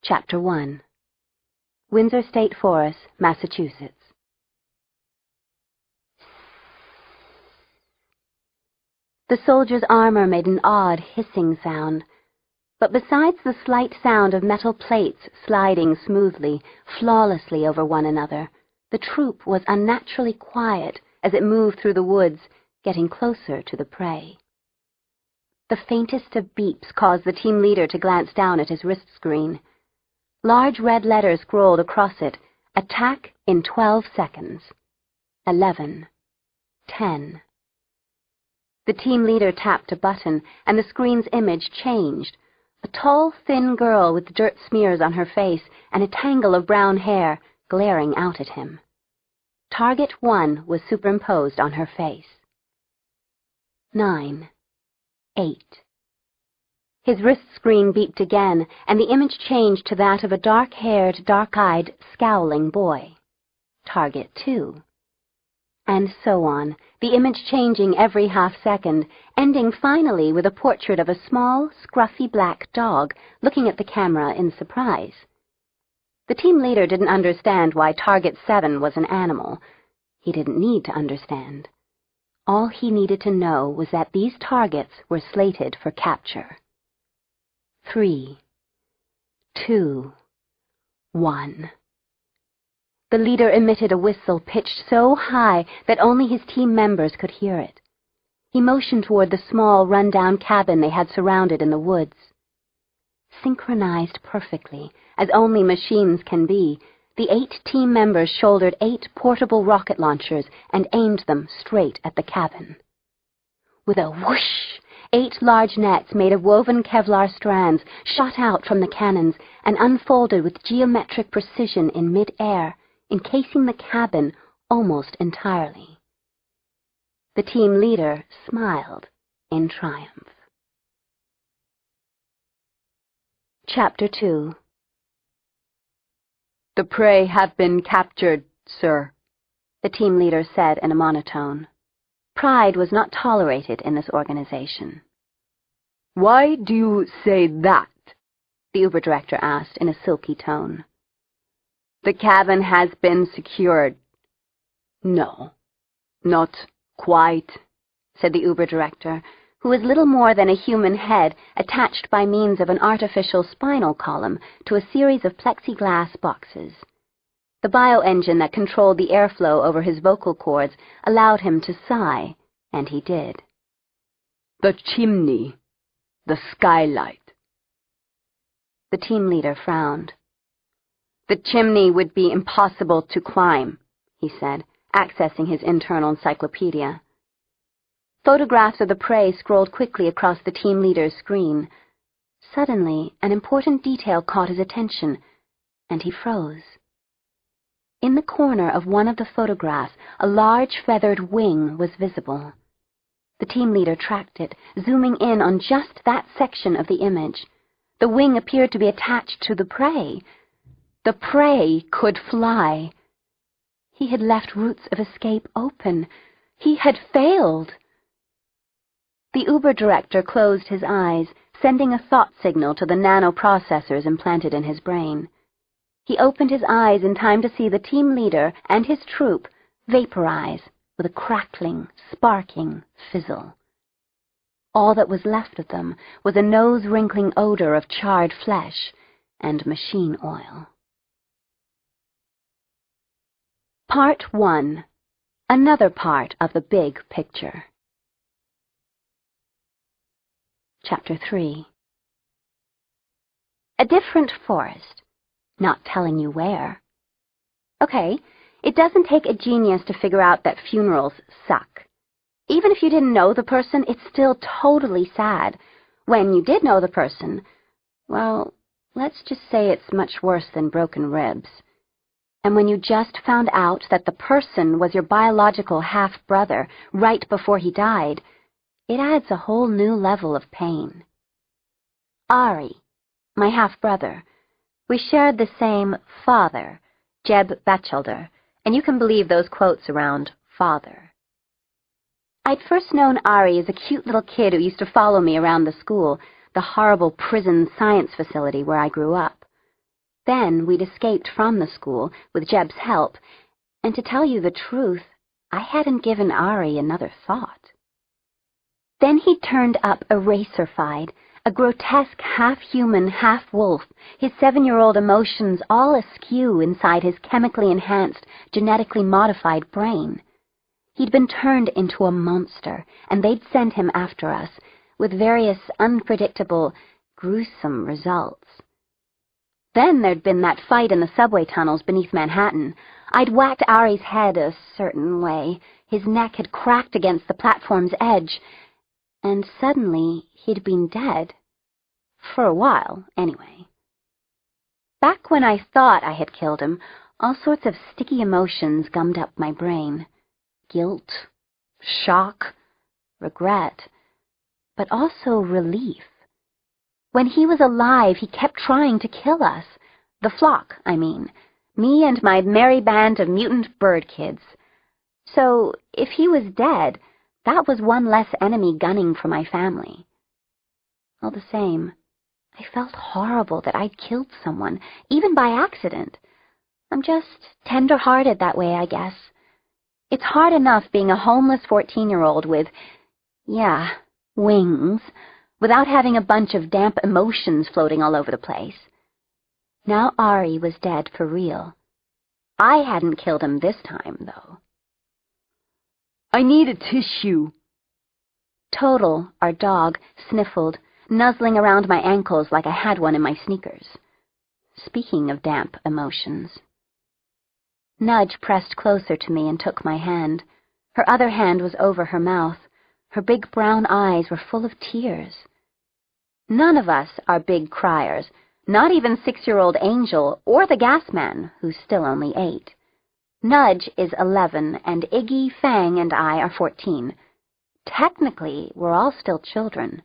Chapter 1. Windsor State Forest, Massachusetts. The soldier's armor made an odd hissing sound, but besides the slight sound of metal plates sliding smoothly, flawlessly over one another, the troop was unnaturally quiet as it moved through the woods, getting closer to the prey. The faintest of beeps caused the team leader to glance down at his wrist screen. Large red letters scrolled across it, "Attack in 12 seconds. 11. 10. The team leader tapped a button, and the screen's image changed. A tall, thin girl with dirt smears on her face and a tangle of brown hair glaring out at him. Target 1 was superimposed on her face. 9. 8. His wrist screen beeped again, and the image changed to that of a dark-haired, dark-eyed, scowling boy. Target 2. And so on, the image changing every half-second, ending finally with a portrait of a small, scruffy black dog looking at the camera in surprise. The team leader didn't understand why Target 7 was an animal. He didn't need to understand. All he needed to know was that these targets were slated for capture. 3, 2, 1. The leader emitted a whistle pitched so high that only his team members could hear it. He motioned toward the small, run-down cabin they had surrounded in the woods. Synchronized perfectly, as only machines can be, the 8 team members shouldered 8 portable rocket launchers and aimed them straight at the cabin. With a whoosh, 8 large nets made of woven Kevlar strands shot out from the cannons and unfolded with geometric precision in mid-air, encasing the cabin almost entirely. The team leader smiled in triumph. Chapter 2. "The prey have been captured, sir," the team leader said in a monotone. Pride was not tolerated in this organization. "Why do you say that?" the Uber director asked in a silky tone. "The cabin has been secured." "No, not quite," said the Uber director, who was little more than a human head attached by means of an artificial spinal column to a series of plexiglass boxes. The bioengine that controlled the airflow over his vocal cords allowed him to sigh, and he did. "The chimney, the skylight." The team leader frowned. "The chimney would be impossible to climb," he said, accessing his internal encyclopedia. Photographs of the prey scrolled quickly across the team leader's screen. Suddenly, an important detail caught his attention, and he froze. In the corner of one of the photographs, a large feathered wing was visible. The team leader tracked it, zooming in on just that section of the image. The wing appeared to be attached to the prey. The prey could fly. He had left routes of escape open. He had failed. The Uber director closed his eyes, sending a thought signal to the nanoprocessors implanted in his brain. He opened his eyes in time to see the team leader and his troop vaporize with a crackling, sparking fizzle. All that was left of them was a nose-wrinkling odor of charred flesh and machine oil. Part 1. Another part of the big picture. Chapter 3. A different forest. Not telling you where. Okay, it doesn't take a genius to figure out that funerals suck. Even if you didn't know the person, it's still totally sad. When you did know the person, well, let's just say it's much worse than broken ribs. And when you just found out that the person was your biological half-brother right before he died, it adds a whole new level of pain. Ari, my half-brother, we shared the same father, Jeb Batchelder, and you can believe those quotes around father. I'd first known Ari as a cute little kid who used to follow me around the school, the horrible prison science facility where I grew up. Then we'd escaped from the school with Jeb's help, and to tell you the truth, I hadn't given Ari another thought. Then he turned up eraser-fied, a grotesque half-human, half-wolf, his 7-year-old emotions all askew inside his chemically enhanced, genetically modified brain. He'd been turned into a monster, and they'd send him after us, with various unpredictable, gruesome results. Then there'd been that fight in the subway tunnels beneath Manhattan. I'd whacked Ari's head a certain way. His neck had cracked against the platform's edge, and suddenly he'd been dead. For a while, anyway. Back when I thought I had killed him, all sorts of sticky emotions gummed up my brain. Guilt, shock, regret, but also relief. When he was alive, he kept trying to kill us. The flock, I mean. Me and my merry band of mutant bird kids. So, if he was dead, that was one less enemy gunning for my family. All the same, I felt horrible that I'd killed someone, even by accident. I'm just tender-hearted that way, I guess. It's hard enough being a homeless 14-year-old with, wings, without having a bunch of damp emotions floating all over the place. Now Ari was dead for real. I hadn't killed him this time, though. I need a tissue. Total, our dog, sniffled, nuzzling around my ankles like I had one in my sneakers. Speaking of damp emotions. Nudge pressed closer to me and took my hand. Her other hand was over her mouth. Her big brown eyes were full of tears. None of us are big criers, not even 6-year-old Angel or the gas man, who's still only 8. Nudge is 11, and Iggy, Fang, and I are 14. Technically, we're all still children.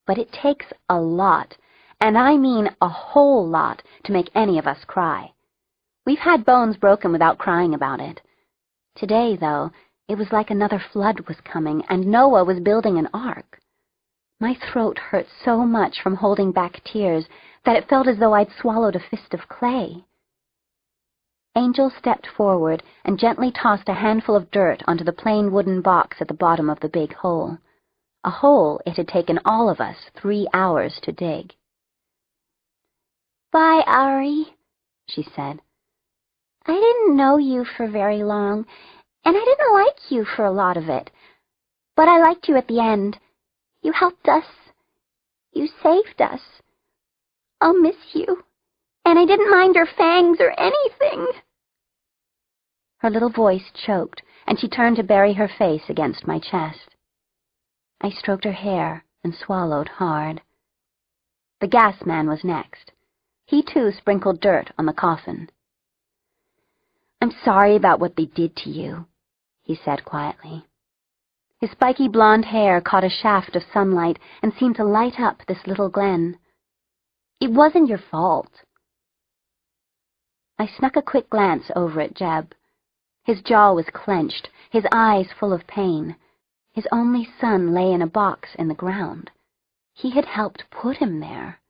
But it takes a lot, and I mean a whole lot, to make any of us cry. We've had bones broken without crying about it. Today, though, it was like another flood was coming, and Noah was building an ark. My throat hurt so much from holding back tears that it felt as though I'd swallowed a fist of clay. Angel stepped forward and gently tossed a handful of dirt onto the plain wooden box at the bottom of the big hole. A hole it had taken all of us 3 hours to dig. "Bye, Ari," she said. "I didn't know you for very long, and I didn't like you for a lot of it. But I liked you at the end. You helped us. You saved us. I'll miss you, and I didn't mind your fangs or anything." Her little voice choked, and she turned to bury her face against my chest. I stroked her hair and swallowed hard. The gas man was next. He, too, sprinkled dirt on the coffin. "I'm sorry about what they did to you," he said quietly. His spiky blonde hair caught a shaft of sunlight and seemed to light up this little glen. "It wasn't your fault." I snuck a quick glance over at Jeb. His jaw was clenched, his eyes full of pain. His only son lay in a box in the ground. He had helped put him there.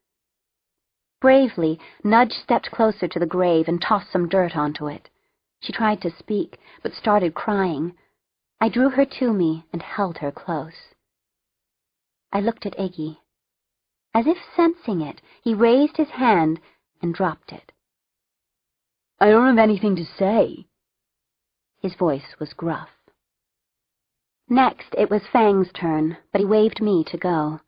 Bravely, Nudge stepped closer to the grave and tossed some dirt onto it. She tried to speak, but started crying. I drew her to me and held her close. I looked at Iggy. As if sensing it, he raised his hand and dropped it. "I don't have anything to say." His voice was gruff. Next, it was Fang's turn, but he waved me to go.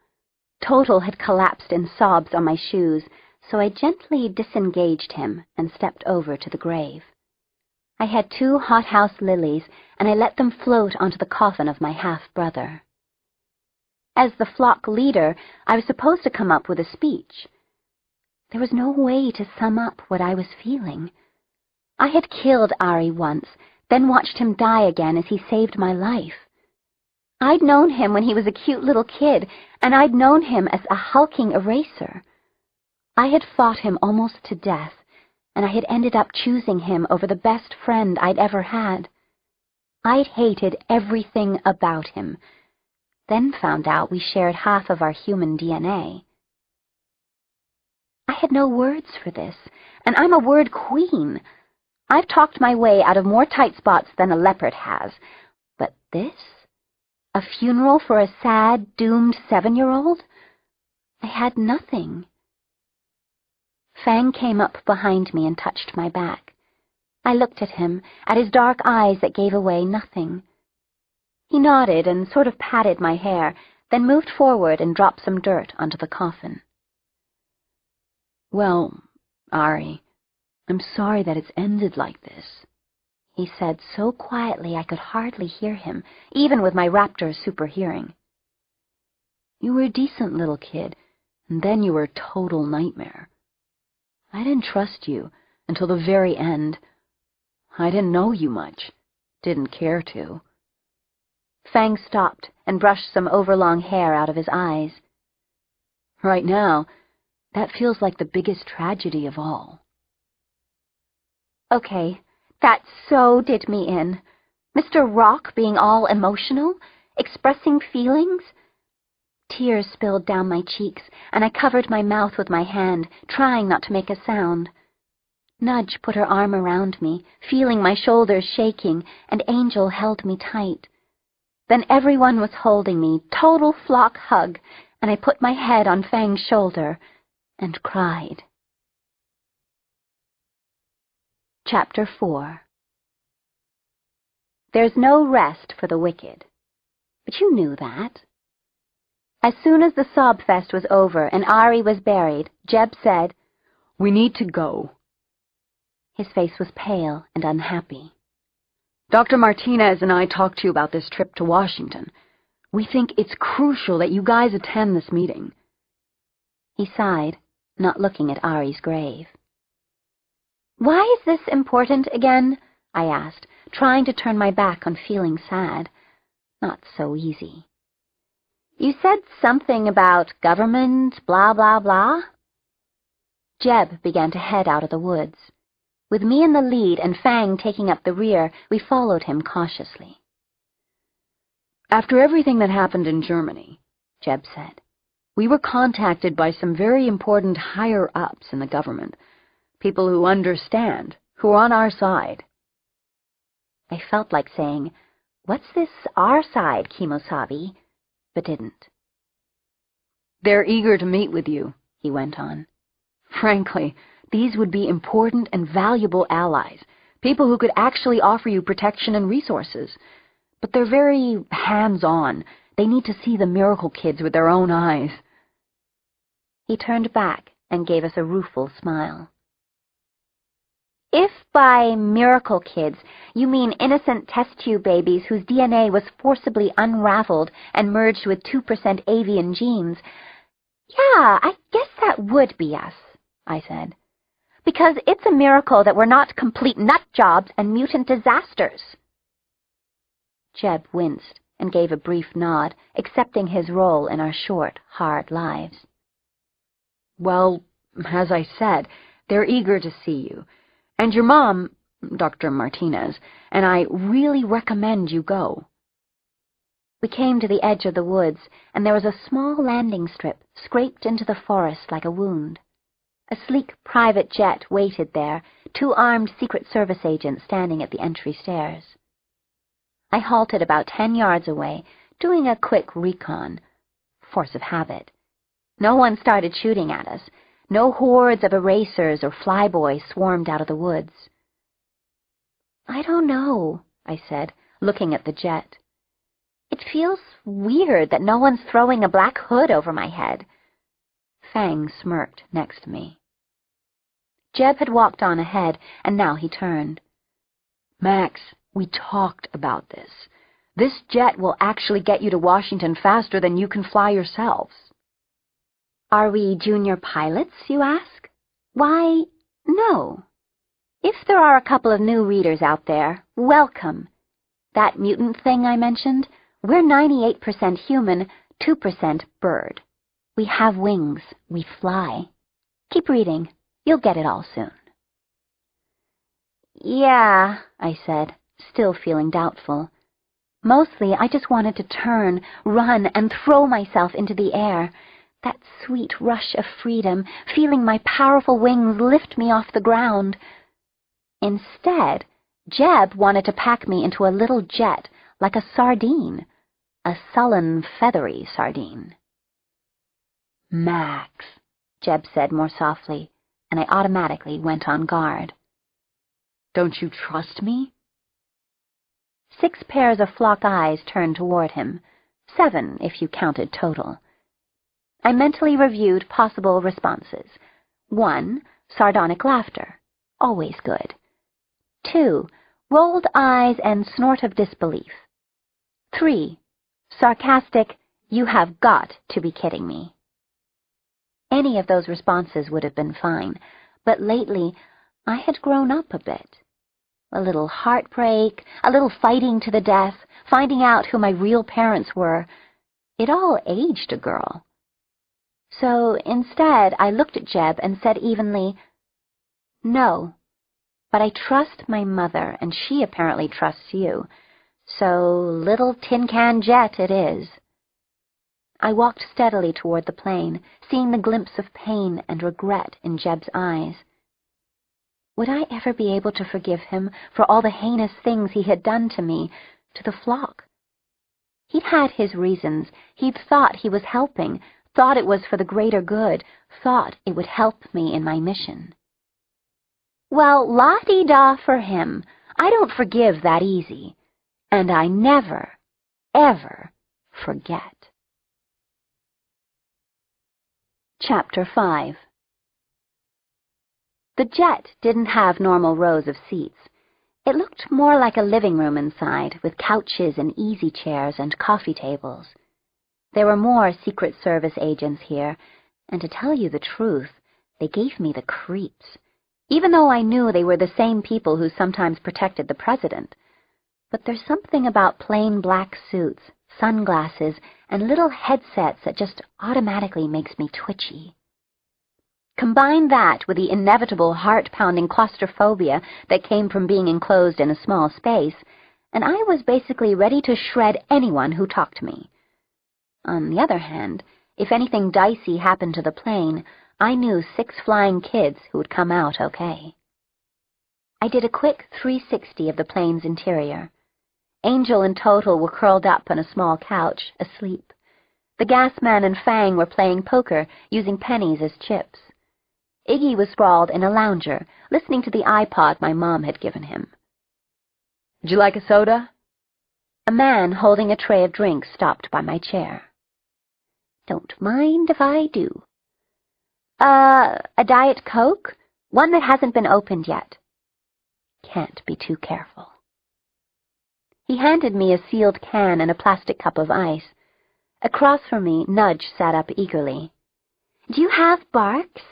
Total had collapsed in sobs on my shoes, so I gently disengaged him and stepped over to the grave. I had 2 hothouse lilies, and I let them float onto the coffin of my half-brother. As the flock leader, I was supposed to come up with a speech. There was no way to sum up what I was feeling. I had killed Ari once, then watched him die again as he saved my life. I'd known him when he was a cute little kid, and I'd known him as a hulking eraser. I had fought him almost to death, and I had ended up choosing him over the best friend I'd ever had. I'd hated everything about him, then found out we shared half of our human DNA. I had no words for this, and I'm a word queen. I've talked my way out of more tight spots than a leopard has. But this? A funeral for a sad, doomed 7-year-old? I had nothing. Fang came up behind me and touched my back. I looked at him, at his dark eyes that gave away nothing. He nodded and sort of patted my hair, then moved forward and dropped some dirt onto the coffin. Well, Ari, I'm sorry that it's ended like this, he said so quietly I could hardly hear him, even with my raptor's super hearing. You were a decent little kid, and then you were a total nightmare. I didn't trust you until the very end. I didn't know you much, didn't care to. Fang stopped and brushed some overlong hair out of his eyes. Right now, that feels like the biggest tragedy of all. Okay, that so did me in. Mr. Rock being all emotional, expressing feelings. Tears spilled down my cheeks, and I covered my mouth with my hand, trying not to make a sound. Nudge put her arm around me, feeling my shoulders shaking, and Angel held me tight. Then everyone was holding me, total flock hug, and I put my head on Fang's shoulder and cried. Chapter 4. There's no rest for the wicked. But you knew that. As soon as the sob fest was over and Ari was buried, Jeb said, "We need to go." His face was pale and unhappy. Dr. Martinez and I talked to you about this trip to Washington. We think it's crucial that you guys attend this meeting. He sighed, not looking at Ari's grave. Why is this important again? I asked, trying to turn my back on feeling sad. Not so easy. You said something about government, blah, blah, blah? Jeb began to head out of the woods. With me in the lead and Fang taking up the rear, we followed him cautiously. After everything that happened in Germany, Jeb said, we were contacted by some very important higher-ups in the government, people who understand, who are on our side. I felt like saying, "What's this our side, Kimosabe?" but didn't. They're eager to meet with you, he went on. Frankly, these would be important and valuable allies, people who could actually offer you protection and resources. But they're very hands-on. They need to see the miracle kids with their own eyes. He turned back and gave us a rueful smile. If by miracle kids you mean innocent test tube babies whose DNA was forcibly unraveled and merged with 2% avian genes, yeah, I guess that would be us, I said. Because it's a miracle that we're not complete nut jobs and mutant disasters. Jeb winced and gave a brief nod, accepting his role in our short, hard lives. Well, as I said, they're eager to see you. And your mom, Dr. Martinez, and I really recommend you go. We came to the edge of the woods, and there was a small landing strip scraped into the forest like a wound. A sleek private jet waited there, 2 armed Secret Service agents standing at the entry stairs. I halted about 10 yards away, doing a quick recon. Force of habit. No one started shooting at us. No hordes of erasers or flyboys swarmed out of the woods. I don't know, I said, looking at the jet. It feels weird that no one's throwing a black hood over my head. Fang smirked next to me. Jeb had walked on ahead, and now he turned. Max, we talked about this. This jet will actually get you to Washington faster than you can fly yourselves. Are we junior pilots, you ask? Why, no. If there are a couple of new readers out there, welcome. That mutant thing I mentioned, we're 98% human, 2% bird. We have wings. We fly. Keep reading. You'll get it all soon. Yeah, I said, still feeling doubtful. Mostly, I just wanted to turn, run, and throw myself into the air. That sweet rush of freedom, feeling my powerful wings lift me off the ground. Instead, Jeb wanted to pack me into a little jet like a sardine, a sullen, feathery sardine. "Max," Jeb said more softly, and I automatically went on guard. "Don't you trust me?" 6 pairs of flock eyes turned toward him, 7 if you counted total. I mentally reviewed possible responses. 1, sardonic laughter, always good. 2, rolled eyes and snort of disbelief. 3, sarcastic, "You have got to be kidding me." Any of those responses would have been fine, but lately I had grown up a bit. A little heartbreak, a little fighting to the death, finding out who my real parents were. It all aged a girl. So instead, I looked at Jeb and said evenly, "No, but I trust my mother, and she apparently trusts you. So little tin can jet it is." I walked steadily toward the plane, seeing the glimpse of pain and regret in Jeb's eyes. Would I ever be able to forgive him for all the heinous things he had done to me, to the flock? He'd had his reasons. He'd thought he was helping, thought it was for the greater good, thought it would help me in my mission. Well, la-di-da for him. I don't forgive that easy. And I never, ever forget. Chapter 5. The jet didn't have normal rows of seats. It looked more like a living room inside, with couches and easy chairs and coffee tables. There were more Secret Service agents here, and to tell you the truth, they gave me the creeps, even though I knew they were the same people who sometimes protected the president. But there's something about plain black suits, sunglasses, and little headsets that just automatically makes me twitchy. Combine that with the inevitable heart-pounding claustrophobia that came from being enclosed in a small space, and I was basically ready to shred anyone who talked to me. On the other hand, if anything dicey happened to the plane, I knew 6 flying kids who would come out okay. I did a quick 360 of the plane's interior. Angel and Total were curled up on a small couch, asleep. The Gasman and Fang were playing poker, using pennies as chips. Iggy was sprawled in a lounger, listening to the iPod my mom had given him. "Would you like a soda?" A man holding a tray of drinks stopped by my chair. "Don't mind if I do." A Diet Coke? One that hasn't been opened yet." "Can't be too careful." He handed me a sealed can and a plastic cup of ice. Across from me, Nudge sat up eagerly. "Do you have Barks?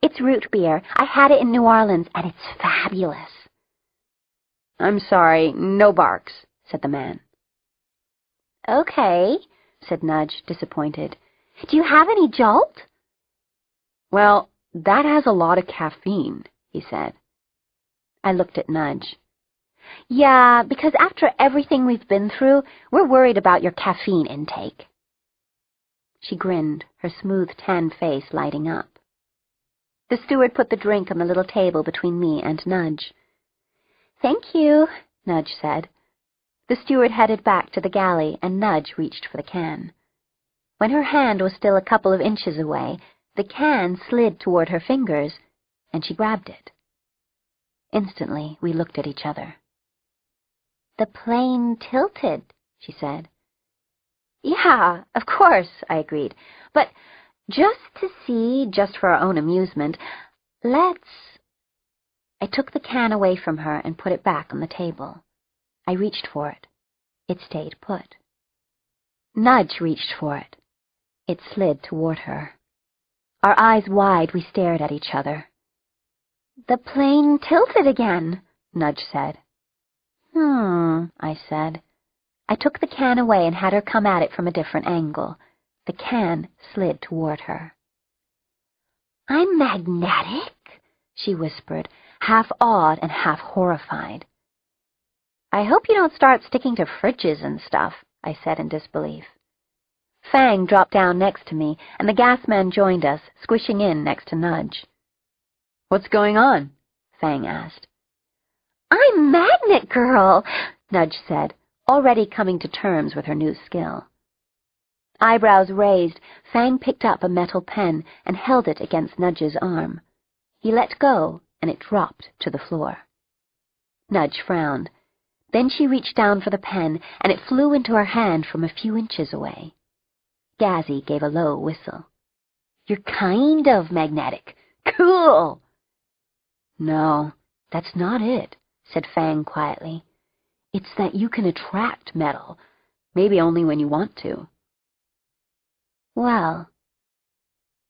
It's root beer. I had it in New Orleans, and it's fabulous." "I'm sorry, no Barks," said the man. "Okay," said Nudge, disappointed. "Do you have any Jolt?" "Well, that has a lot of caffeine," he said. I looked at Nudge. "Yeah, because after everything we've been through, we're worried about your caffeine intake." She grinned, her smooth tan face lighting up. The steward put the drink on the little table between me and Nudge. "Thank you," Nudge said. The steward headed back to the galley, and Nudge reached for the can. When her hand was still a couple of inches away, the can slid toward her fingers, and she grabbed it. Instantly, we looked at each other. "The plane tilted," she said. "Yeah, of course," I agreed. "But just to see, just for our own amusement, let's—" I took the can away from her and put it back on the table. I reached for it. It stayed put. Nudge reached for it. It slid toward her. Our eyes wide, we stared at each other. "The plane tilted again," Nudge said. I said. I took the can away and had her come at it from a different angle. The can slid toward her. "I'm magnetic," she whispered, half awed and half horrified. "I hope you don't start sticking to fridges and stuff," I said in disbelief. Fang dropped down next to me, and the gas man joined us, squishing in next to Nudge. "What's going on?" Fang asked. "I'm Magnet Girl," Nudge said, already coming to terms with her new skill. Eyebrows raised, Fang picked up a metal pen and held it against Nudge's arm. He let go, and it dropped to the floor. Nudge frowned. Then she reached down for the pen, and it flew into her hand from a few inches away. Gazzy gave a low whistle. "You're kind of magnetic. Cool!" "No, that's not it," said Fang quietly. "It's that you can attract metal, maybe only when you want to." Well.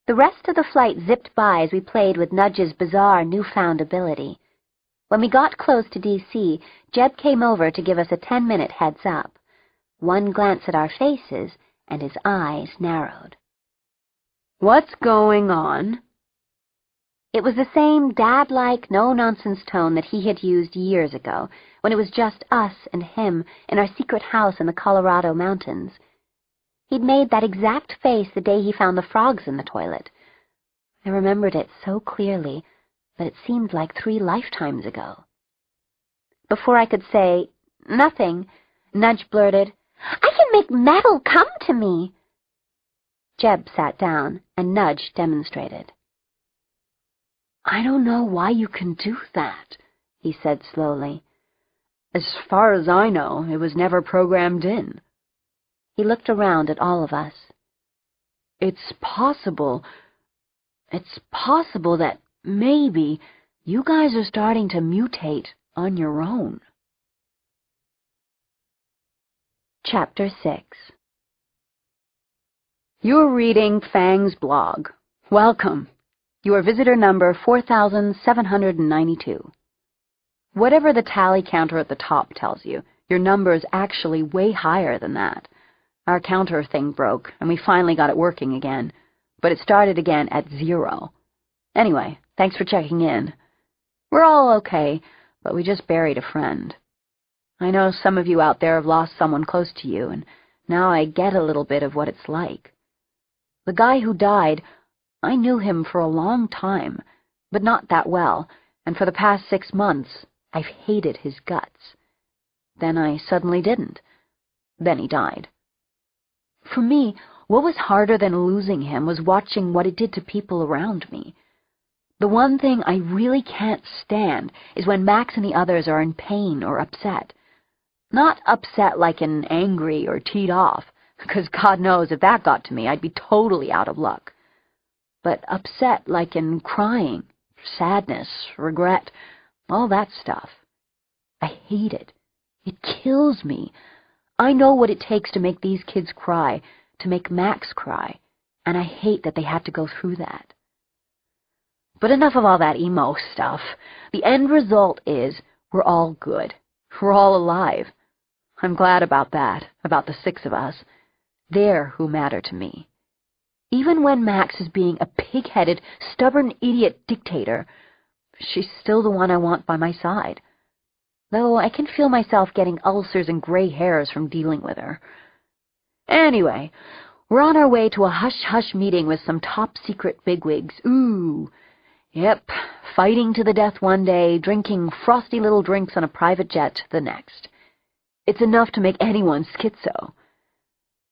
The rest of the flight zipped by as we played with Nudge's bizarre newfound ability. When we got close to D.C., Jeb came over to give us a 10-minute heads up. One glance at our faces, and his eyes narrowed. "What's going on?" It was the same dad-like, no-nonsense tone that he had used years ago, when it was just us and him in our secret house in the Colorado mountains. He'd made that exact face the day he found the frogs in the toilet. I remembered it so clearly that it seemed like 3 lifetimes ago. Before I could say, "Nothing," Nudge blurted, "I can make metal come to me." Jeb sat down, and Nudge demonstrated. "I don't know why you can do that," he said slowly. "As far as I know, it was never programmed in." He looked around at all of us. It's possible that maybe you guys are starting to mutate on your own." Chapter 6. You're reading Fang's blog. Welcome. You are visitor number 4792. Whatever the tally counter at the top tells you, your number is actually way higher than that. Our counter thing broke, and we finally got it working again, but it started again at 0. Anyway, thanks for checking in. We're all okay, but we just buried a friend. I know some of you out there have lost someone close to you, and now I get a little bit of what it's like. The guy who died, I knew him for a long time, but not that well, and for the past 6 months, I've hated his guts. Then I suddenly didn't. Then he died. For me, what was harder than losing him was watching what it did to people around me. The one thing I really can't stand is when Max and the others are in pain or upset. Not upset like in angry or teed off, because God knows if that got to me, I'd be totally out of luck. But upset like in crying, sadness, regret, all that stuff. I hate it. It kills me. I know what it takes to make these kids cry, to make Max cry, and I hate that they had to go through that. But enough of all that emo stuff. The end result is we're all good. We're all alive. I'm glad about that, about the 6 of us. They're who matter to me. Even when Max is being a pig-headed, stubborn idiot dictator, she's still the one I want by my side. Though I can feel myself getting ulcers and gray hairs from dealing with her. Anyway, we're on our way to a hush-hush meeting with some top-secret bigwigs. Ooh. Yep, fighting to the death one day, drinking frosty little drinks on a private jet the next. It's enough to make anyone schizo.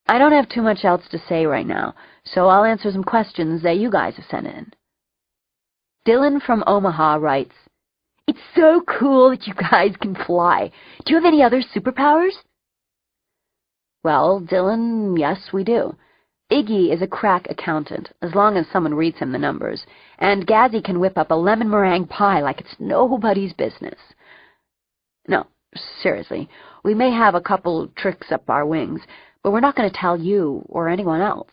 I don't have too much else to say right now, so I'll answer some questions that you guys have sent in. Dylan from Omaha writes, "It's so cool that you guys can fly. Do you have any other superpowers?" Well, Dylan, yes, we do. Iggy is a crack accountant, as long as someone reads him the numbers, and Gazzy can whip up a lemon meringue pie like it's nobody's business. No, seriously, we may have a couple tricks up our wings, but we're not going to tell you or anyone else.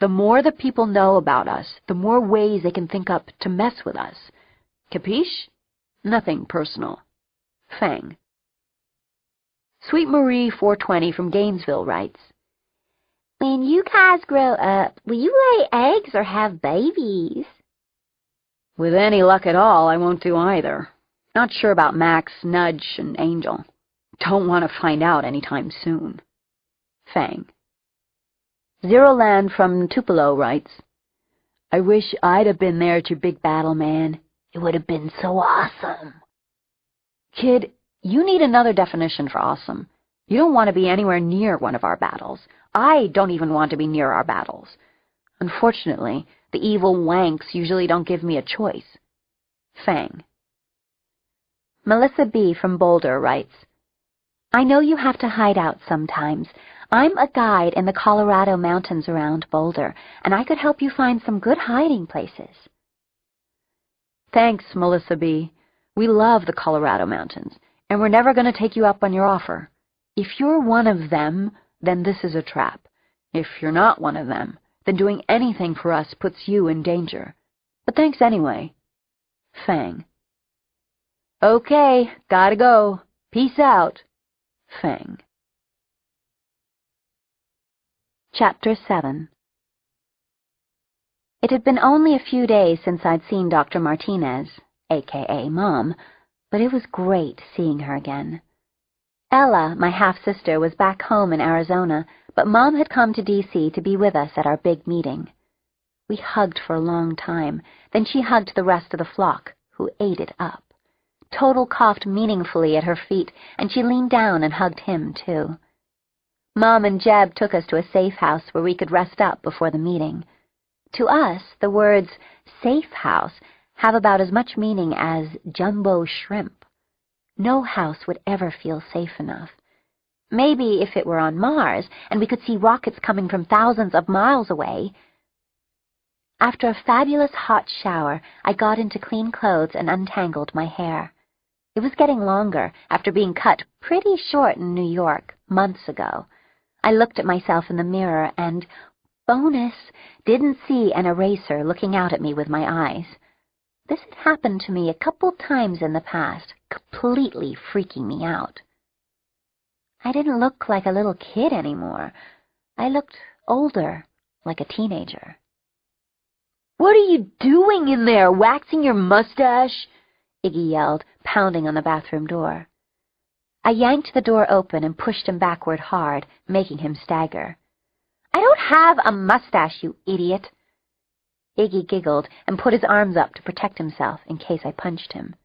The more that people know about us, the more ways they can think up to mess with us. Capiche? Nothing personal. Fang. Sweet Marie 420 from Gainesville writes, "When you guys grow up, will you lay eggs or have babies?" With any luck at all, I won't do either. Not sure about Max, Nudge, and Angel. Don't want to find out anytime soon. Fang. Zero Land from Tupelo writes, I wish I'd have been there at your big battle, man. It would have been so awesome. Kid, you need another definition for awesome. You don't want to be anywhere near one of our battles. I don't even want to be near our battles. Unfortunately, the evil wanks usually don't give me a choice. Fang. Melissa B. from Boulder writes, I know you have to hide out sometimes. I'm a guide in the Colorado mountains around Boulder, and I could help you find some good hiding places. Thanks, Melissa B. We love the Colorado mountains, and we're never going to take you up on your offer. If you're one of them, then this is a trap. If you're not one of them, then doing anything for us puts you in danger. But thanks anyway. Fang. Okay, gotta go. Peace out. Fang. Chapter 7. It had been only a few days since I'd seen Dr. Martinez, a.k.a. Mom, but it was great seeing her again. Ella, my half-sister, was back home in Arizona, but Mom had come to D.C. to be with us at our big meeting. We hugged for a long time, then she hugged the rest of the flock, who ate it up. Total coughed meaningfully at her feet, and she leaned down and hugged him, too. Mom and Jeb took us to a safe house where we could rest up before the meeting. To us, the words safe house have about as much meaning as jumbo shrimp. No house would ever feel safe enough. Maybe if it were on Mars and we could see rockets coming from thousands of miles away. After a fabulous hot shower, I got into clean clothes and untangled my hair. It was getting longer after being cut pretty short in New York months ago. I looked at myself in the mirror and, bonus, didn't see an eraser looking out at me with my eyes. This had happened to me a couple times in the past, completely freaking me out. I didn't look like a little kid anymore. I looked older, like a teenager. What are you doing in there, waxing your mustache? Iggy yelled, pounding on the bathroom door. I yanked the door open and pushed him backward hard, making him stagger. I don't have a mustache, you idiot. Iggy giggled and put his arms up to protect himself in case I punched him.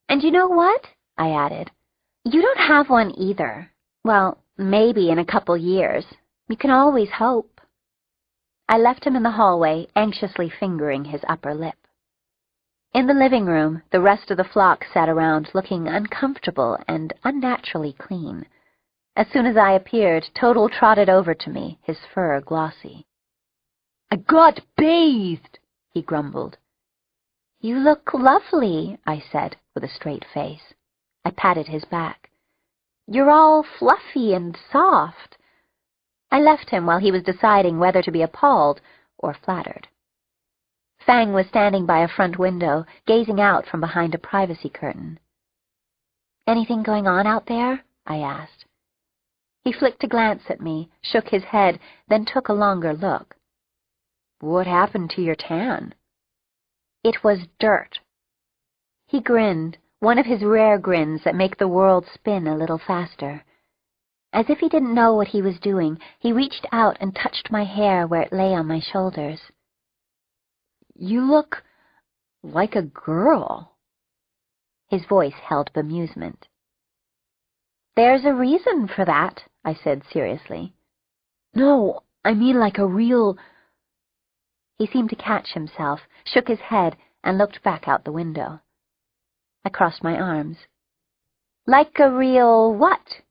And you know what? I added. You don't have one either. Well, maybe in a couple years. You can always hope. I left him in the hallway, anxiously fingering his upper lip. In the living room, the rest of the flock sat around looking uncomfortable and unnaturally clean. As soon as I appeared, Total trotted over to me, his fur glossy. I got bathed, he grumbled. You look lovely, I said, with a straight face. I patted his back. You're all fluffy and soft. I left him while he was deciding whether to be appalled or flattered. Fang was standing by a front window, gazing out from behind a privacy curtain. Anything going on out there? I asked. He flicked a glance at me, shook his head, then took a longer look. What happened to your tan? It was dirt. He grinned, one of his rare grins that make the world spin a little faster. As if he didn't know what he was doing, he reached out and touched my hair where it lay on my shoulders. You look like a girl. His voice held bemusement. There's a reason for that, I said seriously. No, I mean like a real... He seemed to catch himself, shook his head, and looked back out the window. I crossed my arms. Like a real what?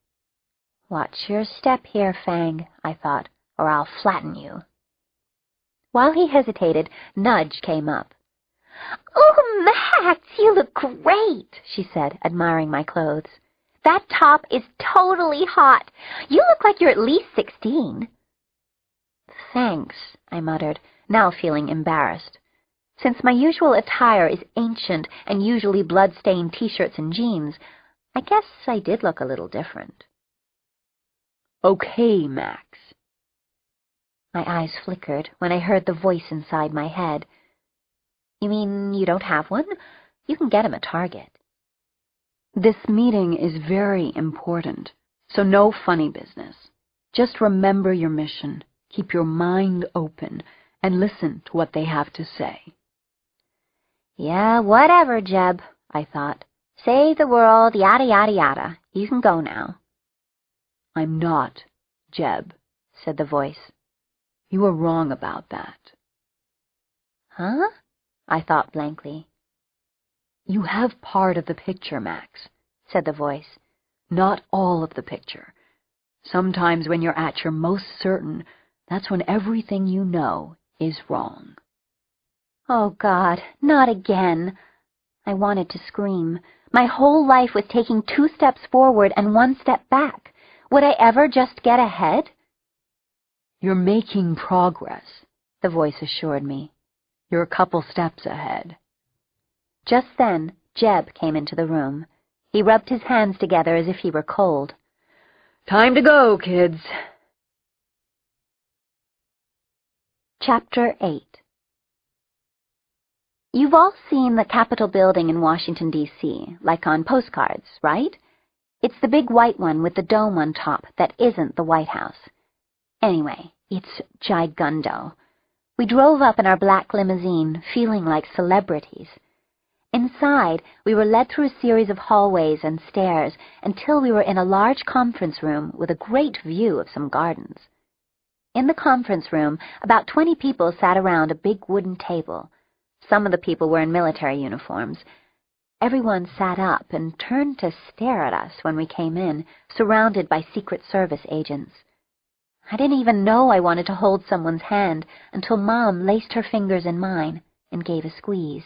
Watch your step here, Fang, I thought, or I'll flatten you. While he hesitated, Nudge came up. Oh, Max, you look great, she said, admiring my clothes. That top is totally hot. You look like you're at least 16. Thanks, I muttered, now feeling embarrassed. Since my usual attire is ancient and usually blood-stained T-shirts and jeans, I guess I did look a little different. Okay, Max. My eyes flickered when I heard the voice inside my head. You mean you don't have one? You can get 'em at Target. This meeting is very important, so no funny business. Just remember your mission. Keep your mind open and listen to what they have to say. Yeah, whatever, Jeb, I thought. Save the world, yada, yada, yada. You can go now. I'm not Jeb, said the voice. You are wrong about that. Huh? I thought blankly. You have part of the picture, Max, said the voice. Not all of the picture. Sometimes when you're at your most certain, that's when everything you know is wrong. Oh, God, not again. I wanted to scream. My whole life was taking 2 steps forward and 1 step back. Would I ever just get ahead? You're making progress, the voice assured me. You're a couple steps ahead. Just then, Jeb came into the room. He rubbed his hands together as if he were cold. Time to go, kids. Chapter 8. You've all seen the Capitol building in Washington, D.C., like on postcards, right? It's the big white one with the dome on top that isn't the White House. Anyway, it's gigundo. We drove up in our black limousine, feeling like celebrities. Inside, we were led through a series of hallways and stairs until we were in a large conference room with a great view of some gardens. In the conference room, about 20 people sat around a big wooden table. Some of the people were in military uniforms. Everyone sat up and turned to stare at us when we came in, surrounded by Secret Service agents. I didn't even know I wanted to hold someone's hand until Mom laced her fingers in mine and gave a squeeze.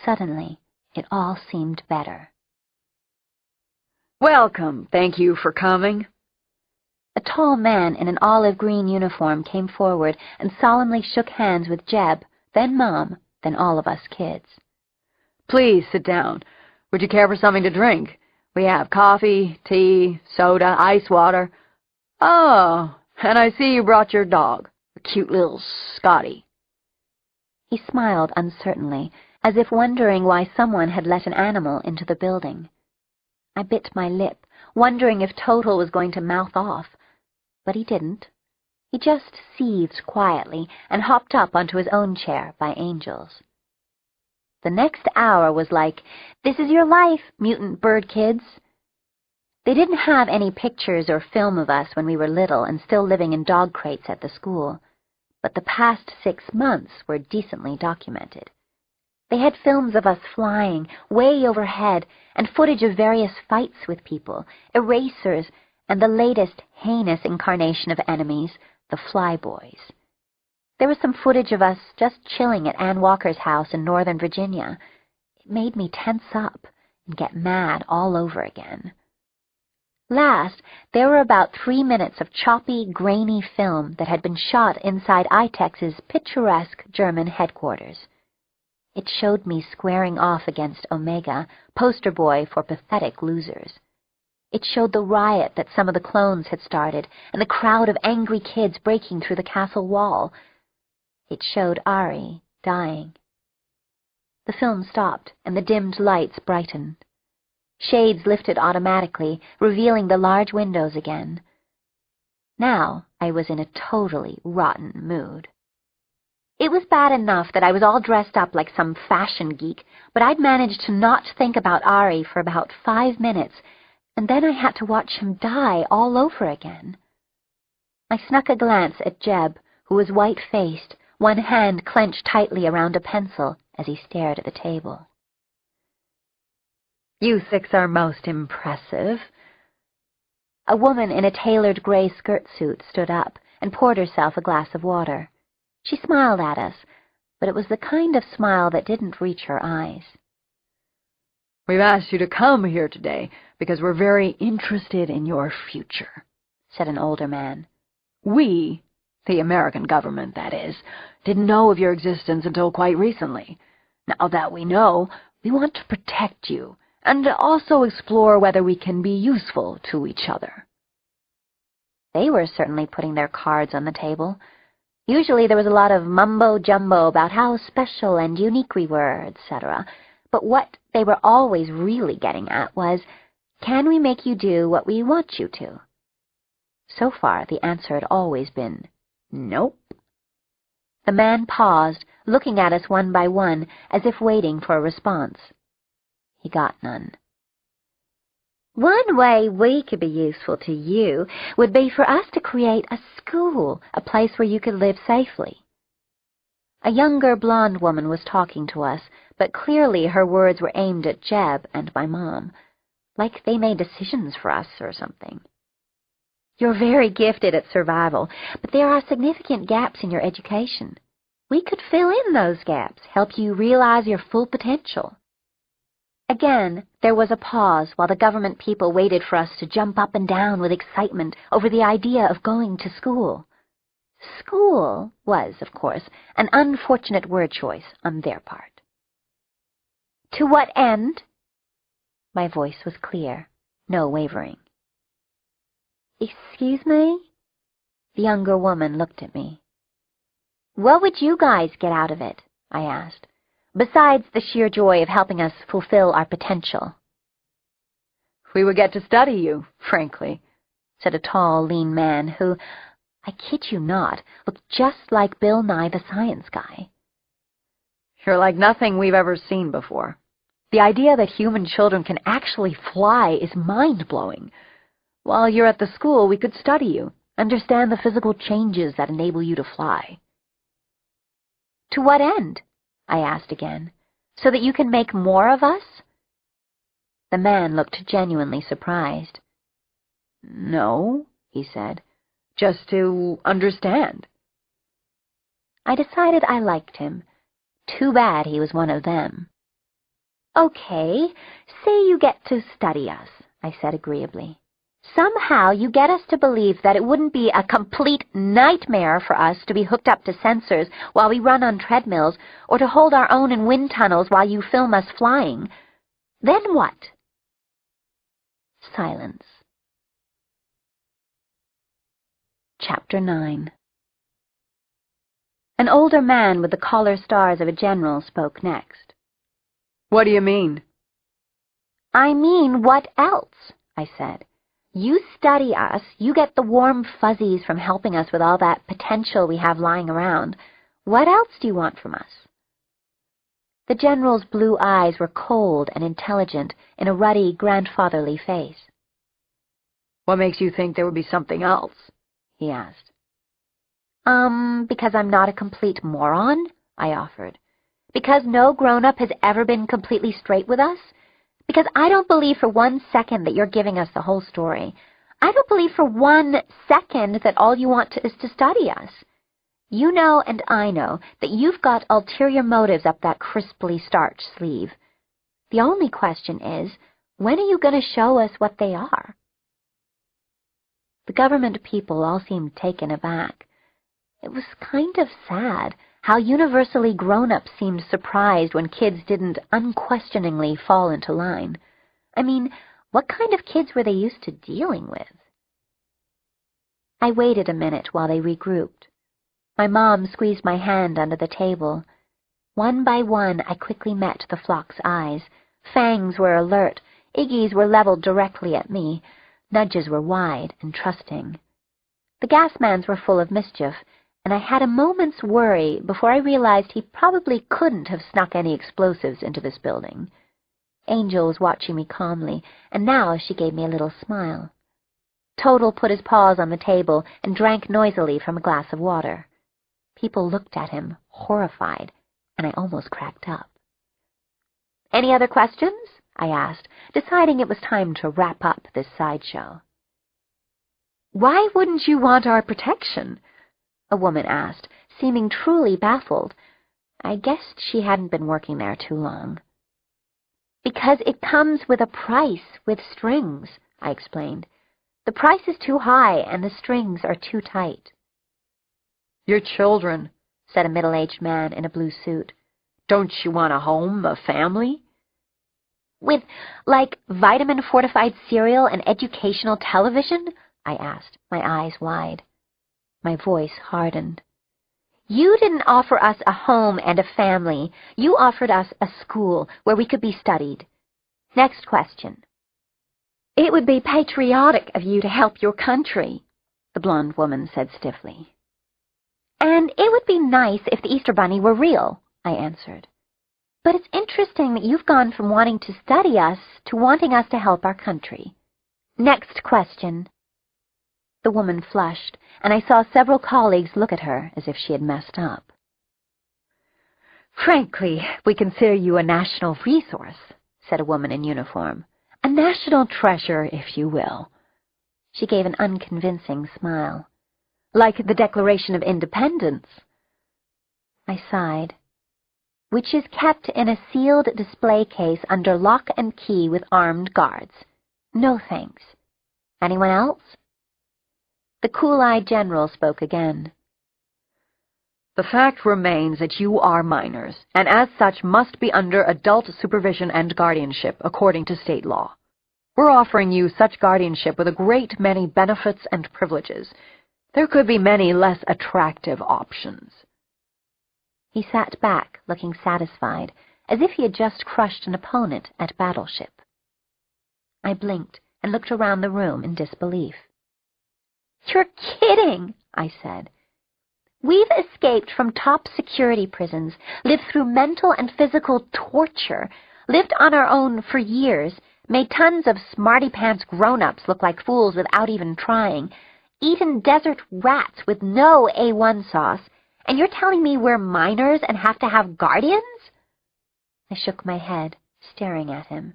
Suddenly, it all seemed better. Welcome. Thank you for coming. A tall man in an olive-green uniform came forward and solemnly shook hands with Jeb, then Mom, then all of us kids. Please sit down. Would you care for something to drink? We have coffee, tea, soda, ice water. Oh, and I see you brought your dog, a cute little Scotty. He smiled uncertainly, as if wondering why someone had let an animal into the building. I bit my lip, wondering if Total was going to mouth off, but he didn't. He just seethed quietly and hopped up onto his own chair by Angel's. The next hour was like, "This is your life, mutant bird kids." They didn't have any pictures or film of us when we were little and still living in dog crates at the school, but the past 6 months were decently documented. They had films of us flying way overhead and footage of various fights with people, erasers, and the latest heinous incarnation of enemies, the Flyboys. There was some footage of us just chilling at Ann Walker's house in Northern Virginia. It made me tense up and get mad all over again. Last, there were about 3 minutes of choppy, grainy film that had been shot inside ITEX's picturesque German headquarters. It showed me squaring off against Omega, poster boy for pathetic losers. It showed the riot that some of the clones had started and the crowd of angry kids breaking through the castle wall. It showed Ari dying. The film stopped and the dimmed lights brightened. Shades lifted automatically, revealing the large windows again. Now I was in a totally rotten mood. It was bad enough that I was all dressed up like some fashion geek, but I'd managed to not think about Ari for about 5 minutes, and then I had to watch him die all over again. I snuck a glance at Jeb, who was white-faced, one hand clenched tightly around a pencil as he stared at the table. "You 6 are most impressive." A woman in a tailored gray skirt suit stood up and poured herself a glass of water. She smiled at us, but it was the kind of smile that didn't reach her eyes. "We've asked you to come here today because we're very interested in your future," said an older man. "We, the American government, that is, didn't know of your existence until quite recently. Now that we know, we want to protect you and also explore whether we can be useful to each other." They were certainly putting their cards on the table. Usually there was a lot of mumbo-jumbo about how special and unique we were, etc., but what they were always really getting at was, can we make you do what we want you to? So far, the answer had always been Nope. The man paused, looking at us one by one, as if waiting for a response. He got none. One way we could be useful to you would be for us to create a school, a place where you could live safely. A younger blonde woman was talking to us, but clearly her words were aimed at Jeb and my mom, like they made decisions for us or something. You're very gifted at survival, but there are significant gaps in your education. We could fill in those gaps, help you realize your full potential. Again, there was a pause while the government people waited for us to jump up and down with excitement over the idea of going to school. School was, of course, an unfortunate word choice on their part. To what end? My voice was clear, no wavering. Excuse me? The younger woman looked at me. What would you guys get out of it? I asked, besides the sheer joy of helping us fulfill our potential. We would get to study you, frankly, said a tall, lean man who, I kid you not, looked just like Bill Nye the Science Guy. You're like nothing we've ever seen before. The idea that human children can actually fly is mind-blowing. While you're at the school, we could study you, understand the physical changes that enable you to fly. To what end? I asked again. So that you can make more of us? The man looked genuinely surprised. No, he said. Just to understand. I decided I liked him. Too bad he was one of them. Okay, say you get to study us, I said agreeably. Somehow you get us to believe that it wouldn't be a complete nightmare for us to be hooked up to sensors while we run on treadmills, or to hold our own in wind tunnels while you film us flying. Then what? Silence. Chapter 9. An older man with the collar stars of a general spoke next. What do you mean? I mean, what else? I said. You study us, you get the warm fuzzies from helping us with all that potential we have lying around. What else do you want from us? The general's blue eyes were cold and intelligent in a ruddy, grandfatherly face. What makes you think there would be something else? He asked. Because I'm not a complete moron, I offered. Because no grown-up has ever been completely straight with us. Because I don't believe for 1 second that you're giving us the whole story. I don't believe for 1 second that all you want is to study us. You know and I know that you've got ulterior motives up that crisply starched sleeve. The only question is, when are you going to show us what they are? The government people all seemed taken aback. It was kind of sad how universally grown-ups seemed surprised when kids didn't unquestioningly fall into line. I mean, what kind of kids were they used to dealing with? I waited a minute while they regrouped. My mom squeezed my hand under the table. One by one, I quickly met the flock's eyes. Fangs were alert. Iggies were leveled directly at me. Nudges were wide and trusting. The gas-mans were full of mischief, and I had a moment's worry before I realized he probably couldn't have snuck any explosives into this building. Angel was watching me calmly, and now she gave me a little smile. Total put his paws on the table and drank noisily from a glass of water. People looked at him, horrified, and I almost cracked up. Any other questions? I asked, deciding it was time to wrap up this sideshow. Why wouldn't you want our protection? A woman asked, seeming truly baffled. I guessed she hadn't been working there too long. Because it comes with a price, with strings, I explained. The price is too high and the strings are too tight. Your children, said a middle-aged man in a blue suit. Don't you want a home, a family? With, like, vitamin-fortified cereal and educational television? I asked, my eyes wide. My voice hardened. You didn't offer us a home and a family. You offered us a school where we could be studied. Next question. It would be patriotic of you to help your country, the blonde woman said stiffly. And it would be nice if the Easter Bunny were real, I answered. But it's interesting that you've gone from wanting to study us to wanting us to help our country. Next question. The woman flushed, and I saw several colleagues look at her as if she had messed up. Frankly, we consider you a national resource, said a woman in uniform. A national treasure, if you will. She gave an unconvincing smile. Like the Declaration of Independence. I sighed. Which is kept in a sealed display case under lock and key with armed guards. No thanks. Anyone else? The cool-eyed general spoke again. The fact remains that you are minors, and as such must be under adult supervision and guardianship according to state law. We're offering you such guardianship with a great many benefits and privileges. There could be many less attractive options. He sat back, looking satisfied, as if he had just crushed an opponent at Battleship. I blinked and looked around the room in disbelief. You're kidding, I said. We've escaped from top security prisons, lived through mental and physical torture, lived on our own for years, made tons of smarty-pants grown-ups look like fools without even trying, eaten desert rats with no A1 sauce, and you're telling me we're minors and have to have guardians? I shook my head, staring at him.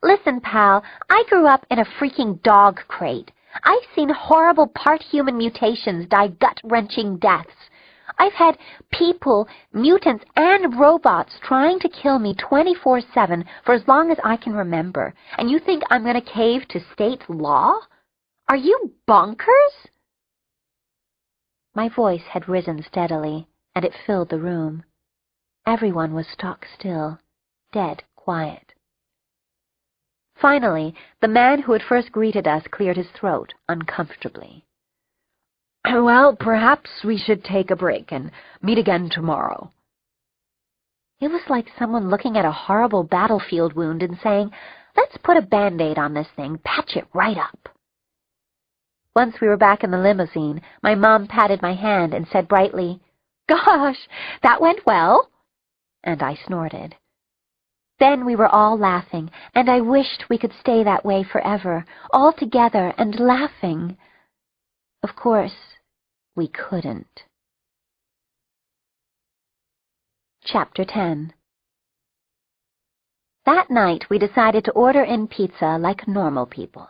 Listen, pal, I grew up in a freaking dog crate. I've seen horrible part-human mutations die gut-wrenching deaths. I've had people, mutants, and robots trying to kill me 24/7 for as long as I can remember, and you think I'm going to cave to state law? Are you bonkers? My voice had risen steadily, and it filled the room. Everyone was stock still, dead quiet. Finally, the man who had first greeted us cleared his throat uncomfortably. Well, perhaps we should take a break and meet again tomorrow. It was like someone looking at a horrible battlefield wound and saying, let's put a Band-Aid on this thing, patch it right up. Once we were back in the limousine, my mom patted my hand and said brightly, Gosh, that went well. And I snorted. Then we were all laughing, and I wished we could stay that way forever, all together and laughing. Of course, we couldn't. Chapter 10. That night we decided to order in pizza like normal people.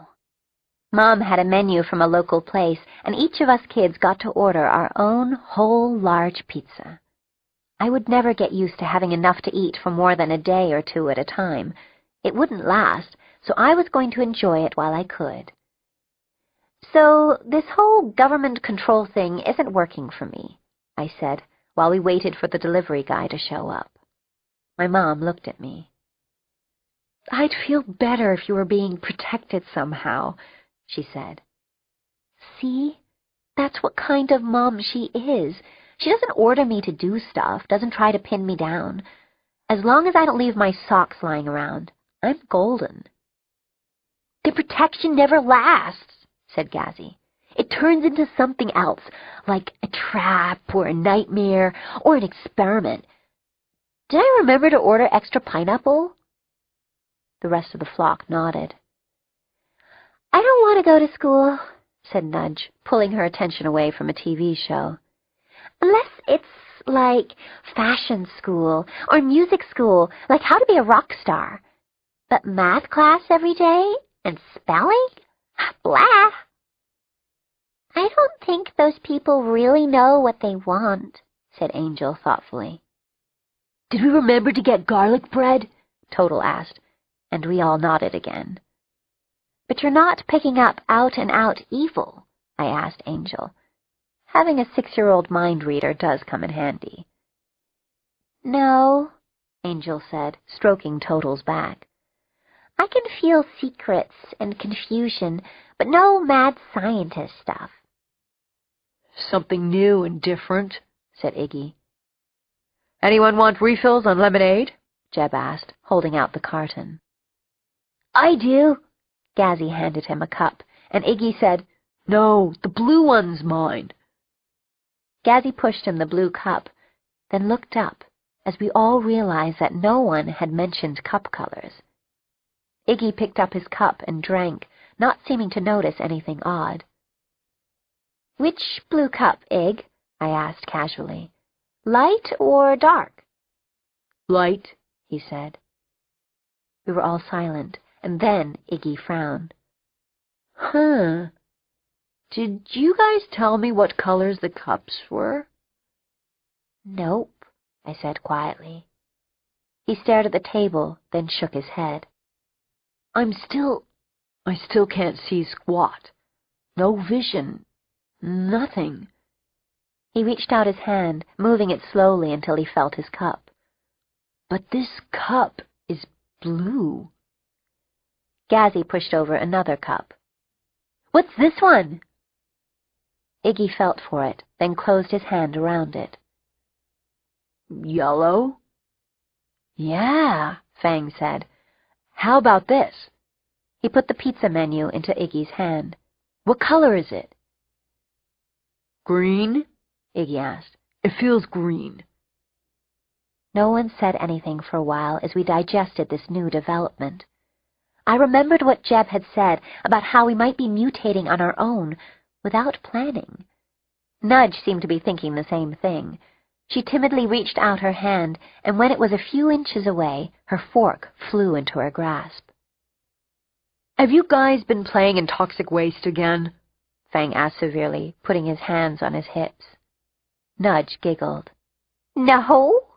Mom had a menu from a local place, and each of us kids got to order our own whole large pizza. I would never get used to having enough to eat for more than a day or two at a time. It wouldn't last, so I was going to enjoy it while I could. So this whole government control thing isn't working for me, I said, while we waited for the delivery guy to show up. My mom looked at me. I'd feel better if you were being protected somehow, she said. See? That's what kind of mom she is. She doesn't order me to do stuff, doesn't try to pin me down. As long as I don't leave my socks lying around, I'm golden. The protection never lasts, said Gazzy. It turns into something else, like a trap or a nightmare or an experiment. Did I remember to order extra pineapple? The rest of the flock nodded. I don't want to go to school, said Nudge, pulling her attention away from a TV show. Unless it's like fashion school or music school, like how to be a rock star. But math class every day and spelling? Blah! I don't think those people really know what they want, said Angel thoughtfully. Did we remember to get garlic bread? Total asked, and we all nodded again. But you're not picking up out-and-out evil, I asked Angel. Having a 6-year-old mind reader does come in handy. No, Angel said, stroking Total's back. I can feel secrets and confusion, but no mad scientist stuff. Something new and different, said Iggy. Anyone want refills on lemonade? Jeb asked, holding out the carton. I do. Gazzy handed him a cup, and Iggy said, No, the blue one's mine. Gazzy pushed him the blue cup, then looked up as we all realized that no one had mentioned cup colors. Iggy picked up his cup and drank, not seeming to notice anything odd. "Which blue cup, Ig?" I asked casually. "Light or dark?" "Light," he said. We were all silent, and then Iggy frowned. "Huh. Did you guys tell me what colors the cups were?" "Nope," I said quietly. He stared at the table, then shook his head. I still can't see squat. No vision. Nothing." He reached out his hand, moving it slowly until he felt his cup. "But this cup is blue." Gazzy pushed over another cup. "What's this one?" Iggy felt for it, then closed his hand around it. "Yellow?" "Yeah," Fang said. "How about this?" He put the pizza menu into Iggy's hand. "What color is it?" "Green?" Iggy asked. "It feels green." No one said anything for a while as we digested this new development. I remembered what Jeb had said about how we might be mutating on our own, without planning. Nudge seemed to be thinking the same thing. She timidly reached out her hand, and when it was a few inches away, her fork flew into her grasp. "Have you guys been playing in toxic waste again?" Fang asked severely, putting his hands on his hips. Nudge giggled. "No."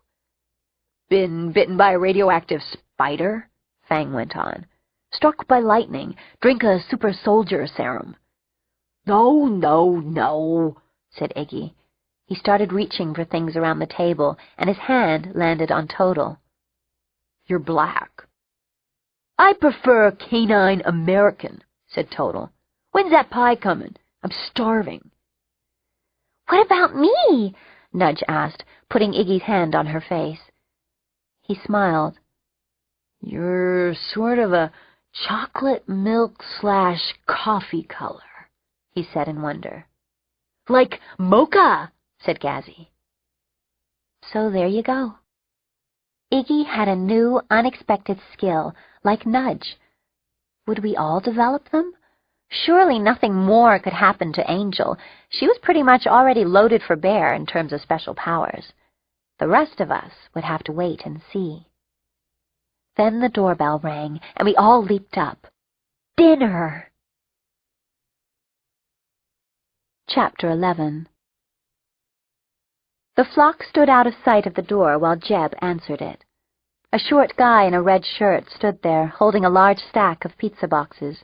"Been bitten by a radioactive spider?" Fang went on. "Struck by lightning? Drink a super soldier serum?" No, said Iggy. He started reaching for things around the table, and his hand landed on Total. "You're black." "I prefer canine American," said Total. "When's that pie coming? I'm starving." "What about me?" Nudge asked, putting Iggy's hand on her face. He smiled. "You're sort of a chocolate milk/coffee color," he said in wonder. "Like mocha," said Gazzy. So there you go. Iggy had a new, unexpected skill, like Nudge. Would we all develop them? Surely nothing more could happen to Angel. She was pretty much already loaded for bear in terms of special powers. The rest of us would have to wait and see. Then the doorbell rang, and we all leaped up. Dinner! Chapter 11. The flock stood out of sight of the door while Jeb answered it. A short guy in a red shirt stood there, holding a large stack of pizza boxes.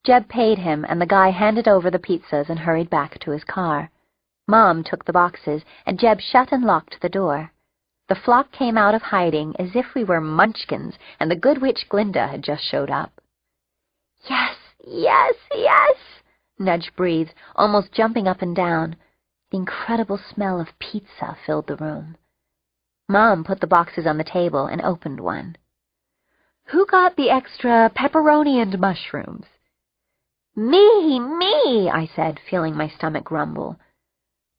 Jeb paid him, and the guy handed over the pizzas and hurried back to his car. Mom took the boxes, and Jeb shut and locked the door. The flock came out of hiding as if we were munchkins, and the good witch Glinda had just showed up. "Yes, yes, yes!" Nudge breathed, almost jumping up and down. The incredible smell of pizza filled the room. Mom put the boxes on the table and opened one. "Who got the extra pepperoni and mushrooms?" Me, I said, feeling my stomach rumble.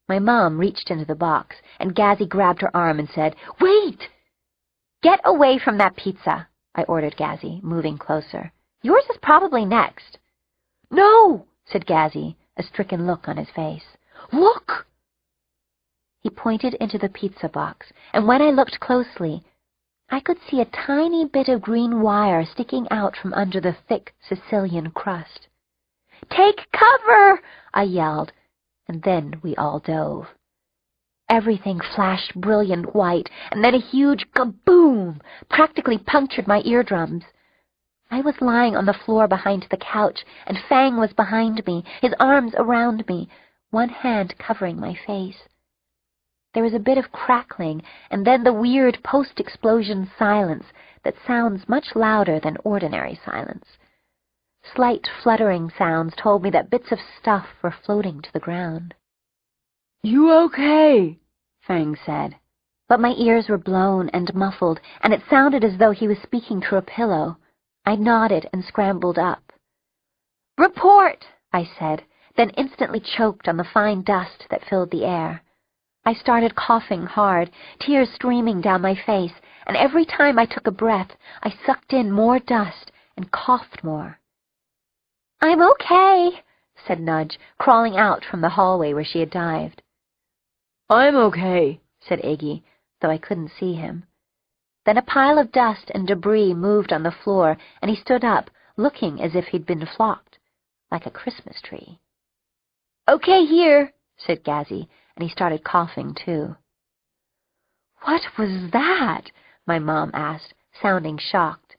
My mom reached into the box, and Gazzy grabbed her arm and said, "Wait!" "Get away from that pizza," I ordered Gazzy, moving closer. "Yours is probably next." "No," said Gazzy, a stricken look on his face. "Look!" He pointed into the pizza box, and when I looked closely, I could see a tiny bit of green wire sticking out from under the thick Sicilian crust. "Take cover!" I yelled, and then we all dove. Everything flashed brilliant white, and then a huge kaboom practically punctured my eardrums. I was lying on the floor behind the couch, and Fang was behind me, his arms around me, one hand covering my face. There was a bit of crackling, and then the weird post-explosion silence that sounds much louder than ordinary silence. Slight fluttering sounds told me that bits of stuff were floating to the ground. "You okay?" Fang said. But my ears were blown and muffled, and it sounded as though he was speaking through a pillow. I nodded and scrambled up. "Report!" I said, then instantly choked on the fine dust that filled the air. I started coughing hard, tears streaming down my face, and every time I took a breath, I sucked in more dust and coughed more. "I'm okay," said Nudge, crawling out from the hallway where she had dived. "I'm okay," said Iggy, though I couldn't see him. Then a pile of dust and debris moved on the floor, and he stood up, looking as if he'd been flocked, like a Christmas tree. "Okay here," said Gazzy, and he started coughing too. "What was that?" my mom asked, sounding shocked.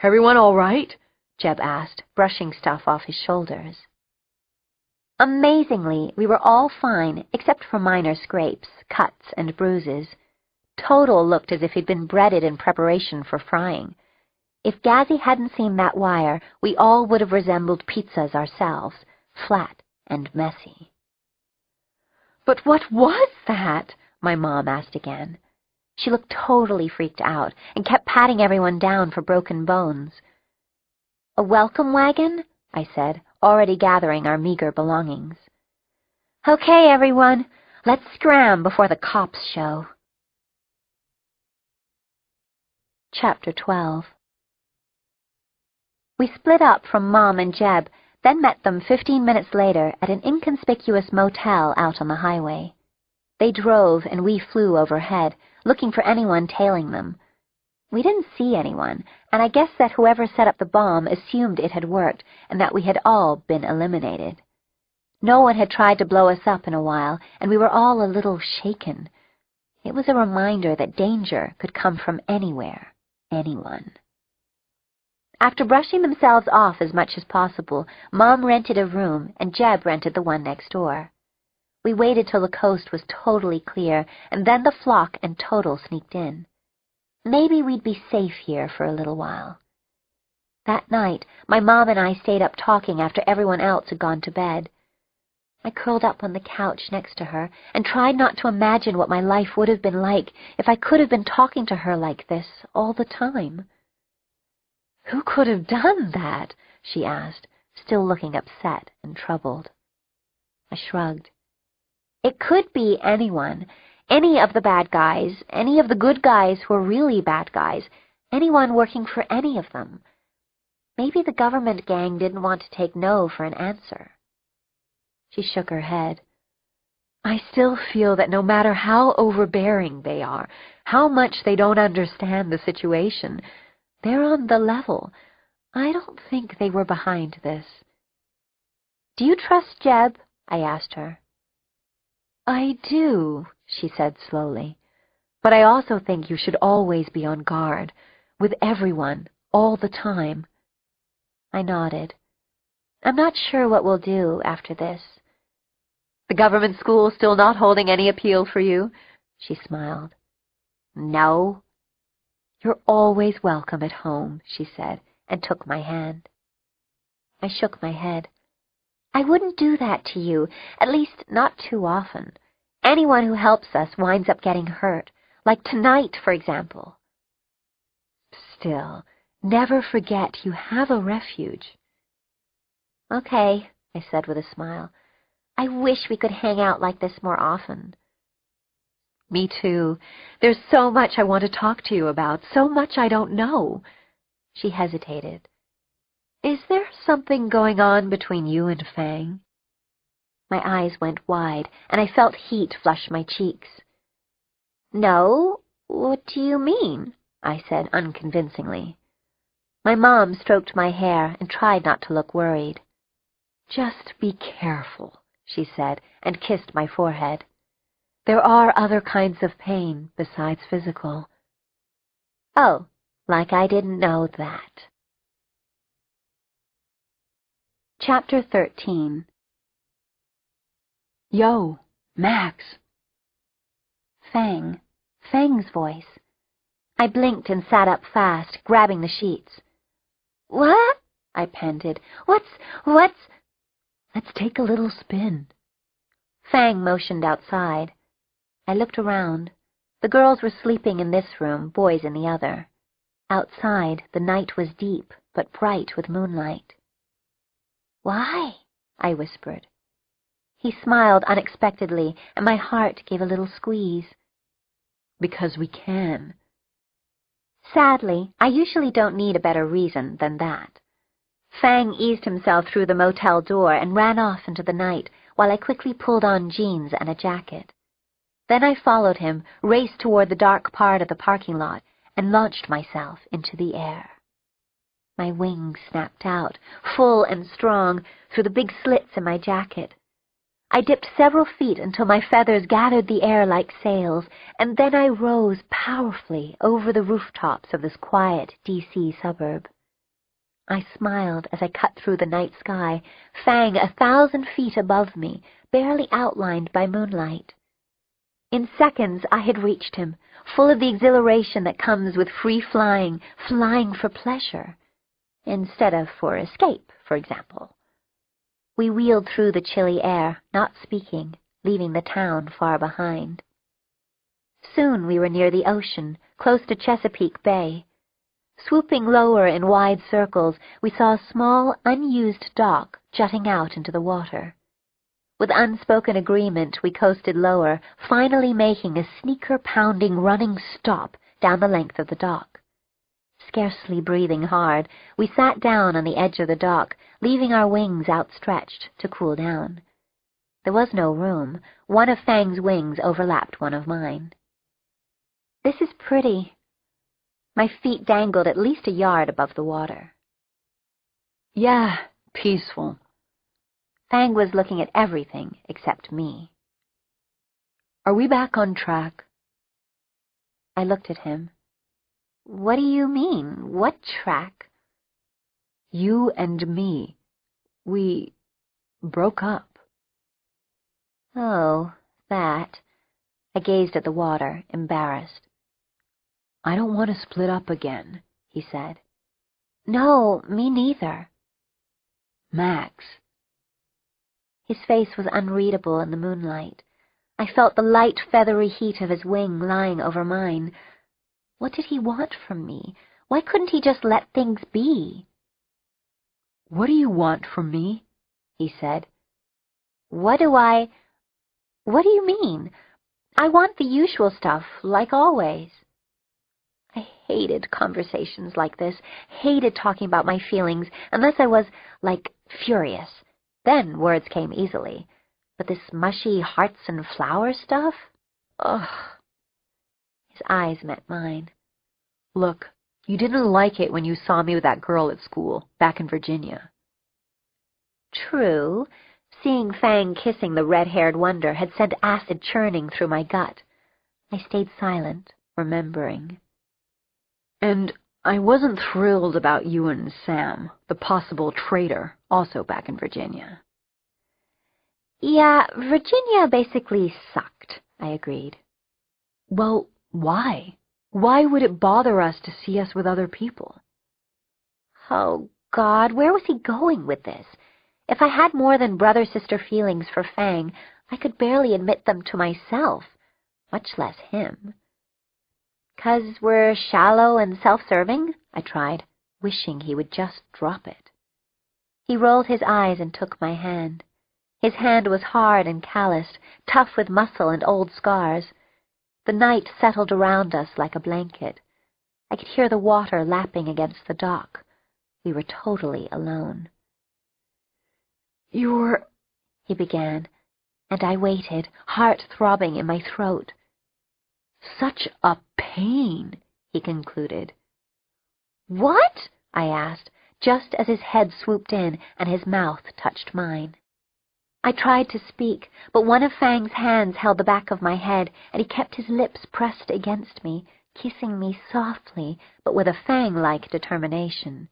"Everyone all right?" Jeb asked, brushing stuff off his shoulders. Amazingly, we were all fine, except for minor scrapes, cuts, and bruises. Total looked as if he'd been breaded in preparation for frying. If Gazzy hadn't seen that wire, we all would have resembled pizzas ourselves, flat and messy. "But what was that?" my mom asked again. She looked totally freaked out and kept patting everyone down for broken bones. "A welcome wagon?" I said, already gathering our meager belongings. "Okay, everyone, let's scram before the cops show." Chapter 12. We split up from Mom and Jeb, then met them 15 minutes later at an inconspicuous motel out on the highway. They drove and we flew overhead, looking for anyone tailing them. We didn't see anyone, and I guess that whoever set up the bomb assumed it had worked and that we had all been eliminated. No one had tried to blow us up in a while, and we were all a little shaken. It was a reminder that danger could come from anywhere, anyone. After brushing themselves off as much as possible, Mom rented a room and Jeb rented the one next door. We waited till the coast was totally clear, and then the flock and Total sneaked in. Maybe we'd be safe here for a little while. That night, my mom and I stayed up talking after everyone else had gone to bed. I curled up on the couch next to her and tried not to imagine what my life would have been like if I could have been talking to her like this all the time. "Who could have done that?" she asked, still looking upset and troubled. I shrugged. "It could be anyone. Any of the bad guys, any of the good guys who are really bad guys, anyone working for any of them. Maybe the government gang didn't want to take no for an answer." She shook her head. "I still feel that no matter how overbearing they are, how much they don't understand the situation, they're on the level. I don't think they were behind this." "Do you trust Jeb?" I asked her. "I do," she said slowly. "But I also think you should always be on guard, with everyone, all the time." I nodded. "I'm not sure what we'll do after this." "The government school still not holding any appeal for you?" She smiled. "No." "You're always welcome at home," she said, and took my hand. I shook my head. "I wouldn't do that to you, at least not too often. Anyone who helps us winds up getting hurt, like tonight, for example." "Still, never forget you have a refuge." "Okay," I said with a smile. "I wish we could hang out like this more often." "Me too. There's so much I want to talk to you about, so much I don't know." She hesitated. "Is there something going on between you and Fang?" My eyes went wide, and I felt heat flush my cheeks. "No? What do you mean?" I said unconvincingly. My mom stroked my hair and tried not to look worried. "Just be careful," she said, and kissed my forehead. "There are other kinds of pain besides physical." "Oh, like I didn't know that." Chapter 13. "Yo, Max." Fang's voice. I blinked and sat up fast, grabbing the sheets. "What?" I panted. What's... "Let's take a little spin." Fang motioned outside. I looked around. The girls were sleeping in this room, boys in the other. Outside, the night was deep, but bright with moonlight. "Why?" I whispered. He smiled unexpectedly, and my heart gave a little squeeze. Because we can. Sadly, I usually don't need a better reason than that. Fang eased himself through the motel door and ran off into the night, while I quickly pulled on jeans and a jacket. Then I followed him, raced toward the dark part of the parking lot, and launched myself into the air. My wings snapped out, full and strong, through the big slits in my jacket. I dipped several feet until my feathers gathered the air like sails, and then I rose powerfully over the rooftops of this quiet D.C. suburb. I smiled as I cut through the night sky, Fang 1,000 feet above me, barely outlined by moonlight. In seconds I had reached him, full of the exhilaration that comes with free flying, flying for pleasure, instead of for escape, for example. We wheeled through the chilly air, not speaking, leaving the town far behind. Soon we were near the ocean, close to Chesapeake Bay. Swooping lower in wide circles, we saw a small, unused dock jutting out into the water. With unspoken agreement, we coasted lower, finally making a sneaker-pounding running stop down the length of the dock. Scarcely breathing hard, we sat down on the edge of the dock, leaving our wings outstretched to cool down. There was no room. One of Fang's wings overlapped one of mine. "This is pretty." My feet dangled at least a yard above the water. "Yeah, peaceful." Fang was looking at everything except me. "Are we back on track?" I looked at him. "What do you mean? What track?" "You and me. We broke up." "Oh, that." I gazed at the water, embarrassed. "I don't want to split up again," he said. "No, me neither." "Max." His face was unreadable in the moonlight. I felt the light, feathery heat of his wing lying over mine. What did he want from me? Why couldn't he just let things be? "What do you want from me?" he said. What do you mean? I want the usual stuff, like always." I hated conversations like this, hated talking about my feelings, unless I was, like, furious. Then words came easily. But this mushy hearts and flowers stuff? Ugh. His eyes met mine. "Look, you didn't like it when you saw me with that girl at school, back in Virginia." True. Seeing Fang kissing the red-haired wonder had sent acid churning through my gut. I stayed silent, remembering. "And I wasn't thrilled about you and Sam, the possible traitor, also back in Virginia." "Yeah, Virginia basically sucked," I agreed. "Well, why? Why would it bother us to see us with other people?" Oh, God, where was he going with this? If I had more than brother-sister feelings for Fang, I could barely admit them to myself, much less him. "'Cause we're shallow and self-serving?" I tried, wishing he would just drop it. He rolled his eyes and took my hand. His hand was hard and calloused, tough with muscle and old scars. The night settled around us like a blanket. I could hear the water lapping against the dock. We were totally alone. "You're—" he began, and I waited, heart throbbing in my throat. "Such a pain," he concluded. "What?" I asked, just as his head swooped in and his mouth touched mine. I tried to speak, but one of Fang's hands held the back of my head, and he kept his lips pressed against me, kissing me softly, but with a Fang-like determination.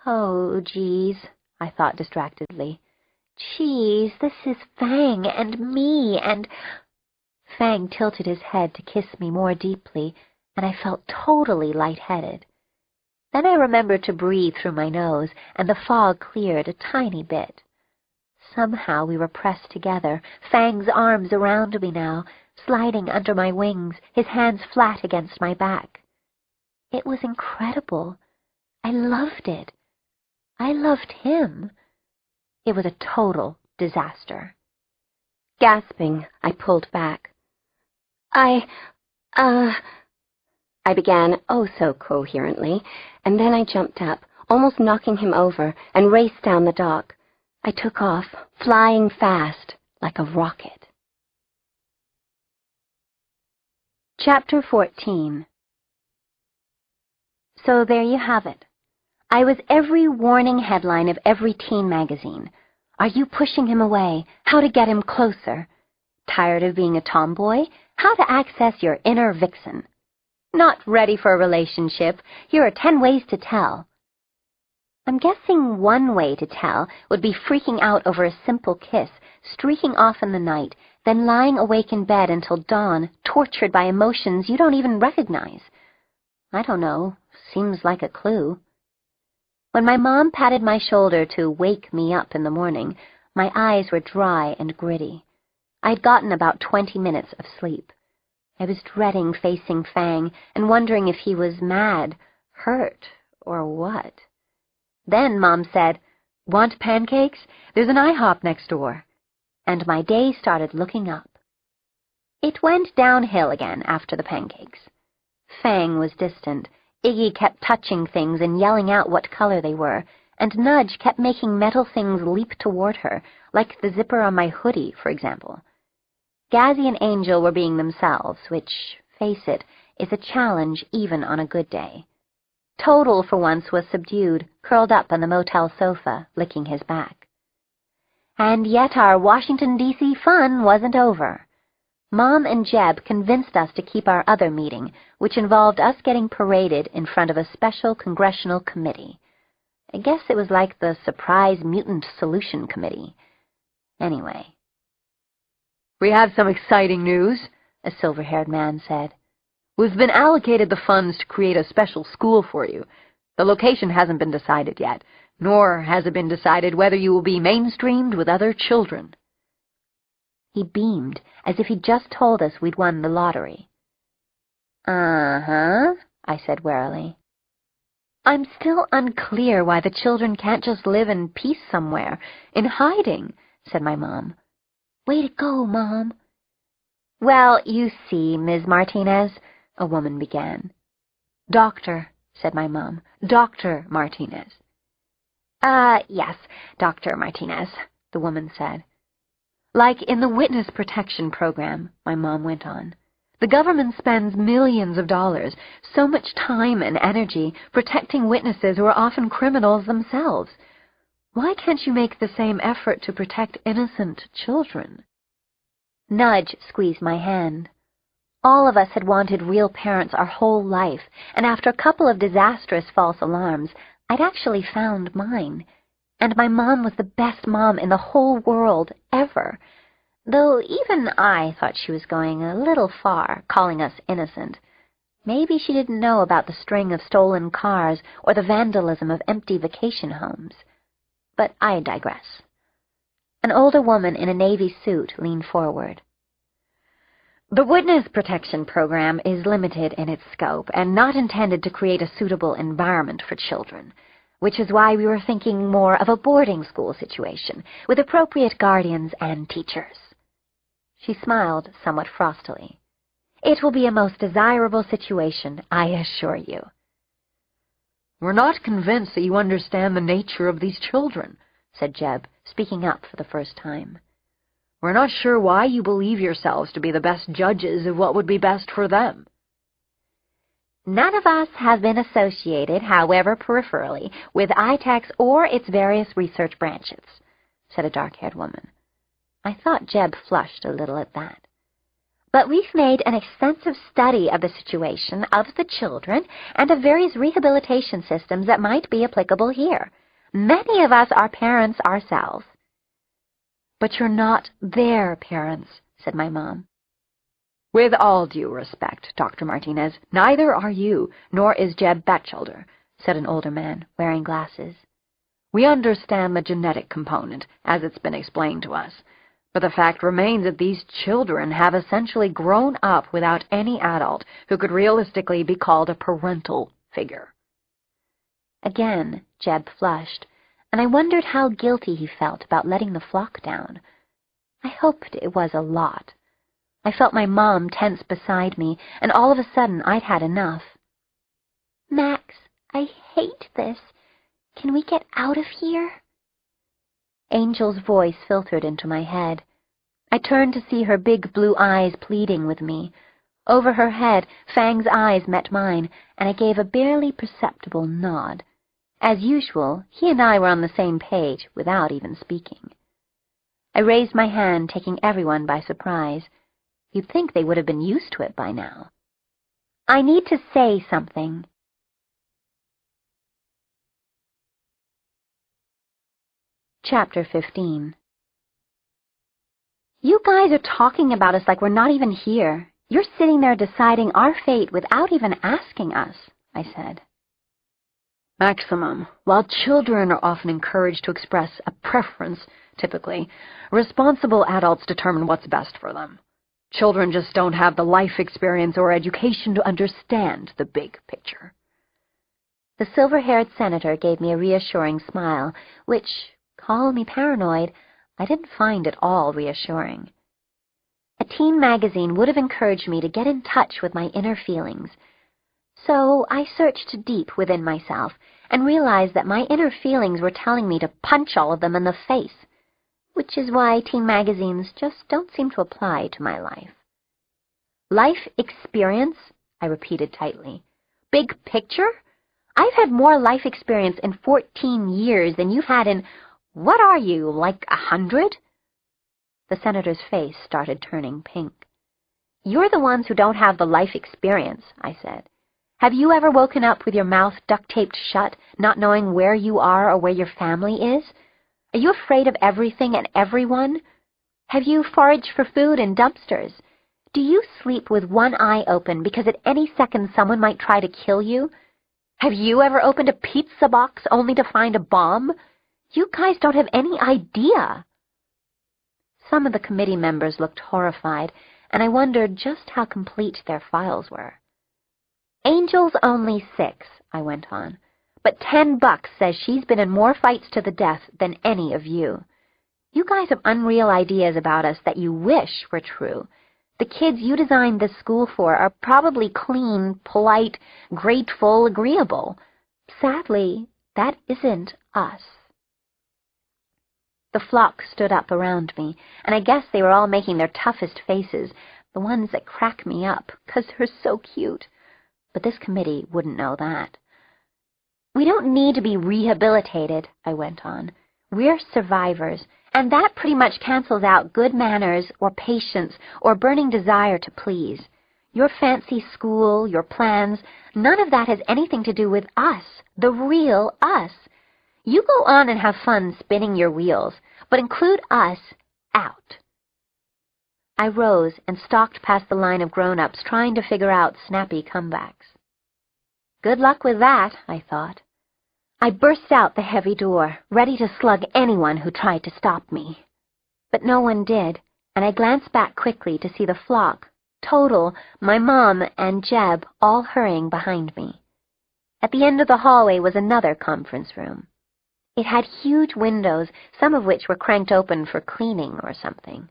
"Oh, geez," I thought distractedly. "Geez, this is Fang and me and—" Fang tilted his head to kiss me more deeply, and I felt totally lightheaded. Then I remembered to breathe through my nose, and the fog cleared a tiny bit. Somehow we were pressed together, Fang's arms around me now, sliding under my wings, his hands flat against my back. It was incredible. I loved it. I loved him. It was a total disaster. Gasping, I pulled back. I began oh so coherently, and then I jumped up, almost knocking him over, and raced down the dock. I took off, flying fast, like a rocket. Chapter 14. So there you have it. I was every warning headline of every teen magazine. Are you pushing him away? How to get him closer? Tired of being a tomboy? How to access your inner vixen? Not ready for a relationship? Here are 10 ways to tell. I'm guessing one way to tell would be freaking out over a simple kiss, streaking off in the night, then lying awake in bed until dawn, tortured by emotions you don't even recognize. I don't know. Seems like a clue. When my mom patted my shoulder to wake me up in the morning, my eyes were dry and gritty. I'd gotten about 20 minutes of sleep. I was dreading facing Fang and wondering if he was mad, hurt, or what. Then Mom said, "Want pancakes? There's an IHOP next door." And my day started looking up. It went downhill again after the pancakes. Fang was distant. Iggy kept touching things and yelling out what color they were, and Nudge kept making metal things leap toward her, like the zipper on my hoodie, for example. Gazzy and Angel were being themselves, which, face it, is a challenge even on a good day. Total, for once, was subdued, curled up on the motel sofa, licking his back. And yet our Washington D.C. fun wasn't over. Mom and Jeb convinced us to keep our other meeting, which involved us getting paraded in front of a special congressional committee. I guess it was like the Surprise Mutant Solution Committee. Anyway. "We have some exciting news," a silver-haired man said. "We've been allocated the funds to create a special school for you. The location hasn't been decided yet, nor has it been decided whether you will be mainstreamed with other children." He beamed, as if he'd just told us we'd won the lottery. "Uh-huh," I said warily. "I'm still unclear why the children can't just live in peace somewhere, in hiding," said my mom. "Way to go, Mom." "Well, you see, Ms. Martinez," a woman began. "Doctor," said my mom. "Dr. Martinez." Yes, Dr. Martinez," the woman said. "Like in the Witness Protection Program," my mom went on. "The government spends millions of dollars, so much time and energy, protecting witnesses who are often criminals themselves. Why can't you make the same effort to protect innocent children?" Nudge squeezed my hand. All of us had wanted real parents our whole life, and after a couple of disastrous false alarms, I'd actually found mine. And my mom was the best mom in the whole world, ever. Though even I thought she was going a little far, calling us innocent. Maybe she didn't know about the string of stolen cars or the vandalism of empty vacation homes. But I digress. An older woman in a navy suit leaned forward. "The Witness Protection Program is limited in its scope and not intended to create a suitable environment for children, which is why we were thinking more of a boarding school situation with appropriate guardians and teachers." She smiled somewhat frostily. "It will be a most desirable situation, I assure you." "We're not convinced that you understand the nature of these children," said Jeb, speaking up for the first time. "We're not sure why you believe yourselves to be the best judges of what would be best for them." "None of us have been associated, however peripherally, with ITEX or its various research branches," said a dark-haired woman. I thought Jeb flushed a little at that. "But we've made an extensive study of the situation of the children and of various rehabilitation systems that might be applicable here. Many of us are parents ourselves." "But you're not their parents," said my mom. "With all due respect, Dr. Martinez, neither are you, nor is Jeb Batchelder," said an older man, wearing glasses. "We understand the genetic component, as it's been explained to us, but the fact remains that these children have essentially grown up without any adult who could realistically be called a parental figure." Again, Jeb flushed, and I wondered how guilty he felt about letting the flock down. I hoped it was a lot. I felt my mom tense beside me, and all of a sudden I'd had enough. Max, I hate this. Can we get out of here? Angel's voice filtered into my head. I turned to see her big blue eyes pleading with me. Over her head, Fang's eyes met mine, and I gave a barely perceptible nod. As usual, he and I were on the same page, without even speaking. I raised my hand, taking everyone by surprise. You'd think they would have been used to it by now. I need to say something. Chapter 15. You guys are talking about us like we're not even here. You're sitting there deciding our fate without even asking us, I said. Maximum. While children are often encouraged to express a preference, typically, responsible adults determine what's best for them. Children just don't have the life experience or education to understand the big picture. The silver-haired senator gave me a reassuring smile, which, call me paranoid, I didn't find at all reassuring. A teen magazine would have encouraged me to get in touch with my inner feelings. So I searched deep within myself and realized that my inner feelings were telling me to punch all of them in the face, which is why teen magazines just don't seem to apply to my life. Life experience, I repeated tightly. Big picture? I've had more life experience in 14 years than you've had in, what are you, like 100? The senator's face started turning pink. You're the ones who don't have the life experience, I said. Have you ever woken up with your mouth duct-taped shut, not knowing where you are or where your family is? Are you afraid of everything and everyone? Have you foraged for food in dumpsters? Do you sleep with one eye open because at any second someone might try to kill you? Have you ever opened a pizza box only to find a bomb? You guys don't have any idea. Some of the committee members looked horrified, and I wondered just how complete their files were. Angel's only 6, I went on, but $10 says she's been in more fights to the death than any of you. You guys have unreal ideas about us that you wish were true. The kids you designed this school for are probably clean, polite, grateful, agreeable. Sadly, that isn't us. The flock stood up around me, and I guess they were all making their toughest faces, the ones that crack me up, 'cause they're so cute. But this committee wouldn't know that. We don't need to be rehabilitated, I went on. We're survivors, and that pretty much cancels out good manners or patience or burning desire to please. Your fancy school, your plans, none of that has anything to do with us, the real us. You go on and have fun spinning your wheels, but include us out. I rose and stalked past the line of grown-ups trying to figure out snappy comebacks. Good luck with that, I thought. I burst out the heavy door, ready to slug anyone who tried to stop me. But no one did, and I glanced back quickly to see the flock, Total, my mom, and Jeb all hurrying behind me. At the end of the hallway was another conference room. It had huge windows, some of which were cranked open for cleaning or something.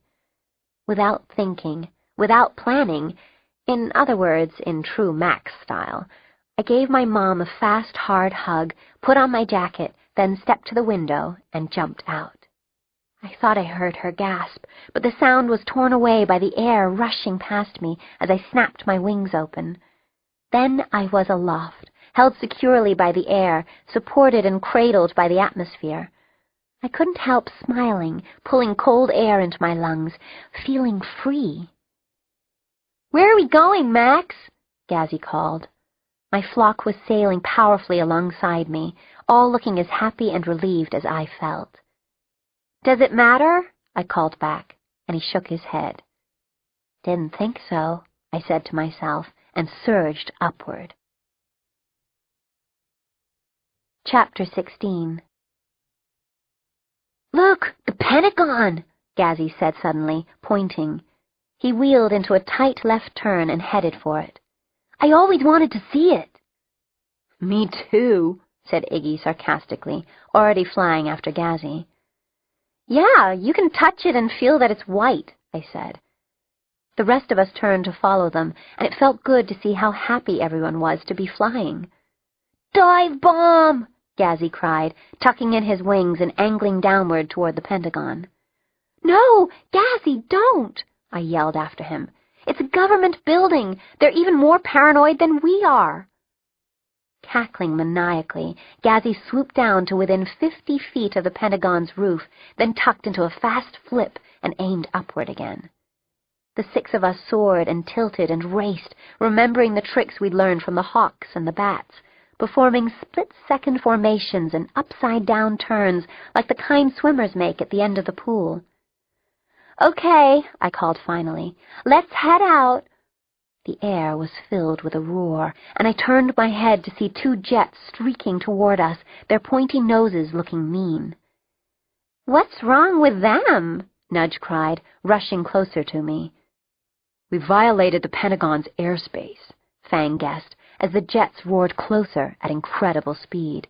Without thinking, without planning, in other words, in true Max style, I gave my mom a fast, hard hug, put on my jacket, then stepped to the window and jumped out. I thought I heard her gasp, but the sound was torn away by the air rushing past me as I snapped my wings open. Then I was aloft, held securely by the air, supported and cradled by the atmosphere. I couldn't help smiling, pulling cold air into my lungs, feeling free. "Where are we going, Max?" Gazzy called. My flock was sailing powerfully alongside me, all looking as happy and relieved as I felt. "Does it matter?" I called back, and he shook his head. "Didn't think so," I said to myself, and surged upward. Chapter 16. "Look, the Pentagon!" Gazzy said suddenly, pointing. He wheeled into a tight left turn and headed for it. "I always wanted to see it." "Me too," said Iggy sarcastically, already flying after Gazzy. Yeah, you can touch it and feel that it's white, I said. The rest of us turned to follow them, and it felt good to see how happy everyone was to be flying. Dive bomb! Gazzy cried, tucking in his wings and angling downward toward the Pentagon. No, Gazzy, don't! I yelled after him. It's a government building. They're even more paranoid than we are. Cackling maniacally, Gazzy swooped down to within 50 feet of the Pentagon's roof, then tucked into a fast flip and aimed upward again. The 6 of us soared and tilted and raced, remembering the tricks we'd learned from the hawks and the bats, performing split-second formations and upside-down turns like the kind swimmers make at the end of the pool. Okay, I called finally. Let's head out. The air was filled with a roar, and I turned my head to see 2 jets streaking toward us, their pointy noses looking mean. What's wrong with them? Nudge cried, rushing closer to me. We violated the Pentagon's airspace, Fang guessed, as the jets roared closer at incredible speed.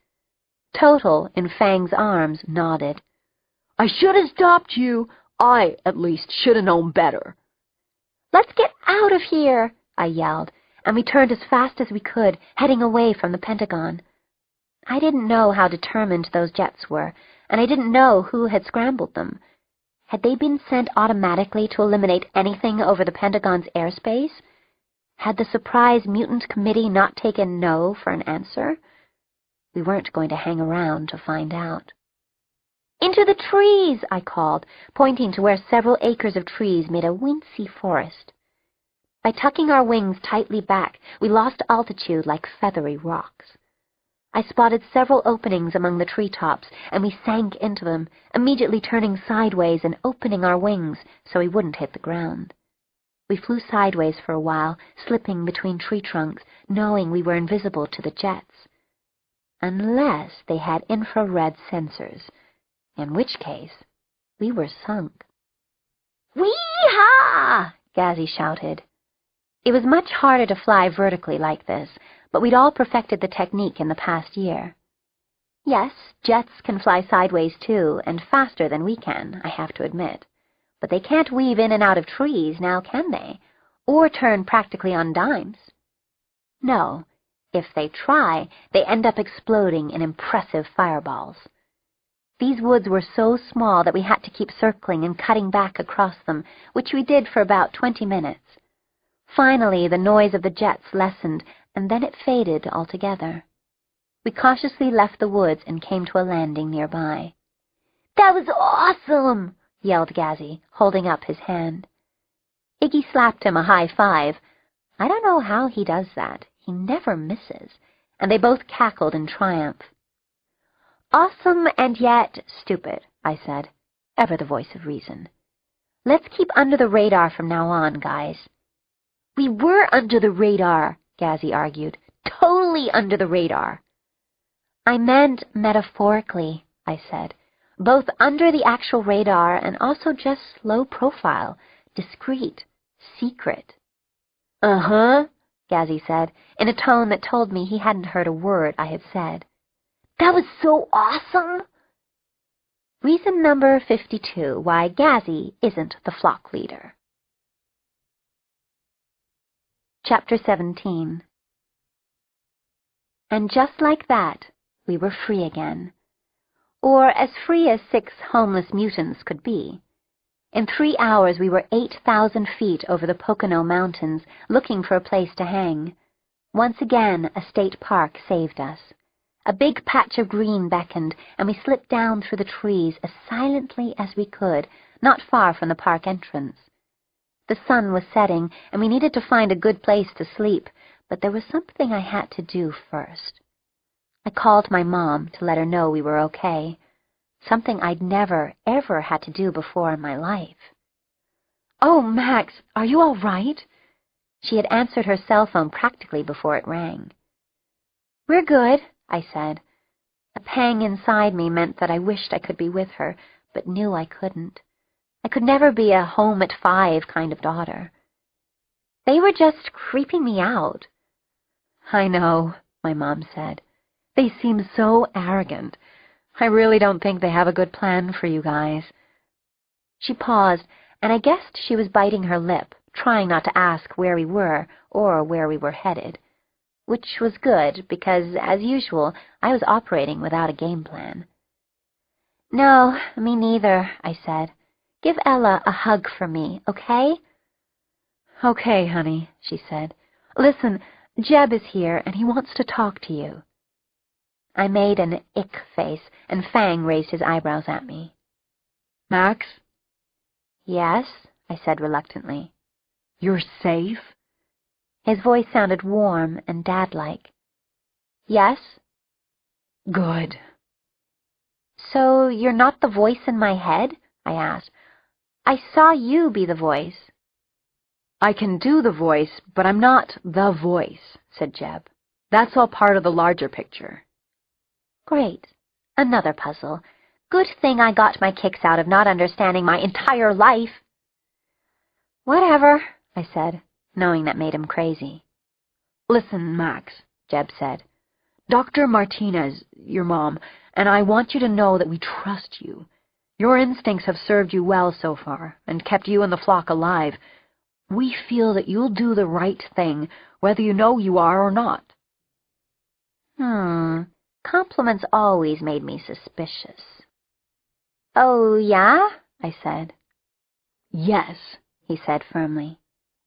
Total, in Fang's arms, nodded. I should have stopped you. I, at least, should have known better. Let's get out of here, I yelled, and we turned as fast as we could, heading away from the Pentagon. I didn't know how determined those jets were, and I didn't know who had scrambled them. Had they been sent automatically to eliminate anything over the Pentagon's airspace? Had the surprise mutant committee not taken no for an answer? We weren't going to hang around to find out. Into the trees, I called, pointing to where several acres of trees made a wincy forest. By tucking our wings tightly back, we lost altitude like feathery rocks. I spotted several openings among the treetops, and we sank into them, immediately turning sideways and opening our wings so we wouldn't hit the ground. We flew sideways for a while, slipping between tree trunks, knowing we were invisible to the jets. Unless they had infrared sensors, in which case we were sunk. Whee-ha! Gazzy shouted. It was much harder to fly vertically like this, but we'd all perfected the technique in the past year. Yes, jets can fly sideways too, and faster than we can, I have to admit. But they can't weave in and out of trees now, can they? Or turn practically on dimes. No, if they try, they end up exploding in impressive fireballs. These woods were so small that we had to keep circling and cutting back across them, which we did for about 20 minutes. Finally, the noise of the jets lessened, and then it faded altogether. We cautiously left the woods and came to a landing nearby. That was awesome! Yelled Gazzy, holding up his hand. Iggy slapped him a high five. I don't know how he does that. He never misses. And they both cackled in triumph. Awesome and yet stupid, I said, ever the voice of reason. Let's keep under the radar from now on, guys. We were under the radar, Gazzy argued. Totally under the radar. I meant metaphorically, I said. Both under the actual radar and also just low profile, discreet, secret. Uh-huh, Gazzy said, in a tone that told me he hadn't heard a word I had said. That was so awesome! Reason number 52 why Gazzy isn't the flock leader. Chapter 17. And just like that, we were free again. Or as free as 6 homeless mutants could be. In 3 hours we were 8,000 feet over the Pocono Mountains, looking for a place to hang. Once again, a state park saved us. A big patch of green beckoned, and we slipped down through the trees as silently as we could, not far from the park entrance. The sun was setting, and we needed to find a good place to sleep, but there was something I had to do first. I called my mom to let her know we were okay, something I'd never, ever had to do before in my life. "Oh, Max, are you all right?" She had answered her cell phone practically before it rang. "We're good," I said. A pang inside me meant that I wished I could be with her, but knew I couldn't. I could never be a home at 5 kind of daughter. They were just creeping me out. "I know," my mom said. "They seem so arrogant. I really don't think they have a good plan for you guys. She paused, and I guessed she was biting her lip, trying not to ask where we were or where we were headed. Which was good, because, as usual, I was operating without a game plan. "No, me neither," I said. "Give Ella a hug for me, okay?" "Okay, honey," she said. "Listen, Jeb is here, and he wants to talk to you." I made an ick face, and Fang raised his eyebrows at me. "Max?" "Yes," I said reluctantly. "You're safe?" His voice sounded warm and dad-like. "Yes." "Good." "So you're not the voice in my head?" I asked. "I saw you be the voice." "I can do the voice, but I'm not the voice," said Jeb. "That's all part of the larger picture." Great. Another puzzle. Good thing I got my kicks out of not understanding my entire life. "Whatever," I said, knowing that made him crazy. "Listen, Max," Jeb said. "Dr. Martinez, your mom, and I want you to know that we trust you. Your instincts have served you well so far, and kept you and the flock alive. We feel that you'll do the right thing, whether you know you are or not." Compliments always made me suspicious. "Oh, yeah?" I said. "Yes," he said firmly.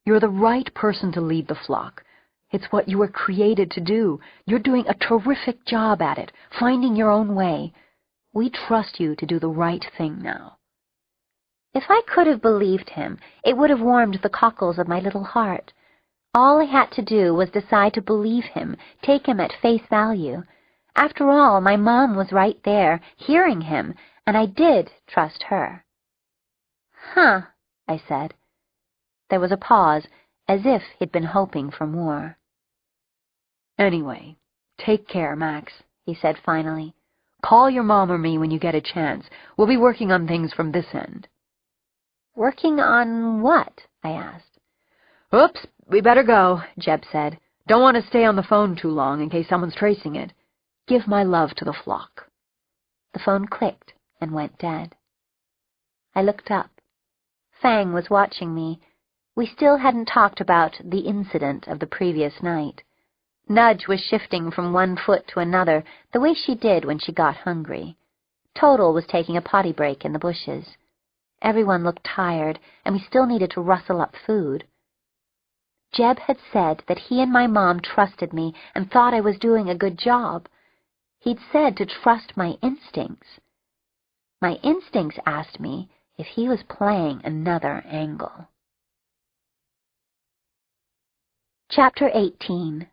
"You're the right person to lead the flock. It's what you were created to do. You're doing a terrific job at it, finding your own way. We trust you to do the right thing now." If I could have believed him, it would have warmed the cockles of my little heart. All I had to do was decide to believe him, take him at face value. After all, my mom was right there, hearing him, and I did trust her. "Huh," I said. There was a pause, as if he'd been hoping for more. "Anyway, take care, Max," he said finally. "Call your mom or me when you get a chance. We'll be working on things from this end." "Working on what?" I asked. "Oops, we better go," Jeb said. "Don't want to stay on the phone too long in case someone's tracing it. Give my love to the flock." The phone clicked and went dead. I looked up. Fang was watching me. We still hadn't talked about the incident of the previous night. Nudge was shifting from one foot to another, the way she did when she got hungry. Total was taking a potty break in the bushes. Everyone looked tired, and we still needed to rustle up food. Jeb had said that he and my mom trusted me and thought I was doing a good job. He'd said to trust my instincts. My instincts asked me if he was playing another angle. Chapter 18.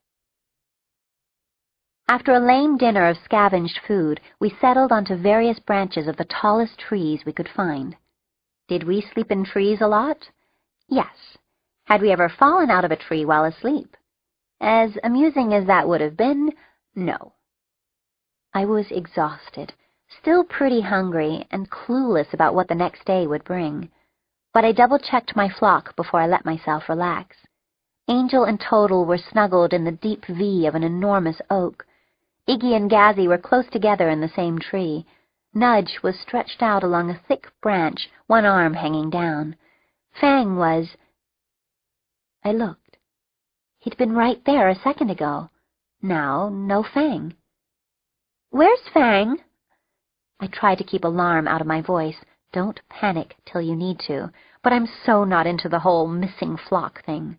After a lame dinner of scavenged food, we settled onto various branches of the tallest trees we could find. Did we sleep in trees a lot? Yes. Had we ever fallen out of a tree while asleep? As amusing as that would have been, no. I was exhausted, still pretty hungry, and clueless about what the next day would bring. But I double-checked my flock before I let myself relax. Angel and Total were snuggled in the deep V of an enormous oak. Iggy and Gazzy were close together in the same tree. Nudge was stretched out along a thick branch, one arm hanging down. Fang was... I looked. He'd been right there a second ago. Now, no Fang. "Where's Fang?" I tried to keep alarm out of my voice. Don't panic till you need to, but I'm so not into the whole missing flock thing.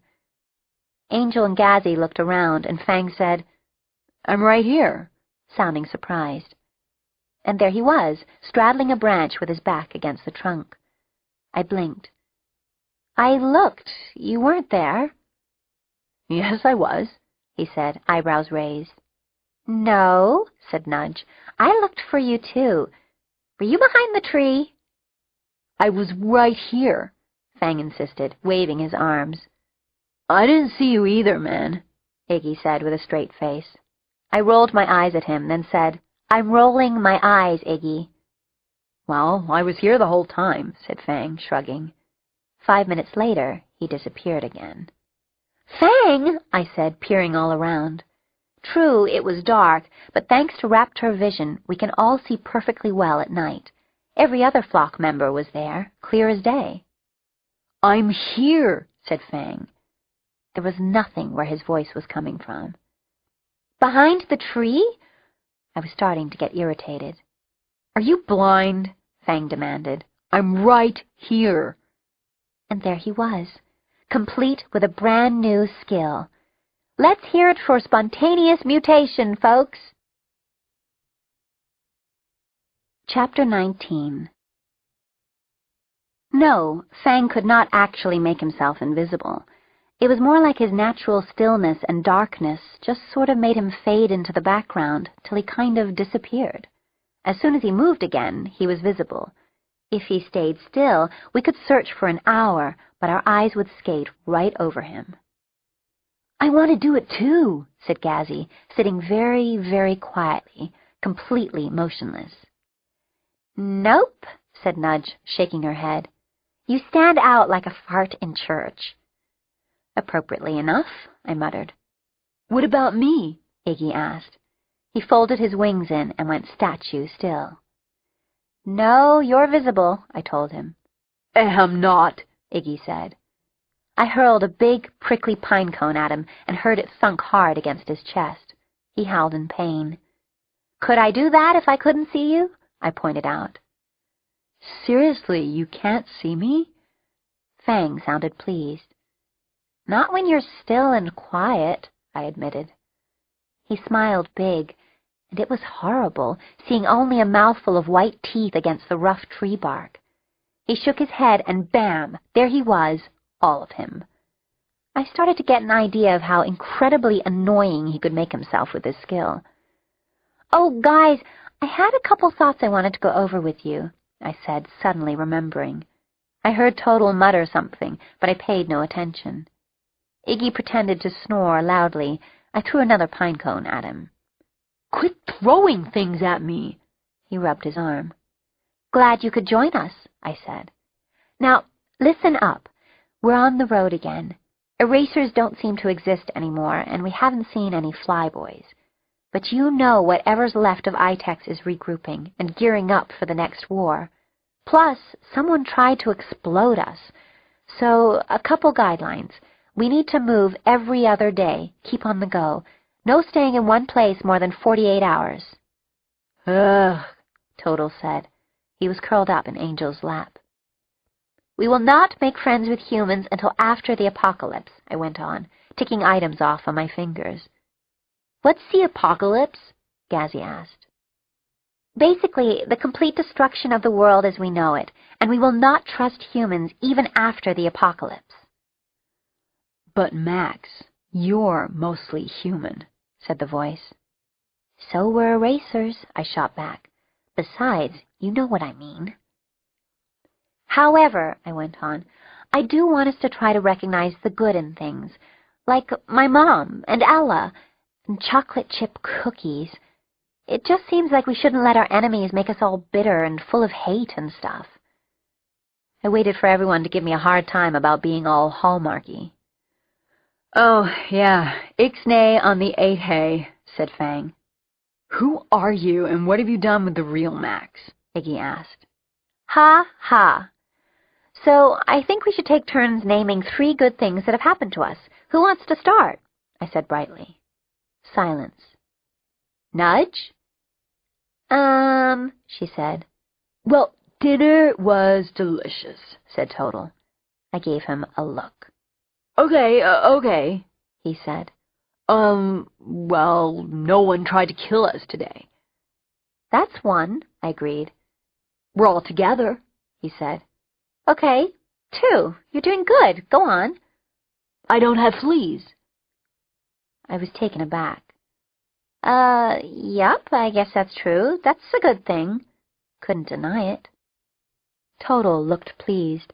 Angel and Gazzy looked around, and Fang said, "I'm right here," sounding surprised. And there he was, straddling a branch with his back against the trunk. I blinked. "I looked. You weren't there." "Yes, I was," he said, eyebrows raised. "No," said Nudge. "I looked for you, too. Were you behind the tree?" "I was right here," Fang insisted, waving his arms. "I didn't see you either, man," Iggy said with a straight face. I rolled my eyes at him, then said, "I'm rolling my eyes, Iggy." "Well, I was here the whole time," said Fang, shrugging. 5 minutes later, he disappeared again. "Fang!" I said, peering all around. True, it was dark, but thanks to Raptor vision, we can all see perfectly well at night. Every other flock member was there, clear as day. "I'm here," said Fang. There was nothing where his voice was coming from. "Behind the tree?" I was starting to get irritated. "Are you blind?" Fang demanded. "I'm right here." And there he was, complete with a brand new skill. Let's hear it for spontaneous mutation, folks. Chapter 19. No, Fang could not actually make himself invisible. It was more like his natural stillness and darkness just sort of made him fade into the background till he kind of disappeared. As soon as he moved again, he was visible. If he stayed still, we could search for an hour, but our eyes would skate right over him. "I want to do it too," said Gazzy, sitting very, very quietly, completely motionless. "Nope," said Nudge, shaking her head. "You stand out like a fart in church." "Appropriately enough," I muttered. "What about me?" Iggy asked. He folded his wings in and went statue still. "No, you're visible," I told him. "I'm not," Iggy said. I hurled a big, prickly pine cone at him and heard it thunk hard against his chest. He howled in pain. "Could I do that if I couldn't see you?" I pointed out. "Seriously, you can't see me?" Fang sounded pleased. "Not when you're still and quiet," I admitted. He smiled big, and it was horrible, seeing only a mouthful of white teeth against the rough tree bark. He shook his head, and bam, there he was, all of him. I started to get an idea of how incredibly annoying he could make himself with his skill. "Oh, guys, I had a couple thoughts I wanted to go over with you," I said, suddenly remembering. I heard Total mutter something, but I paid no attention. Iggy pretended to snore loudly. I threw another pine cone at him. "Quit throwing things at me!" He rubbed his arm. "Glad you could join us," I said. "Now, listen up. We're on the road again. Erasers don't seem to exist anymore, and we haven't seen any flyboys. But you know whatever's left of ITEX is regrouping and gearing up for the next war. Plus, someone tried to explode us. So, a couple guidelines. We need to move every other day, keep on the go. No staying in one place more than 48 hours. "Ugh," Total said. He was curled up in Angel's lap. "We will not make friends with humans until after the apocalypse," I went on, ticking items off on my fingers. "What's the apocalypse?" Gazzy asked. "Basically, the complete destruction of the world as we know it, and we will not trust humans even after the apocalypse." "But Max, you're mostly human," said the voice. "So we're erasers," I shot back. "Besides, you know what I mean." "However," I went on, "I do want us to try to recognize the good in things, like my mom and Ella and chocolate chip cookies. It just seems like we shouldn't let our enemies make us all bitter and full of hate and stuff." I waited for everyone to give me a hard time about being all hallmarky. "Oh, yeah, Ixnay on the 8-hay, said Fang. "Who are you, and what have you done with the real Max?" Iggy asked. "Ha, ha. So I think we should take turns naming 3 good things that have happened to us. Who wants to start?" I said brightly. Silence. "Nudge?" She said. "Well, dinner was delicious," said Total. I gave him a look. Okay, he said. Well, no one tried to kill us today." "That's one," I agreed. "We're all together," he said. "Okay, 2. You're doing good. Go on." "I don't have fleas." I was taken aback. Yup, I guess that's true. That's a good thing." Couldn't deny it. Total looked pleased.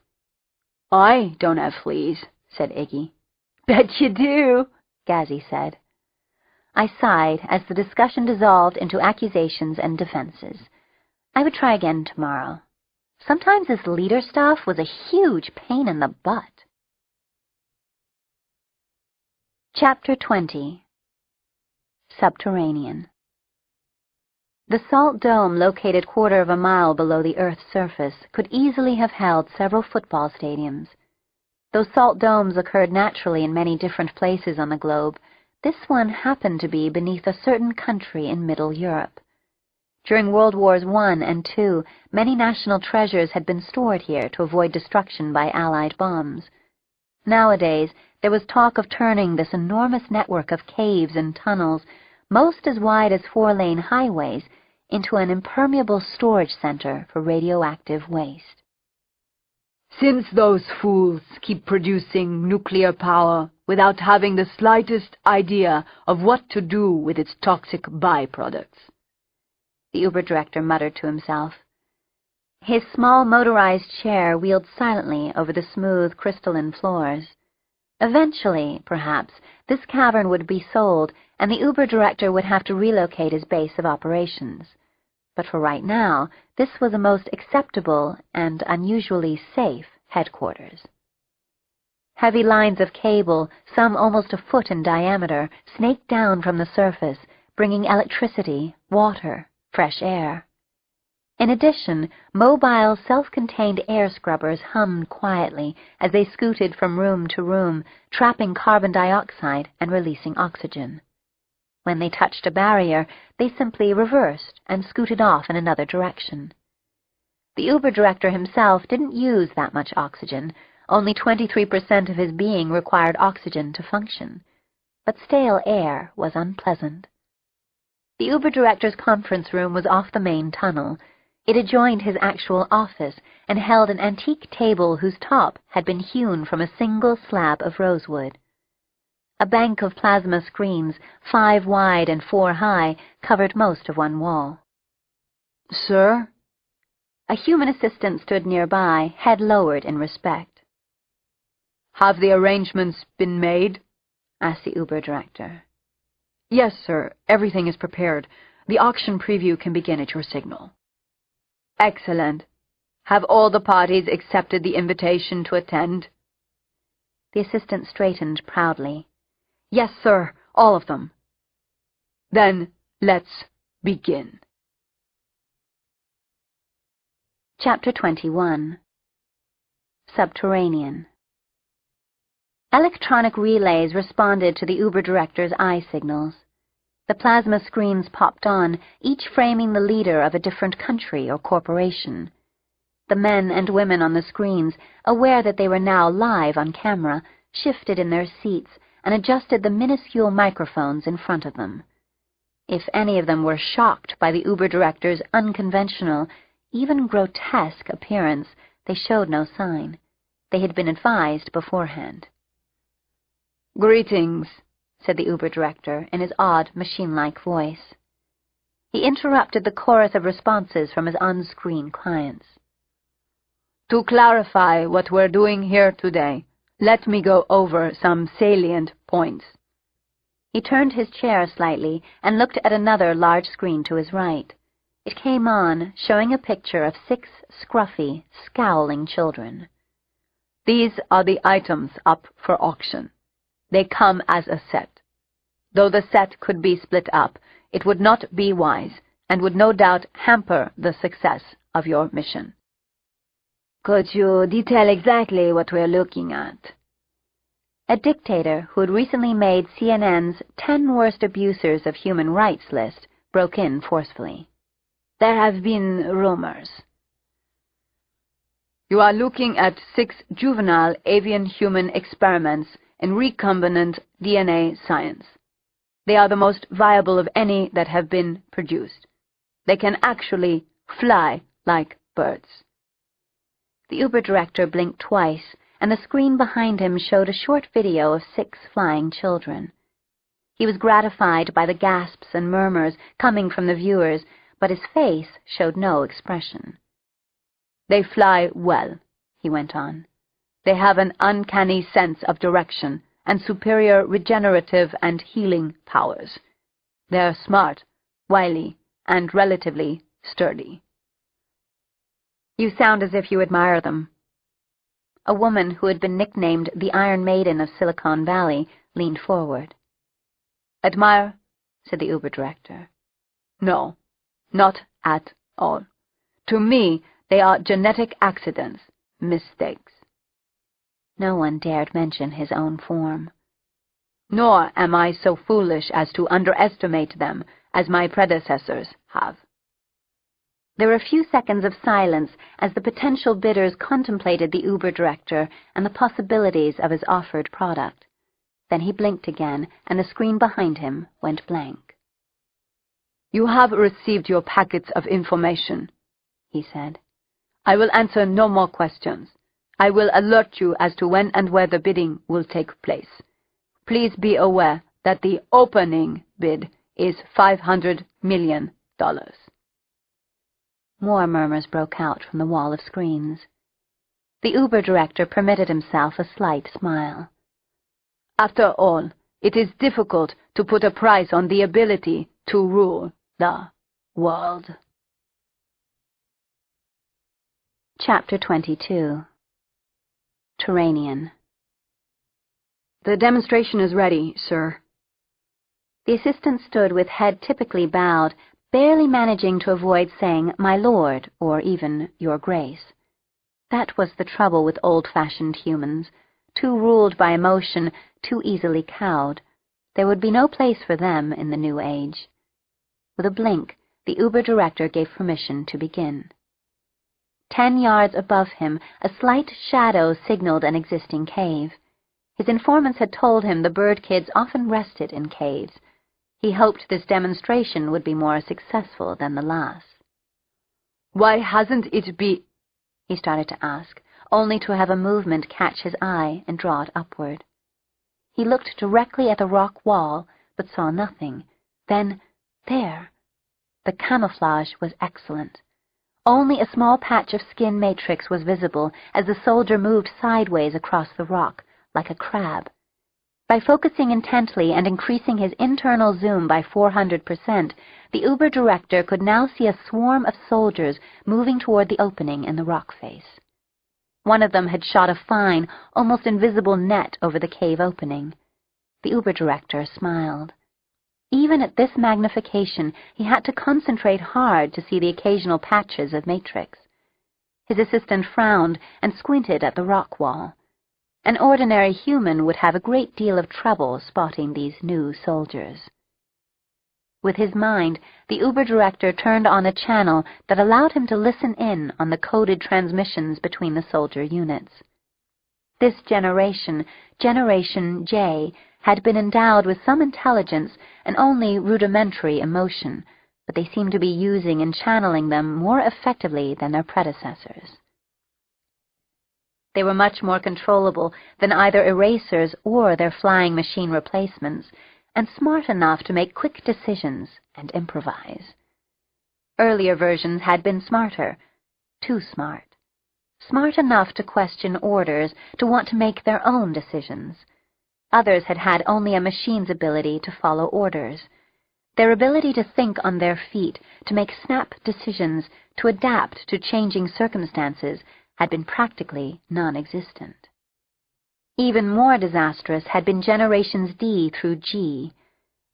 "I don't have fleas," said Iggy. "Bet you do," Gazzy said. I sighed as the discussion dissolved into accusations and defenses. I would try again tomorrow. Sometimes this leader stuff was a huge pain in the butt. Chapter 20. Subterranean. The salt dome, located 1/4 of a mile below the Earth's surface, could easily have held several football stadiums. Though salt domes occurred naturally in many different places on the globe, this one happened to be beneath a certain country in Middle Europe. During World Wars I and II, many national treasures had been stored here to avoid destruction by Allied bombs. Nowadays, there was talk of turning this enormous network of caves and tunnels, most as wide as 4-lane highways, into an impermeable storage center for radioactive waste. Since those fools keep producing nuclear power without having the slightest idea of what to do with its toxic byproducts, the Uber director muttered to himself. His small motorized chair wheeled silently over the smooth, crystalline floors. Eventually, perhaps, this cavern would be sold, and the Uber director would have to relocate his base of operations. But for right now, this was a most acceptable and unusually safe headquarters. Heavy lines of cable, some almost a foot in diameter, snaked down from the surface, bringing electricity, water, fresh air. In addition, mobile, self-contained air scrubbers hummed quietly as they scooted from room to room, trapping carbon dioxide and releasing oxygen. When they touched a barrier, they simply reversed and scooted off in another direction. The Uber director himself didn't use that much oxygen. Only 23% of his being required oxygen to function. But stale air was unpleasant. The Uber director's conference room was off the main tunnel. It adjoined his actual office and held an antique table whose top had been hewn from a single slab of rosewood. A bank of plasma screens, 5 wide and 4 high, covered most of one wall. "Sir?" A human assistant stood nearby, head lowered in respect. "Have the arrangements been made?" asked the Uber director. "Yes, sir. Everything is prepared. The auction preview can begin at your signal." "Excellent. Have all the parties accepted the invitation to attend?" The assistant straightened proudly. "Yes, sir. All of them." "Then let's begin." Chapter 21. Subterranean. Electronic relays responded to the Uber director's eye signals. The plasma screens popped on, each framing the leader of a different country or corporation. The men and women on the screens, aware that they were now live on camera, shifted in their seats and adjusted the minuscule microphones in front of them. If any of them were shocked by the Uber director's unconventional, even grotesque appearance, they showed no sign. They had been advised beforehand. "Greetings," said the Uber director in his odd, machine-like voice. He interrupted the chorus of responses from his on-screen clients. "To clarify what we're doing here today, let me go over some salient points." He turned his chair slightly and looked at another large screen to his right. It came on, showing a picture of 6 scruffy, scowling children. "These are the items up for auction. They come as a set. Though the set could be split up, it would not be wise and would no doubt hamper the success of your mission." "Could you detail exactly what we're looking at?" A dictator who had recently made CNN's 10 Worst Abusers of Human Rights list broke in forcefully. "There have been rumors." "You are looking at 6 juvenile avian-human experiments in recombinant DNA science. They are the most viable of any that have been produced. They can actually fly like birds." The Uber director blinked twice, and the screen behind him showed a short video of 6 flying children. He was gratified by the gasps and murmurs coming from the viewers, but his face showed no expression. "They fly well," he went on. "They have an uncanny sense of direction and superior regenerative and healing powers. They're smart, wily, and relatively sturdy." "You sound as if you admire them." A woman who had been nicknamed the Iron Maiden of Silicon Valley leaned forward. "Admire?" said the Uber director. "No. Not at all. To me, they are genetic accidents, mistakes. No one dared mention his own form. Nor am I so foolish as to underestimate them, as my predecessors have. There were a few seconds of silence as the potential bidders contemplated the Uber director and the possibilities of his offered product. Then he blinked again, and the screen behind him went blank. You have received your packets of information, he said. I will answer no more questions. I will alert you as to when and where the bidding will take place. Please be aware that the opening bid is $500 million. More murmurs broke out from the wall of screens. The Uber director permitted himself a slight smile. After all, it is difficult to put a price on the ability to rule the world. Chapter 22. Turanian. The demonstration is ready, sir. The assistant stood with head typically bowed, barely managing to avoid saying, "My lord," or even, "Your Grace." That was the trouble with old-fashioned humans, too ruled by emotion, too easily cowed. There would be no place for them in the new age. With a blink, the Uber director gave permission to begin. 10 yards above him, a slight shadow signaled an existing cave. His informants had told him the bird kids often rested in caves. He hoped this demonstration would be more successful than the last. Why hasn't it been? He started to ask, only to have a movement catch his eye and draw it upward. He looked directly at the rock wall, but saw nothing. Then, there! The camouflage was excellent. Only a small patch of skin matrix was visible as the soldier moved sideways across the rock, like a crab. By focusing intently and increasing his internal zoom by 400%, the Uber director could now see a swarm of soldiers moving toward the opening in the rock face. One of them had shot a fine, almost invisible net over the cave opening. The Uber director smiled. Even at this magnification, he had to concentrate hard to see the occasional patches of matrix. His assistant frowned and squinted at the rock wall. An ordinary human would have a great deal of trouble spotting these new soldiers. With his mind, the Uber director turned on a channel that allowed him to listen in on the coded transmissions between the soldier units. This generation, Generation J, had been endowed with some intelligence and only rudimentary emotion, but they seemed to be using and channeling them more effectively than their predecessors. They were much more controllable than either erasers or their flying machine replacements, and smart enough to make quick decisions and improvise. Earlier versions had been smarter, too smart. Smart enough to question orders, to want to make their own decisions. Others had had only a machine's ability to follow orders. Their ability to think on their feet, to make snap decisions, to adapt to changing circumstances, had been practically non-existent. Even more disastrous had been Generations D through G.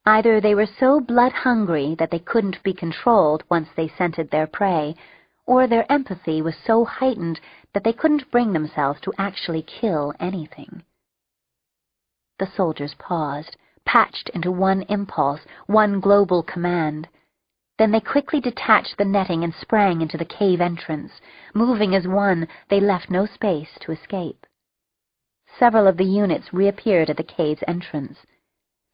Either they were so blood-hungry that they couldn't be controlled once they scented their prey, or their empathy was so heightened that they couldn't bring themselves to actually kill anything. The soldiers paused, patched into one impulse, one global command. Then they quickly detached the netting and sprang into the cave entrance. Moving as one, they left no space to escape. Several of the units reappeared at the cave's entrance.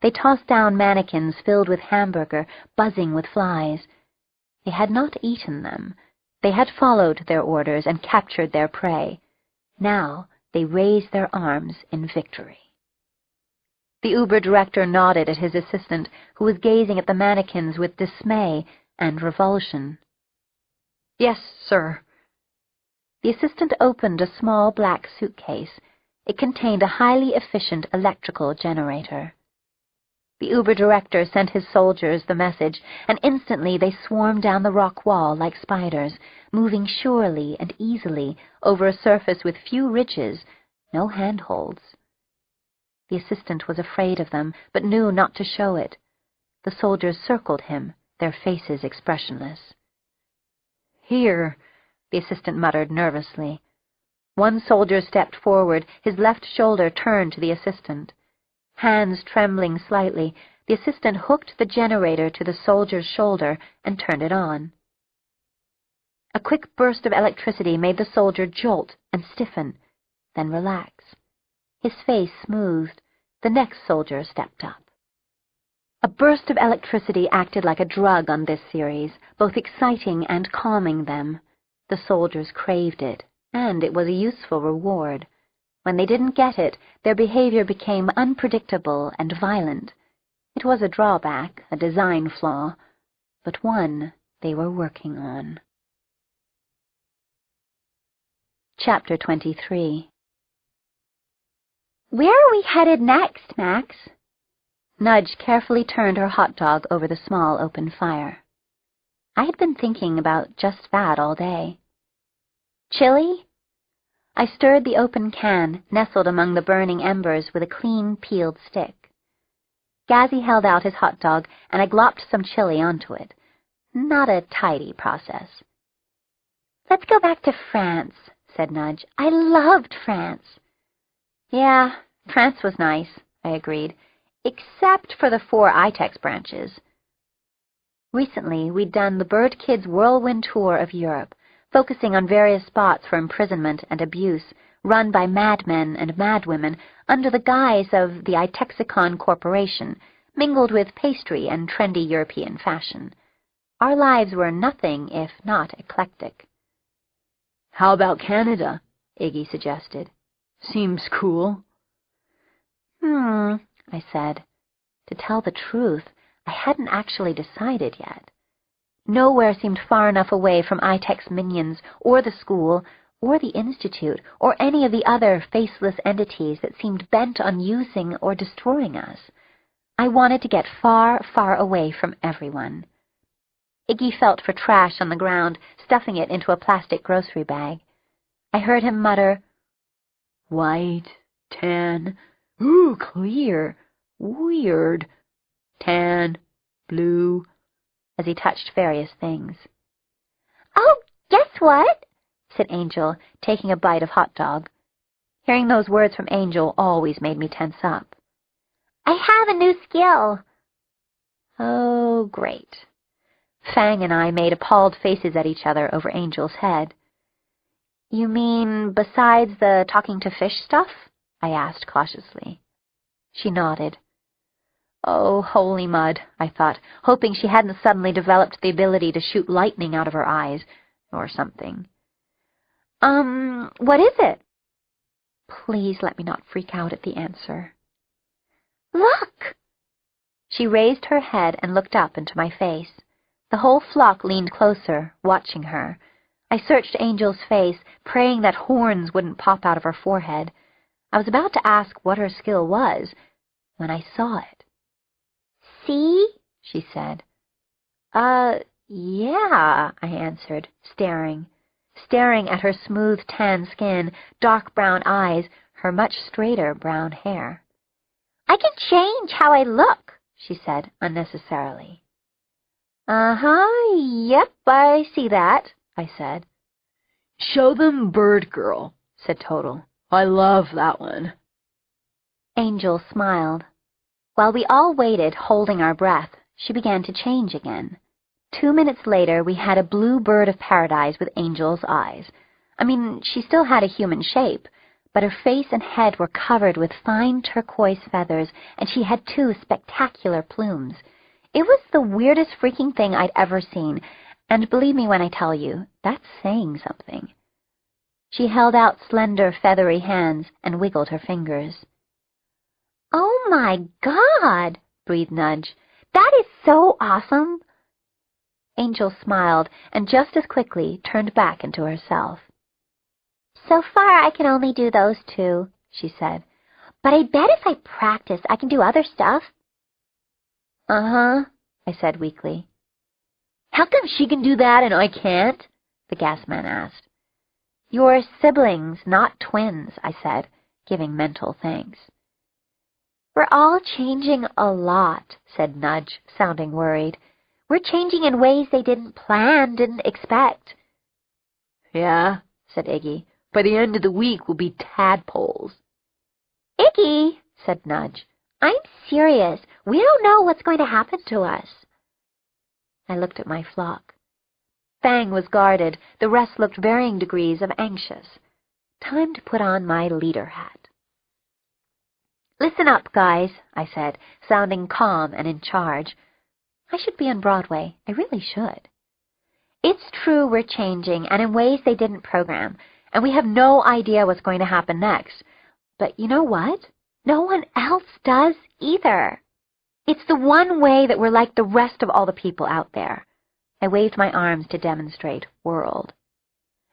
They tossed down mannequins filled with hamburger, buzzing with flies. They had not eaten them. They had followed their orders and captured their prey. Now they raised their arms in victory. The Uber director nodded at his assistant, who was gazing at the mannequins with dismay and revulsion. Yes, sir. The assistant opened a small black suitcase. It contained a highly efficient electrical generator. The Uber director sent his soldiers the message, and instantly they swarmed down the rock wall like spiders, moving surely and easily over a surface with few ridges, no handholds. The assistant was afraid of them, but knew not to show it. The soldiers circled him, their faces expressionless. "Here," the assistant muttered nervously. One soldier stepped forward, his left shoulder turned to the assistant. Hands trembling slightly, the assistant hooked the generator to the soldier's shoulder and turned it on. A quick burst of electricity made the soldier jolt and stiffen, then relax. His face smoothed. The next soldier stepped up. A burst of electricity acted like a drug on this series, both exciting and calming them. The soldiers craved it, and it was a useful reward. When they didn't get it, their behavior became unpredictable and violent. It was a drawback, a design flaw, but one they were working on. Chapter 23. "Where are we headed next, Max?" Nudge carefully turned her hot dog over the small open fire. I had been thinking about just that all day. "Chili?" I stirred the open can, nestled among the burning embers, with a clean, peeled stick. Gazzy held out his hot dog, and I glopped some chili onto it. Not a tidy process. "Let's go back to France," said Nudge. "I loved France." "Yeah, France was nice," I agreed, "except for the 4 ITEX branches." Recently, we'd done the Bird Kids' whirlwind tour of Europe, focusing on various spots for imprisonment and abuse, run by madmen and madwomen under the guise of the Itexicon Corporation, mingled with pastry and trendy European fashion. Our lives were nothing if not eclectic. "How about Canada?" Iggy suggested. "Seems cool." I said. To tell the truth, I hadn't actually decided yet. Nowhere seemed far enough away from ITEX minions, or the school, or the institute, or any of the other faceless entities that seemed bent on using or destroying us. I wanted to get far, far away from everyone. Iggy felt for trash on the ground, stuffing it into a plastic grocery bag. I heard him mutter, "White, tan, ooh, clear, weird, tan, blue," as he touched various things. "Oh, guess what?" said Angel, taking a bite of hot dog. Hearing those words from Angel always made me tense up. "I have a new skill." Oh, great. Fang and I made appalled faces at each other over Angel's head. "You mean besides the talking to fish stuff?" I asked cautiously. She nodded. Oh, holy mud, I thought, hoping she hadn't suddenly developed the ability to shoot lightning out of her eyes, or something. What is it?" Please let me not freak out at the answer. "Look!" She raised her head and looked up into my face. The whole flock leaned closer, watching her. I searched Angel's face, praying that horns wouldn't pop out of her forehead. I was about to ask what her skill was, when I saw it. "See?" she said. Yeah, I answered, staring at her smooth tan skin, dark brown eyes, her much straighter brown hair. "I can change how I look," she said unnecessarily. Yep, I see that, I said. "Show them Bird Girl," said Total. "I love that one." Angel smiled. While we all waited, holding our breath, she began to change again. 2 minutes later, we had a blue bird of paradise with Angel's eyes. I mean, she still had a human shape, but her face and head were covered with fine turquoise feathers, and she had 2 spectacular plumes. It was the weirdest freaking thing I'd ever seen, and believe me when I tell you, that's saying something. She held out slender, feathery hands and wiggled her fingers. "Oh my God!" breathed Nudge. "That is so awesome!" Angel smiled and just as quickly turned back into herself. "So far I can only do those 2, she said. "But I bet if I practice I can do other stuff." I said weakly. "How come she can do that and I can't?" the gas man asked. "You're siblings, not twins," I said, giving mental thanks. "We're all changing a lot," said Nudge, sounding worried. We're changing in ways they didn't plan, didn't expect. Yeah, said Iggy. By the end of the week, we'll be tadpoles. Iggy, said Nudge, I'm serious. We don't know what's going to happen to us. I looked at my flock. Fang was guarded. The rest looked varying degrees of anxious. Time to put on my leader hat. Listen up, guys, I said, sounding calm and in charge. I should be on Broadway. I really should. It's true we're changing, and in ways they didn't program, and we have no idea what's going to happen next. But you know what? No one else does either. It's the one way that we're like the rest of all the people out there. I waved my arms to demonstrate world.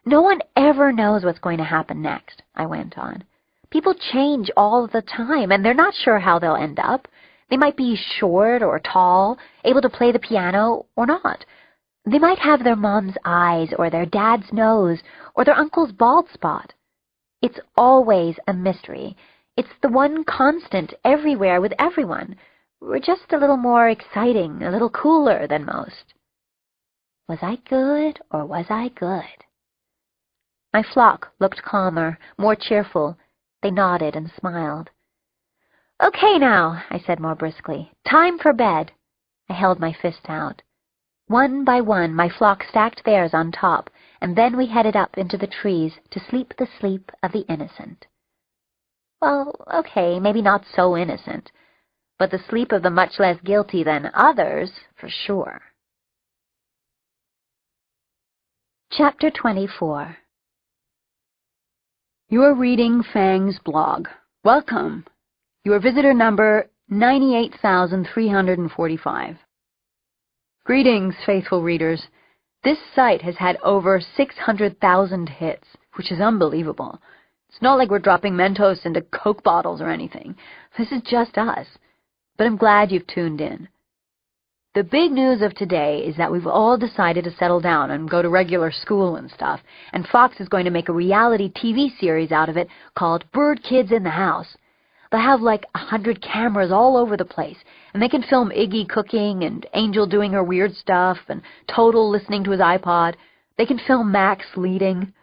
No one ever knows what's going to happen next, I went on. People change all the time, and they're not sure how they'll end up. They might be short or tall, able to play the piano or not. They might have their mom's eyes or their dad's nose or their uncle's bald spot. It's always a mystery. It's the one constant everywhere with everyone. We're just a little more exciting, a little cooler than most. Was I good or was I good? My flock looked calmer, more cheerful. They nodded and smiled. Okay now, I said more briskly. Time for bed. I held my fist out. One by one, my flock stacked theirs on top, and then we headed up into the trees to sleep the sleep of the innocent. Well, okay, maybe not so innocent, but the sleep of the much less guilty than others, for sure. Chapter 24. You are reading Fang's blog. Welcome. You are visitor number 98,345. Greetings, faithful readers. This site has had over 600,000 hits, which is unbelievable. It's not like we're dropping Mentos into Coke bottles or anything. This is just us. But I'm glad you've tuned in. The big news of today is that we've all decided to settle down and go to regular school and stuff, and Fox is going to make a reality TV series out of it called Bird Kids in the House. They'll have like 100 cameras all over the place, and they can film Iggy cooking and Angel doing her weird stuff and Total listening to his iPod. They can film Max leading.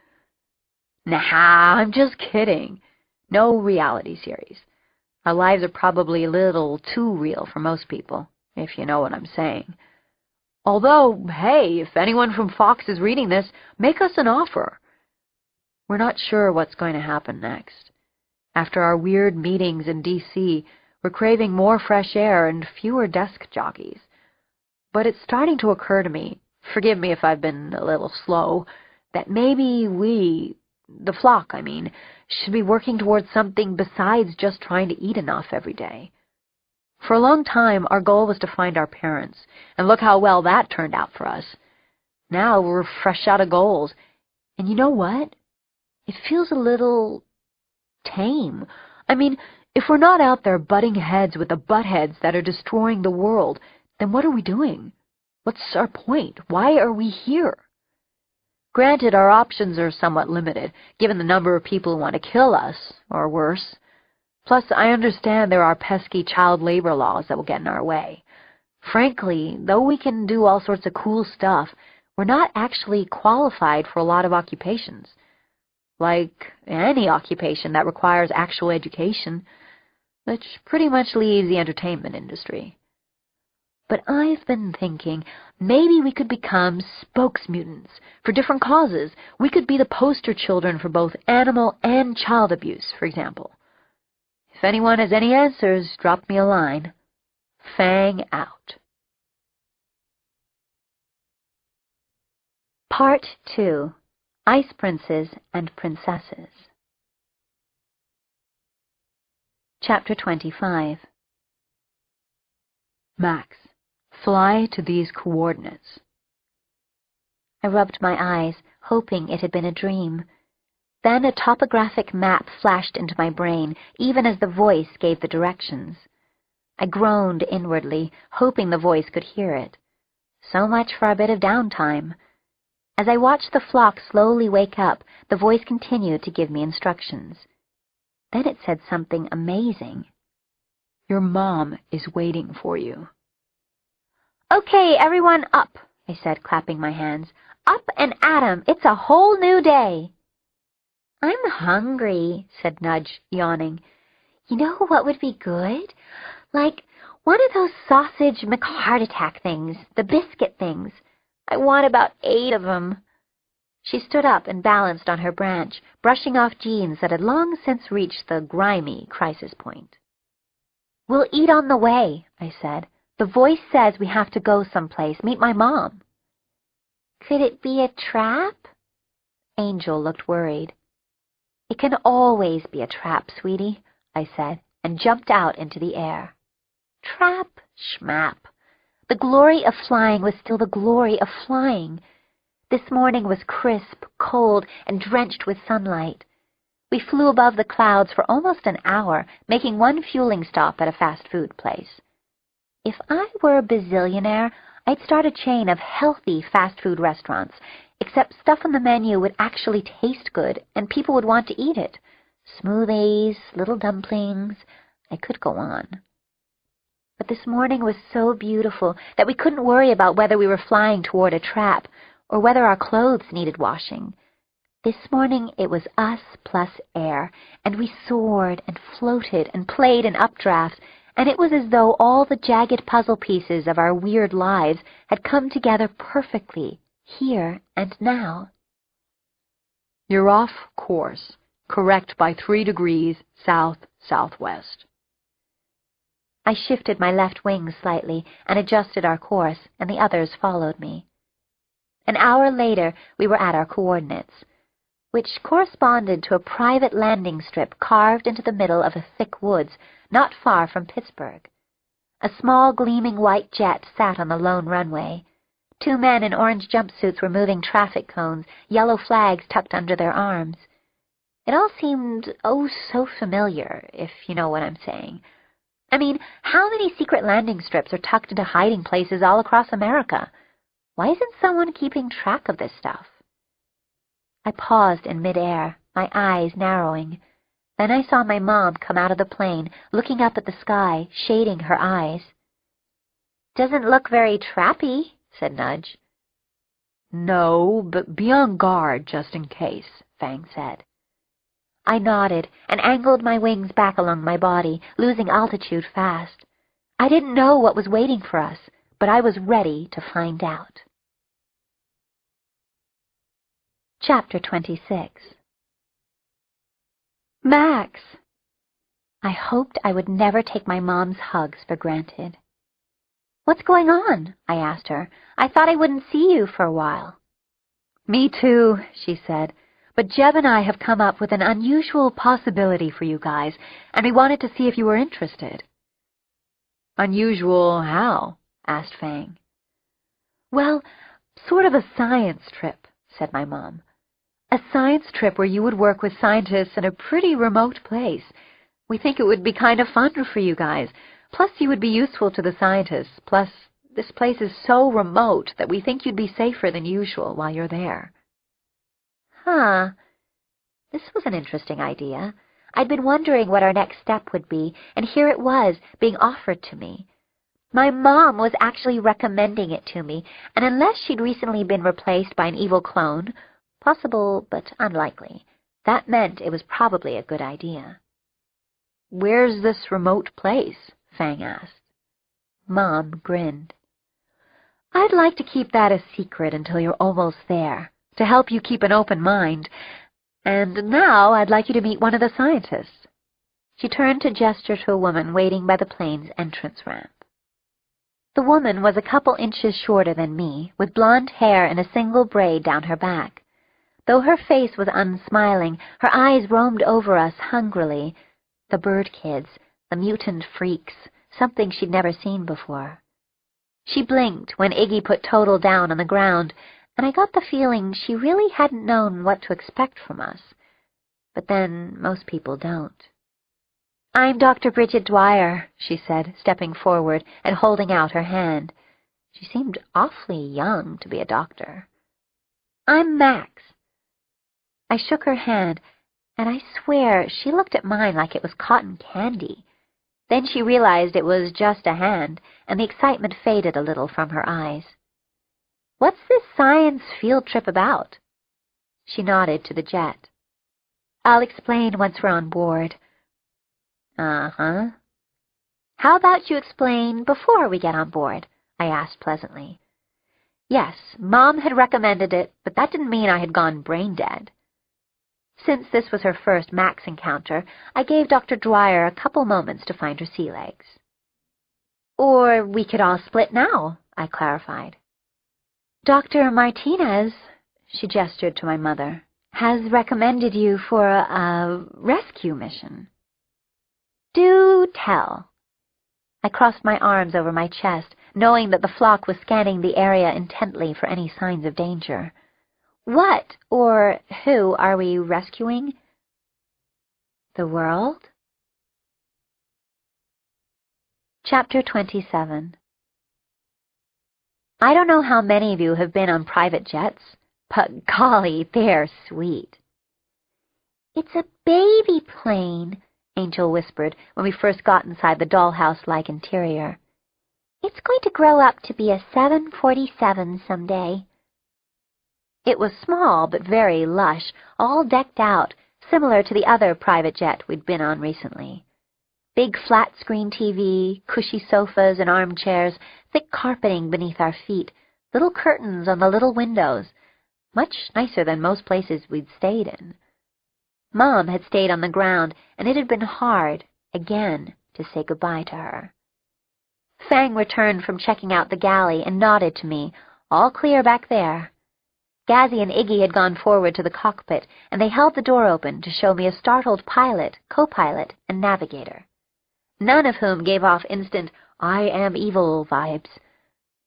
Nah, I'm just kidding. No reality series. Our lives are probably a little too real for most people, if you know what I'm saying. Although, hey, if anyone from Fox is reading this, make us an offer. We're not sure what's going to happen next. After our weird meetings in D.C., we're craving more fresh air and fewer desk jockeys. But it's starting to occur to me, forgive me if I've been a little slow, that maybe we, the flock, I mean, should be working towards something besides just trying to eat enough every day. For a long time, our goal was to find our parents, and look how well that turned out for us. Now we're fresh out of goals, and you know what? It feels a little tame. I mean, if we're not out there butting heads with the buttheads that are destroying the world, then what are we doing? What's our point? Why are we here? Granted, our options are somewhat limited, given the number of people who want to kill us, or worse. Plus, I understand there are pesky child labor laws that will get in our way. Frankly, though we can do all sorts of cool stuff, we're not actually qualified for a lot of occupations. Like any occupation that requires actual education, which pretty much leaves the entertainment industry. But I've been thinking, maybe we could become spokesmutants for different causes. We could be the poster children for both animal and child abuse, for example. If anyone has any answers, drop me a line. Fang out. Part 2. Ice Princes and Princesses. Chapter 25. Max, fly to these coordinates. I rubbed my eyes, hoping it had been a dream. Then a topographic map flashed into my brain, even as the voice gave the directions. I groaned inwardly, hoping the voice could hear it. So much for a bit of downtime. As I watched the flock slowly wake up, the voice continued to give me instructions. Then it said something amazing. Your mom is waiting for you. "Okay, everyone up," I said, clapping my hands. "Up and at 'em. It's a whole new day." "I'm hungry," said Nudge, yawning. "You know what would be good? Like one of those sausage McHeart-attack things, the biscuit things. I want about 8 of 'em." She stood up and balanced on her branch, brushing off jeans that had long since reached the grimy crisis point. "We'll eat on the way," I said. "The voice says we have to go someplace, meet my mom." "Could it be a trap?" Angel looked worried. "It can always be a trap, sweetie," I said, and jumped out into the air. Trap, schmap. The glory of flying was still the glory of flying. This morning was crisp, cold, and drenched with sunlight. We flew above the clouds for almost an hour, making one fueling stop at a fast food place. If I were a bazillionaire, I'd start a chain of healthy fast food restaurants, except stuff on the menu would actually taste good, and people would want to eat it. Smoothies, little dumplings. I could go on. But this morning was so beautiful that we couldn't worry about whether we were flying toward a trap or whether our clothes needed washing. This morning it was us plus air, and we soared and floated and played in updrafts, and it was as though all the jagged puzzle pieces of our weird lives had come together perfectly, here and now. "You're off course. Correct by 3 degrees south-southwest." I shifted my left wing slightly and adjusted our course, and the others followed me. An hour later, we were at our coordinates, which corresponded to a private landing strip carved into the middle of the thick woods not far from Pittsburgh. A small gleaming white jet sat on the lone runway. 2 men in orange jumpsuits were moving traffic cones, yellow flags tucked under their arms. It all seemed, oh, so familiar, if you know what I'm saying. I mean, how many secret landing strips are tucked into hiding places all across America? Why isn't someone keeping track of this stuff? I paused in midair, my eyes narrowing. Then I saw my mom come out of the plane, looking up at the sky, shading her eyes. "Doesn't look very trappy," said Nudge. "No, but be on guard just in case," Fang said. I nodded and angled my wings back along my body, losing altitude fast. I didn't know what was waiting for us, but I was ready to find out. Chapter 26. Max! I hoped I would never take my mom's hugs for granted. "What's going on?" I asked her. "I thought I wouldn't see you for a while." "Me too," she said. "But Jeb and I have come up with an unusual possibility for you guys, and we wanted to see if you were interested." "Unusual how?" asked Fang. "Well, sort of a science trip," said my mom. "A science trip where you would work with scientists in a pretty remote place. We think it would be kind of fun for you guys. Plus, you would be useful to the scientists. Plus, this place is so remote that we think you'd be safer than usual while you're there." Huh. This was an interesting idea. I'd been wondering what our next step would be, and here it was, being offered to me. My mom was actually recommending it to me, and unless she'd recently been replaced by an evil clone, possible but unlikely, that meant it was probably a good idea. "Where's this remote place?" Fang asked. Mom grinned. "I'd like to keep that a secret until you're almost there, to help you keep an open mind. And now I'd like you to meet one of the scientists." She turned to gesture to a woman waiting by the plane's entrance ramp. The woman was a couple inches shorter than me, with blonde hair in a single braid down her back. Though her face was unsmiling, her eyes roamed over us hungrily. The bird kids, the mutant freaks, something she'd never seen before. She blinked when Iggy put Total down on the ground, and I got the feeling she really hadn't known what to expect from us. But then, most people don't. "I'm Dr. Bridget Dwyer," she said, stepping forward and holding out her hand. She seemed awfully young to be a doctor. "I'm Max." I shook her hand, and I swear she looked at mine like it was cotton candy. Then she realized it was just a hand, and the excitement faded a little from her eyes. "What's this science field trip about?" She nodded to the jet. "I'll explain once we're on board." "Uh-huh. How about you explain before we get on board?" I asked pleasantly. Yes, Mom had recommended it, but that didn't mean I had gone brain dead. Since this was her first Max encounter, I gave Dr. Dwyer a couple moments to find her sea legs. "Or we could all split now," I clarified. "Dr. Martinez," she gestured to my mother, "has recommended you for a rescue mission." "Do tell." I crossed my arms over my chest, knowing that the flock was scanning the area intently for any signs of danger. "What or who are we rescuing?" "The world?" Chapter 27. I don't know how many of you have been on private jets, but golly, they're sweet. "It's a baby plane," Angel whispered when we first got inside the dollhouse-like interior. "It's going to grow up to be a 747 someday." It was small but very lush, all decked out, similar to the other private jet we'd been on recently. Big flat-screen TV, cushy sofas and armchairs, thick carpeting beneath our feet, little curtains on the little windows. Much nicer than most places we'd stayed in. Mom had stayed on the ground, and it had been hard, again, to say goodbye to her. Fang returned from checking out the galley and nodded to me, all clear back there. Gazzy and Iggy had gone forward to the cockpit, and they held the door open to show me a startled pilot, co-pilot, and navigator, none of whom gave off instant "I am evil" vibes.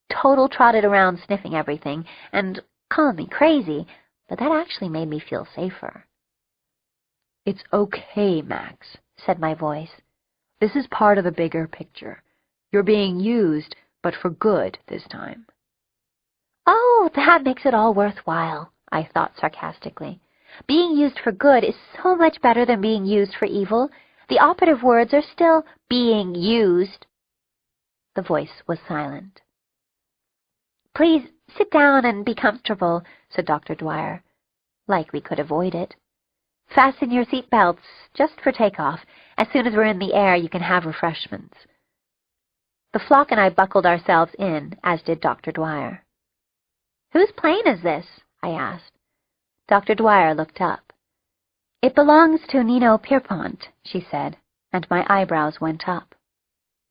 Total trotted around sniffing everything, and called me crazy, but that actually made me feel safer. "It's okay, Max," said my voice. "This is part of the bigger picture. You're being used, but for good this time." "Oh, that makes it all worthwhile," I thought sarcastically. "Being used for good is so much better than being used for evil. The operative words are still being used." The voice was silent. "Please sit down and be comfortable," said Dr. Dwyer, like we could avoid it. "Fasten your seat belts, just for takeoff. As soon as we're in the air, you can have refreshments." The flock and I buckled ourselves in, as did Dr. Dwyer. "Whose plane is this?" I asked. Dr. Dwyer looked up. "It belongs to Nino Pierpont," she said, and my eyebrows went up.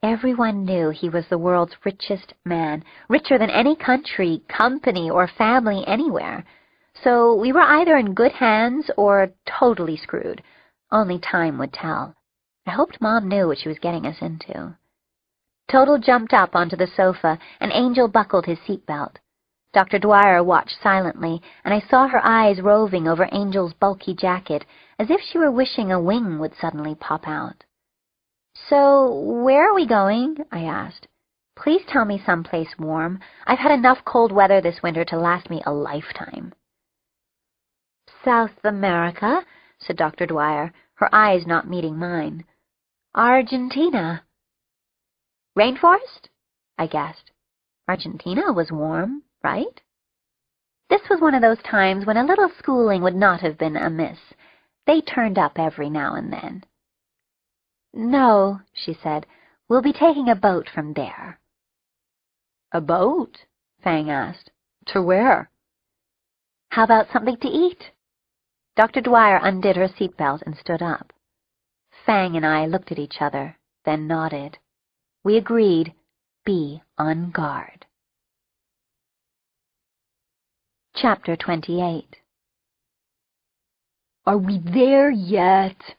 Everyone knew he was the world's richest man, richer than any country, company, or family anywhere. So we were either in good hands or totally screwed. Only time would tell. I hoped Mom knew what she was getting us into. Total jumped up onto the sofa, and Angel buckled his seatbelt. Dr. Dwyer watched silently, and I saw her eyes roving over Angel's bulky jacket, as if she were wishing a wing would suddenly pop out. "So, where are we going?" I asked. "Please tell me someplace warm. I've had enough cold weather this winter to last me a lifetime." "South America," said Dr. Dwyer, her eyes not meeting mine. "Argentina." "Rainforest?" I guessed. Argentina was warm, right? This was one of those times when a little schooling would not have been amiss. They turned up every now and then. "No," she said. "We'll be taking a boat from there." "A boat?" Fang asked. "To where?" "How about something to eat?" Dr. Dwyer undid her seatbelt and stood up. Fang and I looked at each other, then nodded. We agreed, be on guard. Chapter 28. "Are we there yet?"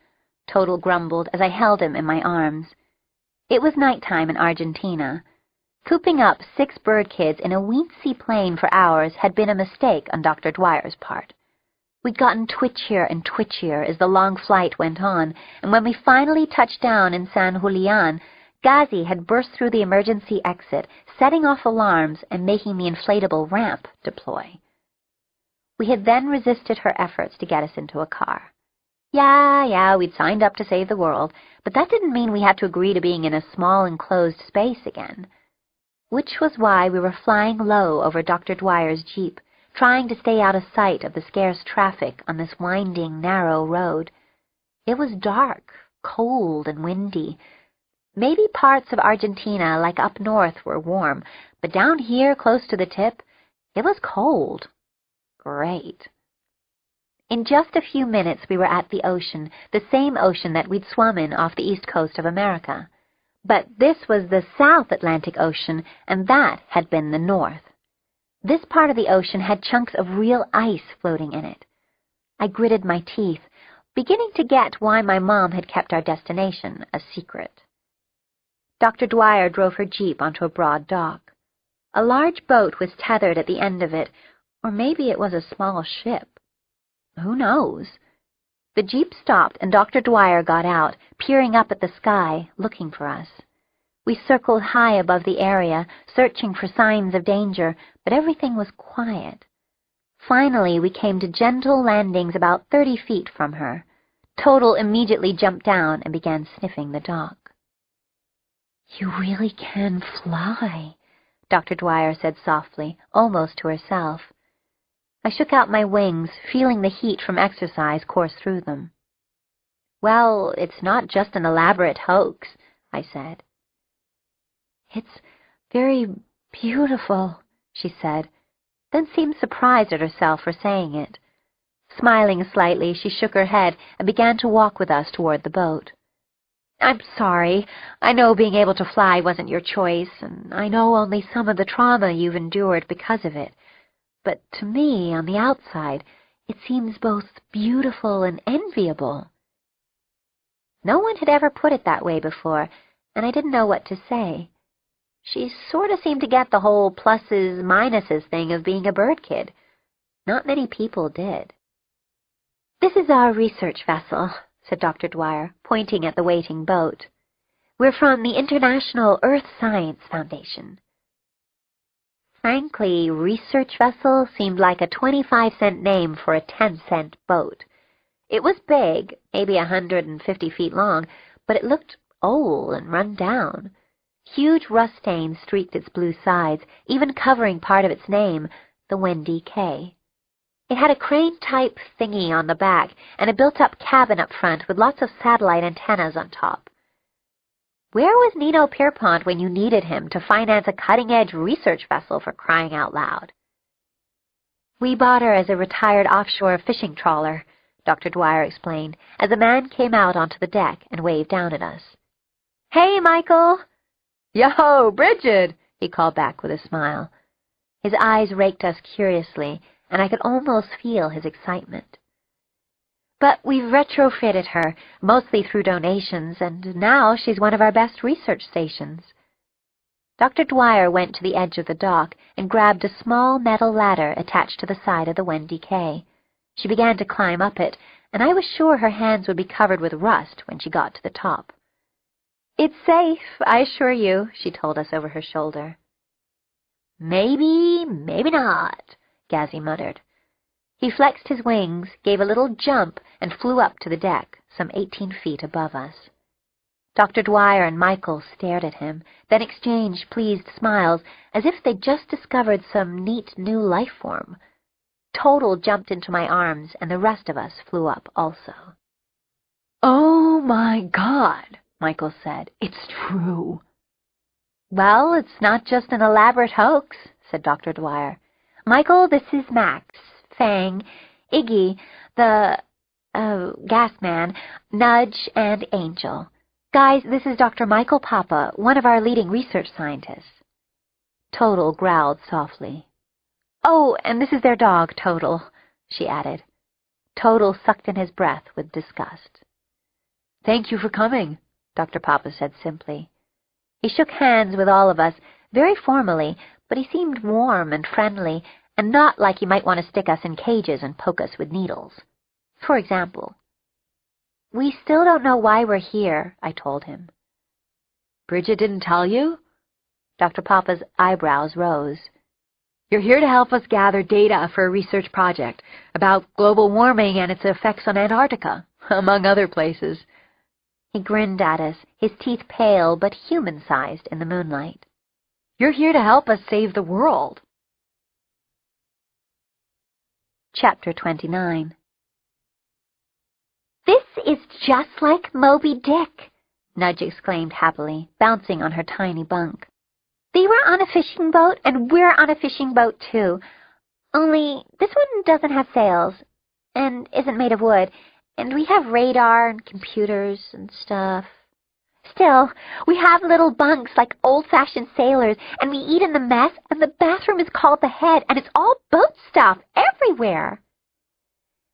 Total grumbled as I held him in my arms. It was nighttime in Argentina. Cooping up 6 bird kids in a weensy plane for hours had been a mistake on Dr. Dwyer's part. We'd gotten twitchier and twitchier as the long flight went on, and when we finally touched down in San Julian, Ghazi had burst through the emergency exit, setting off alarms and making the inflatable ramp deploy. We had then resisted her efforts to get us into a car. Yeah, we'd signed up to save the world, but that didn't mean we had to agree to being in a small enclosed space again. Which was why we were flying low over Dr. Dwyer's Jeep, trying to stay out of sight of the scarce traffic on this winding, narrow road. It was dark, cold, and windy. Maybe parts of Argentina, like up north, were warm, but down here, close to the tip, it was cold. Great. In just a few minutes we were at the ocean, the same ocean that we'd swum in off the east coast of America. But this was the South Atlantic Ocean, and that had been the North. This part of the ocean had chunks of real ice floating in it. I gritted my teeth, beginning to get why my mom had kept our destination a secret. Dr. Dwyer drove her Jeep onto a broad dock. A large boat was tethered at the end of it, or maybe it was a small ship. Who knows? The Jeep stopped, and Dr. Dwyer got out, peering up at the sky, looking for us. We circled high above the area, searching for signs of danger, but everything was quiet. Finally, we came to gentle landings about 30 feet from her. Total immediately jumped down and began sniffing the dock. "You really can fly," Dr. Dwyer said softly, almost to herself. I shook out my wings, feeling the heat from exercise course through them. "Well, it's not just an elaborate hoax," I said. "It's very beautiful," she said, then seemed surprised at herself for saying it. Smiling slightly, she shook her head and began to walk with us toward the boat. "I'm sorry. I know being able to fly wasn't your choice, and I know only some of the trauma you've endured because of it. But to me, on the outside, it seems both beautiful and enviable." No one had ever put it that way before, and I didn't know what to say. She sort of seemed to get the whole pluses, minuses thing of being a bird kid. Not many people did. "This is our research vessel," said Dr. Dwyer, pointing at the waiting boat. "We're from the International Earth Science Foundation." Frankly, research vessel seemed like a 25-cent name for a 10-cent boat. It was big, maybe 150 feet long, but it looked old and run down. Huge rust stains streaked its blue sides, even covering part of its name, the Wendy K. It had a crane-type thingy on the back and a built-up cabin up front with lots of satellite antennas on top. Where was Nino Pierpont when you needed him to finance a cutting-edge research vessel, for crying out loud? "We bought her as a retired offshore fishing trawler," Dr. Dwyer explained, as a man came out onto the deck and waved down at us. "Hey, Michael!" "Yo, Bridget!" he called back with a smile. His eyes raked us curiously, and I could almost feel his excitement. "But we've retrofitted her, mostly through donations, and now she's one of our best research stations." Dr. Dwyer went to the edge of the dock and grabbed a small metal ladder attached to the side of the Wendy K. She began to climb up it, and I was sure her hands would be covered with rust when she got to the top. "It's safe, I assure you," she told us over her shoulder. "Maybe, maybe not," Gazzy muttered. He flexed his wings, gave a little jump, and flew up to the deck, some 18 feet above us. Dr. Dwyer and Michael stared at him, then exchanged pleased smiles, as if they'd just discovered some neat new life form. Total jumped into my arms, and the rest of us flew up also. "Oh, my God," Michael said. "It's true." "Well, it's not just an elaborate hoax," said Dr. Dwyer. "Michael, this is Max, Fang, Iggy, the, gas man, Nudge, and Angel. Guys, this is Dr. Michael Papa, one of our leading research scientists." Total growled softly. "Oh, and this is their dog, Total," she added. Total sucked in his breath with disgust. "Thank you for coming," Dr. Papa said simply. He shook hands with all of us, very formally, but he seemed warm and friendly, and not like he might want to stick us in cages and poke us with needles. For example. "We still don't know why we're here," I told him. "Bridget didn't tell you?" Dr. Papa's eyebrows rose. "You're here to help us gather data for a research project about global warming and its effects on Antarctica. among other places. He grinned at us, his teeth pale but human-sized in the moonlight. You're here to help us save the world. Chapter 29. This is just like Moby Dick, Nudge exclaimed happily, bouncing on her tiny bunk. They were on a fishing boat, and we're on a fishing boat, too. Only this one doesn't have sails, and isn't made of wood, and we have radar and computers and stuff. Still, we have little bunks like old-fashioned sailors, and we eat in the mess, and the bathroom is called the head, and it's all boat stuff everywhere.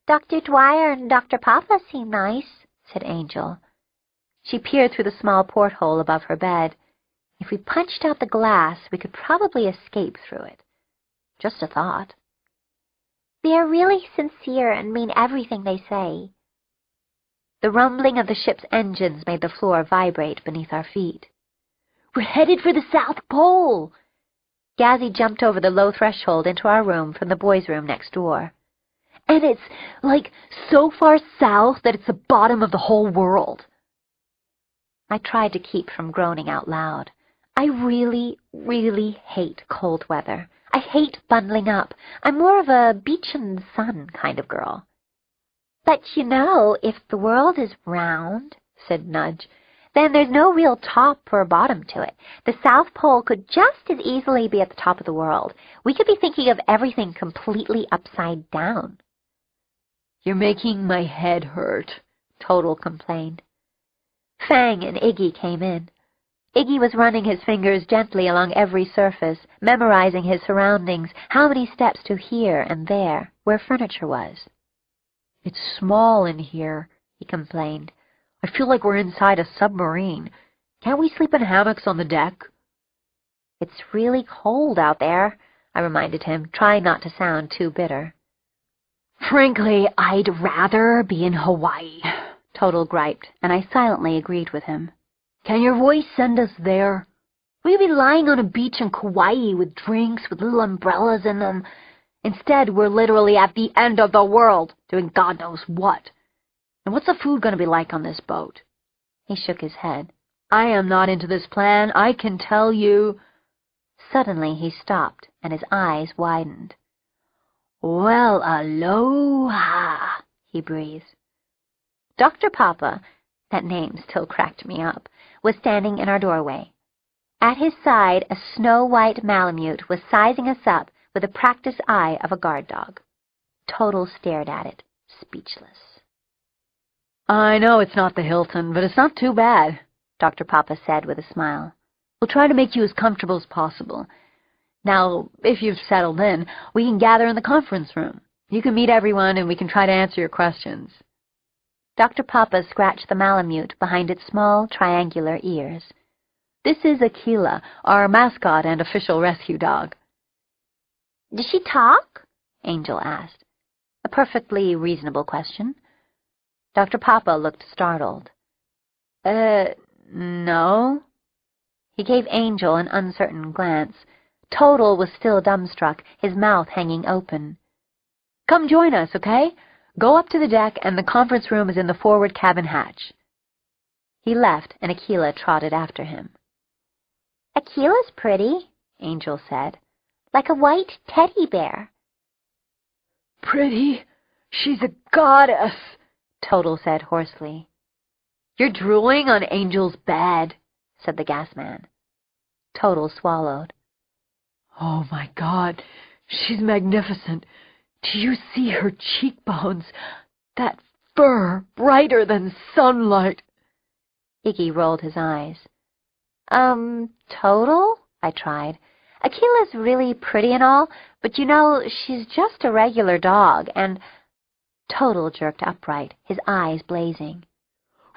Dr. Dwyer and Dr. Papa seem nice, said Angel. She peered through the small porthole above her bed. If we punched out the glass, we could probably escape through it. Just a thought. They are really sincere and mean everything they say. The rumbling of the ship's engines made the floor vibrate beneath our feet. We're headed for the South Pole! Gazzy jumped over the low threshold into our room from the boys' room next door. And it's, like, so far south that it's the bottom of the whole world. I tried to keep from groaning out loud. I really, really hate cold weather. I hate bundling up. I'm more of a beach in the sun kind of girl. But you know, if the world is round, said Nudge, then there's no real top or bottom to it. The South Pole could just as easily be at the top of the world. We could be thinking of everything completely upside down. You're making my head hurt, Total complained. Fang and Iggy came in. Iggy was running his fingers gently along every surface, memorizing his surroundings, how many steps to here and there, where furniture was. It's small in here, he complained. I feel like we're inside a submarine. Can't we sleep in hammocks on the deck? It's really cold out there, I reminded him, trying not to sound too bitter. Frankly, I'd rather be in Hawaii, Total griped, and I silently agreed with him. Can your voice send us there? We'd be lying on a beach in Kauai with drinks with little umbrellas in them. Instead, we're literally at the end of the world, doing God knows what. And what's the food going to be like on this boat? He shook his head. I am not into this plan, I can tell you. Suddenly he stopped, and his eyes widened. Well, aloha, he breathed. Dr. Papa, that name still cracked me up, was standing in our doorway. At his side, a snow-white Malamute was sizing us up with the practiced eye of a guard dog. Total stared at it, speechless. I know it's not the Hilton, but it's not too bad, Dr. Papa said with a smile. We'll try to make you as comfortable as possible. Now, if you've settled in, we can gather in the conference room. You can meet everyone, and we can try to answer your questions. Dr. Papa scratched the Malamute behind its small, triangular ears. This is Aquila, our mascot and official rescue dog. Does she talk? Angel asked. A perfectly reasonable question. Dr. Papa looked startled. No. He gave Angel an uncertain glance. Total was still dumbstruck, his mouth hanging open. Come join us, okay? Go up to the deck, and the conference room is in the forward cabin hatch. He left, and Aquila trotted after him. Aquila's pretty, Angel said, like a white teddy bear. Pretty? She's a goddess, Total said hoarsely. You're drooling on Angel's bed, said the gas man. Total swallowed. Oh, my God, she's magnificent. Do you see her cheekbones? That fur, brighter than sunlight. Iggy rolled his eyes. Total? I tried. Aquila's really pretty and all, but you know, she's just a regular dog, and... Total jerked upright, his eyes blazing.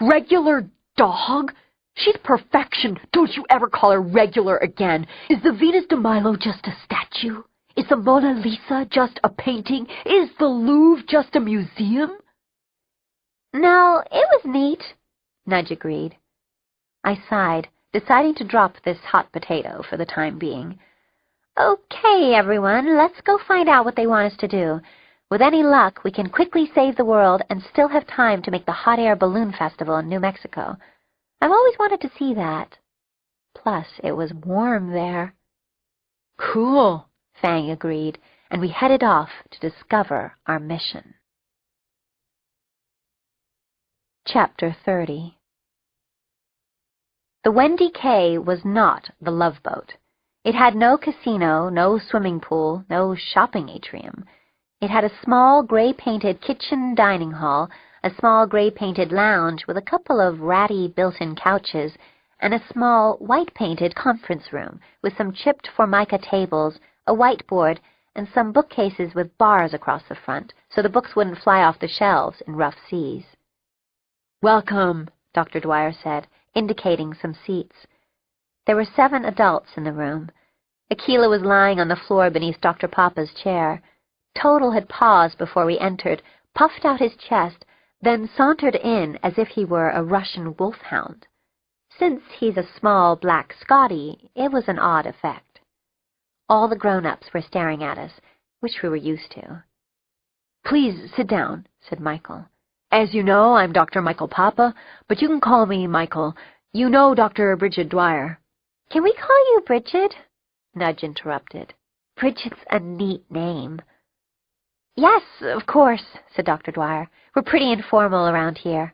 Regular dog? She's perfection. Don't you ever call her regular again. Is the Venus de Milo just a statue? Is the Mona Lisa just a painting? Is the Louvre just a museum? No, it was neat, Nudge agreed. I sighed, deciding to drop this hot potato for the time being. Okay, everyone, let's go find out what they want us to do. With any luck, we can quickly save the world and still have time to make the hot air balloon festival in New Mexico. I've always wanted to see that. Plus, it was warm there. Cool, Fang agreed, and we headed off to discover our mission. Chapter 30. The Wendy K was not the Love Boat. It had no casino, no swimming pool, no shopping atrium. It had a small gray-painted kitchen dining hall, a small gray-painted lounge with a couple of ratty built-in couches, and a small white-painted conference room with some chipped formica tables, a whiteboard, and some bookcases with bars across the front so the books wouldn't fly off the shelves in rough seas. Welcome, Dr. Dwyer said, indicating some seats. There were 7 adults in the room. Akela was lying on the floor beneath Dr. Papa's chair. Total had paused before we entered, puffed out his chest, then sauntered in as if he were a Russian wolfhound. Since he's a small black Scotty, it was an odd effect. All the grown-ups were staring at us, which we were used to. Please sit down, said Michael. As you know, I'm Dr. Michael Papa, but you can call me Michael. You know Dr. Bridget Dwyer. Can we call you Bridget? Nudge interrupted. Bridget's a neat name. Yes, of course, said Dr. Dwyer. We're pretty informal around here.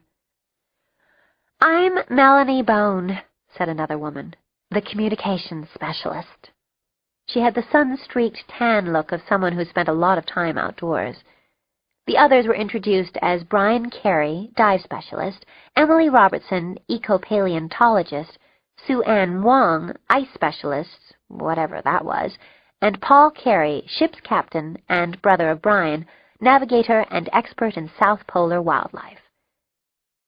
I'm Melanie Bone, said another woman, the communications specialist. She had the sun-streaked tan look of someone who spent a lot of time outdoors. The others were introduced as Brian Carey, dive specialist, Emily Robertson, eco-paleontologist, Sue Ann Wong, ice specialist, whatever that was, and Paul Carey, ship's captain and brother of Brian, navigator and expert in South Polar wildlife.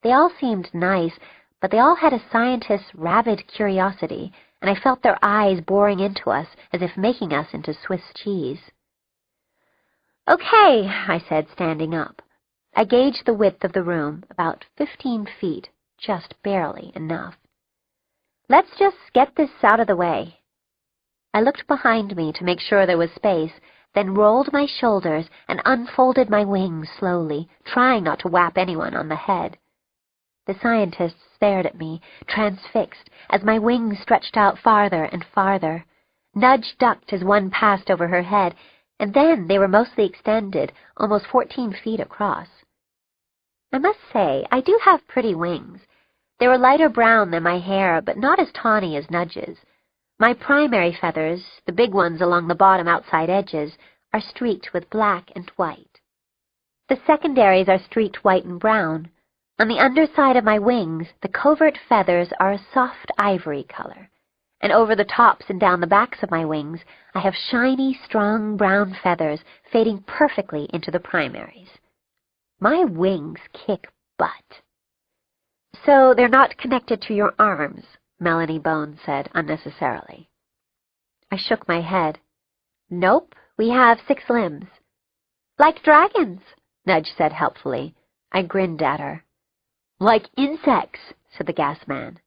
They all seemed nice, but they all had a scientist's rabid curiosity, and I felt their eyes boring into us as if making us into Swiss cheese. Okay, I said, standing up. I gauged the width of the room, about 15 feet, just barely enough. Let's just get this out of the way. I looked behind me to make sure there was space, then rolled my shoulders and unfolded my wings slowly, trying not to whap anyone on the head. The scientist stared at me, transfixed, as my wings stretched out farther and farther. Nudge ducked as one passed over her head, and then they were mostly extended, almost 14 feet across. I must say, I do have pretty wings. They were lighter brown than my hair, but not as tawny as Nudge's. My primary feathers, the big ones along the bottom outside edges, are streaked with black and white. The secondaries are streaked white and brown. On the underside of my wings, the covert feathers are a soft ivory color, and over the tops and down the backs of my wings, I have shiny, strong brown feathers fading perfectly into the primaries. My wings kick butt. So they're not connected to your arms, Melanie Bone said unnecessarily. I shook my head. Nope, we have 6 limbs. Like dragons, Nudge said helpfully. I grinned at her. Like insects, said the gas man.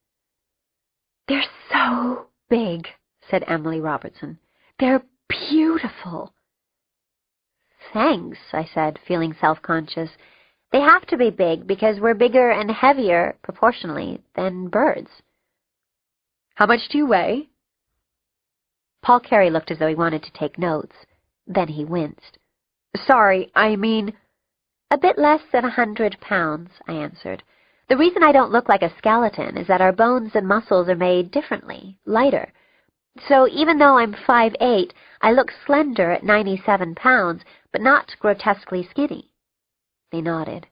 They're so big, said Emily Robertson. They're beautiful. Thanks, I said, feeling self-conscious. They have to be big because we're bigger and heavier, proportionally, than birds. How much do you weigh? Paul Carey looked as though he wanted to take notes. Then he winced. Sorry, I mean... A bit less than 100 pounds, I answered. The reason I don't look like a skeleton is that our bones and muscles are made differently, lighter. So even though I'm 5'8", I look slender at 97 pounds, but not grotesquely skinny. They nodded.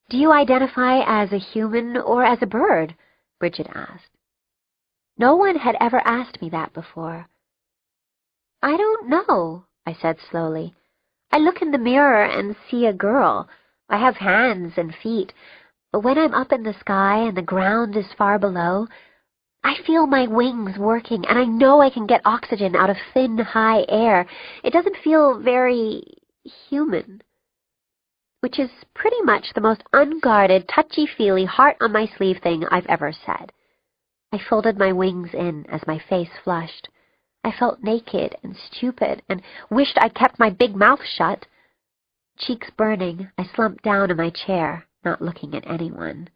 Do you identify as a human or as a bird? Bridget asked. No one had ever asked me that before. I don't know, I said slowly. I look in the mirror and see a girl. I have hands and feet, but when I'm up in the sky and the ground is far below, I feel my wings working, and I know I can get oxygen out of thin, high air. It doesn't feel very human. Which is pretty much the most unguarded, touchy-feely, heart-on-my-sleeve thing I've ever said. I folded my wings in as my face flushed. I felt naked and stupid and wished I'd kept my big mouth shut. Cheeks burning, I slumped down in my chair, not looking at anyone.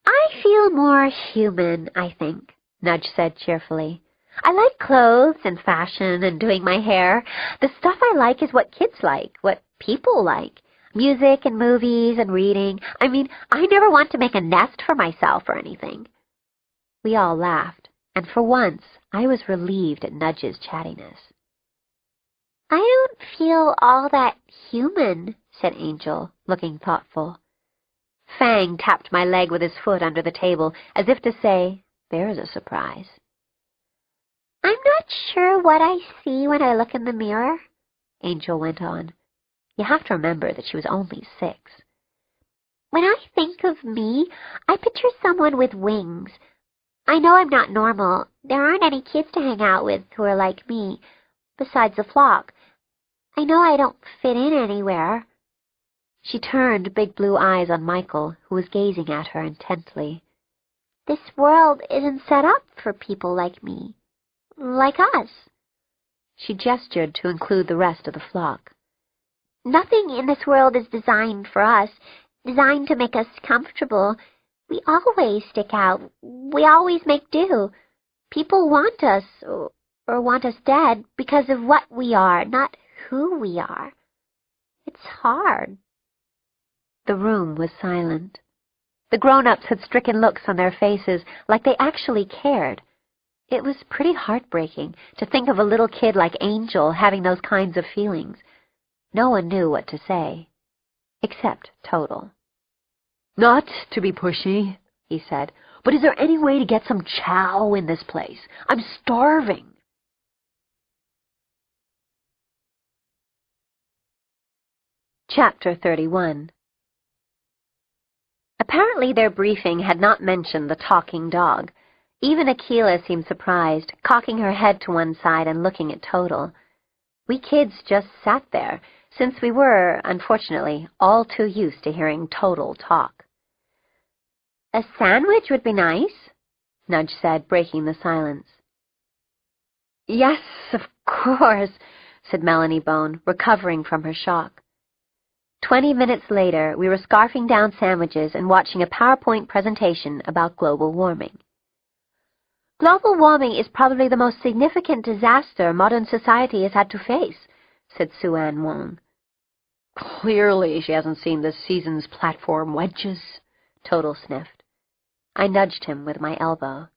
I feel more human, I think, Nudge said cheerfully. I like clothes and fashion and doing my hair. The stuff I like is what kids like, what people like. Music and movies and reading. I mean, I never want to make a nest for myself or anything. We all laughed, and for once I was relieved at Nudge's chattiness. I don't feel all that human, said Angel, looking thoughtful. Fang tapped my leg with his foot under the table, as if to say, there's a surprise. I'm not sure what I see when I look in the mirror, Angel went on. You have to remember that she was only 6. When I think of me, I picture someone with wings. I know I'm not normal. There aren't any kids to hang out with who are like me, besides the flock. I know I don't fit in anywhere. She turned big blue eyes on Michael, who was gazing at her intently. This world isn't set up for people like me. Like us. She gestured to include the rest of the flock. Nothing in this world is designed for us, designed to make us comfortable. We always stick out. We always make do. People want us, or want us dead, because of what we are, not who we are. It's hard. The room was silent. The grown-ups had stricken looks on their faces like they actually cared. It was pretty heartbreaking to think of a little kid like Angel having those kinds of feelings. No one knew what to say, except Total. Not to be pushy, he said, but is there any way to get some chow in this place? I'm starving. Chapter 31. Apparently their briefing had not mentioned the talking dog. Even Akela seemed surprised, cocking her head to one side and looking at Total. We kids just sat there, since we were, unfortunately, all too used to hearing Total talk. A sandwich would be nice, Nudge said, breaking the silence. Yes, of course, said Melanie Bone, recovering from her shock. 20 minutes later, we were scarfing down sandwiches and watching a PowerPoint presentation about global warming. Global warming is probably the most significant disaster modern society has had to face, said Sue-Ann Wong. Clearly she hasn't seen this season's platform wedges, Total sniffed. I nudged him with my elbow.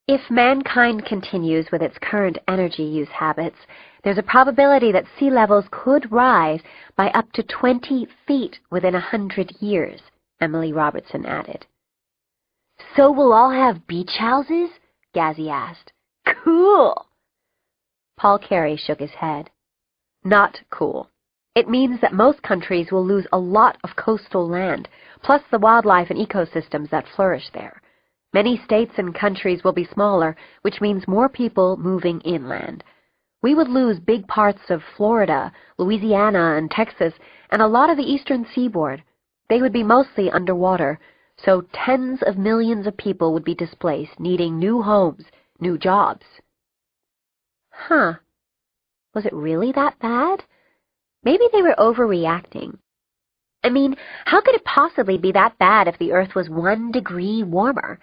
If mankind continues with its current energy use habits, there's a probability that sea levels could rise by up to 20 feet within 100 years, Emily Robertson added. So we'll all have beach houses? Gazzy asked. Cool! Paul Carey shook his head. Not cool. It means that most countries will lose a lot of coastal land, plus the wildlife and ecosystems that flourish there. Many states and countries will be smaller, which means more people moving inland. We would lose big parts of Florida, Louisiana, and Texas, and a lot of the eastern seaboard. They would be mostly underwater, so tens of millions of people would be displaced, needing new homes, new jobs. Huh. Was it really that bad? Maybe they were overreacting. I mean, how could it possibly be that bad if the Earth was 1 degree warmer?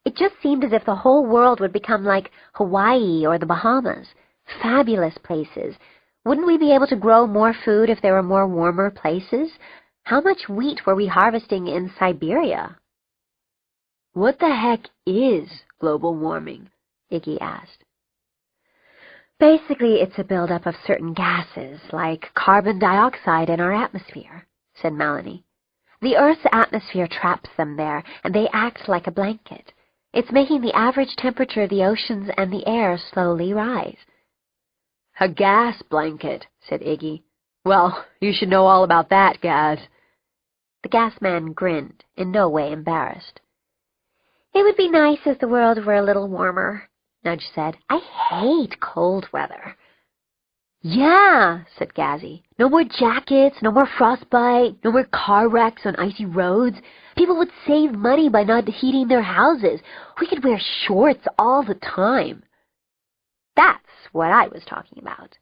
It just seemed as if the whole world would become like Hawaii or the Bahamas. Fabulous places. Wouldn't we be able to grow more food if there were more warmer places? How much wheat were we harvesting in Siberia? What the heck is global warming? Iggy asked. Basically, it's a buildup of certain gases, like carbon dioxide in our atmosphere, said Melanie. The Earth's atmosphere traps them there, and they act like a blanket. It's making the average temperature of the oceans and the air slowly rise. A gas blanket, said Iggy. Well, you should know all about that, Gaz. The gas man grinned, in no way embarrassed. It would be nice if the world were a little warmer, Nudge said. I hate cold weather. Yeah, said Gazzy. No more jackets, no more frostbite, no more car wrecks on icy roads. People would save money by not heating their houses. We could wear shorts all the time. That's what I was talking about.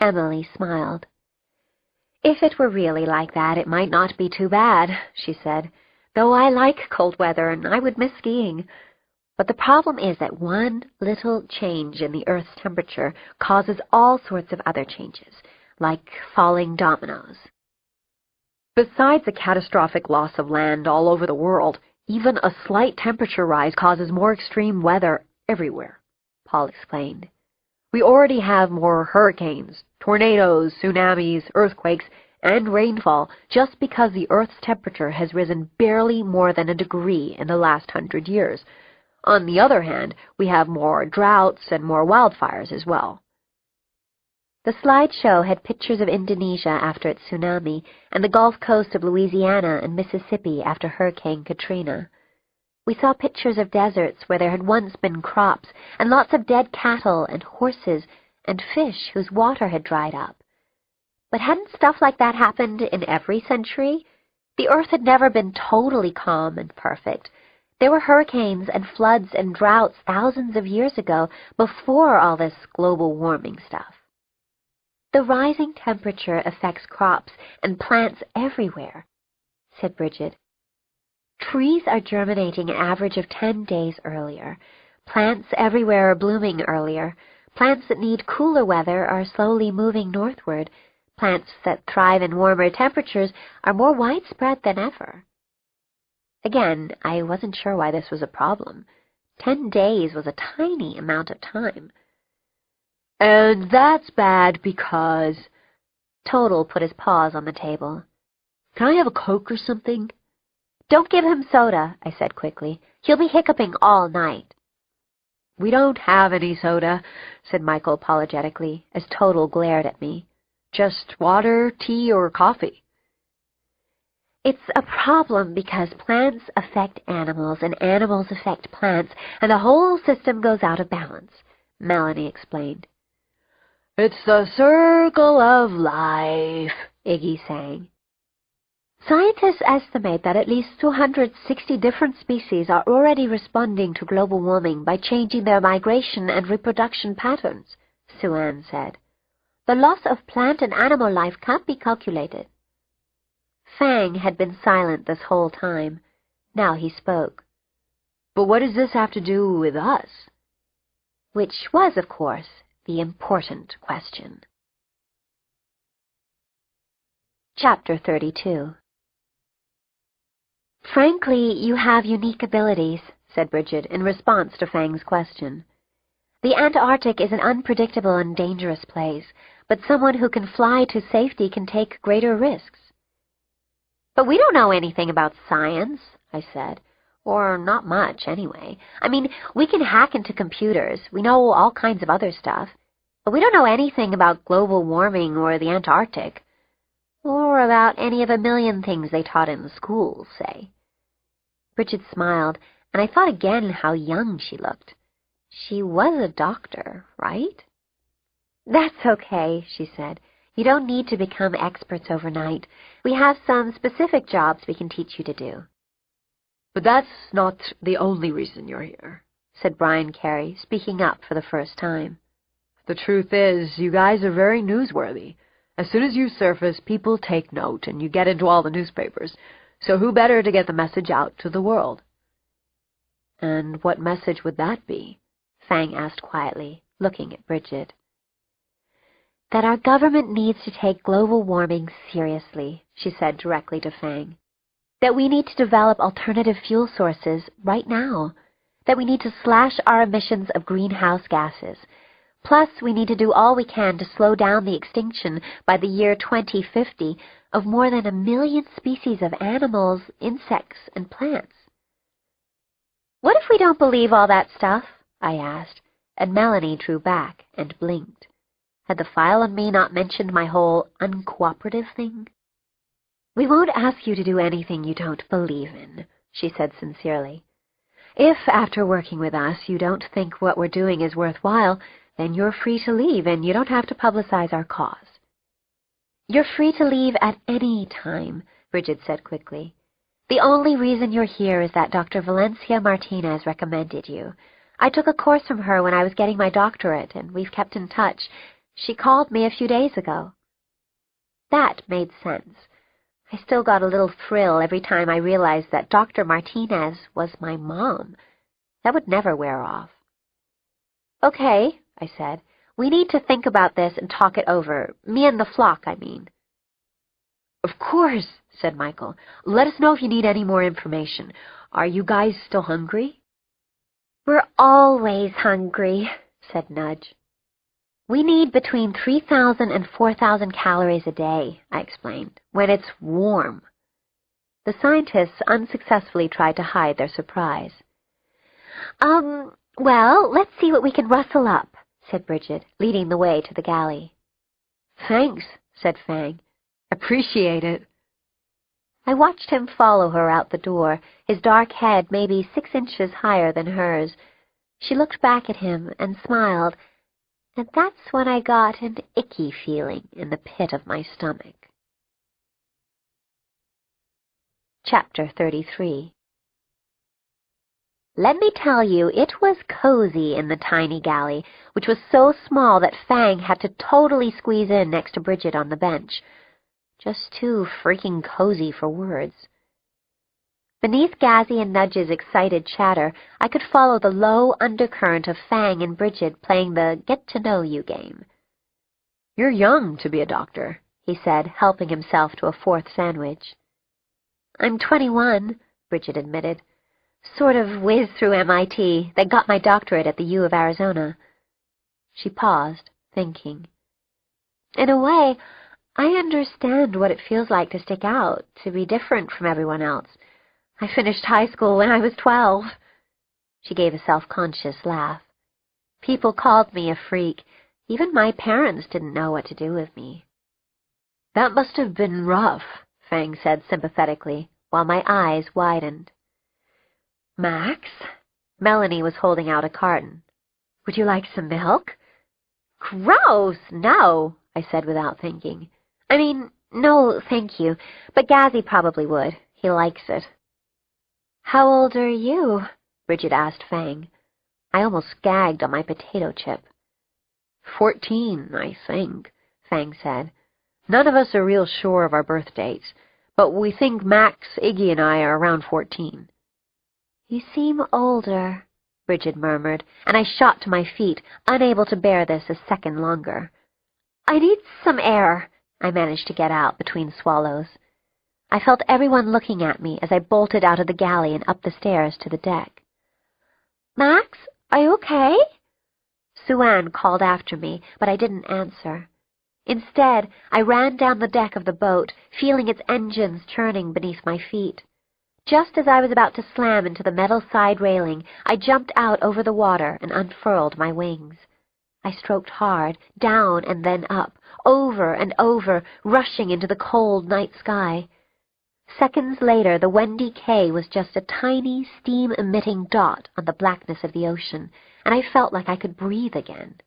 Emily smiled. If it were really like that, it might not be too bad, she said, though I like cold weather and I would miss skiing. But the problem is that one little change in the Earth's temperature causes all sorts of other changes, like falling dominoes. Besides the catastrophic loss of land all over the world, even a slight temperature rise causes more extreme weather everywhere, Paul explained. We already have more hurricanes, tornadoes, tsunamis, earthquakes, and rainfall just because the Earth's temperature has risen barely more than a degree in the last 100 years. On the other hand, we have more droughts and more wildfires as well. The slideshow had pictures of Indonesia after its tsunami and the Gulf Coast of Louisiana and Mississippi after Hurricane Katrina. We saw pictures of deserts where there had once been crops and lots of dead cattle and horses and fish whose water had dried up. But hadn't stuff like that happened in every century? The Earth had never been totally calm and perfect. There were hurricanes and floods and droughts thousands of years ago, before all this global warming stuff. The rising temperature affects crops and plants everywhere, said Bridget. Trees are germinating an average of 10 days earlier. Plants everywhere are blooming earlier. Plants that need cooler weather are slowly moving northward. Plants that thrive in warmer temperatures are more widespread than ever. Again, I wasn't sure why this was a problem. 10 days was a tiny amount of time. And that's bad because... Total put his paws on the table. Can I have a Coke or something? Don't give him soda, I said quickly. He'll be hiccuping all night. We don't have any soda, said Michael apologetically, as Total glared at me. Just water, tea, or coffee. It's a problem because plants affect animals and animals affect plants, and the whole system goes out of balance, Melanie explained. It's the circle of life, Iggy sang. Scientists estimate that at least 260 different species are already responding to global warming by changing their migration and reproduction patterns, Sue-Ann said. The loss of plant and animal life can't be calculated. Fang had been silent this whole time. Now he spoke. But what does this have to do with us? Which was, of course, the important question. Chapter 32. Frankly, you have unique abilities, said Bridget in response to Fang's question. The Antarctic is an unpredictable and dangerous place, but someone who can fly to safety can take greater risks. But we don't know anything about science, I said. Or not much, anyway. I mean, we can hack into computers. We know all kinds of other stuff. But we don't know anything about global warming or the Antarctic. Or about any of a million things they taught in the schools, say. Bridget smiled, and I thought again how young she looked. She was a doctor, right? That's okay, she said. You don't need to become experts overnight. We have some specific jobs we can teach you to do. But that's not the only reason you're here, said Brian Carey, speaking up for the first time. The truth is, you guys are very newsworthy. As soon as you surface, people take note, and you get into all the newspapers. So who better to get the message out to the world? And what message would that be? Fang asked quietly, looking at Bridget. That our government needs to take global warming seriously, she said directly to Fang. That we need to develop alternative fuel sources right now. That we need to slash our emissions of greenhouse gases. Plus, we need to do all we can to slow down the extinction by the year 2050 of more than 1 million species of animals, insects, and plants. What if we don't believe all that stuff? I asked, and Melanie drew back and blinked. Had the file on me not mentioned my whole uncooperative thing? We won't ask you to do anything you don't believe in, she said sincerely. If, after working with us, you don't think what we're doing is worthwhile, then you're free to leave and you don't have to publicize our cause. You're free to leave at any time, Bridget said quickly. The only reason you're here is that Dr. Valencia Martinez recommended you. I took a course from her when I was getting my doctorate, and we've kept in touch. She called me a few days ago. That made sense. I still got a little thrill every time I realized that Dr. Martinez was my mom. That would never wear off. "Okay," I said. "We need to think about this and talk it over. Me and the flock, I mean." "Of course," said Michael. "Let us know if you need any more information. Are you guys still hungry?" "We're always hungry," said Nudge. "We need between 3,000 and 4,000 calories a day," I explained, "when it's warm." The scientists unsuccessfully tried to hide their surprise. Well, let's see what we can rustle up," said Bridget, leading the way to the galley. "Thanks," said Fang. "Appreciate it." I watched him follow her out the door, his dark head maybe 6 inches higher than hers. She looked back at him and smiled, and that's when I got an icky feeling in the pit of my stomach. Chapter 33. Let me tell you, it was cozy in the tiny galley, which was so small that Fang had to totally squeeze in next to Bridget on the bench. Just too freaking cozy for words. Beneath Gazzy and Nudge's excited chatter, I could follow the low undercurrent of Fang and Bridget playing the get-to-know-you game. "You're young to be a doctor," he said, helping himself to a 4th sandwich. "I'm 21, Bridget admitted. Sort of whizzed through MIT, then got my doctorate at the U of Arizona." She paused, thinking. "In a way, I understand what it feels like to stick out, to be different from everyone else. I finished high school when I was 12. She gave a self-conscious laugh. "People called me a freak. Even my parents didn't know what to do with me." "That must have been rough," Fang said sympathetically, while my eyes widened. "Max?" Melanie was holding out a carton. "Would you like some milk?" "Gross! No," I said without thinking. "I mean, no, thank you, but Gazzy probably would. He likes it." "How old are you?" Bridget asked Fang. I almost gagged on my potato chip. 14, I think, Fang said. "None of us are real sure of our birth dates, but we think Max, Iggy, and I are around 14. "You seem older," Bridget murmured, and I shot to my feet, unable to bear this a second longer. "I need some air," I managed to get out between swallows. I felt everyone looking at me as I bolted out of the galley and up the stairs to the deck. "Max, are you okay?" Sue-Ann called after me, but I didn't answer. Instead, I ran down the deck of the boat, feeling its engines churning beneath my feet. Just as I was about to slam into the metal side railing, I jumped out over the water and unfurled my wings. I stroked hard, down and then up, over and over, rushing into the cold night sky. Seconds later, the Wendy K was just a tiny, steam-emitting dot on the blackness of the ocean, and I felt like I could breathe again.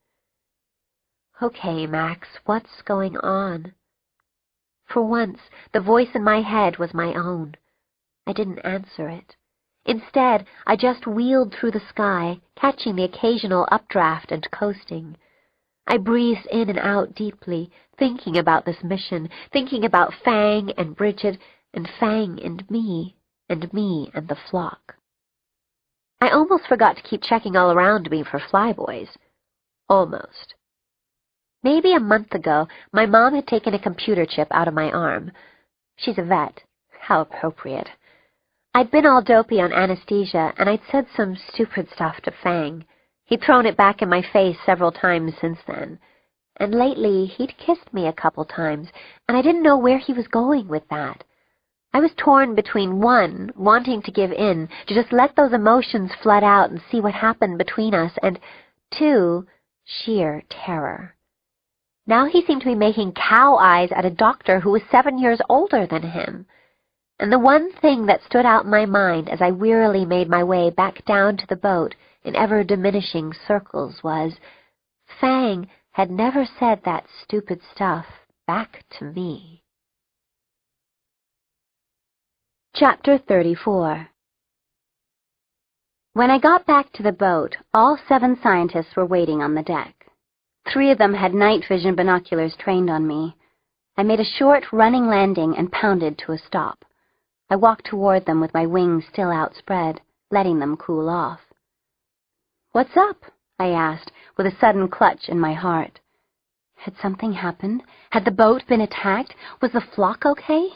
"Okay, Max, what's going on?" For once, the voice in my head was my own. I didn't answer it. Instead, I just wheeled through the sky, catching the occasional updraft and coasting. I breathed in and out deeply, thinking about this mission, thinking about Fang and Bridget, and Fang and me and the flock. I almost forgot to keep checking all around me for flyboys. Almost. Maybe a month ago, my mom had taken a computer chip out of my arm. She's a vet. How appropriate. I'd been all dopey on anesthesia, and I'd said some stupid stuff to Fang. He'd thrown it back in my face several times since then. And lately, he'd kissed me a couple times, and I didn't know where he was going with that. I was torn between, 1, wanting to give in, to just let those emotions flood out and see what happened between us, and 2, sheer terror. Now he seemed to be making cow eyes at a doctor who was 7 years older than him. And the one thing that stood out in my mind as I wearily made my way back down to the boat in ever-diminishing circles was, Fang had never said that stupid stuff back to me. Chapter 34. When I got back to the boat, all 7 scientists were waiting on the deck. 3 of them had night vision binoculars trained on me. I made a short running landing and pounded to a stop. I walked toward them with my wings still outspread, letting them cool off. "What's up?" I asked, with a sudden clutch in my heart. Had something happened? Had the boat been attacked? Was the flock okay?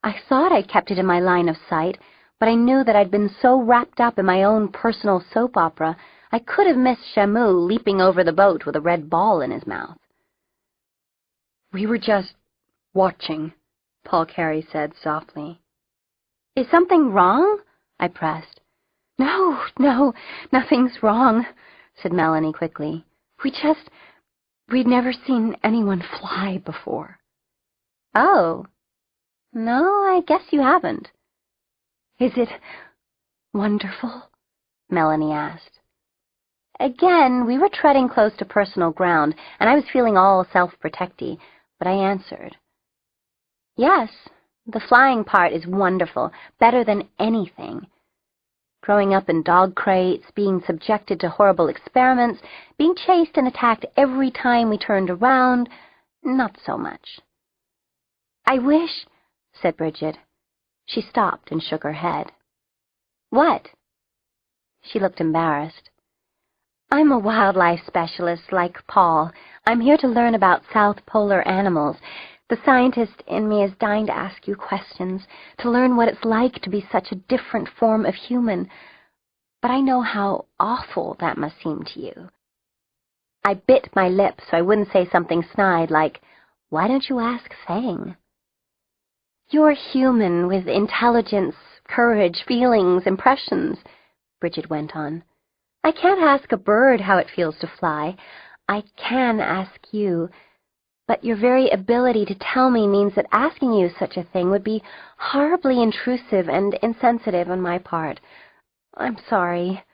I thought I'd kept it in my line of sight, but I knew that I'd been so wrapped up in my own personal soap opera, I could have missed Shamu leaping over the boat with a red ball in his mouth. "We were just watching," Paul Carey said softly. "Is something wrong?" I pressed. No, nothing's wrong," said Melanie quickly. We'd never seen anyone fly before." "Oh. No, I guess you haven't." "Is it wonderful?" Melanie asked. Again, we were treading close to personal ground, and I was feeling all self-protecty, but I answered. "Yes, the flying part is wonderful, better than anything. Growing up in dog crates, being subjected to horrible experiments, being chased and attacked every time we turned around, not so much." "I wish," said Bridget. She stopped and shook her head. "What?" She looked embarrassed. "I'm a wildlife specialist like Paul. I'm here to learn about South Polar animals. The scientist in me is dying to ask you questions, to learn what it's like to be such a different form of human. But I know how awful that must seem to you." I bit my lip so I wouldn't say something snide like, "Why don't you ask Fang?" "You're human with intelligence, courage, feelings, impressions," Bridget went on. "I can't ask a bird how it feels to fly. I can ask you. But your very ability to tell me means that asking you such a thing would be horribly intrusive and insensitive on my part. I'm sorry."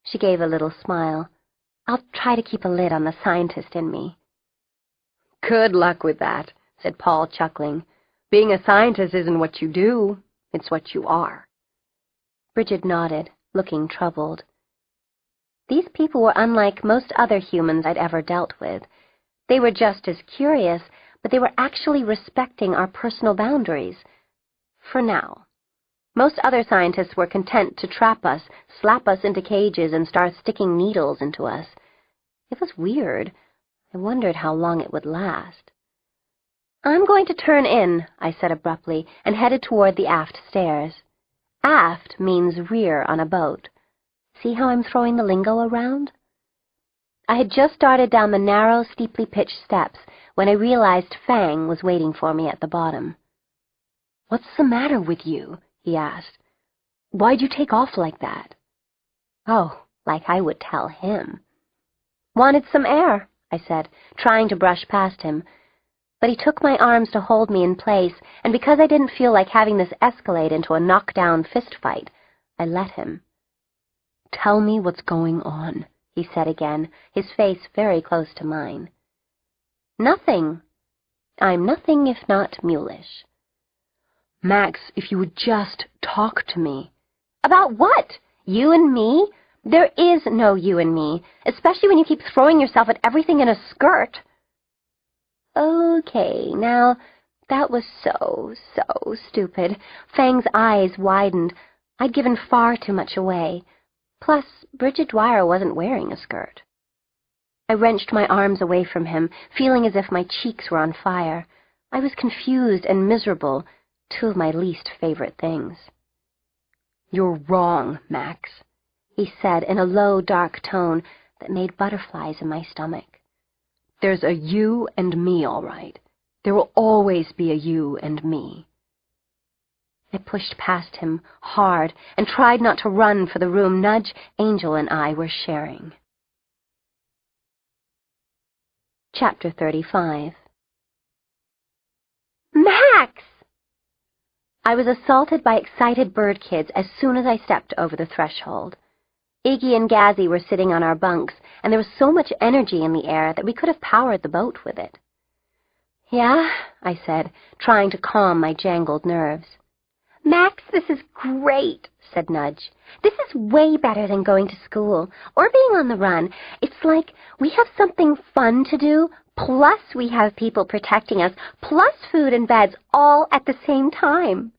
She gave a little smile. "I'll try to keep a lid on the scientist in me." "Good luck with that," said Paul, chuckling. "Being a scientist isn't what you do, it's what you are." Bridget nodded, looking troubled. These people were unlike most other humans I'd ever dealt with. They were just as curious, but they were actually respecting our personal boundaries. For now. Most other scientists were content to trap us, slap us into cages, and start sticking needles into us. It was weird. I wondered how long it would last. "I'm going to turn in," I said abruptly, and headed toward the aft stairs. Aft means rear on a boat. See how I'm throwing the lingo around? I had just started down the narrow, steeply pitched steps when I realized Fang was waiting for me at the bottom. "What's the matter with you?" he asked. "Why'd you take off like that?" Oh, like I would tell him. "Wanted some air," I said, trying to brush past him. But he took my arms to hold me in place, and because I didn't feel like having this escalate into a knockdown fist fight, I let him. "Tell me what's going on," he said again, his face very close to mine. "Nothing. I'm nothing if not mulish." "Max, if you would just talk to me." "About what? You and me? There is no you and me, especially when you keep throwing yourself at everything in a skirt." Okay, now, that was so stupid. Fang's eyes widened. I'd given far too much away. Plus, Bridget Dwyer wasn't wearing a skirt. I wrenched my arms away from him, feeling as if my cheeks were on fire. I was confused and miserable, two of my least favorite things. "You're wrong, Max," he said in a low, dark tone that made butterflies in my stomach. "There's a you and me, all right. There will always be a you and me." I pushed past him hard and tried not to run for the room Nudge, Angel, and I were sharing. Chapter 35. Max! I was assaulted by excited bird kids as soon as I stepped over the threshold. Iggy and Gazzy were sitting on our bunks, and there was so much energy in the air that we could have powered the boat with it. "Yeah?" I said, trying to calm my jangled nerves. "Max, this is great," said Nudge. "This is way better than going to school or being on the run. It's like we have something fun to do, plus we have people protecting us, plus food and beds all at the same time.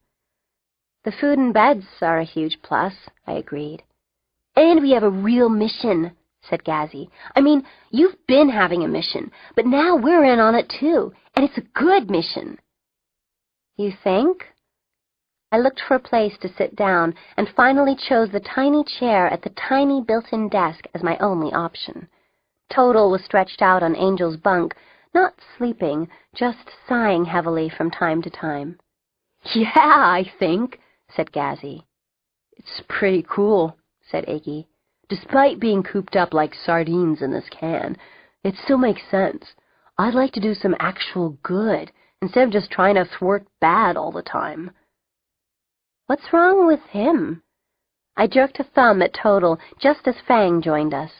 The food and beds are a huge plus, I agreed. And we have a real mission, said Gazzy. I mean, you've been having a mission, but now we're in on it too, and it's a good mission. You think? I looked for a place to sit down and finally chose the tiny chair at the tiny built-in desk as my only option. Total was stretched out on Angel's bunk, not sleeping, just sighing heavily from time to time. Yeah, I think, said Gazzy. It's pretty cool, said Iggy. Despite being cooped up like sardines in this can, it still makes sense. I'd like to do some actual good, instead of just trying to thwart bad all the time. What's wrong with him? I jerked a thumb at Total just as Fang joined us.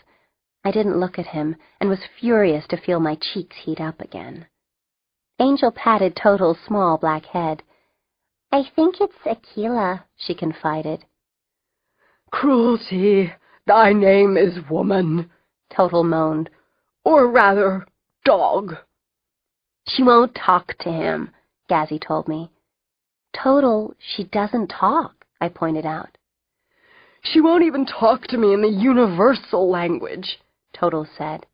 I didn't look at him and was furious to feel my cheeks heat up again. Angel patted Total's small black head. I think it's Aquila, she confided. Cruelty, thy name is woman, Total moaned. Or rather, dog. She won't talk to him, Gazzy told me. Total, she doesn't talk, I pointed out. She won't even talk to me in the universal language, Total said.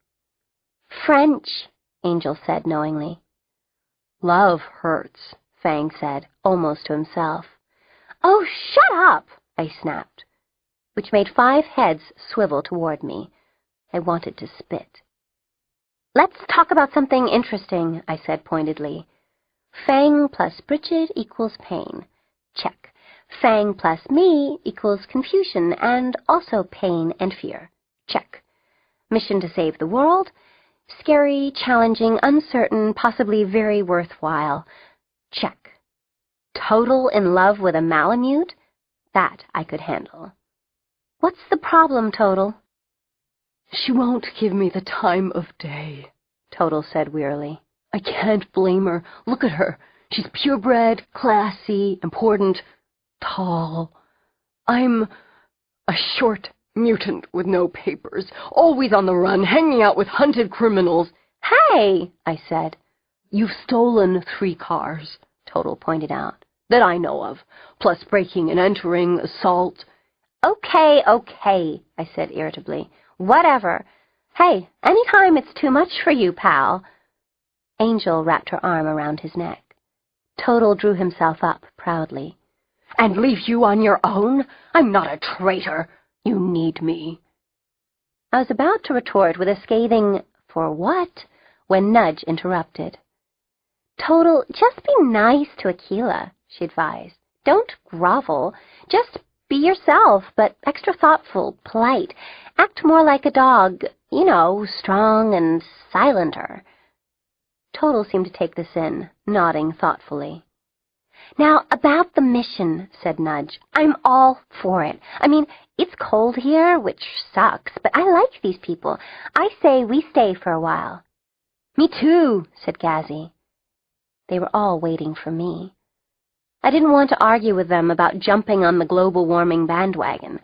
French, Angel said knowingly. Love hurts, Fang said, almost to himself. Oh, shut up, I snapped, which made 5 heads swivel toward me. I wanted to spit. Let's talk about something interesting, I said pointedly. Fang plus Bridget equals pain. Check. Fang plus me equals confusion and also pain and fear. Check. Mission to save the world. Scary, challenging, uncertain, possibly very worthwhile. Check. Total in love with a Malamute? That I could handle. What's the problem, Total? She won't give me the time of day, Total said wearily. I can't blame her. Look at her. She's purebred, classy, important, tall. I'm a short mutant with no papers, always on the run, hanging out with hunted criminals. Hey, I said. You've stolen 3 cars, Total pointed out, that I know of, plus breaking and entering, assault. Okay, I said irritably. Whatever. Hey, any time it's too much for you, pal. Angel wrapped her arm around his neck. Total drew himself up proudly. And leave you on your own? I'm not a traitor. You need me. I was about to retort with a scathing, for what, when Nudge interrupted. Total, just be nice to Aquila, she advised. Don't grovel. Just be yourself, but extra thoughtful, polite. Act more like a dog, you know, strong and silenter. Total seemed to take this in, nodding thoughtfully. Now, about the mission, said Nudge. I'm all for it. I mean, it's cold here, which sucks, but I like these people. I say we stay for a while. Me too, said Gazzy. They were all waiting for me. I didn't want to argue with them about jumping on the global warming bandwagon.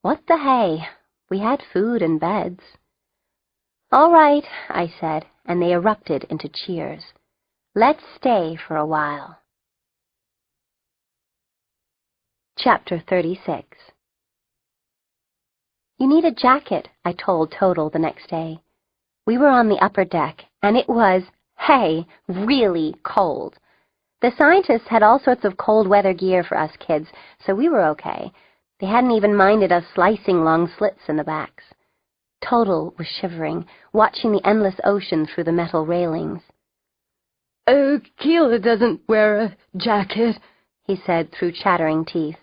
What the hey? We had food and beds. All right, I said, and they erupted into cheers. Let's stay for a while. Chapter 36. You need a jacket, I told Total the next day. We were on the upper deck, and it was, hey, really cold. The scientists had all sorts of cold weather gear for us kids, so we were okay. They hadn't even minded us slicing long slits in the backs. Total was shivering, watching the endless ocean through the metal railings. Aquila doesn't wear a jacket, he said through chattering teeth.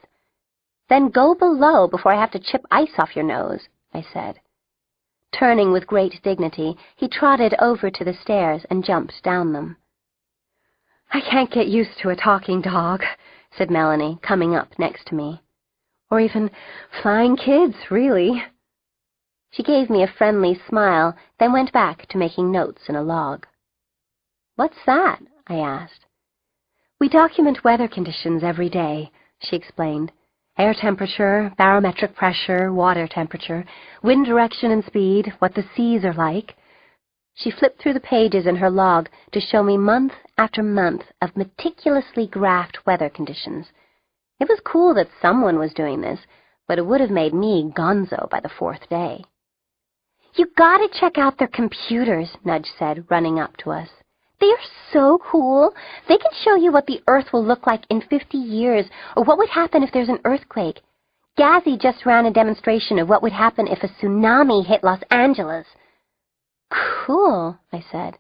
Then go below before I have to chip ice off your nose, I said. Turning with great dignity, he trotted over to the stairs and jumped down them. I can't get used to a talking dog, said Melanie, coming up next to me. Or even flying kids, really. She gave me a friendly smile, then went back to making notes in a log. What's that? I asked. We document weather conditions every day, she explained. Air temperature, barometric pressure, water temperature, wind direction and speed, what the seas are like. She flipped through the pages in her log to show me month after month of meticulously graphed weather conditions. It was cool that someone was doing this, but it would have made me gonzo by the 4th day. "You gotta check out their computers," Nudge said, running up to us. "They are so cool. They can show you what the Earth will look like in 50 years, or what would happen if there's an earthquake. Gazzy just ran a demonstration of what would happen if a tsunami hit Los Angeles." "Cool," I said.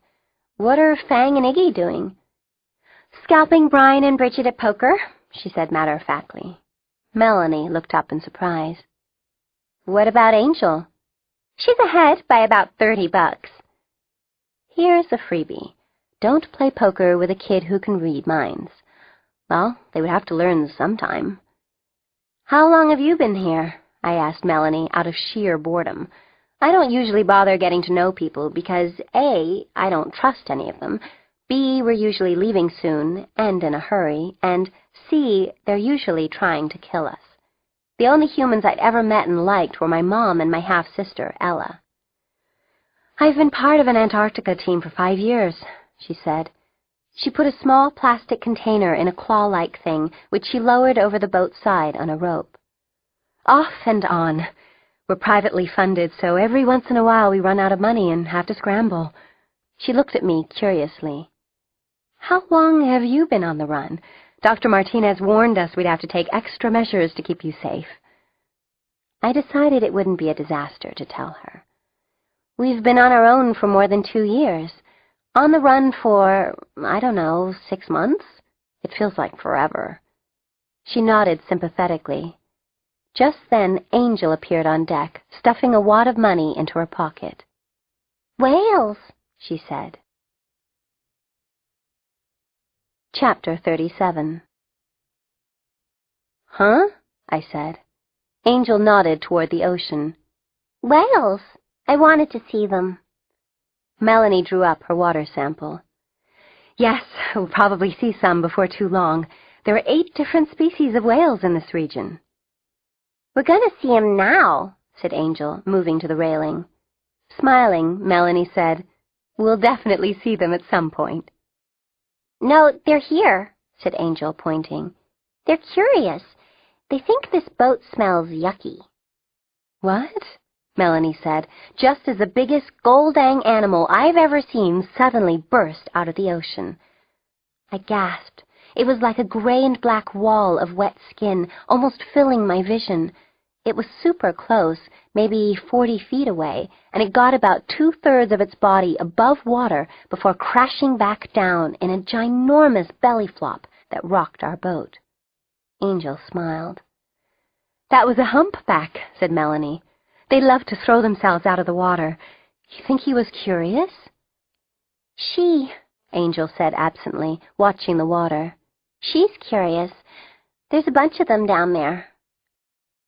"What are Fang and Iggy doing?" "Scalping Brian and Bridget at poker," she said matter-of-factly. Melanie looked up in surprise. "What about Angel?" "She's ahead by about $30. Here's a freebie. Don't play poker with a kid who can read minds. Well, they would have to learn sometime. "How long have you been here?" I asked Melanie out of sheer boredom. I don't usually bother getting to know people because A, I don't trust any of them, B, we're usually leaving soon and in a hurry, and C, they're usually trying to kill us. The only humans I'd ever met and liked were my mom and my half-sister, Ella. "I've been part of an Antarctica team for 5 years, she said. She put a small plastic container in a claw-like thing, which she lowered over the boat's side on a rope. "Off and on. We're privately funded, so every once in a while we run out of money and have to scramble." She looked at me curiously. "How long have you been on the run? Dr. Martinez warned us we'd have to take extra measures to keep you safe." I decided it wouldn't be a disaster to tell her. "We've been on our own for more than 2 years. On the run for, 6 months? It feels like forever." She nodded sympathetically. Just then, Angel appeared on deck, stuffing a wad of money into her pocket. "Whales," she said. Chapter 37. "Huh?" I said. Angel nodded toward the ocean. "Whales. I wanted to see them." Melanie drew up her water sample. "Yes, we'll probably see some before too long. There are 8 different species of whales in this region." "We're going to see 'em now," said Angel, moving to the railing. Smiling, Melanie said, "We'll definitely see them at some point." "No, they're here," said Angel, pointing. "They're curious. They think this boat smells yucky." "What?" Melanie said, just as the biggest gold-dang animal I've ever seen suddenly burst out of the ocean. I gasped. It was like a gray and black wall of wet skin, almost filling my vision. It was super close, maybe 40 feet away, and it got about 2/3 of its body above water before crashing back down in a ginormous belly flop that rocked our boat. Angel smiled. "That was a humpback," said Melanie. "They love to throw themselves out of the water. You think he was curious?" "She," Angel said absently, watching the water. "She's curious. There's a bunch of them down there."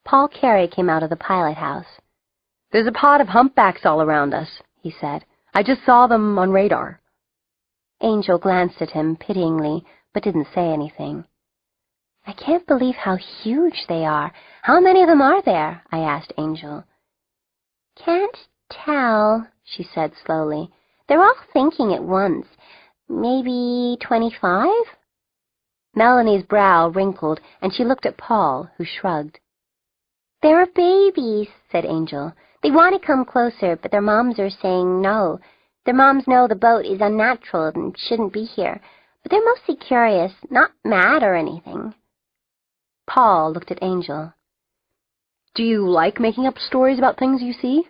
Paul Carey came out of the pilot house. "There's a pod of humpbacks all around us," he said. "I just saw them on radar." Angel glanced at him pityingly, but didn't say anything. "I can't believe how huge they are. How many of them are there?" I asked Angel. "Can't tell," she said slowly. "They're all thinking at once. Maybe 25? Melanie's brow wrinkled, and she looked at Paul, who shrugged. "They're babies," said Angel. "They want to come closer, but their moms are saying no. Their moms know the boat is unnatural and shouldn't be here, but they're mostly curious, not mad or anything." Paul looked at Angel. "Do you like making up stories about things you see?"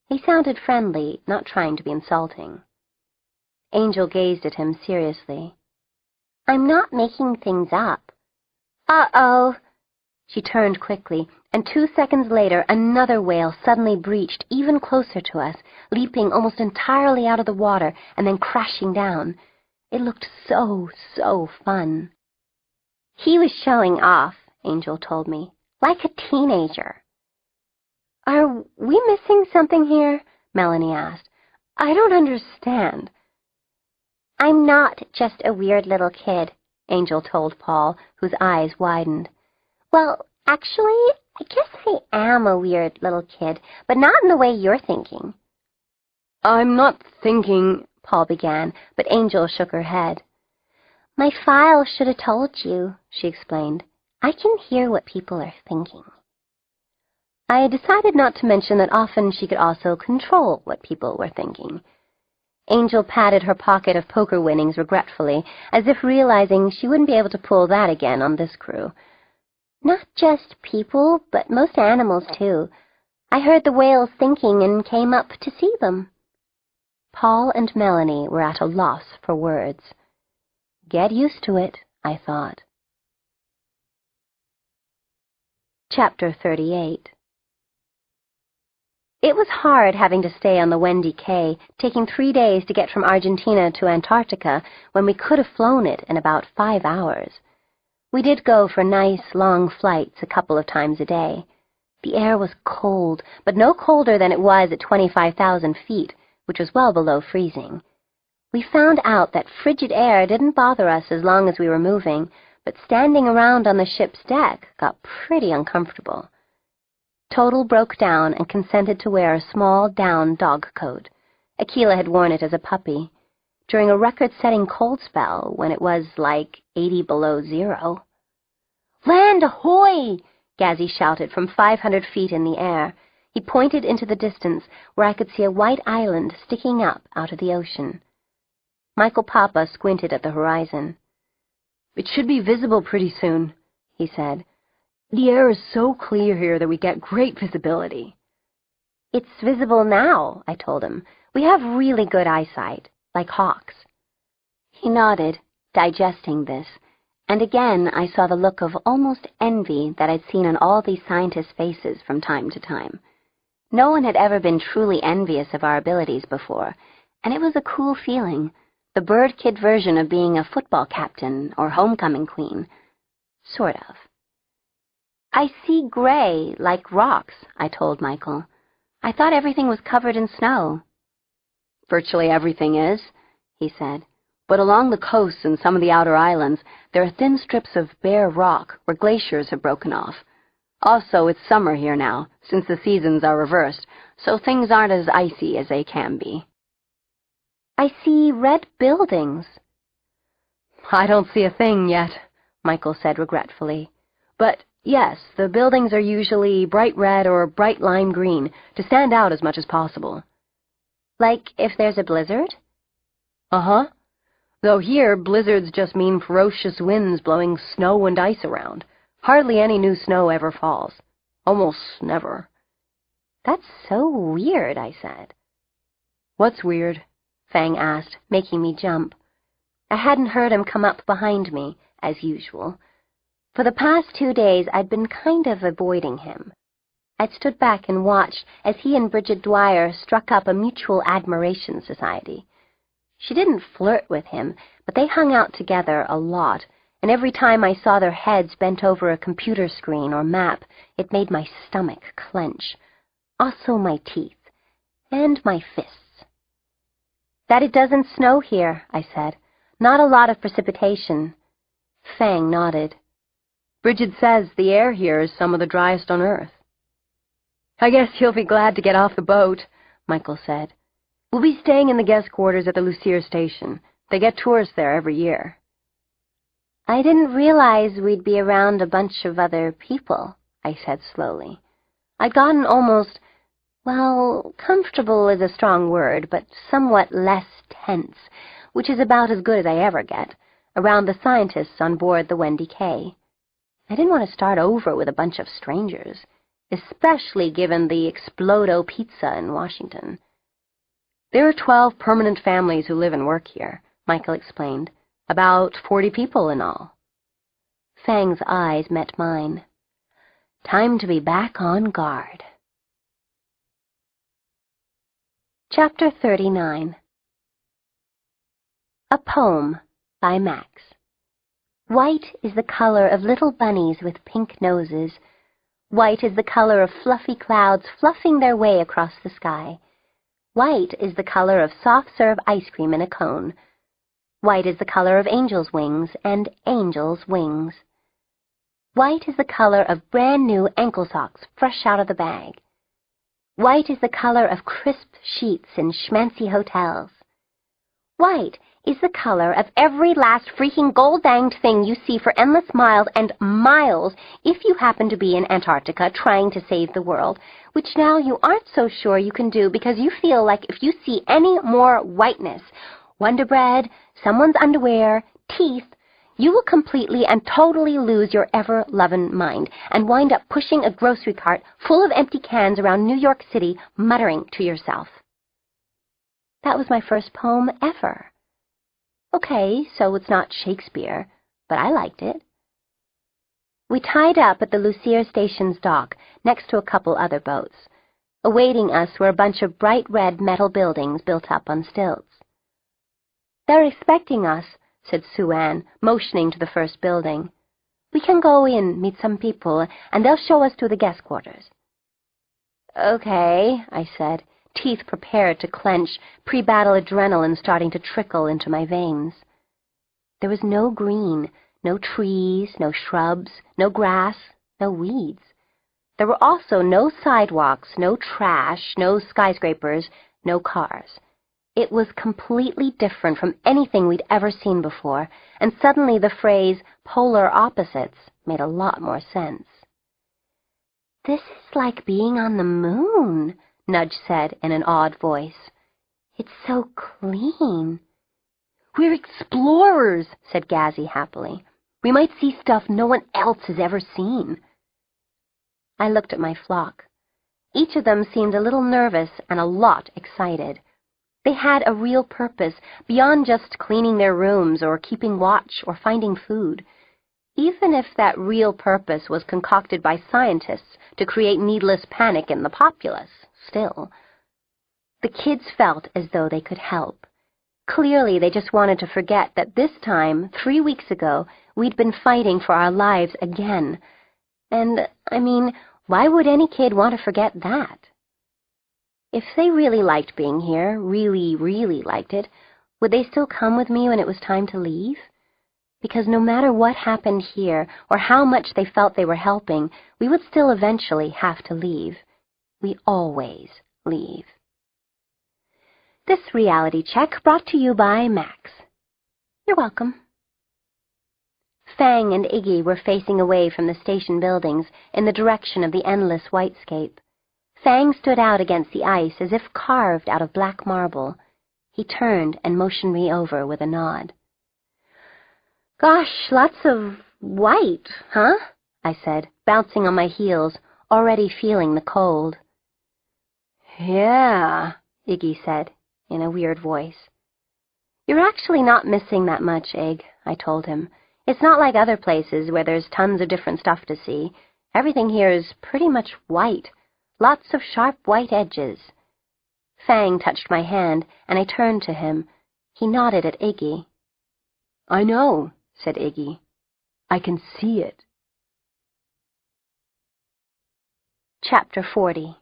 He sounded friendly, not trying to be insulting. Angel gazed at him seriously. "I'm not making things up." "Uh-oh." She turned quickly, and 2 seconds later another whale suddenly breached even closer to us, leaping almost entirely out of the water and then crashing down. It looked so fun. "He was showing off," Angel told me, "like a teenager." "Are we missing something here?" Melanie asked. "I don't understand." "I'm not just a weird little kid," Angel told Paul, whose eyes widened. "Well, actually, I guess I am a weird little kid, but not in the way you're thinking." I'm not thinking, Paul began, but Angel shook her head. My file should have told you, she explained. I can hear what people are thinking. I decided not to mention that often she could also control what people were thinking. Angel patted her pocket of poker winnings regretfully, as if realizing she wouldn't be able to pull that again on this crew. Not just people, but most animals, too. I heard the whales thinking and came up to see them. Paul and Melanie were at a loss for words. Get used to it, I thought. Chapter 38. It was hard having to stay on the Wendy K, taking 3 days to get from Argentina to Antarctica when we could have flown it in about 5 hours. We did go for nice, long flights a couple of times a day. The air was cold, but no colder than it was at 25,000 feet, which was well below freezing. We found out that frigid air didn't bother us as long as we were moving, but standing around on the ship's deck got pretty uncomfortable. Total broke down and consented to wear a small down dog coat. Akela had worn it as a puppy, during a record-setting cold spell when it was like 80 below zero. Land ahoy! Gazzy shouted from 500 feet in the air. He pointed into the distance where I could see a white island sticking up out of the ocean. Michael Papa squinted at the horizon. It should be visible pretty soon, he said. The air is so clear here that we get great visibility. It's visible now, I told him. We have really good eyesight, like hawks. He nodded, digesting this, and again I saw the look of almost envy that I'd seen on all these scientists' faces from time to time. No one had ever been truly envious of our abilities before, and it was a cool feeling, the bird kid version of being a football captain or homecoming queen. Sort of. I see gray, like rocks, I told Michael. I thought everything was covered in snow. Virtually everything is, he said. But along the coasts and some of the outer islands, there are thin strips of bare rock where glaciers have broken off. Also, it's summer here now, since the seasons are reversed, so things aren't as icy as they can be. I see red buildings. I don't see a thing yet, Michael said regretfully. But yes, the buildings are usually bright red or bright lime green, to stand out as much as possible. Like if there's a blizzard? Uh-huh. Though here, blizzards just mean ferocious winds blowing snow and ice around. Hardly any new snow ever falls. Almost never. That's so weird, I said. What's weird? Fang asked, making me jump. I hadn't heard him come up behind me, as usual. For the past 2 days, I'd been kind of avoiding him. I'd stood back and watched as he and Bridget Dwyer struck up a mutual admiration society. She didn't flirt with him, but they hung out together a lot, and every time I saw their heads bent over a computer screen or map, it made my stomach clench. Also my teeth. And my fists. That it doesn't snow here, I said. Not a lot of precipitation. Fang nodded. Bridget says the air here is some of the driest on Earth. I guess you'll be glad to get off the boat, Michael said. We'll be staying in the guest quarters at the Lucier station. They get tourists there every year. I didn't realize we'd be around a bunch of other people, I said slowly. I'd gotten almost, well, comfortable is a strong word, but somewhat less tense, which is about as good as I ever get, around the scientists on board the Wendy K. I didn't want to start over with a bunch of strangers, especially given the Explodo pizza in Washington. There are 12 permanent families who live and work here, Michael explained. About 40 people in all. Fang's eyes met mine. Time to be back on guard. Chapter 39. A Poem by Max. White is the color of little bunnies with pink noses. White is the color of fluffy clouds fluffing their way across the sky. White is the color of soft-serve ice cream in a cone. White is the color of angels' wings and angels' wings. White is the color of brand-new ankle socks fresh out of the bag. White is the color of crisp sheets in schmancy hotels. White is the color of every last freaking gold-danged thing you see for endless miles and miles if you happen to be in Antarctica trying to save the world, which now you aren't so sure you can do because you feel like if you see any more whiteness, Wonder Bread, someone's underwear, teeth, you will completely and totally lose your ever-lovin' mind and wind up pushing a grocery cart full of empty cans around New York City, muttering to yourself. That was my first poem ever. Okay, so it's not Shakespeare, but I liked it. We tied up at the Lucier Station's dock, next to a couple other boats. Awaiting us were a bunch of bright red metal buildings built up on stilts. "They're expecting us," said Sue Ann, motioning to the first building. "We can go in, meet some people, and they'll show us to the guest quarters." "Okay," I said, teeth prepared to clench, pre-battle adrenaline starting to trickle into my veins. There was no green, no trees, no shrubs, no grass, no weeds. There were also no sidewalks, no trash, no skyscrapers, no cars. It was completely different from anything we'd ever seen before, and suddenly the phrase polar opposites made a lot more sense. "This is like being on the moon," Nudge said in an awed voice. "It's so clean." "We're explorers," said Gazzy happily. "We might see stuff no one else has ever seen." I looked at my flock. Each of them seemed a little nervous and a lot excited. They had a real purpose beyond just cleaning their rooms or keeping watch or finding food. Even if that real purpose was concocted by scientists to create needless panic in the populace, still. The kids felt as though they could help. Clearly, they just wanted to forget that this time, 3 weeks ago, we'd been fighting for our lives again. And, why would any kid want to forget that? If they really liked being here, really, really liked it, would they still come with me when it was time to leave? Because no matter what happened here, or how much they felt they were helping, we would still eventually have to leave. We always leave. This reality check brought to you by Max. You're welcome. Fang and Iggy were facing away from the station buildings in the direction of the endless whitescape. Fang stood out against the ice as if carved out of black marble. He turned and motioned me over with a nod. "Gosh, lots of white, huh?" I said, bouncing on my heels, already feeling the cold. "Yeah," Iggy said, in a weird voice. "You're actually not missing that much, Ig," I told him. "It's not like other places where there's tons of different stuff to see. Everything here is pretty much white. Lots of sharp white edges." Fang touched my hand, and I turned to him. He nodded at Iggy. "I know," said Iggy. "I can see it." Chapter 40.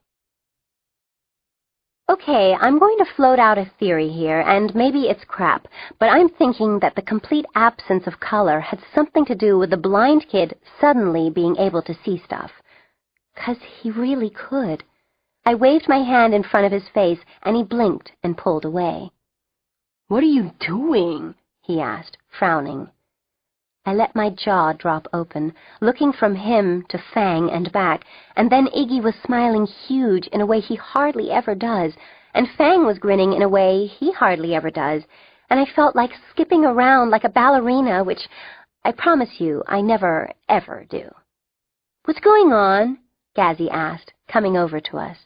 Okay, I'm going to float out a theory here, and maybe it's crap, but I'm thinking that the complete absence of color had something to do with the blind kid suddenly being able to see stuff. 'Cause he really could. I waved my hand in front of his face, and he blinked and pulled away. "What are you doing?" he asked, frowning. I let my jaw drop open, looking from him to Fang and back, and then Iggy was smiling huge in a way he hardly ever does, and Fang was grinning in a way he hardly ever does, and I felt like skipping around like a ballerina, which I promise you I never, ever do. "What's going on?" Gazzy asked, coming over to us.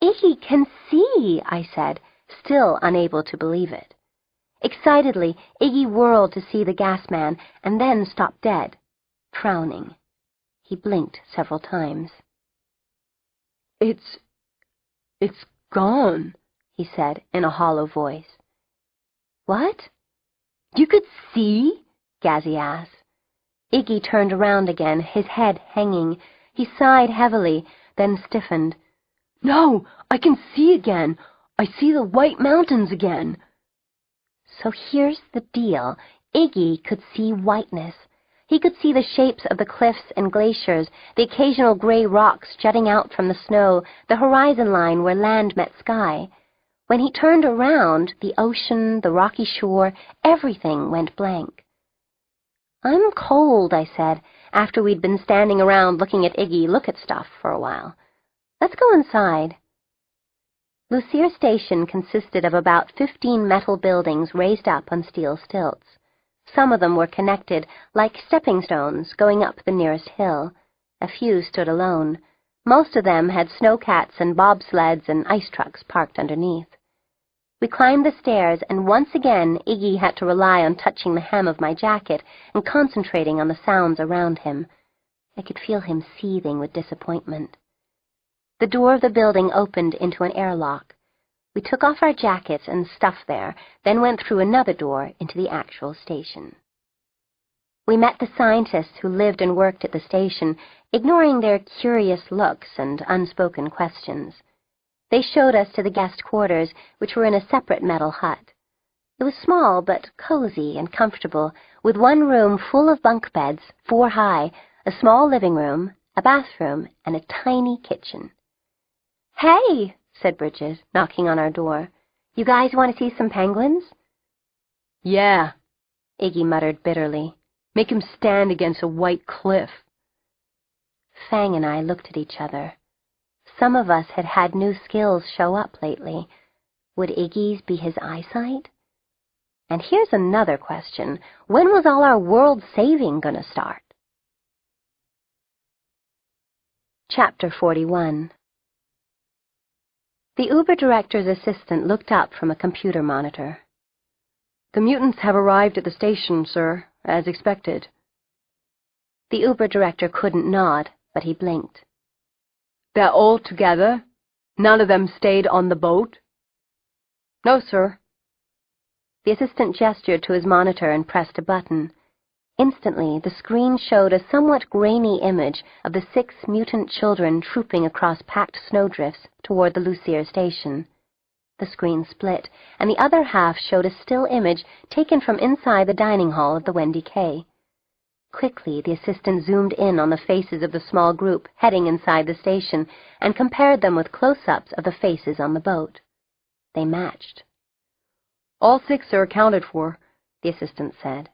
"Iggy can see," I said, still unable to believe it. Excitedly, Iggy whirled to see the gas man, and then stopped dead, frowning. He blinked several times. It's gone," he said in a hollow voice. "What? "You could see?" Gazzy asked. Iggy turned around again, his head hanging. He sighed heavily, then stiffened. "No, I can see again. I see the White Mountains again." So here's the deal. Iggy could see whiteness. He could see the shapes of the cliffs and glaciers, the occasional gray rocks jutting out from the snow, the horizon line where land met sky. When he turned around, the ocean, the rocky shore, everything went blank. "I'm cold," I said, after we'd been standing around looking at Iggy look at stuff for a while. "Let's go inside." Lucier Station consisted of about 15 metal buildings raised up on steel stilts. Some of them were connected, like stepping stones, going up the nearest hill. A few stood alone. Most of them had snowcats and bobsleds and ice trucks parked underneath. We climbed the stairs, and once again Iggy had to rely on touching the hem of my jacket and concentrating on the sounds around him. I could feel him seething with disappointment. The door of the building opened into an airlock. We took off our jackets and stuff there, then went through another door into the actual station. We met the scientists who lived and worked at the station, ignoring their curious looks and unspoken questions. They showed us to the guest quarters, which were in a separate metal hut. It was small but cozy and comfortable, with one room full of bunk beds, 4 high, a small living room, a bathroom, and a tiny kitchen. "Hey!" said Bridget, knocking on our door. "You guys want to see some penguins?" "Yeah," Iggy muttered bitterly. "Make him stand against a white cliff." Fang and I looked at each other. Some of us had had new skills show up lately. Would Iggy's be his eyesight? And here's another question. When was all our world saving going to start? Chapter 41. The Uber director's assistant looked up from a computer monitor. "The mutants have arrived at the station, sir, as expected." The Uber director couldn't nod, but he blinked. "They're all together? None of them stayed on the boat?" "No, sir." The assistant gestured to his monitor and pressed a button. Instantly, the screen showed a somewhat grainy image of the 6 mutant children trooping across packed snowdrifts toward the Lucier station. The screen split, and the other half showed a still image taken from inside the dining hall of the Wendy K. Quickly, the assistant zoomed in on the faces of the small group heading inside the station and compared them with close-ups of the faces on the boat. They matched. "All 6 are accounted for," the assistant said.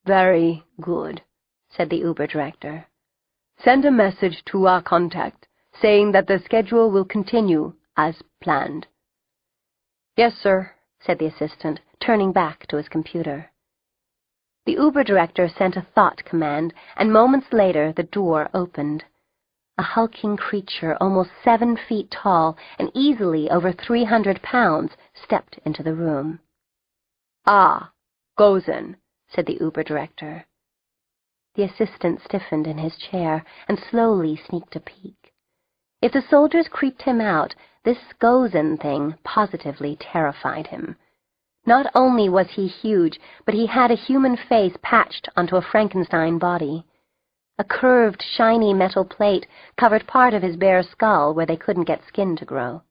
"Very good," said the Uber director. "Send a message to our contact, saying that the schedule will continue as planned." "Yes, sir," said the assistant, turning back to his computer. The Uber director sent a thought command, and moments later the door opened. A hulking creature almost 7 feet tall and easily over 300 pounds stepped into the room. "Ah, Gozen," said the Uber director. The assistant stiffened in his chair and slowly sneaked a peek. If the soldiers creeped him out, this Gozen thing positively terrified him. Not only was he huge, but he had a human face patched onto a Frankenstein body. A curved, shiny metal plate covered part of his bare skull where they couldn't get skin to grow.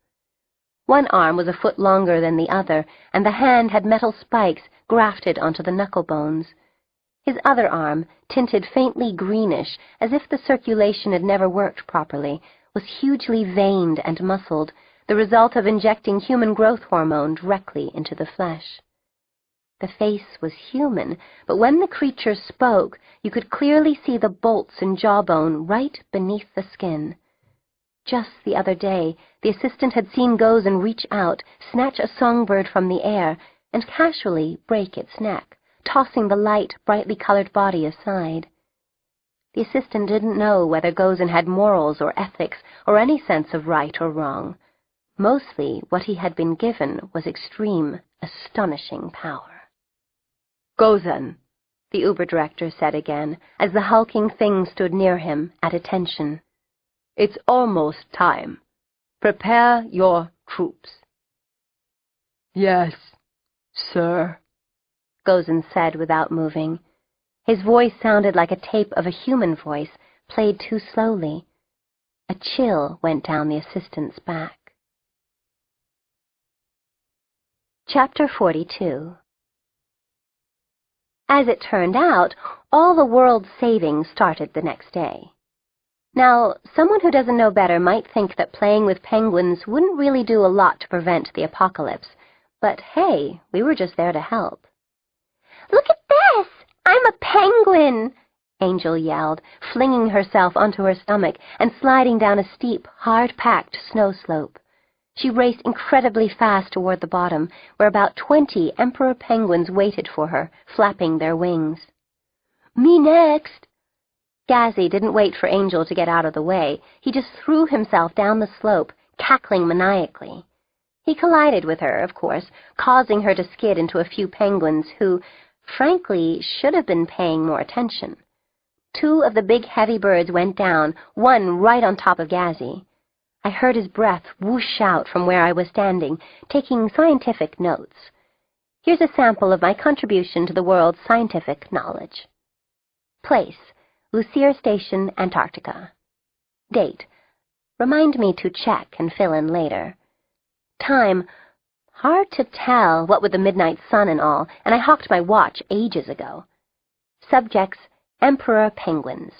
One arm was a foot longer than the other, and the hand had metal spikes grafted onto the knuckle bones. His other arm, tinted faintly greenish, as if the circulation had never worked properly, was hugely veined and muscled, the result of injecting human growth hormone directly into the flesh. The face was human, but when the creature spoke, you could clearly see the bolts and jawbone right beneath the skin. Just the other day, the assistant had seen Gozen reach out, snatch a songbird from the air, and casually break its neck, tossing the light, brightly colored body aside. The assistant didn't know whether Gozen had morals or ethics or any sense of right or wrong. Mostly, what he had been given was extreme, astonishing power. "Gozen," the Uber director said again, as the hulking thing stood near him, at attention. "It's almost time. Prepare your troops." "Yes, sir," Gozen said without moving. His voice sounded like a tape of a human voice, played too slowly. A chill went down the assistant's back. Chapter 42. As it turned out, All the world's savings started the next day. Now, someone who doesn't know better might think that playing with penguins wouldn't really do a lot to prevent the apocalypse, but hey, we were just there to help. Look at this! I'm a penguin! Angel yelled, flinging herself onto her stomach and sliding down a steep, hard-packed snow slope. She raced incredibly fast toward the bottom, where about 20 emperor penguins waited for her, flapping their wings. Me next! Gazzy didn't wait for Angel to get out of the way. He just threw himself down the slope, cackling maniacally. He collided with her, of course, causing her to skid into a few penguins who, frankly, should have been paying more attention. 2 of the big heavy birds went down, one right on top of Gazzy. I heard his breath whoosh out from where I was standing, taking scientific notes. Here's a sample of my contribution to the world's scientific knowledge. Place: Lucier Station, Antarctica. Date: remind me to check and fill in later. Time: hard to tell, what with the midnight sun and all, and I hawked my watch ages ago. Subjects: emperor penguins.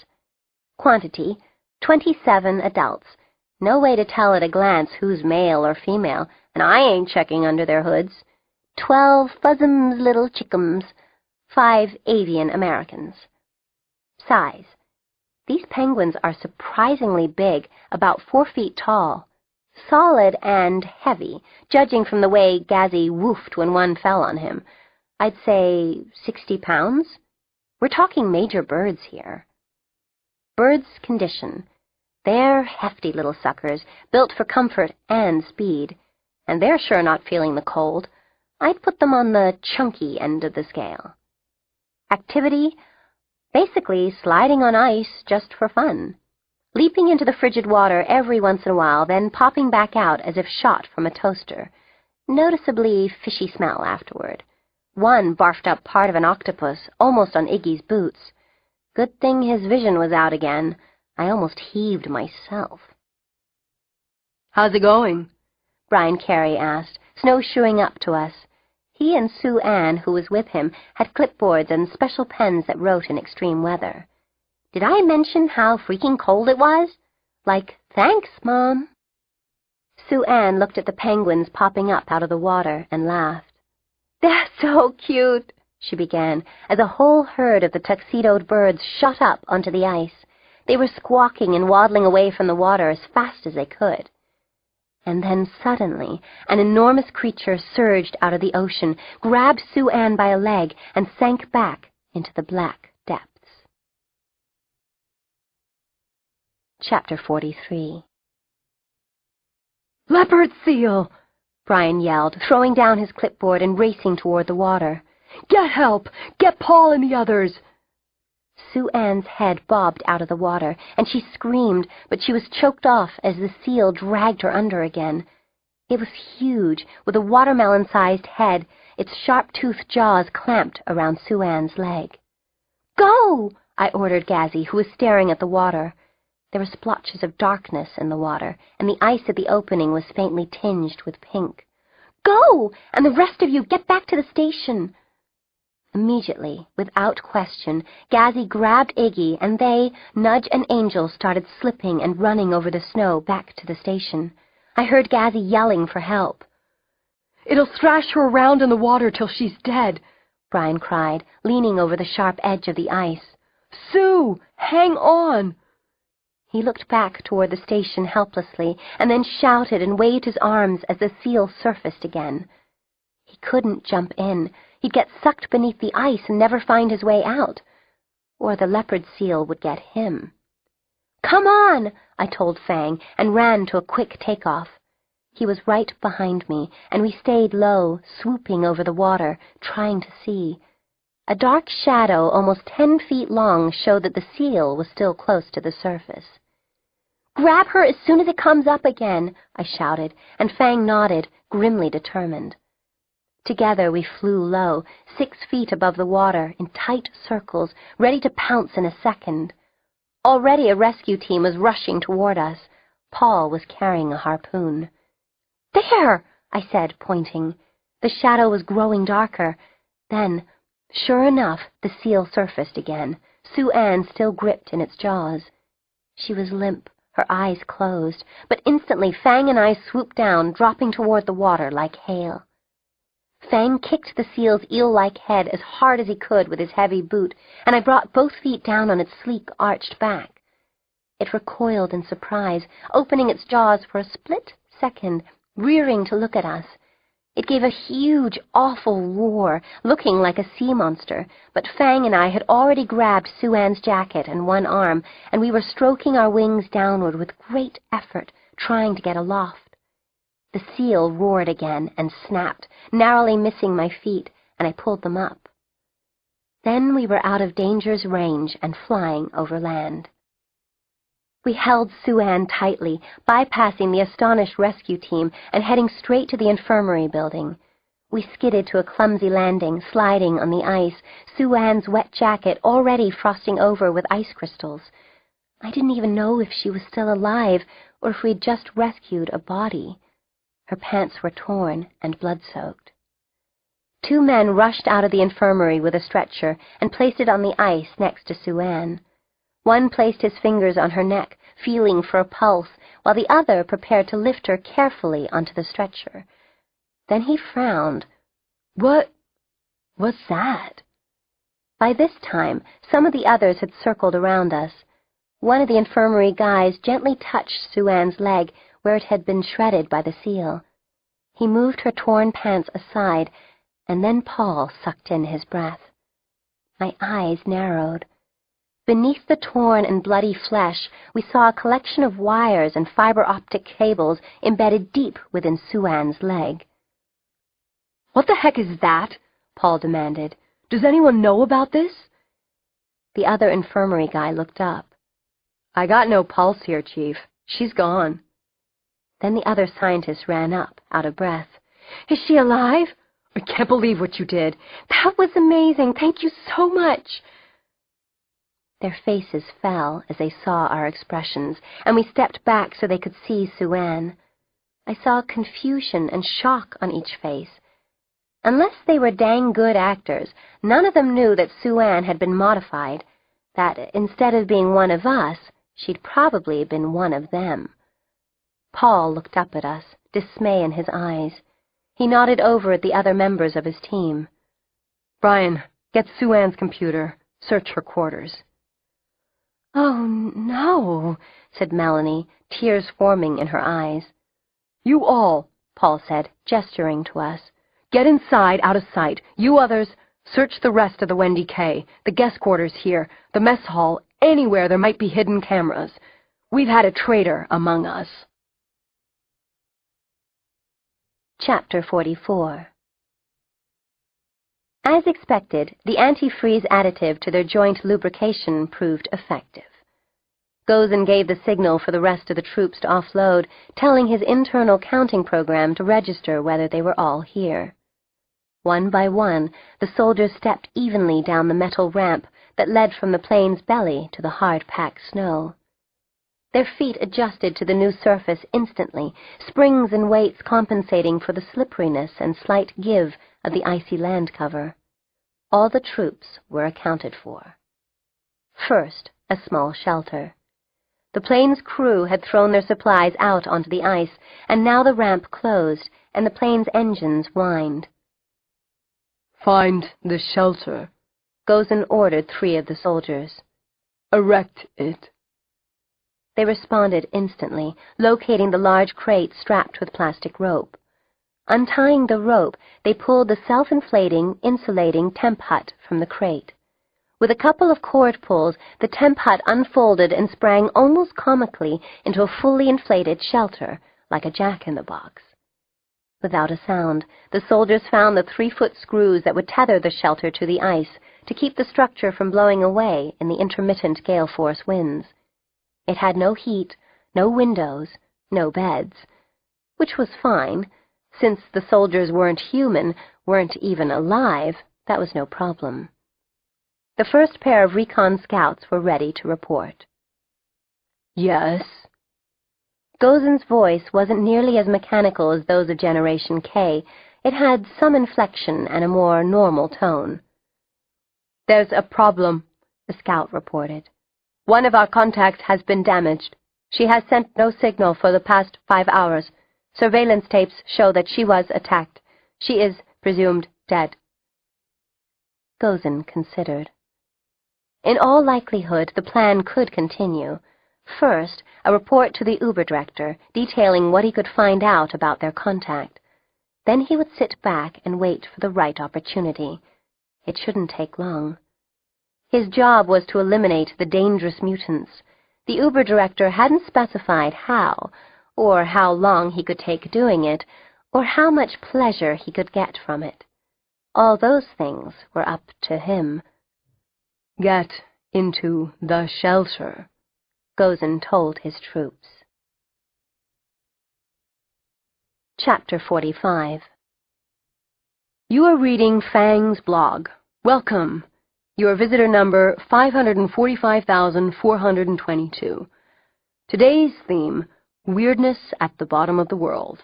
Quantity: 27 adults. No way to tell at a glance who's male or female, and I ain't checking under their hoods. 12 fuzzums little chickums. 5 avian Americans. Size: these penguins are surprisingly big, about 4 feet tall. Solid and heavy, judging from the way Gazzy woofed when one fell on him. I'd say 60 pounds. We're talking major birds here. Birds' condition: they're hefty little suckers, built for comfort and speed, and they're sure not feeling the cold. I'd put them on the chunky end of the scale. Activity: basically sliding on ice just for fun. Leaping into the frigid water every once in a while, then popping back out as if shot from a toaster. Noticeably fishy smell afterward. One barfed up part of an octopus, almost on Iggy's boots. Good thing his vision was out again. I almost heaved myself. How's it going? Brian Carey asked, snowshoeing up to us. He and Sue Ann, who was with him, had clipboards and special pens that wrote in extreme weather. Did I mention how freaking cold it was? Like, thanks, Mom. Sue Ann looked at the penguins popping up out of the water and laughed. They're so cute, she began, as a whole herd of the tuxedoed birds shot up onto the ice. They were squawking and waddling away from the water as fast as they could. And then suddenly, an enormous creature surged out of the ocean, grabbed Sue Ann by a leg, and sank back into the black depths. Chapter 43. Leopard seal! Brian yelled, throwing down his clipboard and racing toward the water. Get help! Get Paul and the others! Sue Ann's head bobbed out of the water, and she screamed, but she was choked off as the seal dragged her under again. It was huge, with a watermelon-sized head, its sharp-toothed jaws clamped around Sue Ann's leg. Go! I ordered Gazzy, who was staring at the water. There were splotches of darkness in the water, and the ice at the opening was faintly tinged with pink. Go! And the rest of you get back to the station! Immediately, without question, Gazzy grabbed Iggy, and they, Nudge and Angel, started slipping and running over the snow back to the station. I heard Gazzy yelling for help. It'll thrash her around in the water till she's dead, Brian cried, leaning over the sharp edge of the ice. Sue, hang on! He looked back toward the station helplessly, and then shouted and waved his arms as the seal surfaced again. He couldn't jump in. He'd get sucked beneath the ice and never find his way out. Or the leopard seal would get him. Come on, I told Fang, and ran to a quick takeoff. He was right behind me, and we stayed low, swooping over the water, trying to see. A dark shadow almost 10 feet long showed that the seal was still close to the surface. Grab her as soon as it comes up again, I shouted, and Fang nodded, grimly determined. Together we flew low, 6 feet above the water, in tight circles, ready to pounce in a second. Already a rescue team was rushing toward us. Paul was carrying a harpoon. There, I said, pointing. The shadow was growing darker. Then, Sure enough, the seal surfaced again, Sue Ann still gripped in its jaws. She was limp, her eyes closed, but instantly Fang and I swooped down, dropping toward the water like hail. Fang kicked the seal's eel-like head as hard as he could with his heavy boot, and I brought both feet down on its sleek, arched back. It recoiled in surprise, opening its jaws for a split second, rearing to look at us. It gave a huge, awful roar, looking like a sea monster, but Fang and I had already grabbed Sue Ann's jacket and one arm, and we were stroking our wings downward with great effort, trying to get aloft. The seal roared again and snapped, narrowly missing my feet, and I pulled them up. Then we were out of danger's range and flying over land. We held Sue Ann tightly, bypassing the astonished rescue team and heading straight to the infirmary building. We skidded to a clumsy landing, sliding on the ice, Sue Ann's wet jacket already frosting over with ice crystals. I didn't even know if she was still alive or if we'd just rescued a body. Her pants were torn and blood-soaked. 2 men rushed out of the infirmary with a stretcher and placed it on the ice next to Sue Ann. One placed his fingers on her neck, feeling for a pulse, while the other prepared to lift her carefully onto the stretcher. Then he frowned. What's that? By this time, some of the others had circled around us. One of the infirmary guys gently touched Sue Ann's leg where it had been shredded by the seal. He moved her torn pants aside, and then Paul sucked in his breath. My eyes narrowed. Beneath the torn and bloody flesh, we saw a collection of wires and fiber-optic cables embedded deep within Sue Ann's leg. What the heck is that? Paul demanded. Does anyone know about this? The other infirmary guy looked up. I got no pulse here, Chief. She's gone. Then the other scientist ran up, out of breath. Is she alive? I can't believe what you did. That was amazing. Thank you so much. Their faces fell as they saw our expressions, and we stepped back so they could see Sue Ann. I saw confusion and shock on each face. Unless they were dang good actors, none of them knew that Sue Ann had been modified, that instead of being one of us, she'd probably been one of them. Paul looked up at us, dismay in his eyes. He nodded over at the other members of his team. Brian, get Sue Ann's computer. Search her quarters. Oh, no, said Melanie, tears forming in her eyes. You all, Paul said, gesturing to us. Get inside, out of sight. You others, search the rest of the Wendy K, the guest quarters here, the mess hall, anywhere there might be hidden cameras. We've had a traitor among us. Chapter 44. As expected, the antifreeze additive to their joint lubrication proved effective. Gozen gave the signal for the rest of the troops to offload, telling his internal counting program to register whether they were all here. One by one, the soldiers stepped evenly down the metal ramp that led from the plane's belly to the hard-packed snow. Their feet adjusted to the new surface instantly, springs and weights compensating for the slipperiness and slight give of the icy land cover. All the troops were accounted for. First, a small shelter. The plane's crew had thrown their supplies out onto the ice, and now the ramp closed, and the plane's engines whined. Find the shelter, Gozen ordered 3 of the soldiers. Erect it. They responded instantly, locating the large crate strapped with plastic rope. Untying the rope, they pulled the self-inflating, insulating temp hut from the crate. With a couple of cord pulls, the temp hut unfolded and sprang almost comically into a fully inflated shelter, like a jack-in-the-box. Without a sound, the soldiers found the 3-foot screws that would tether the shelter to the ice to keep the structure from blowing away in the intermittent gale-force winds. It had no heat, no windows, no beds, which was fine. Since the soldiers weren't human, weren't even alive, that was no problem. The first pair of recon scouts were ready to report. Yes? Gozen's voice wasn't nearly as mechanical as those of Generation K. It had some inflection and a more normal tone. There's a problem, the scout reported. One of our contacts has been damaged. She has sent no signal for the past 5 hours. Surveillance tapes show that she was attacked. She is presumed dead. Gozin considered. In all likelihood, the plan could continue. First, a report to the Uber director detailing what he could find out about their contact. Then he would sit back and wait for the right opportunity. It shouldn't take long. His job was to eliminate the dangerous mutants. The Uber director hadn't specified how, or how long he could take doing it, or how much pleasure he could get from it. All those things were up to him. Get into the shelter, Gozin told his troops. Chapter 45. You are reading Fang's blog. Welcome. Your visitor number 545,422. Today's theme, weirdness at the bottom of the world.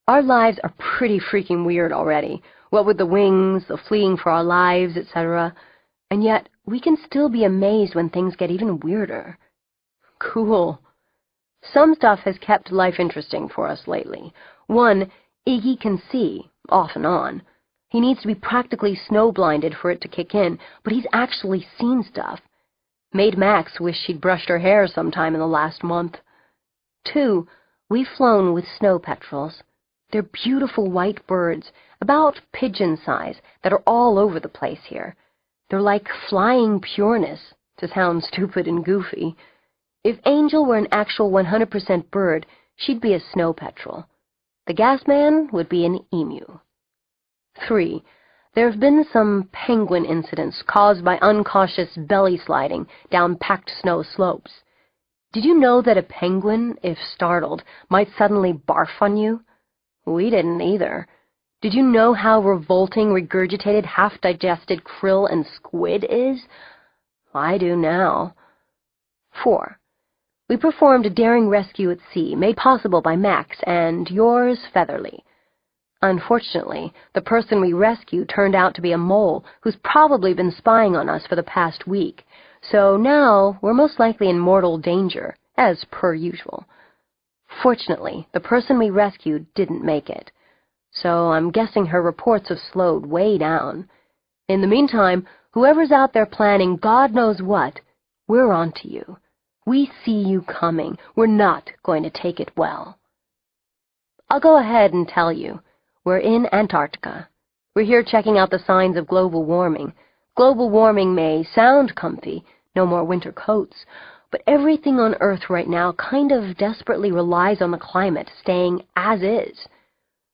Our lives are pretty freaking weird already, what with the wings, the fleeing for our lives, etc. And yet, we can still be amazed when things get even weirder. Cool. Some stuff has kept life interesting for us lately. One, Iggy can see, off and on. He needs to be practically snow-blinded for it to kick in, but he's actually seen stuff. Made Max wish she'd brushed her hair sometime in the last month. 2, we've flown with snow petrels. They're beautiful white birds, about pigeon size, that are all over the place here. They're like flying pureness, to sound stupid and goofy. If Angel were an actual 100% bird, she'd be a snow petrel. The gas man would be an emu. 3. There have been some penguin incidents caused by uncautious belly sliding down packed snow slopes. Did you know that a penguin, if startled, might suddenly barf on you? We didn't either. Did you know how revolting regurgitated half-digested krill and squid is? I do now. 4. We performed a daring rescue at sea, made possible by Max and yours, Featherly. Unfortunately, the person we rescued turned out to be a mole who's probably been spying on us for the past week, so now we're most likely in mortal danger, as per usual. Fortunately, the person we rescued didn't make it, so I'm guessing her reports have slowed way down. In the meantime, whoever's out there planning God knows what, we're on to you. We see you coming. We're not going to take it well. I'll go ahead and tell you. We're in Antarctica. We're here checking out the signs of global warming. Global warming may sound comfy, no more winter coats, but everything on Earth right now kind of desperately relies on the climate staying as is.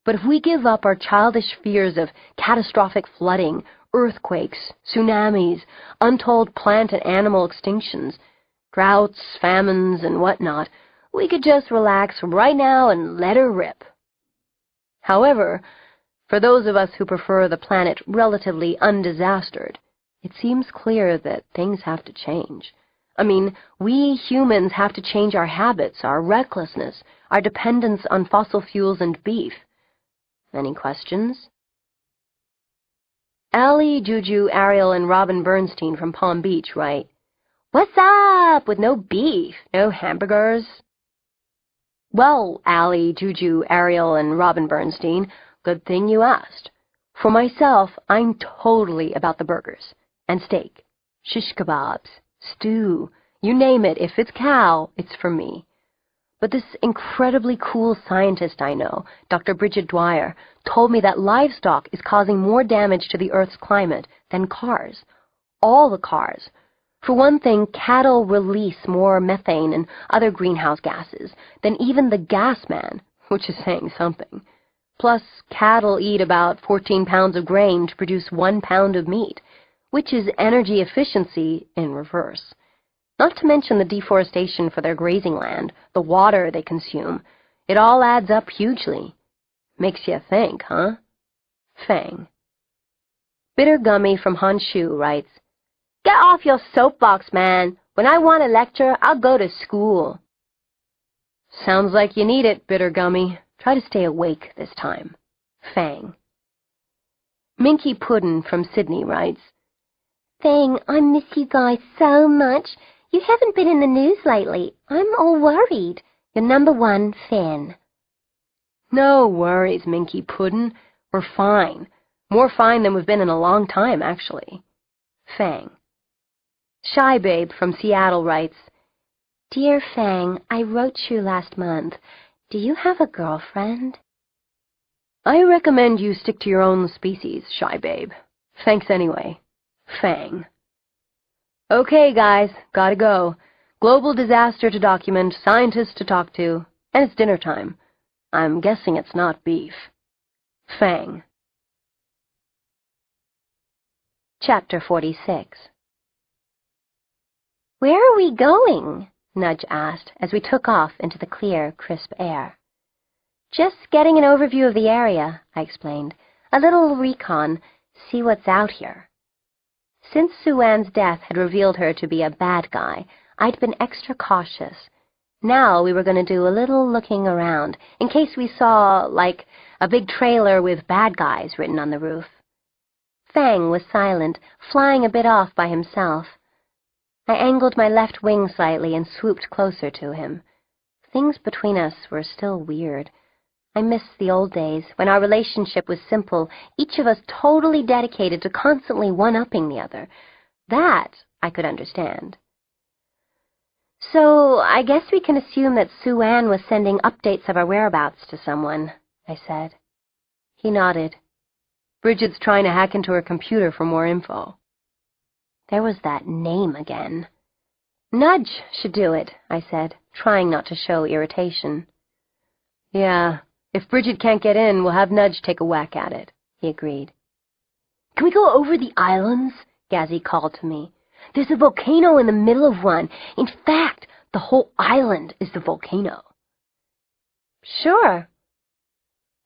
But if we give up our childish fears of catastrophic flooding, earthquakes, tsunamis, untold plant and animal extinctions, droughts, famines, and whatnot, we could just relax right now and let her rip. However, for those of us who prefer the planet relatively undisastered, it seems clear that things have to change. I mean, we humans have to change our habits, our recklessness, our dependence on fossil fuels and beef. Any questions? Allie, Juju, Ariel, and Robin Bernstein from Palm Beach, right? What's up with no beef, no hamburgers? Well, Allie, Juju, Ariel, and Robin Bernstein, good thing you asked. For myself, I'm totally about the burgers. And steak, shish kebabs, stew, you name it. If it's cow, it's for me. But this incredibly cool scientist I know, Dr. Bridget Dwyer, told me that livestock is causing more damage to the Earth's climate than cars. All the cars. For one thing, cattle release more methane and other greenhouse gases than even the gas man, which is saying something. Plus, cattle eat about 14 pounds of grain to produce 1 pound of meat, which is energy efficiency in reverse. Not to mention the deforestation for their grazing land, the water they consume. It all adds up hugely. Makes you think, huh? Fang. Bitter Gummy from Honshu writes, Get off your soapbox, man. When I want a lecture, I'll go to school. Sounds like you need it, Bitter Gummy. Try to stay awake this time. Fang. Minky Puddin' from Sydney writes, Fang, I miss you guys so much. You haven't been in the news lately. I'm all worried. Your #1 fan. No worries, Minky Puddin'. We're fine. More fine than we've been in a long time, actually. Fang. Shy Babe from Seattle writes, Dear Fang, I wrote you last month. Do you have a girlfriend? I recommend you stick to your own species, Shy Babe. Thanks anyway. Fang. Okay, guys, gotta go. Global disaster to document, scientists to talk to, and it's dinner time. I'm guessing it's not beef. Fang. Chapter 46. Where are we going? Nudge asked as we took off into the clear, crisp air. Just getting an overview of the area, I explained. A little recon, see what's out here. Since Sue-Ann's death had revealed her to be a bad guy, I'd been extra cautious. Now we were going to do a little looking around, in case we saw, like, a big trailer with bad guys written on the roof. Fang was silent, flying a bit off by himself. I angled my left wing slightly and swooped closer to him. Things between us were still weird. I missed the old days, when our relationship was simple, each of us totally dedicated to constantly one-upping the other. That I could understand. So I guess we can assume that Sue-Ann was sending updates of our whereabouts to someone, I said. He nodded. Bridget's trying to hack into her computer for more info. There was that name again. Nudge should do it, I said, trying not to show irritation. Yeah, if Bridget can't get in, we'll have Nudge take a whack at it, he agreed. Can we go over the islands? Gazzy called to me. There's a volcano in the middle of one. In fact, the whole island is the volcano. Sure.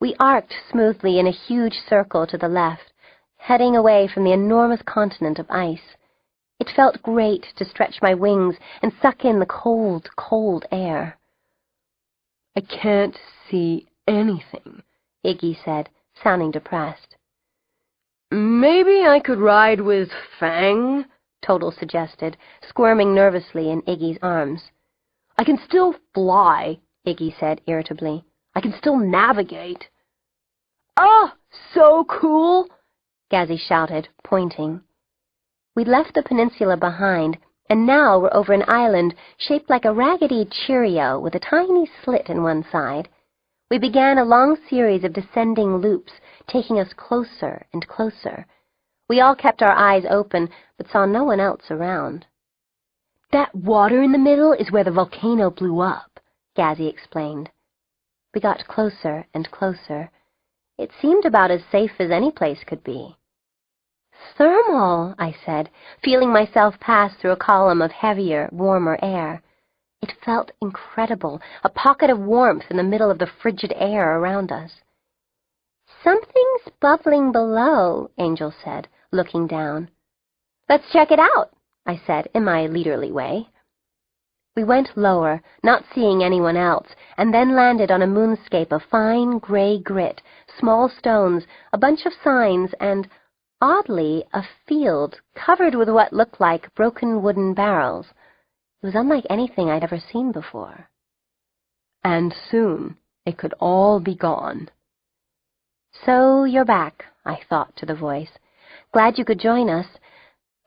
We arced smoothly in a huge circle to the left, heading away from the enormous continent of ice. It felt great to stretch my wings and suck in the cold, cold air. I can't see anything, Iggy said, sounding depressed. Maybe I could ride with Fang, Total suggested, squirming nervously in Iggy's arms. I can still fly, Iggy said irritably. I can still navigate. Oh, so cool, Gazzy shouted, pointing. We'd left the peninsula behind, and now we're over an island shaped like a raggedy Cheerio with a tiny slit in one side. We began a long series of descending loops, taking us closer and closer. We all kept our eyes open, but saw no one else around. That water in the middle is where the volcano blew up, Gazzy explained. We got closer and closer. It seemed about as safe as any place could be. Thermal, I said, feeling myself pass through a column of heavier, warmer air. It felt incredible, a pocket of warmth in the middle of the frigid air around us. Something's bubbling below, Angel said, looking down. Let's check it out, I said in my leaderly way. We went lower, not seeing anyone else, and then landed on a moonscape of fine gray grit, small stones, a bunch of signs, and, oddly, a field covered with what looked like broken wooden barrels. It was unlike anything I'd ever seen before. And soon it could all be gone. So you're back, I thought to the voice. Glad you could join us.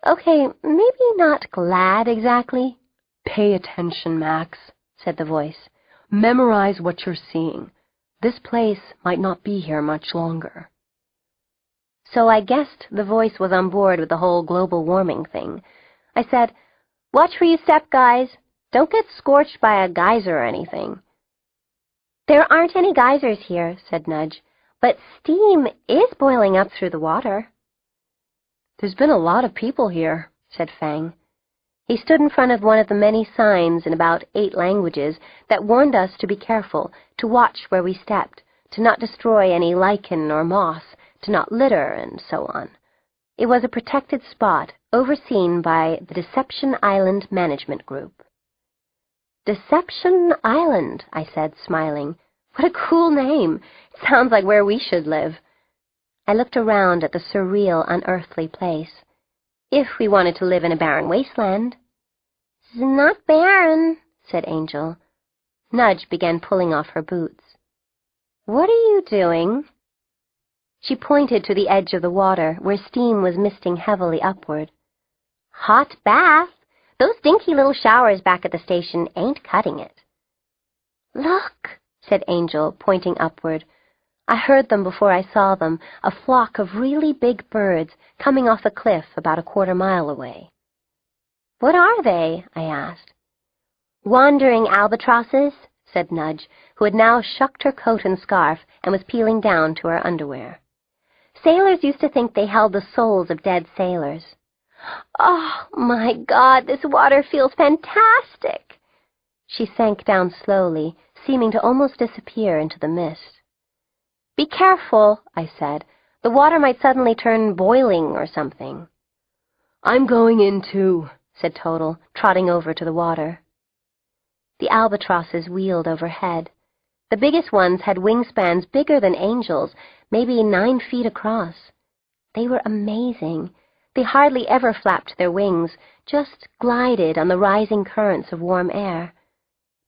Okay, maybe not glad exactly. Pay attention, Max, said the voice. Memorize what you're seeing. This place might not be here much longer. So I guessed the voice was on board with the whole global warming thing. I said, "Watch where you step, guys. Don't get scorched by a geyser or anything." "There aren't any geysers here," said Nudge, "but steam is boiling up through the water." "There's been a lot of people here," said Fang. He stood in front of one of the many signs in about 8 languages that warned us to be careful, to watch where we stepped, to not destroy any lichen or moss, to not litter, and so on. It was a protected spot overseen by the Deception Island Management Group. Deception Island, I said, smiling. What a cool name. It sounds like where we should live. I looked around at the surreal, unearthly place. If we wanted to live in a barren wasteland. "It's not barren," said Angel. Nudge began pulling off her boots. "What are you doing?" She pointed to the edge of the water, where steam was misting heavily upward. "Hot bath. Those dinky little showers back at the station ain't cutting it." "Look," said Angel, pointing upward. I heard them before I saw them, a flock of really big birds coming off a cliff about a quarter-mile away. "What are they?" I asked. "Wandering albatrosses," said Nudge, who had now shucked her coat and scarf and was peeling down to her underwear. "Sailors used to think they held the souls of dead sailors." "Oh, my God, this water feels fantastic!" She sank down slowly, seeming to almost disappear into the mist. "Be careful," I said. "The water might suddenly turn boiling or something." "I'm going in too," said Total, trotting over to the water. The albatrosses wheeled overhead. The biggest ones had wingspans bigger than Angel's, maybe 9 feet across. They were amazing. They hardly ever flapped their wings, just glided on the rising currents of warm air.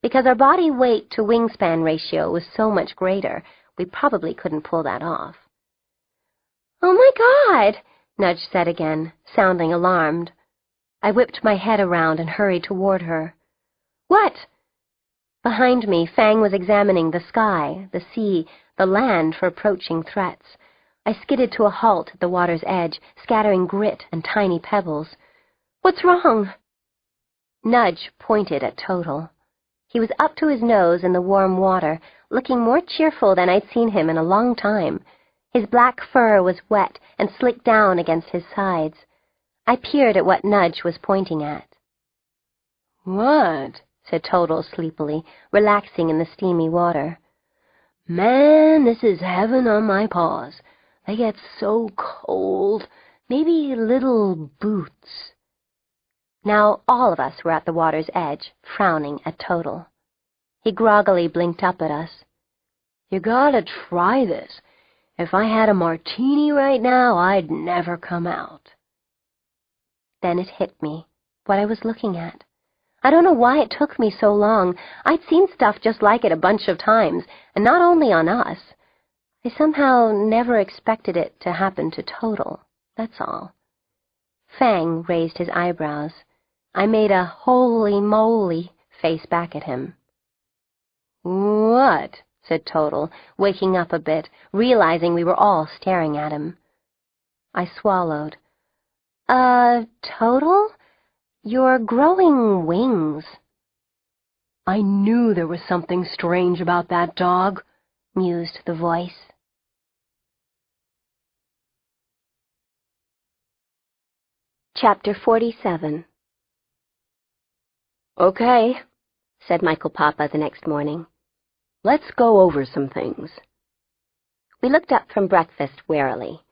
Because our body weight to wingspan ratio was so much greater, we probably couldn't pull that off. "Oh, my God!" Nudge said again, sounding alarmed. I whipped my head around and hurried toward her. "What?" Behind me, Fang was examining the sky, the sea, the land for approaching threats. I skidded to a halt at the water's edge, scattering grit and tiny pebbles. "What's wrong?" Nudge pointed at Total. He was up to his nose in the warm water, looking more cheerful than I'd seen him in a long time. His black fur was wet and slicked down against his sides. I peered at what Nudge was pointing at. "What?" said Total sleepily, relaxing in the steamy water. "Man, this is heaven on my paws. They get so cold. Maybe little boots." Now all of us were at the water's edge, frowning at Total. He groggily blinked up at us. "You gotta try this. If I had a martini right now, I'd never come out." Then it hit me, what I was looking at. I don't know why it took me so long. I'd seen stuff just like it a bunch of times, and not only on us. I somehow never expected it to happen to Total, that's all. Fang raised his eyebrows. I made a holy moly face back at him. "What?" said Total, waking up a bit, realizing we were all staring at him. I swallowed. Total? You're growing wings." "I knew there was something strange about that dog," mused the voice. Chapter 47. "Okay," said Michael Papa the next morning. "Let's go over some things." We looked up from breakfast warily.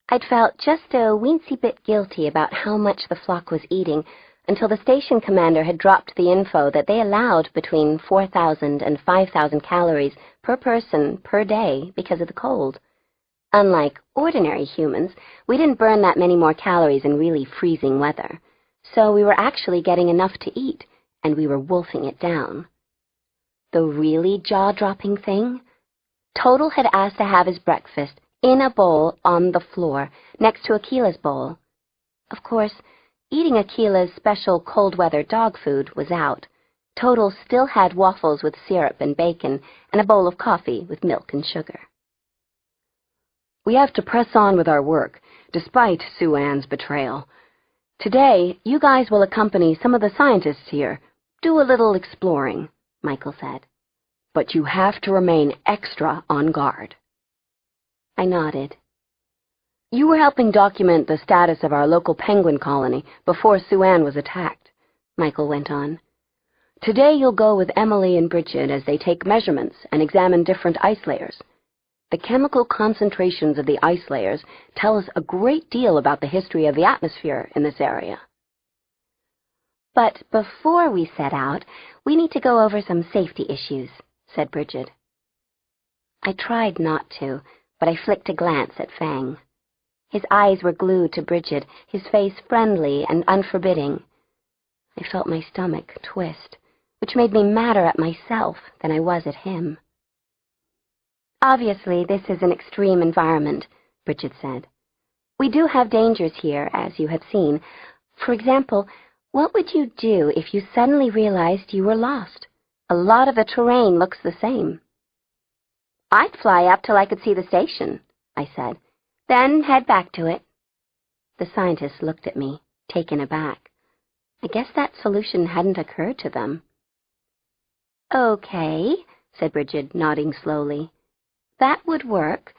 I'd felt just a weensy bit guilty about how much the flock was eating until the station commander had dropped the info that they allowed between 4,000 and 5,000 calories per person per day because of the cold. Unlike ordinary humans, we didn't burn that many more calories in really freezing weather, so we were actually getting enough to eat, and we were wolfing it down. The really jaw-dropping thing? Total had asked to have his breakfast in a bowl on the floor, next to Akila's bowl. Of course, eating Akila's special cold-weather dog food was out. Total still had waffles with syrup and bacon, and a bowl of coffee with milk and sugar. We have to press on with our work, despite Sue Ann's betrayal. Today, you guys will accompany some of the scientists here, do a little exploring, Michael said. But you have to remain extra on guard. I nodded. You were helping document the status of our local penguin colony before Sue Ann was attacked, Michael went on. Today you'll go with Emily and Bridget as they take measurements and examine different ice layers. The chemical concentrations of the ice layers tell us a great deal about the history of the atmosphere in this area. But before we set out, we need to go over some safety issues, said Bridget. I tried not to, but I flicked a glance at Fang. His eyes were glued to Bridget, his face friendly and unforbidding. I felt my stomach twist, which made me madder at myself than I was at him. "Obviously, this is an extreme environment," Bridget said. "We do have dangers here, as you have seen. For example, what would you do if you suddenly realized you were lost? A lot of the terrain looks the same." "I'd fly up till I could see the station," I said, "then head back to it." The scientists looked at me, taken aback. I guess that solution hadn't occurred to them. "Okay," said Bridget, nodding slowly. "That would work.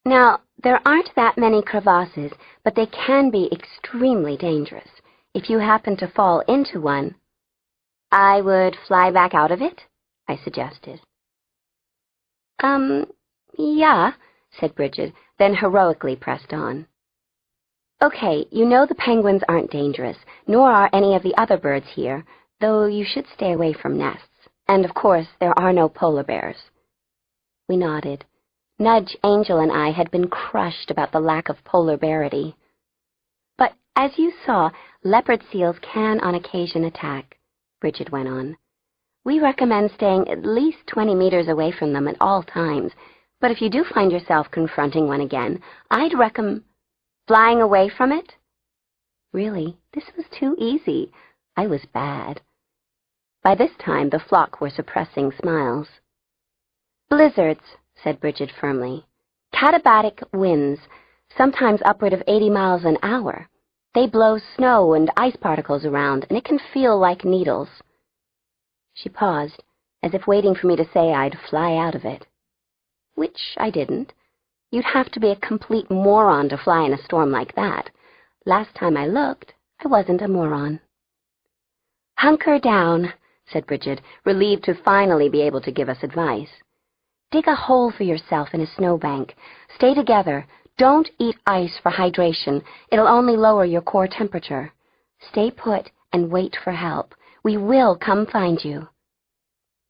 Now, there aren't that many crevasses, but they can be extremely dangerous. If you happen to fall into one..." "I would fly back out of it?" I suggested. Yeah," said Bridget, then heroically pressed on. "Okay, you know the penguins aren't dangerous, nor are any of the other birds here, though you should stay away from nests. And, of course, there are no polar bears." We nodded. Nudge, Angel, and I had been crushed about the lack of polar bearity. "But, as you saw, leopard seals can on occasion attack," Bridget went on. "We recommend staying at least 20 meters away from them at all times, but if you do find yourself confronting one again, I'd recommend..." "Flying away from it?" Really, this was too easy. I was bad. By this time, the flock were suppressing smiles. "Blizzards," said Bridget firmly. "Katabatic winds, sometimes upward of 80 miles an hour. They blow snow and ice particles around, and it can feel like needles." She paused, as if waiting for me to say I'd fly out of it. Which I didn't. You'd have to be a complete moron to fly in a storm like that. Last time I looked, I wasn't a moron. "Hunker down," said Bridget, relieved to finally be able to give us advice. "Dig a hole for yourself in a snowbank. Stay together. Don't eat ice for hydration. It'll only lower your core temperature. Stay put and wait for help. We will come find you."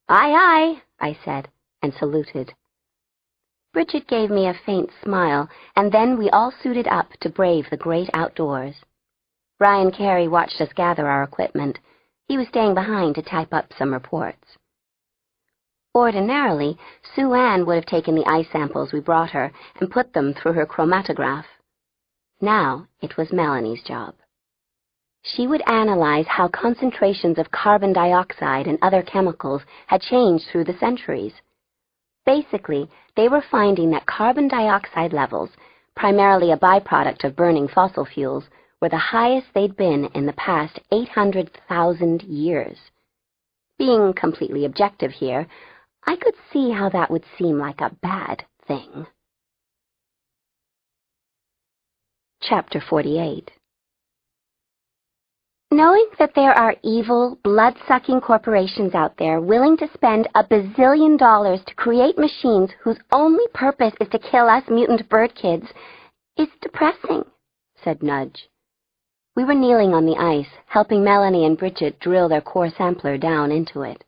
"Aye, aye," I said, and saluted. Bridget gave me a faint smile, and then we all suited up to brave the great outdoors. Brian Carey watched us gather our equipment. He was staying behind to type up some reports. Ordinarily, Sue Ann would have taken the ice samples we brought her and put them through her chromatograph. Now it was Melanie's job. She would analyze how concentrations of carbon dioxide and other chemicals had changed through the centuries. Basically, they were finding that carbon dioxide levels, primarily a byproduct of burning fossil fuels, were the highest they'd been in the past 800,000 years. Being completely objective here, I could see how that would seem like a bad thing. Chapter 48. Knowing that there are evil, blood-sucking corporations out there willing to spend $1 bazillion to create machines whose only purpose is to kill us mutant bird kids is depressing, said Nudge. We were kneeling on the ice, helping Melanie and Bridget drill their core sampler down into it.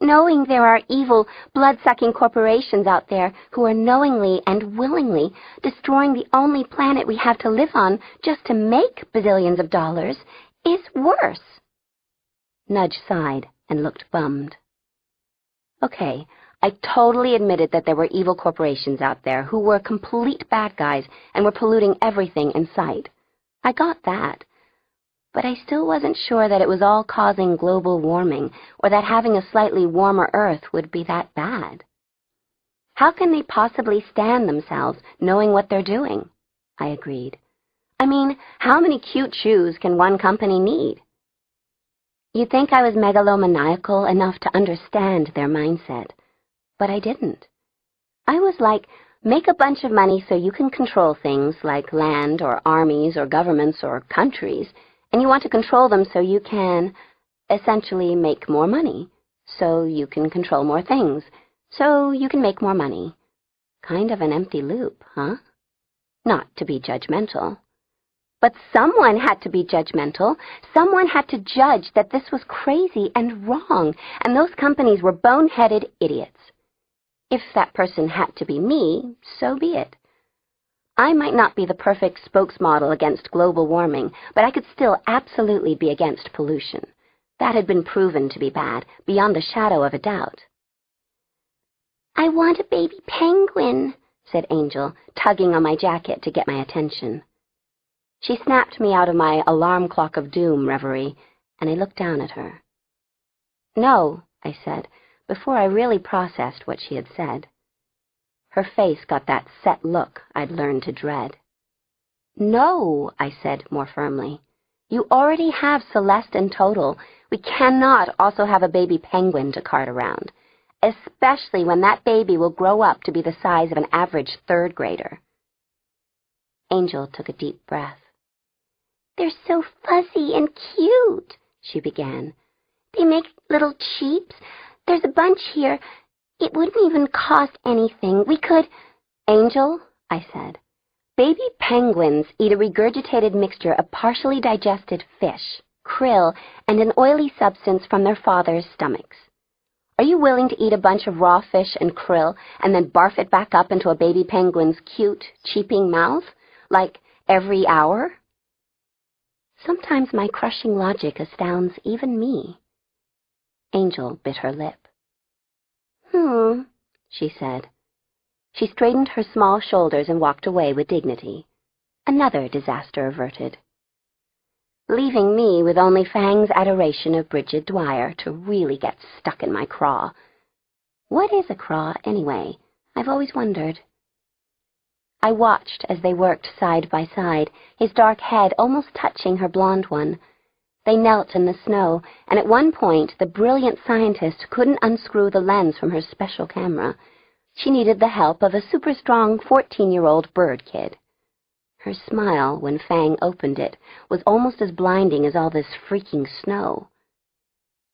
Knowing there are evil, blood-sucking corporations out there who are knowingly and willingly destroying the only planet we have to live on just to make bazillions of dollars is worse. Nudge sighed and looked bummed. Okay, I totally admitted that there were evil corporations out there who were complete bad guys and were polluting everything in sight. I got that. But I still wasn't sure that it was all causing global warming, or that having a slightly warmer Earth would be that bad. How can they possibly stand themselves knowing what they're doing? I agreed. I mean, how many cute shoes can one company need? You'd think I was megalomaniacal enough to understand their mindset, but I didn't. I was like, make a bunch of money so you can control things like land or armies or governments or countries, and you want to control them so you can, essentially, make more money, so you can control more things, so you can make more money. Kind of an empty loop, huh? Not to be judgmental. But someone had to be judgmental. Someone had to judge that this was crazy and wrong, and those companies were boneheaded idiots. If that person had to be me, so be it. I might not be the perfect spokesmodel against global warming, but I could still absolutely be against pollution. That had been proven to be bad, beyond the shadow of a doubt. I want a baby penguin, said Angel, tugging on my jacket to get my attention. She snapped me out of my alarm clock of doom reverie, and I looked down at her. No, I said, before I really processed what she had said. Her face got that set look I'd learned to dread. No, I said more firmly. You already have Celeste and Total. We cannot also have a baby penguin to cart around, especially when that baby will grow up to be the size of an average third grader. Angel took a deep breath. They're so fuzzy and cute, she began. They make little cheeps. There's a bunch here. It wouldn't even cost anything. We could— Angel, I said, baby penguins eat a regurgitated mixture of partially digested fish, krill, and an oily substance from their father's stomachs. Are you willing to eat a bunch of raw fish and krill and then barf it back up into a baby penguin's cute, cheeping mouth, like every hour? Sometimes my crushing logic astounds even me. Angel bit her lip. She said. She straightened her small shoulders and walked away with dignity. Another disaster averted. Leaving me with only Fang's adoration of Bridget Dwyer to really get stuck in my craw. What is a craw, anyway? I've always wondered. I watched as they worked side by side, his dark head almost touching her blonde one. They knelt in the snow, and at one point the brilliant scientist couldn't unscrew the lens from her special camera. She needed the help of a super-strong 14-year-old bird kid. Her smile, when Fang opened it, was almost as blinding as all this freaking snow.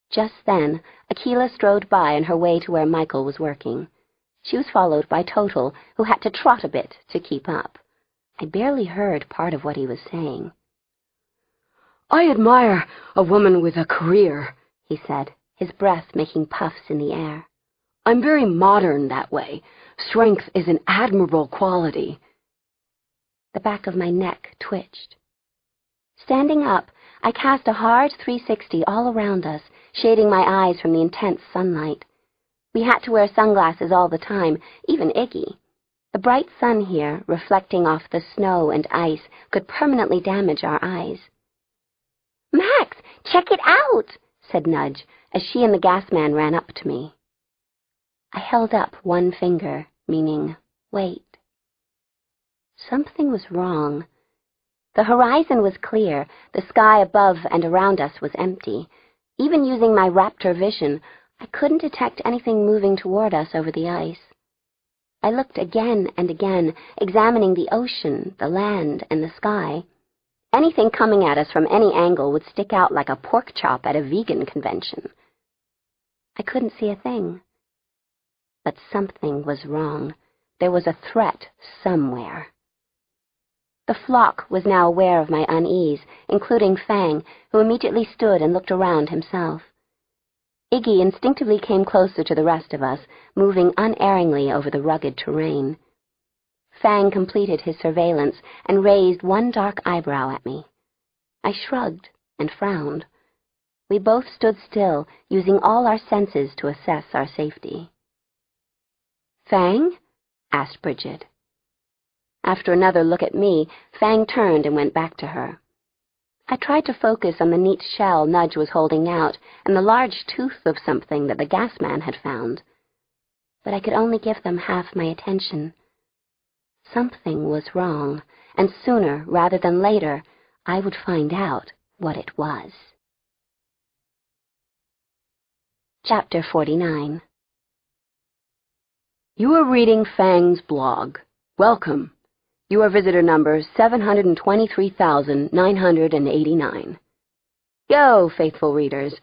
Just then, Akela strode by on her way to where Michael was working. She was followed by Total, who had to trot a bit to keep up. I barely heard part of what he was saying. I admire a woman with a career, he said, his breath making puffs in the air. I'm very modern that way. Strength is an admirable quality. The back of my neck twitched. Standing up, I cast a hard 360 all around us, shading my eyes from the intense sunlight. We had to wear sunglasses all the time, even Iggy. The bright sun here, reflecting off the snow and ice, could permanently damage our eyes. Max, check it out, said Nudge, as she and the gas man ran up to me. I held up one finger, meaning, wait. Something was wrong. The horizon was clear, the sky above and around us was empty. Even using my raptor vision, I couldn't detect anything moving toward us over the ice. I looked again and again, examining the ocean, the land, and the sky. Anything coming at us from any angle would stick out like a pork chop at a vegan convention. I couldn't see a thing. But something was wrong. There was a threat somewhere. The flock was now aware of my unease, including Fang, who immediately stood and looked around himself. Iggy instinctively came closer to the rest of us, moving unerringly over the rugged terrain. Fang completed his surveillance and raised one dark eyebrow at me. I shrugged and frowned. We both stood still, using all our senses to assess our safety. "Fang?" asked Bridget. After another look at me, Fang turned and went back to her. I tried to focus on the neat shell Nudge was holding out and the large tooth of something that the gas man had found. But I could only give them half my attention. Something was wrong, and sooner rather than later, I would find out what it was. Chapter 49. You are reading Fang's blog. Welcome. You are visitor number 723,989. Yo, faithful readers.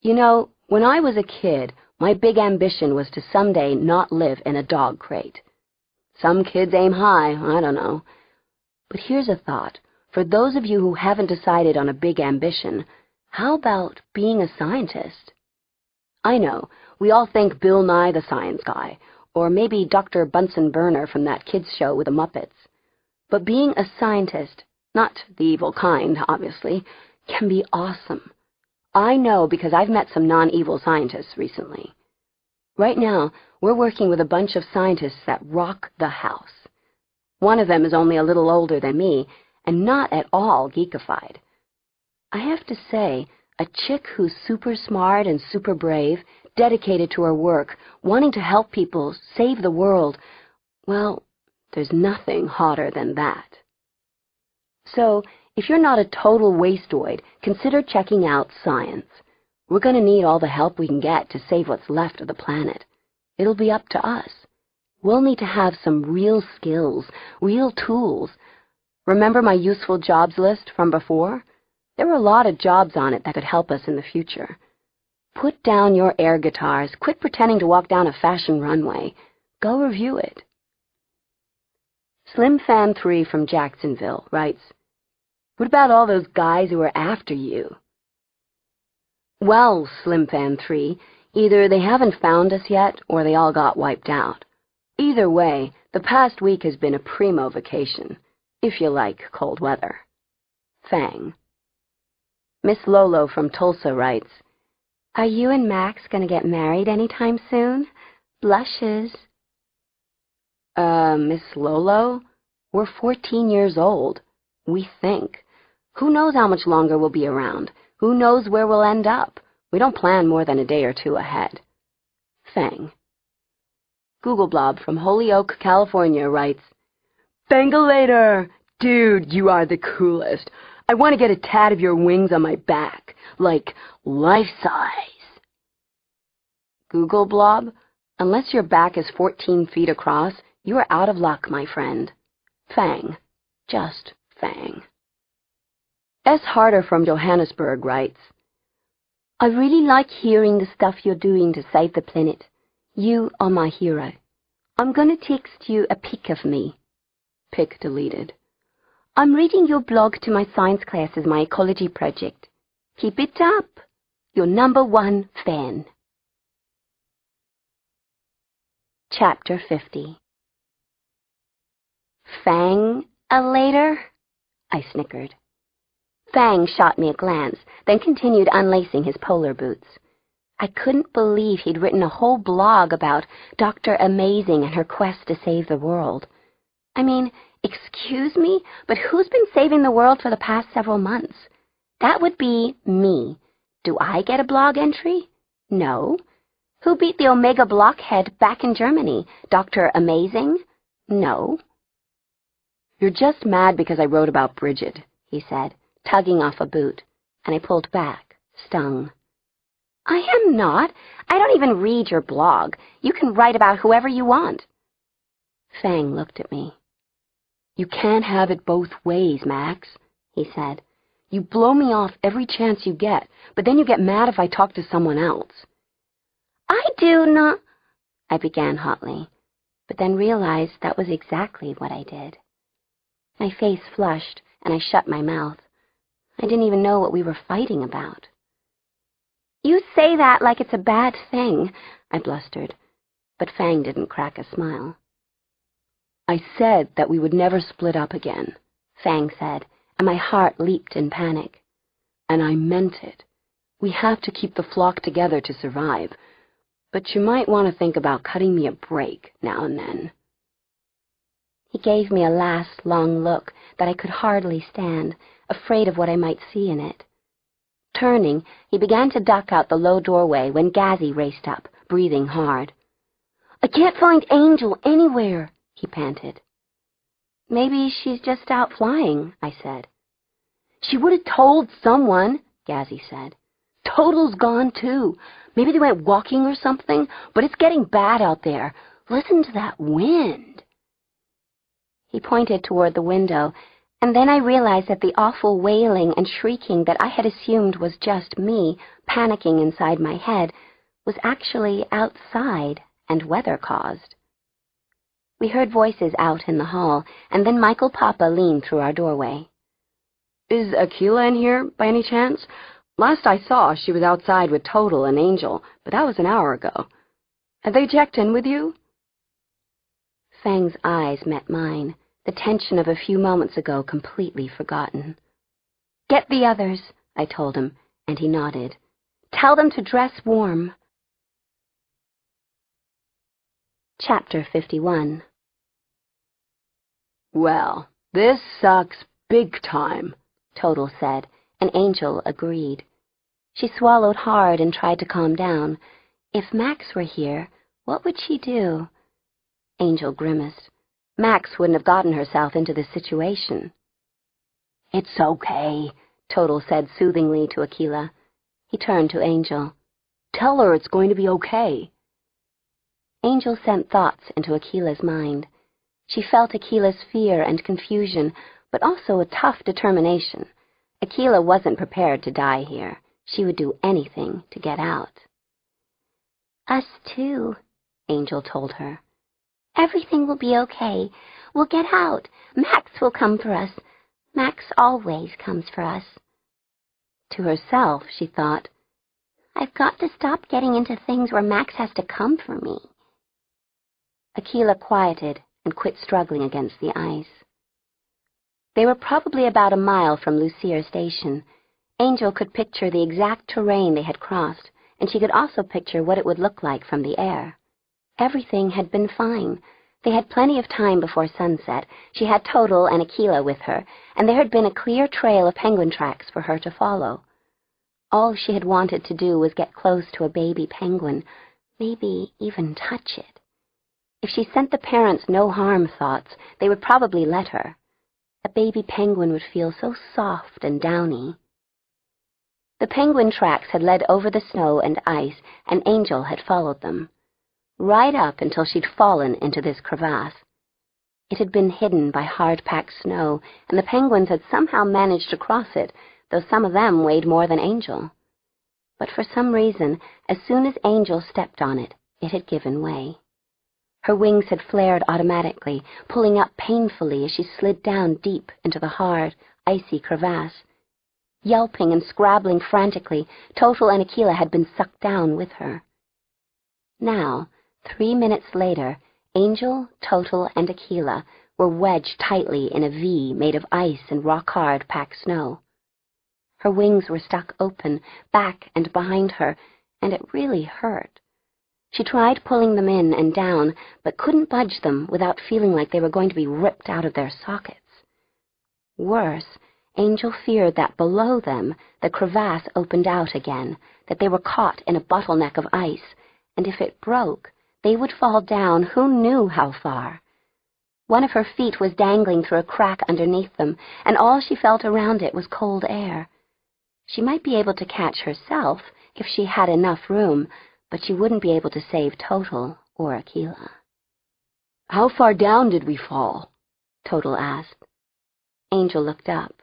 You know, when I was a kid, my big ambition was to someday not live in a dog crate. Some kids aim high, I don't know. But here's a thought. For those of you who haven't decided on a big ambition, how about being a scientist? I know, we all think Bill Nye the Science Guy, or maybe Dr. Bunsen Burner from that kids' show with the Muppets. But being a scientist, not the evil kind, obviously, can be awesome. I know because I've met some non-evil scientists recently. Right now, we're working with a bunch of scientists that rock the house. One of them is only a little older than me, and not at all geekified. I have to say, a chick who's super smart and super brave, dedicated to her work, wanting to help people, save the world, well, there's nothing hotter than that. So, if you're not a total wasteoid, consider checking out science. We're going to need all the help we can get to save what's left of the planet. It'll be up to us. We'll need to have some real skills, real tools. Remember my useful jobs list from before? There were a lot of jobs on it that could help us in the future. Put down your air guitars. Quit pretending to walk down a fashion runway. Go review it. Slim Fan 3 from Jacksonville writes, "What about all those guys who were after you?" Well, Slim Fan 3, either they haven't found us yet or they all got wiped out. Either way, the past week has been a primo vacation, if you like cold weather. Fang. Miss Lolo from Tulsa writes, "Are you and Max going to get married anytime soon? Blushes." Miss Lolo? We're 14 years old. We think. Who knows how much longer we'll be around? Who knows where we'll end up? We don't plan more than a day or two ahead. Fang. Google Blob from Holyoke, California writes, "Bangalator! Dude, you are the coolest. I want to get a tat of your wings on my back, like life-size." Google Blob, unless your back is 14 feet across, you are out of luck, my friend. Fang. Just Fang. S. Harder from Johannesburg writes, "I really like hearing the stuff you're doing to save the planet. You are my hero. I'm going to text you a pic of me." Pic deleted. "I'm reading your blog to my science class as my ecology project. Keep it up. Your #1 fan." Chapter 50. Fang-a-later? I snickered. Fang shot me a glance, then continued unlacing his polar boots. I couldn't believe he'd written a whole blog about Dr. Amazing and her quest to save the world. I mean, excuse me, but who's been saving the world for the past several months? That would be me. Do I get a blog entry? No. Who beat the Omega blockhead back in Germany? Dr. Amazing? No. "You're just mad because I wrote about Bridget," he said, tugging off a boot, and I pulled back, stung. "I am not. I don't even read your blog. You can write about whoever you want." Fang looked at me. "You can't have it both ways, Max," he said. "You blow me off every chance you get, but then you get mad if I talk to someone else." "I do not—" I began hotly, but then realized that was exactly what I did. My face flushed, and I shut my mouth. I didn't even know what we were fighting about. "You say that like it's a bad thing," I blustered, but Fang didn't crack a smile. "I said that we would never split up again," Fang said, and my heart leaped in panic. "And I meant it. We have to keep the flock together to survive, but you might want to think about cutting me a break now and then." He gave me a last long look that I could hardly stand, afraid of what I might see in it. Turning, he began to duck out the low doorway when Gazzy raced up, breathing hard. "I can't find Angel anywhere," he panted. "Maybe she's just out flying," I said. "She would have told someone," Gazzy said. "Total's gone, too. Maybe they went walking or something, but it's getting bad out there. Listen to that wind." He pointed toward the window, and then I realized that the awful wailing and shrieking that I had assumed was just me panicking inside my head was actually outside and weather-caused. We heard voices out in the hall, and then Michael Papa leaned through our doorway. "Is Aquila in here, by any chance? Last I saw, she was outside with Total and Angel, but that was an hour ago. Have they checked in with you?" Fang's eyes met mine, the tension of a few moments ago completely forgotten. "Get the others," I told him, and he nodded. "Tell them to dress warm." Chapter 51. "Well, this sucks big time," Total said, and Angel agreed. She swallowed hard and tried to calm down. If Max were here, what would she do? Angel grimaced. Max wouldn't have gotten herself into this situation. "It's okay," Total said soothingly to Akila. He turned to Angel. "Tell her it's going to be okay." Angel sent thoughts into Akila's mind. She felt Akila's fear and confusion, but also a tough determination. Akila wasn't prepared to die here. She would do anything to get out. Us too, Angel told her. Everything will be okay. We'll get out. Max will come for us. Max always comes for us. To herself, she thought, I've got to stop getting into things where Max has to come for me. Akila quieted and quit struggling against the ice. They were probably about a mile from Lucier Station. Angel could picture the exact terrain they had crossed, and she could also picture what it would look like from the air. Everything had been fine. They had plenty of time before sunset. She had Total and Akila with her, and there had been a clear trail of penguin tracks for her to follow. All she had wanted to do was get close to a baby penguin, maybe even touch it. If she sent the parents no-harm thoughts, they would probably let her. A baby penguin would feel so soft and downy. The penguin tracks had led over the snow and ice, and Angel had followed them, right up until she'd fallen into this crevasse. It had been hidden by hard-packed snow, and the penguins had somehow managed to cross it, though some of them weighed more than Angel. But for some reason, as soon as Angel stepped on it, it had given way. Her wings had flared automatically, pulling up painfully as she slid down deep into the hard, icy crevasse. Yelping and scrabbling frantically, Total and Akila had been sucked down with her. Now, 3 minutes later, Angel, Total, and Akila were wedged tightly in a V made of ice and rock-hard packed snow. Her wings were stuck open, back and behind her, and it really hurt. She tried pulling them in and down, but couldn't budge them without feeling like they were going to be ripped out of their sockets. Worse, Angel feared that below them the crevasse opened out again, that they were caught in a bottleneck of ice, and if it broke, they would fall down who knew how far. One of her feet was dangling through a crack underneath them, and all she felt around it was cold air. She might be able to catch herself if she had enough room, but she wouldn't be able to save Total or Akila. "How far down did we fall?" Total asked. Angel looked up.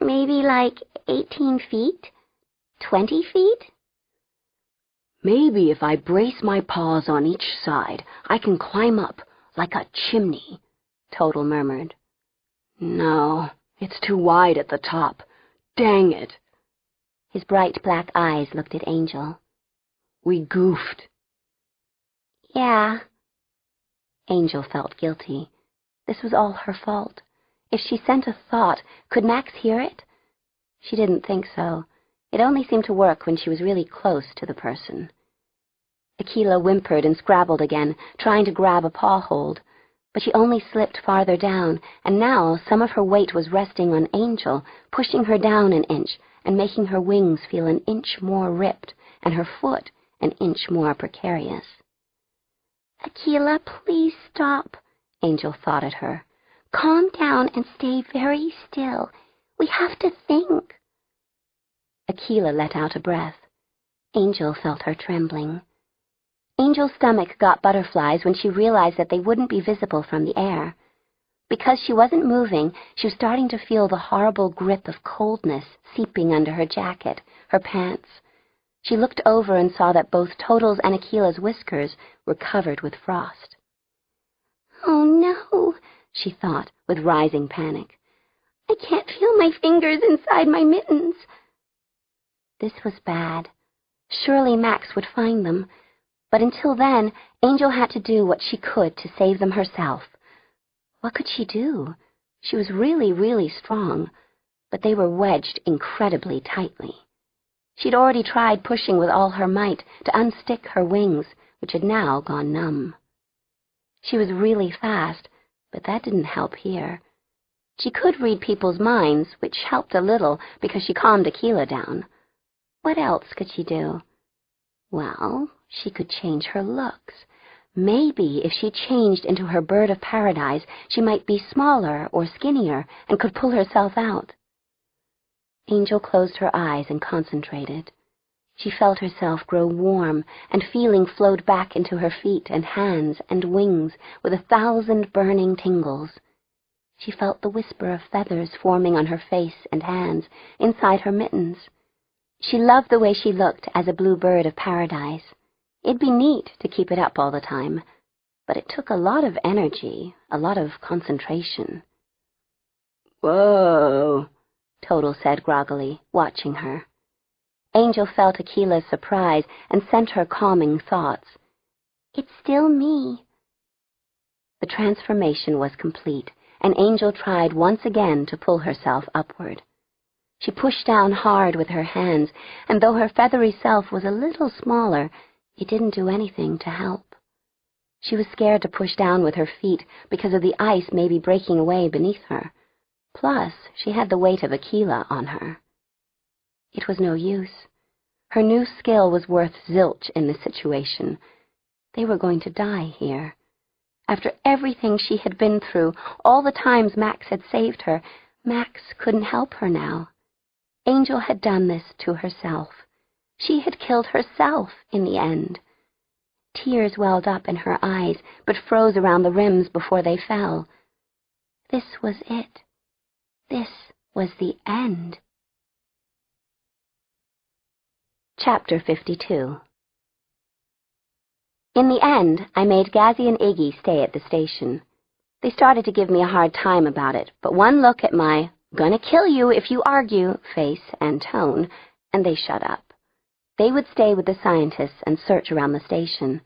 Maybe like 18 feet? 20 feet? "Maybe if I brace my paws on each side, I can climb up like a chimney," Total murmured. "No, it's too wide at the top. Dang it." His bright black eyes looked at Angel. "We goofed." Yeah. Angel felt guilty. This was all her fault. If she sent a thought, could Max hear it? She didn't think so. It only seemed to work when she was really close to the person. Akila whimpered and scrabbled again, trying to grab a paw hold, but she only slipped farther down, and now some of her weight was resting on Angel, pushing her down an inch and making her wings feel an inch more ripped and her foot an inch more precarious. Akila, please stop, Angel thought at her. Calm down and stay very still. We have to think. Akila let out a breath. Angel felt her trembling. Angel's stomach got butterflies when she realized that they wouldn't be visible from the air. Because she wasn't moving, she was starting to feel the horrible grip of coldness seeping under her jacket, her pants. She looked over and saw that both Total's and Akila's whiskers were covered with frost. Oh, no, she thought, with rising panic. I can't feel my fingers inside my mittens. This was bad. Surely Max would find them. But until then, Angel had to do what she could to save them herself. What could she do? She was really, really strong, but they were wedged incredibly tightly. She'd already tried pushing with all her might to unstick her wings, which had now gone numb. She was really fast, but that didn't help here. She could read people's minds, which helped a little because she calmed Aquila down. What else could she do? Well, she could change her looks. Maybe if she changed into her bird of paradise, she might be smaller or skinnier and could pull herself out. Angel closed her eyes and concentrated. She felt herself grow warm, and feeling flowed back into her feet and hands and wings with 1,000 burning tingles. She felt the whisper of feathers forming on her face and hands, inside her mittens. She loved the way she looked as a blue bird of paradise. It'd be neat to keep it up all the time, but it took a lot of energy, a lot of concentration. "Whoa," Total said groggily, watching her. Angel felt Aquila's surprise and sent her calming thoughts. "It's still me." The transformation was complete, and Angel tried once again to pull herself upward. She pushed down hard with her hands, and though her feathery self was a little smaller, it didn't do anything to help. She was scared to push down with her feet because of the ice maybe breaking away beneath her. Plus, she had the weight of Aquila on her. It was no use. Her new skill was worth zilch in this situation. They were going to die here. After everything she had been through, all the times Max had saved her, Max couldn't help her now. Angel had done this to herself. She had killed herself in the end. Tears welled up in her eyes, but froze around the rims before they fell. This was it. This was the end. Chapter 52. In the end, I made Gazzy and Iggy stay at the station. They started to give me a hard time about it, but one look at my "gonna kill you if you argue" face and tone, and they shut up. They would stay with the scientists and search around the station.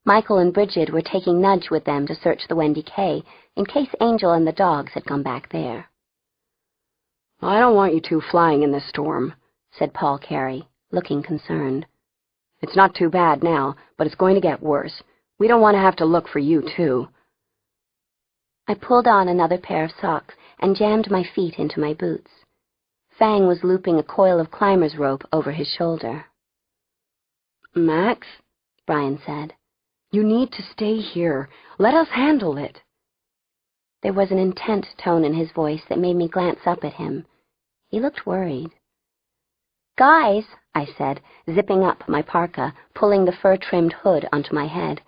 Michael and Bridget were taking Nudge with them to search the Wendy K, in case Angel and the dogs had come back there. "I don't want you two flying in this storm," said Paul Carey, looking concerned. "It's not too bad now, but it's going to get worse. We don't want to have to look for you, too." I pulled on another pair of socks and jammed my feet into my boots. Fang was looping a coil of climber's rope over his shoulder. "Max," Brian said, "you need to stay here. Let us handle it." There was an intent tone in his voice that made me glance up at him. He looked worried. "Guys," I said, zipping up my parka, pulling the fur-trimmed hood onto my head,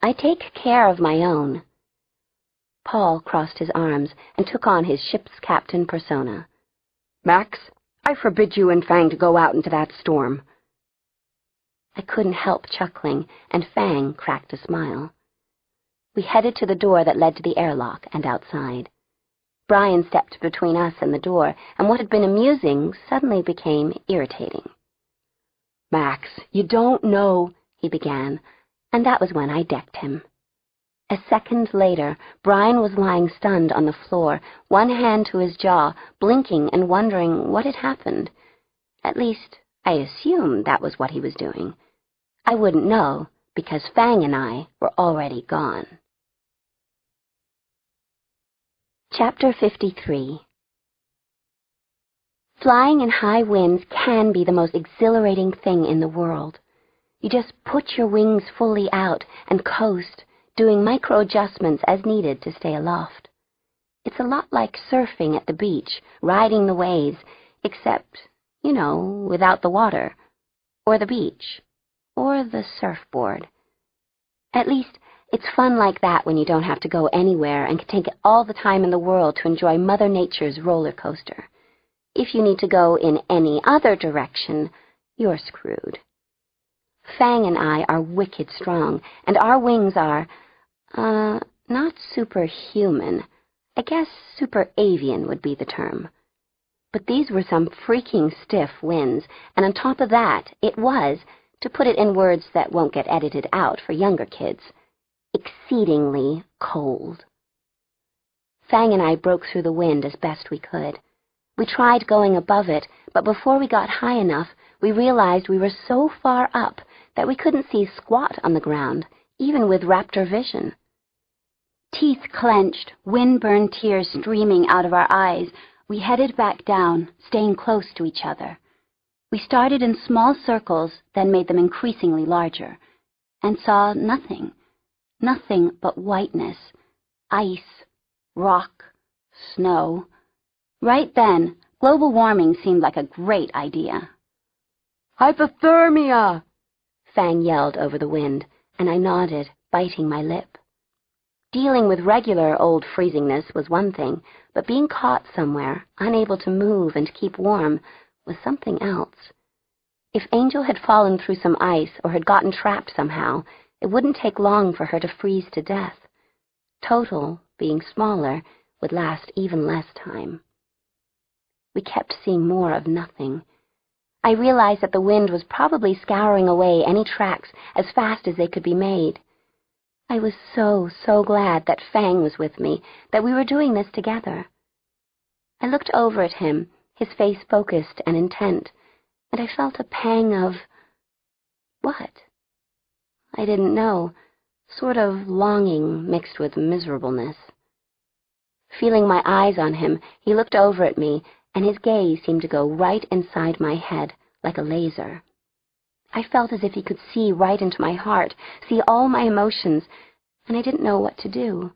"I take care of my own." Paul crossed his arms and took on his ship's captain persona. "Max, I forbid you and Fang to go out into that storm." I couldn't help chuckling, and Fang cracked a smile. We headed to the door that led to the airlock and outside. Brian stepped between us and the door, and what had been amusing suddenly became irritating. "Max, you don't know," he began, and that was when I decked him. A second later, Brian was lying stunned on the floor, one hand to his jaw, blinking and wondering what had happened. At least, I assumed that was what he was doing. I wouldn't know, because Fang and I were already gone. Chapter 53. Flying in high winds can be the most exhilarating thing in the world. You just put your wings fully out and coast, doing micro-adjustments as needed to stay aloft. It's a lot like surfing at the beach, riding the waves, except, without the water, or the beach, or the surfboard. At least, it's fun like that when you don't have to go anywhere and can take all the time in the world to enjoy Mother Nature's roller coaster. If you need to go in any other direction, you're screwed. Fang and I are wicked strong, and our wings are, not superhuman. I guess super-avian would be the term. But these were some freaking stiff winds, and on top of that, it was, to put it in words that won't get edited out for younger kids, exceedingly cold. Fang and I broke through the wind as best we could. We tried going above it, but before we got high enough, we realized we were so far up that we couldn't see squat on the ground, even with raptor vision. Teeth clenched, wind-burned tears streaming out of our eyes, we headed back down, staying close to each other. We started in small circles, then made them increasingly larger, and saw nothing. Nothing but whiteness, ice, rock, snow. Right then, global warming seemed like a great idea. Hypothermia! Fang yelled over the wind, and I nodded, biting my lip. Dealing with regular old freezingness was one thing, but being caught somewhere, unable to move and keep warm, was something else. If Angel had fallen through some ice or had gotten trapped somehow, it wouldn't take long for her to freeze to death. Total, being smaller, would last even less time. We kept seeing more of nothing. I realized that the wind was probably scouring away any tracks as fast as they could be made. I was so glad that Fang was with me, that we were doing this together. I looked over at him, his face focused and intent, and I felt a pang of... what? I didn't know, sort of longing mixed with miserableness. Feeling my eyes on him, he looked over at me, and his gaze seemed to go right inside my head, like a laser. I felt as if he could see right into my heart, see all my emotions, and I didn't know what to do.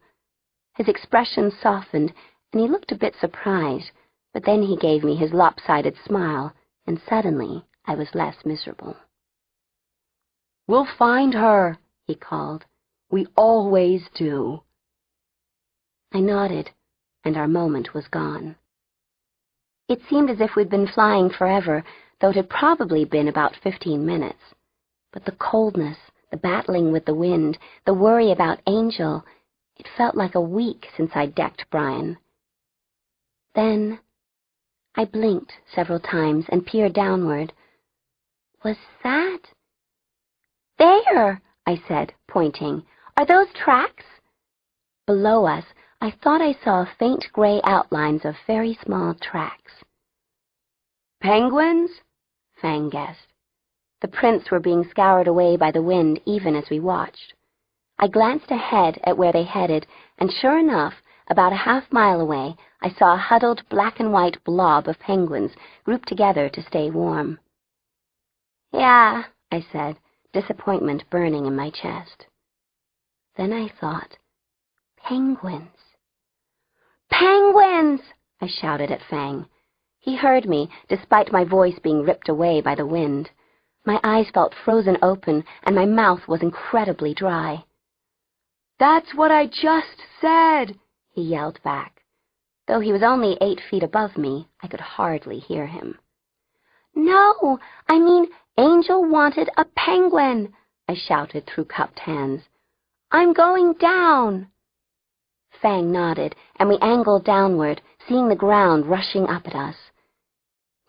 His expression softened, and he looked a bit surprised, but then he gave me his lopsided smile, and suddenly I was less miserable. We'll find her, he called. We always do. I nodded, and our moment was gone. It seemed as if we'd been flying forever, though it had probably been about 15 minutes. But the coldness, the battling with the wind, the worry about Angel, it felt like a week since I'd decked Brian. Then I blinked several times and peered downward. Was that? There, I said, pointing. Are those tracks? Below us, I thought I saw faint gray outlines of very small tracks. Penguins? Fang guessed. The prints were being scoured away by the wind even as we watched. I glanced ahead at where they headed, and sure enough, about a half-mile away, I saw a huddled black and white blob of penguins grouped together to stay warm. Yeah, I said, disappointment burning in my chest. Then I thought, penguins. Penguins! I shouted at Fang. He heard me, despite my voice being ripped away by the wind. My eyes felt frozen open, and my mouth was incredibly dry. That's what I just said, he yelled back. Though he was only 8 feet above me, I could hardly hear him. No, I mean, Angel wanted a penguin, I shouted through cupped hands. I'm going down. Fang nodded, and we angled downward, seeing the ground rushing up at us.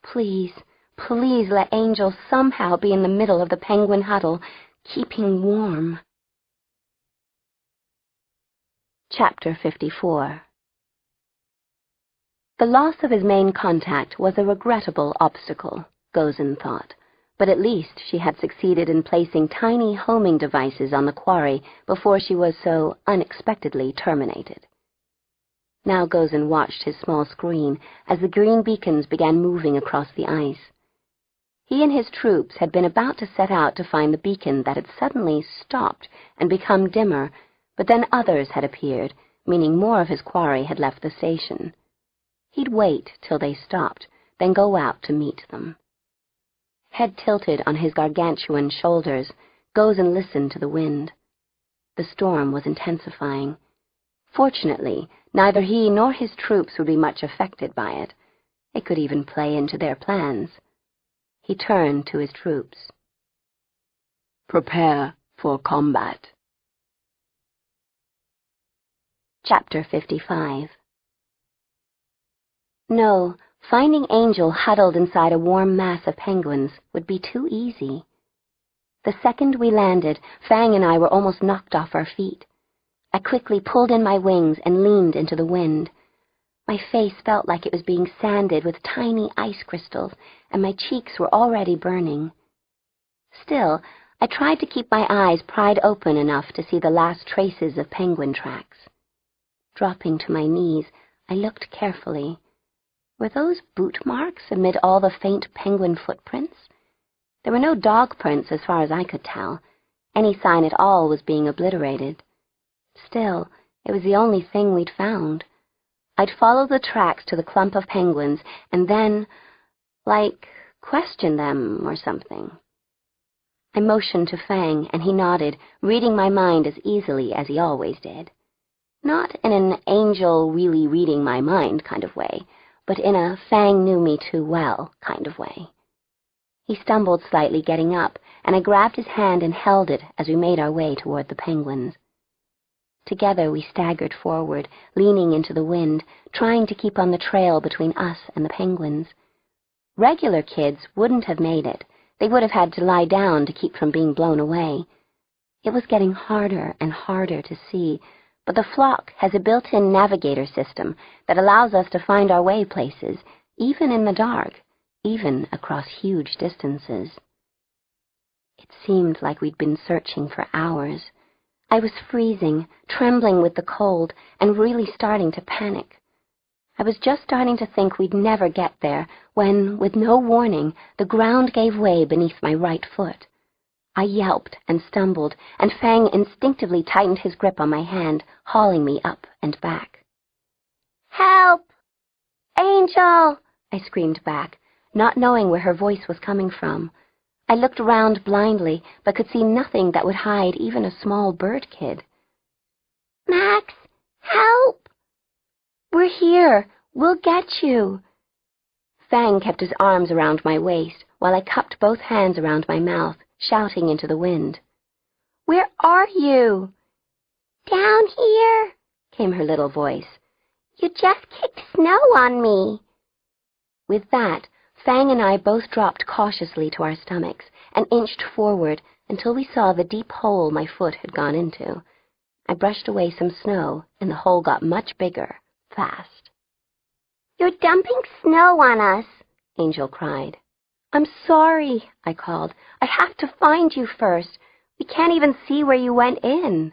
Please, please let Angel somehow be in the middle of the penguin huddle, keeping warm. Chapter 54. The loss of his main contact was a regrettable obstacle, Gozin thought, but at least she had succeeded in placing tiny homing devices on the quarry before she was so unexpectedly terminated. Now Gozin watched his small screen as the green beacons began moving across the ice. He and his troops had been about to set out to find the beacon that had suddenly stopped and become dimmer, but then others had appeared, meaning more of his quarry had left the station. He'd wait till they stopped, then go out to meet them. Head tilted on his gargantuan shoulders, Gozin listened to the wind. The storm was intensifying. Fortunately, neither he nor his troops would be much affected by it. It could even play into their plans. He turned to his troops. Prepare for combat. Chapter 55. No, finding Angel huddled inside a warm mass of penguins would be too easy. The second we landed, Fang and I were almost knocked off our feet. I quickly pulled in my wings and leaned into the wind. My face felt like it was being sanded with tiny ice crystals, and my cheeks were already burning. Still, I tried to keep my eyes pried open enough to see the last traces of penguin tracks. Dropping to my knees, I looked carefully. Were those boot marks amid all the faint penguin footprints? There were no dog prints as far as I could tell. Any sign at all was being obliterated. Still, it was the only thing we'd found. I'd follow the tracks to the clump of penguins and then, question them or something. I motioned to Fang, and he nodded, reading my mind as easily as he always did. Not in an angel really reading my mind kind of way, but in a Fang knew me too well kind of way. He stumbled slightly getting up, and I grabbed his hand and held it as we made our way toward the penguins. Together we staggered forward, leaning into the wind, trying to keep on the trail between us and the penguins. Regular kids wouldn't have made it. They would have had to lie down to keep from being blown away. It was getting harder and harder to see, but the flock has a built-in navigator system that allows us to find our way places, even in the dark, even across huge distances. It seemed like we'd been searching for hours. I was freezing, trembling with the cold, and really starting to panic. I was just starting to think we'd never get there when, with no warning, the ground gave way beneath my right foot. I yelped and stumbled, and Fang instinctively tightened his grip on my hand, hauling me up and back. "Help! Angel!" I screamed back, not knowing where her voice was coming from. I looked around blindly, but could see nothing that would hide even a small bird kid. "Max, help! We're here. We'll get you." Fang kept his arms around my waist, while I cupped both hands around my mouth, shouting into the wind. "Where are you?" "Down here," came her little voice. "You just kicked snow on me." With that, Fang and I both dropped cautiously to our stomachs and inched forward until we saw the deep hole my foot had gone into. I brushed away some snow, and the hole got much bigger, fast. "You're dumping snow on us," Angel cried. "I'm sorry," I called. "I have to find you first. We can't even see where you went in."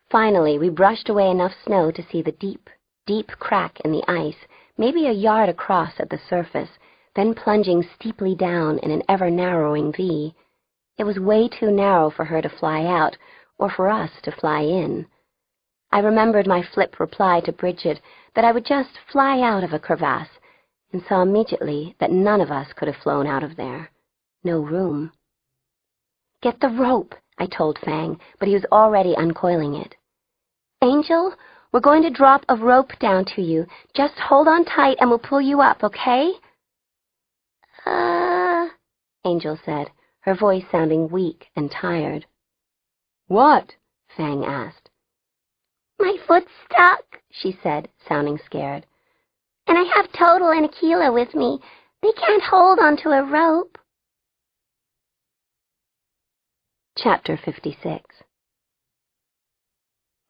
Finally, we brushed away enough snow to see the deep, deep crack in the ice, maybe a yard across at the surface, then plunging steeply down in an ever-narrowing V. It was way too narrow for her to fly out, or for us to fly in. I remembered my flip reply to Bridget that I would just fly out of a crevasse, and saw immediately that none of us could have flown out of there. No room. "Get the rope," I told Fang, but he was already uncoiling it. "Angel, we're going to drop a rope down to you. Just hold on tight and we'll pull you up, okay?" Angel said, her voice sounding weak and tired. "What?" Fang asked. "My foot's stuck," she said, sounding scared. "And I have Total and Aquila with me. They can't hold onto a rope." Chapter 56.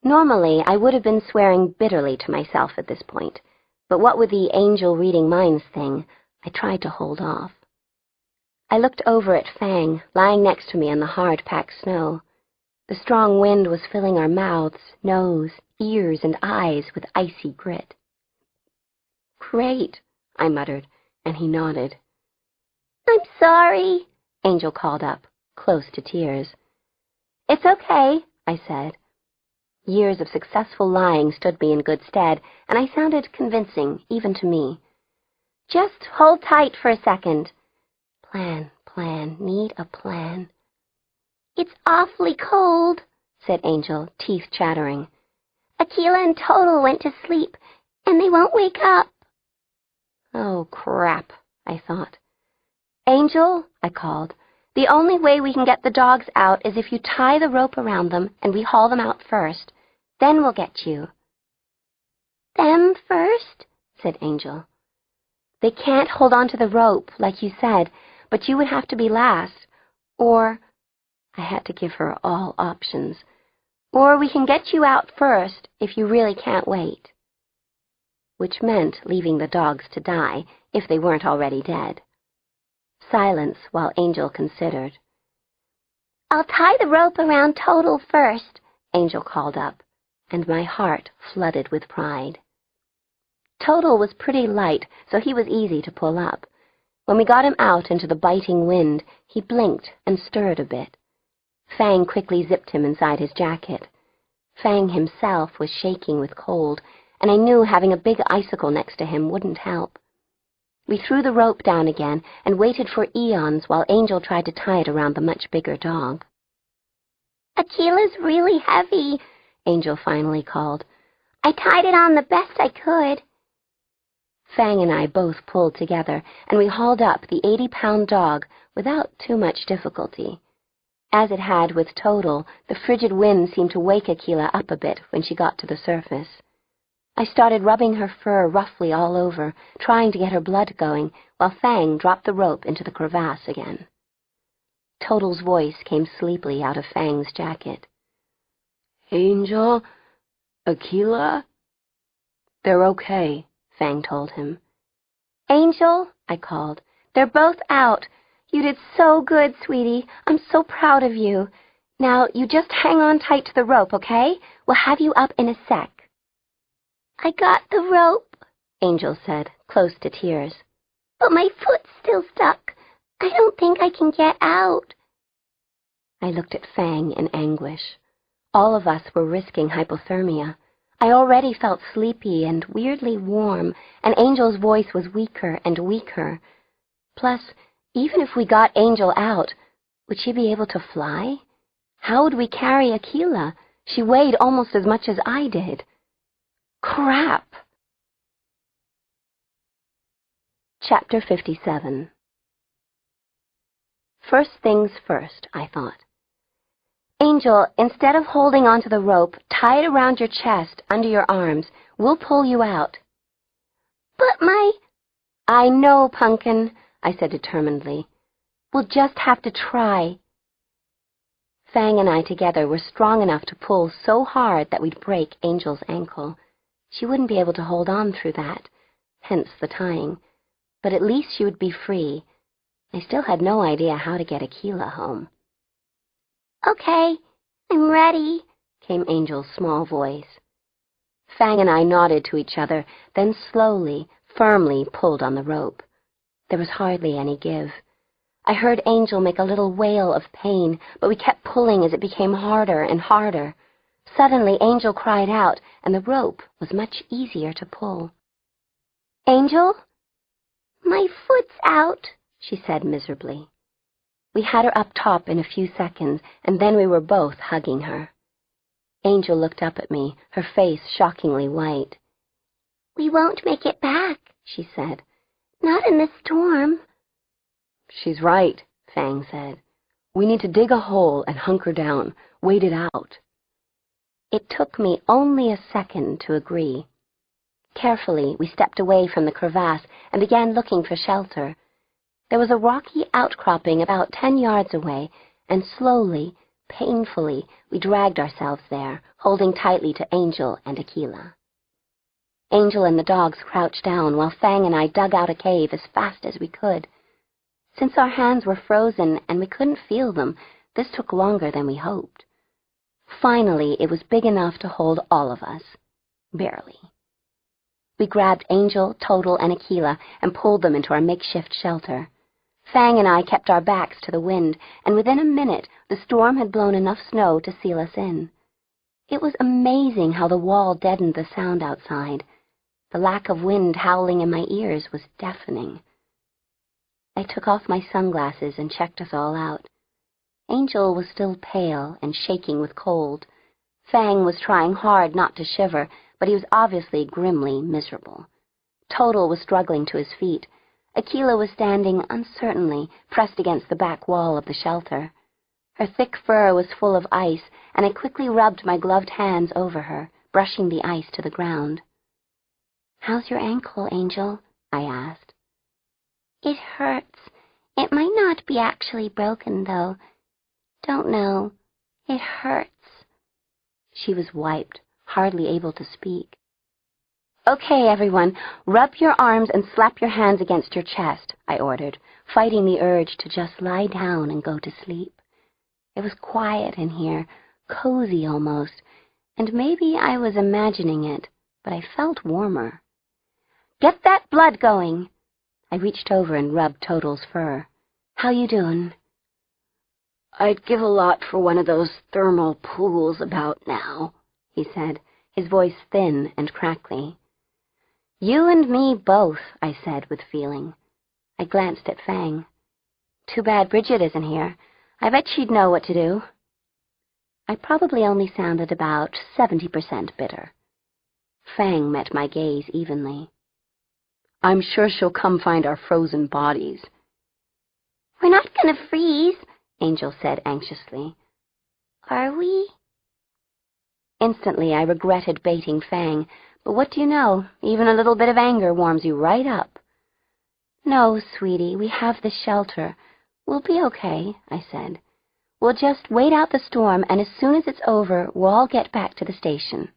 Normally, I would have been swearing bitterly to myself at this point, but what with the angel reading minds thing, I tried to hold off. I looked over at Fang, lying next to me on the hard-packed snow. The strong wind was filling our mouths, nose, ears, and eyes with icy grit. "Great," I muttered, and he nodded. "I'm sorry," Angel called up, close to tears. "It's okay," I said. Years of successful lying stood me in good stead, and I sounded convincing, even to me. "Just hold tight for a second." Plan, need a plan. "It's awfully cold," said Angel, teeth chattering. "Aquila and Total went to sleep, and they won't wake up." Oh, crap, I thought. "Angel," I called, "the only way we can get the dogs out is if you tie the rope around them and we haul them out first. Then we'll get you." "Them first?" said Angel. "They can't hold on to the rope, like you said, but you would have to be last. Or," I had to give her all options, Or we can get you out first if you really can't wait. Which meant leaving the dogs to die if they weren't already dead. Silence while Angel considered. I'll tie the rope around Total first, Angel called up, and my heart flooded with pride. Total was pretty light, so he was easy to pull up. When we got him out into the biting wind, he blinked and stirred a bit. Fang quickly zipped him inside his jacket. Fang himself was shaking with cold, and I knew having a big icicle next to him wouldn't help. We threw the rope down again and waited for eons while Angel tried to tie it around the much bigger dog. Akila's really heavy, Angel finally called. I tied it on the best I could. Fang and I both pulled together, and we hauled up the 80-pound dog without too much difficulty. As it had with Total, the frigid wind seemed to wake Akila up a bit when she got to the surface. I started rubbing her fur roughly all over, trying to get her blood going, while Fang dropped the rope into the crevasse again. Total's voice came sleepily out of Fang's jacket. Angel? Akila? They're okay, Fang told him. Angel, I called. They're both out. You did so good, sweetie. I'm so proud of you. Now, you just hang on tight to the rope, okay? We'll have you up in a sec. I got the rope, Angel said, close to tears. But my foot's still stuck. I don't think I can get out. I looked at Fang in anguish. All of us were risking hypothermia. I already felt sleepy and weirdly warm, and Angel's voice was weaker and weaker. Plus, even if we got Angel out, would she be able to fly? How would we carry Akila? She weighed almost as much as I did. Crap! Chapter 57. First things first, I thought. Angel, instead of holding onto the rope, tie it around your chest, under your arms. We'll pull you out. But I know, Pumpkin, I said determinedly. We'll just have to try. Fang and I together were strong enough to pull so hard that we'd break Angel's ankle. She wouldn't be able to hold on through that, hence the tying. But at least she would be free. I still had no idea how to get Akila home. Okay, I'm ready, came Angel's small voice. Fang and I nodded to each other, then slowly, firmly pulled on the rope. There was hardly any give. I heard Angel make a little wail of pain, but we kept pulling as it became harder and harder. Suddenly, Angel cried out, and the rope was much easier to pull. Angel? My foot's out, she said miserably. We had her up top in a few seconds, and then we were both hugging her. Angel looked up at me, her face shockingly white. We won't make it back, she said. Not in this storm. She's right, Fang said. We need to dig a hole and hunker down, wait it out. It took me only a second to agree. Carefully, we stepped away from the crevasse and began looking for shelter. There was a rocky outcropping about 10 yards away, and slowly, painfully, we dragged ourselves there, holding tightly to Angel and Akila. Angel and the dogs crouched down while Fang and I dug out a cave as fast as we could. Since our hands were frozen and we couldn't feel them, this took longer than we hoped. Finally, it was big enough to hold all of us. Barely. We grabbed Angel, Total, and Akila and pulled them into our makeshift shelter. Fang and I kept our backs to the wind, and within a minute the storm had blown enough snow to seal us in. It was amazing how the wall deadened the sound outside. The lack of wind howling in my ears was deafening. I took off my sunglasses and checked us all out. Angel was still pale and shaking with cold. Fang was trying hard not to shiver, but he was obviously grimly miserable. Total was struggling to his feet. Akila was standing uncertainly, pressed against the back wall of the shelter. Her thick fur was full of ice, and I quickly rubbed my gloved hands over her, brushing the ice to the ground. "How's your ankle, Angel?" I asked. "It hurts. It might not be actually broken, though. Don't know. It hurts." She was wiped, hardly able to speak. "Okay, everyone, rub your arms and slap your hands against your chest," I ordered, fighting the urge to just lie down and go to sleep. It was quiet in here, cozy almost, and maybe I was imagining it, but I felt warmer. "Get that blood going!" I reached over and rubbed Total's fur. "How you doing?" "I'd give a lot for one of those thermal pools about now," he said, his voice thin and crackly. "You and me both," I said with feeling. I glanced at Fang. "Too bad Bridget isn't here. I bet she'd know what to do." I probably only sounded about 70% bitter. Fang met my gaze evenly. "I'm sure she'll come find our frozen bodies." "We're not going to freeze," Angel said anxiously. "Are we?" Instantly, I regretted baiting Fang, but what do you know? Even a little bit of anger warms you right up. "No, sweetie, we have the shelter. We'll be okay," I said. "We'll just wait out the storm, and as soon as it's over, we'll all get back to the station."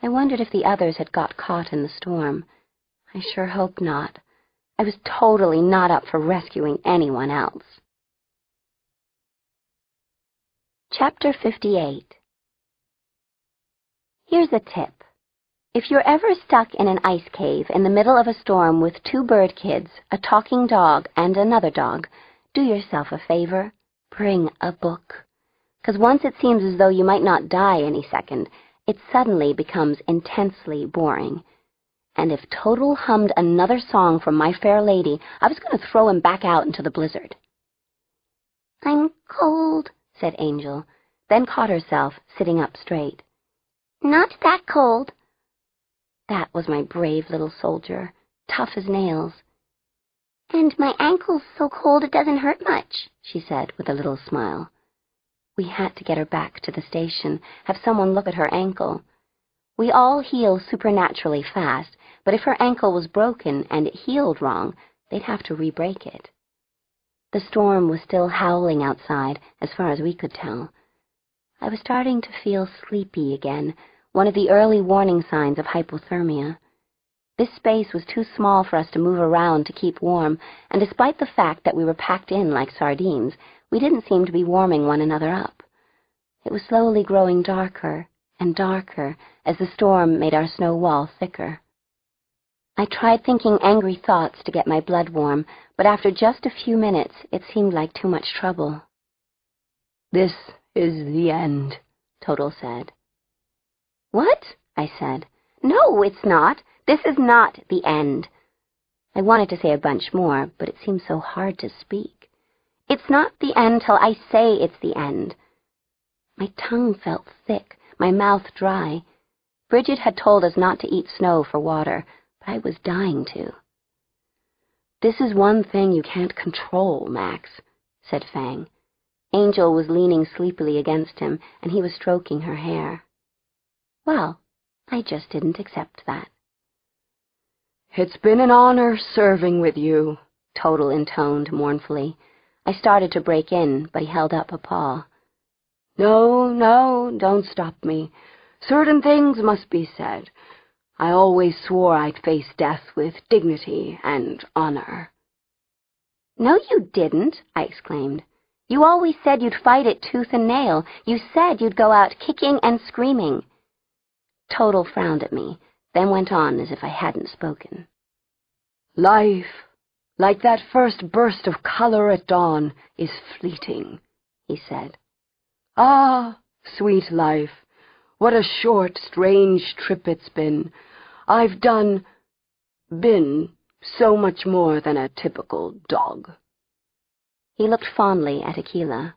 I wondered if the others had got caught in the storm. I sure hope not. I was totally not up for rescuing anyone else. Chapter 58. Here's a tip. If you're ever stuck in an ice cave in the middle of a storm with 2 bird kids, a talking dog, and another dog, do yourself a favor. Bring a book. 'Cause once it seems as though you might not die any second, it suddenly becomes intensely boring. And if Total hummed another song from My Fair Lady, I was going to throw him back out into the blizzard. "I'm cold," said Angel, then caught herself sitting up straight. "Not that cold." That was my brave little soldier, tough as nails. "And my ankle's so cold it doesn't hurt much," she said with a little smile. We had to get her back to the station, have someone look at her ankle. We all heal supernaturally fast, but if her ankle was broken and it healed wrong, they'd have to re-break it. The storm was still howling outside, as far as we could tell. I was starting to feel sleepy again, one of the early warning signs of hypothermia. This space was too small for us to move around to keep warm, and despite the fact that we were packed in like sardines, we didn't seem to be warming one another up. It was slowly growing darker and darker as the storm made our snow wall thicker. I tried thinking angry thoughts to get my blood warm, but after just a few minutes, it seemed like too much trouble. "This is the end," Total said. "What?" I said. "No, it's not. This is not the end." I wanted to say a bunch more, but it seemed so hard to speak. "It's not the end till I say it's the end." My tongue felt thick, my mouth dry. Bridget had told us not to eat snow for water, but I was dying to. "This is one thing you can't control, Max," said Fang. Angel was leaning sleepily against him, and he was stroking her hair. Well, I just didn't accept that. "It's been an honor serving with you," Total intoned mournfully. I started to break in, but he held up a paw. "No, no, don't stop me. Certain things must be said. I always swore I'd face death with dignity and honor." "No, you didn't," I exclaimed. "You always said you'd fight it tooth and nail. You said you'd go out kicking and screaming." Total frowned at me, then went on as if I hadn't spoken. "Life, like that first burst of color at dawn, is fleeting," he said. "Ah, sweet life, what a short, strange trip it's been. I've been so much more than a typical dog." He looked fondly at Aquila.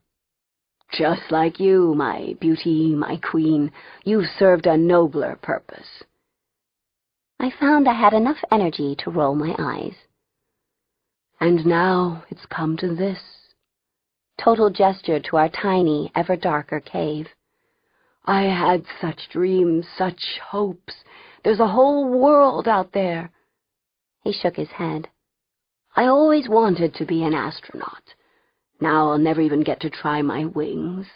"Just like you, my beauty, my queen, you've served a nobler purpose." I found I had enough energy to roll my eyes. "And now it's come to this." Total gestured to our tiny, ever-darker cave. "I had such dreams, such hopes. There's a whole world out there." He shook his head. "I always wanted to be an astronaut. Now I'll never even get to try my wings."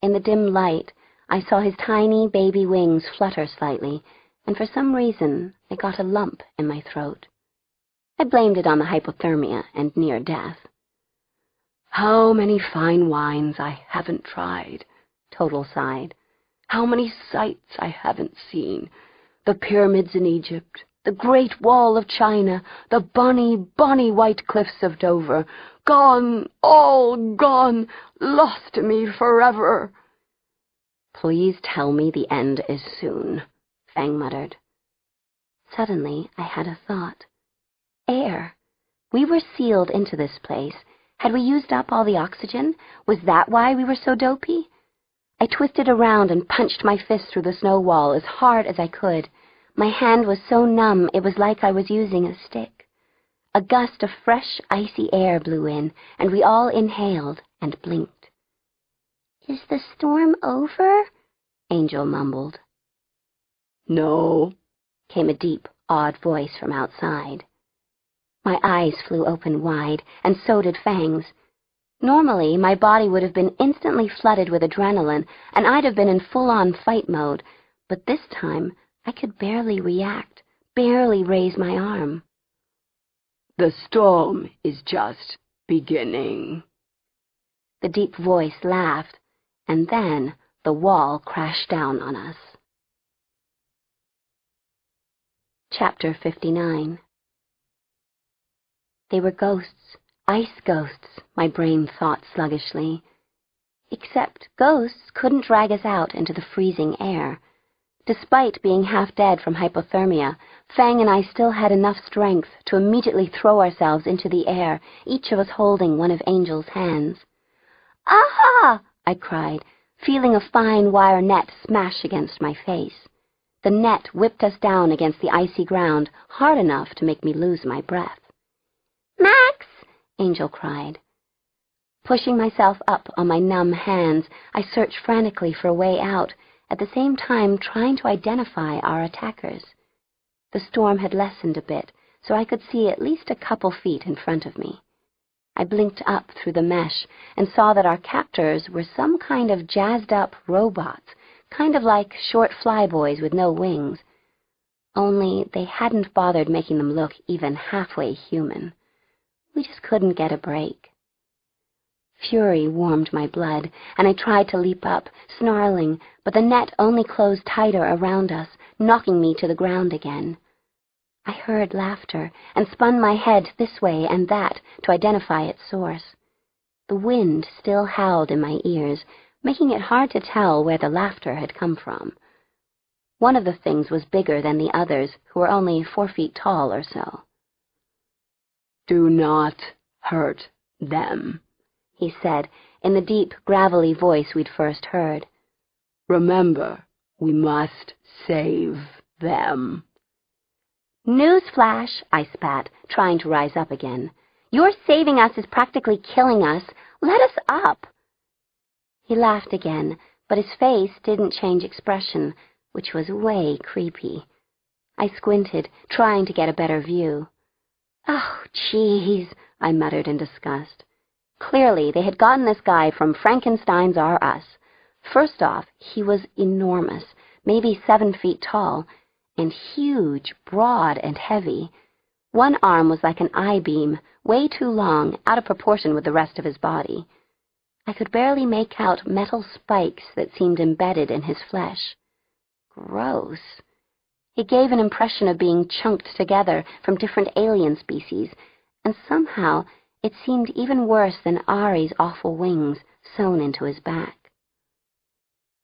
In the dim light, I saw his tiny baby wings flutter slightly, and for some reason I got a lump in my throat. I blamed it on the hypothermia and near death. How many fine wines I haven't tried, Total sighed. how many sights I haven't seen. The pyramids in Egypt, the Great Wall of China, the bonny, bonny white cliffs of Dover. Gone, all gone, lost to me forever. Please tell me the end is soon, Fang muttered. Suddenly I had a thought. Air. We were sealed into this place. Had we used up all the oxygen? Was that why we were so dopey? I twisted around and punched my fist through the snow wall as hard as I could. My hand was so numb it was like I was using a stick. A gust of fresh, icy air blew in, and we all inhaled and blinked. "Is the storm over?" Angel mumbled. No, Came a deep, odd voice from outside. My eyes flew open wide, and so did Fang's. Normally, my body would have been instantly flooded with adrenaline, and I'd have been in full-on fight mode, but this time I could barely react, barely raise my arm. the storm is just beginning. The deep voice laughed, and then the wall crashed down on us. Chapter 59. They were ghosts, ice ghosts, my brain thought sluggishly. Except ghosts couldn't drag us out into the freezing air. Despite being half dead from hypothermia, Fang and I still had enough strength to immediately throw ourselves into the air, each of us holding one of Angel's hands. "Ah!" I cried, feeling a fine wire net smash against my face. The net whipped us down against the icy ground hard enough to make me lose my breath. "Max!" Angel cried. Pushing myself up on my numb hands, I searched frantically for a way out, at the same time trying to identify our attackers. The storm had lessened a bit, so I could see at least a couple feet in front of me. I blinked up through the mesh and saw that our captors were some kind of jazzed-up robots, kind of like short flyboys with no wings. Only they hadn't bothered making them look even halfway human. We just couldn't get a break. Fury warmed my blood, and I tried to leap up, snarling, but the net only closed tighter around us, knocking me to the ground again. I heard laughter, and spun my head this way and that to identify its source. The wind still howled in my ears, making it hard to tell where the laughter had come from. One of the things was bigger than the others, who were only 4 feet tall or so. Do not hurt them, he said, in the deep, gravelly voice we'd first heard. Remember, we must save them. "Newsflash," I spat, trying to rise up again. "Your saving us is practically killing us. Let us up." He laughed again, but his face didn't change expression, which was way creepy. I squinted, trying to get a better view. "Oh, jeez," I muttered in disgust. Clearly, they had gotten this guy from Frankenstein's R Us. First off, he was enormous, maybe 7 feet tall, and huge, broad, and heavy. One arm was like an I-beam, way too long, out of proportion with the rest of his body. I could barely make out metal spikes that seemed embedded in his flesh. Gross. He gave an impression of being chunked together from different alien species, and somehow it seemed even worse than Ari's awful wings sewn into his back.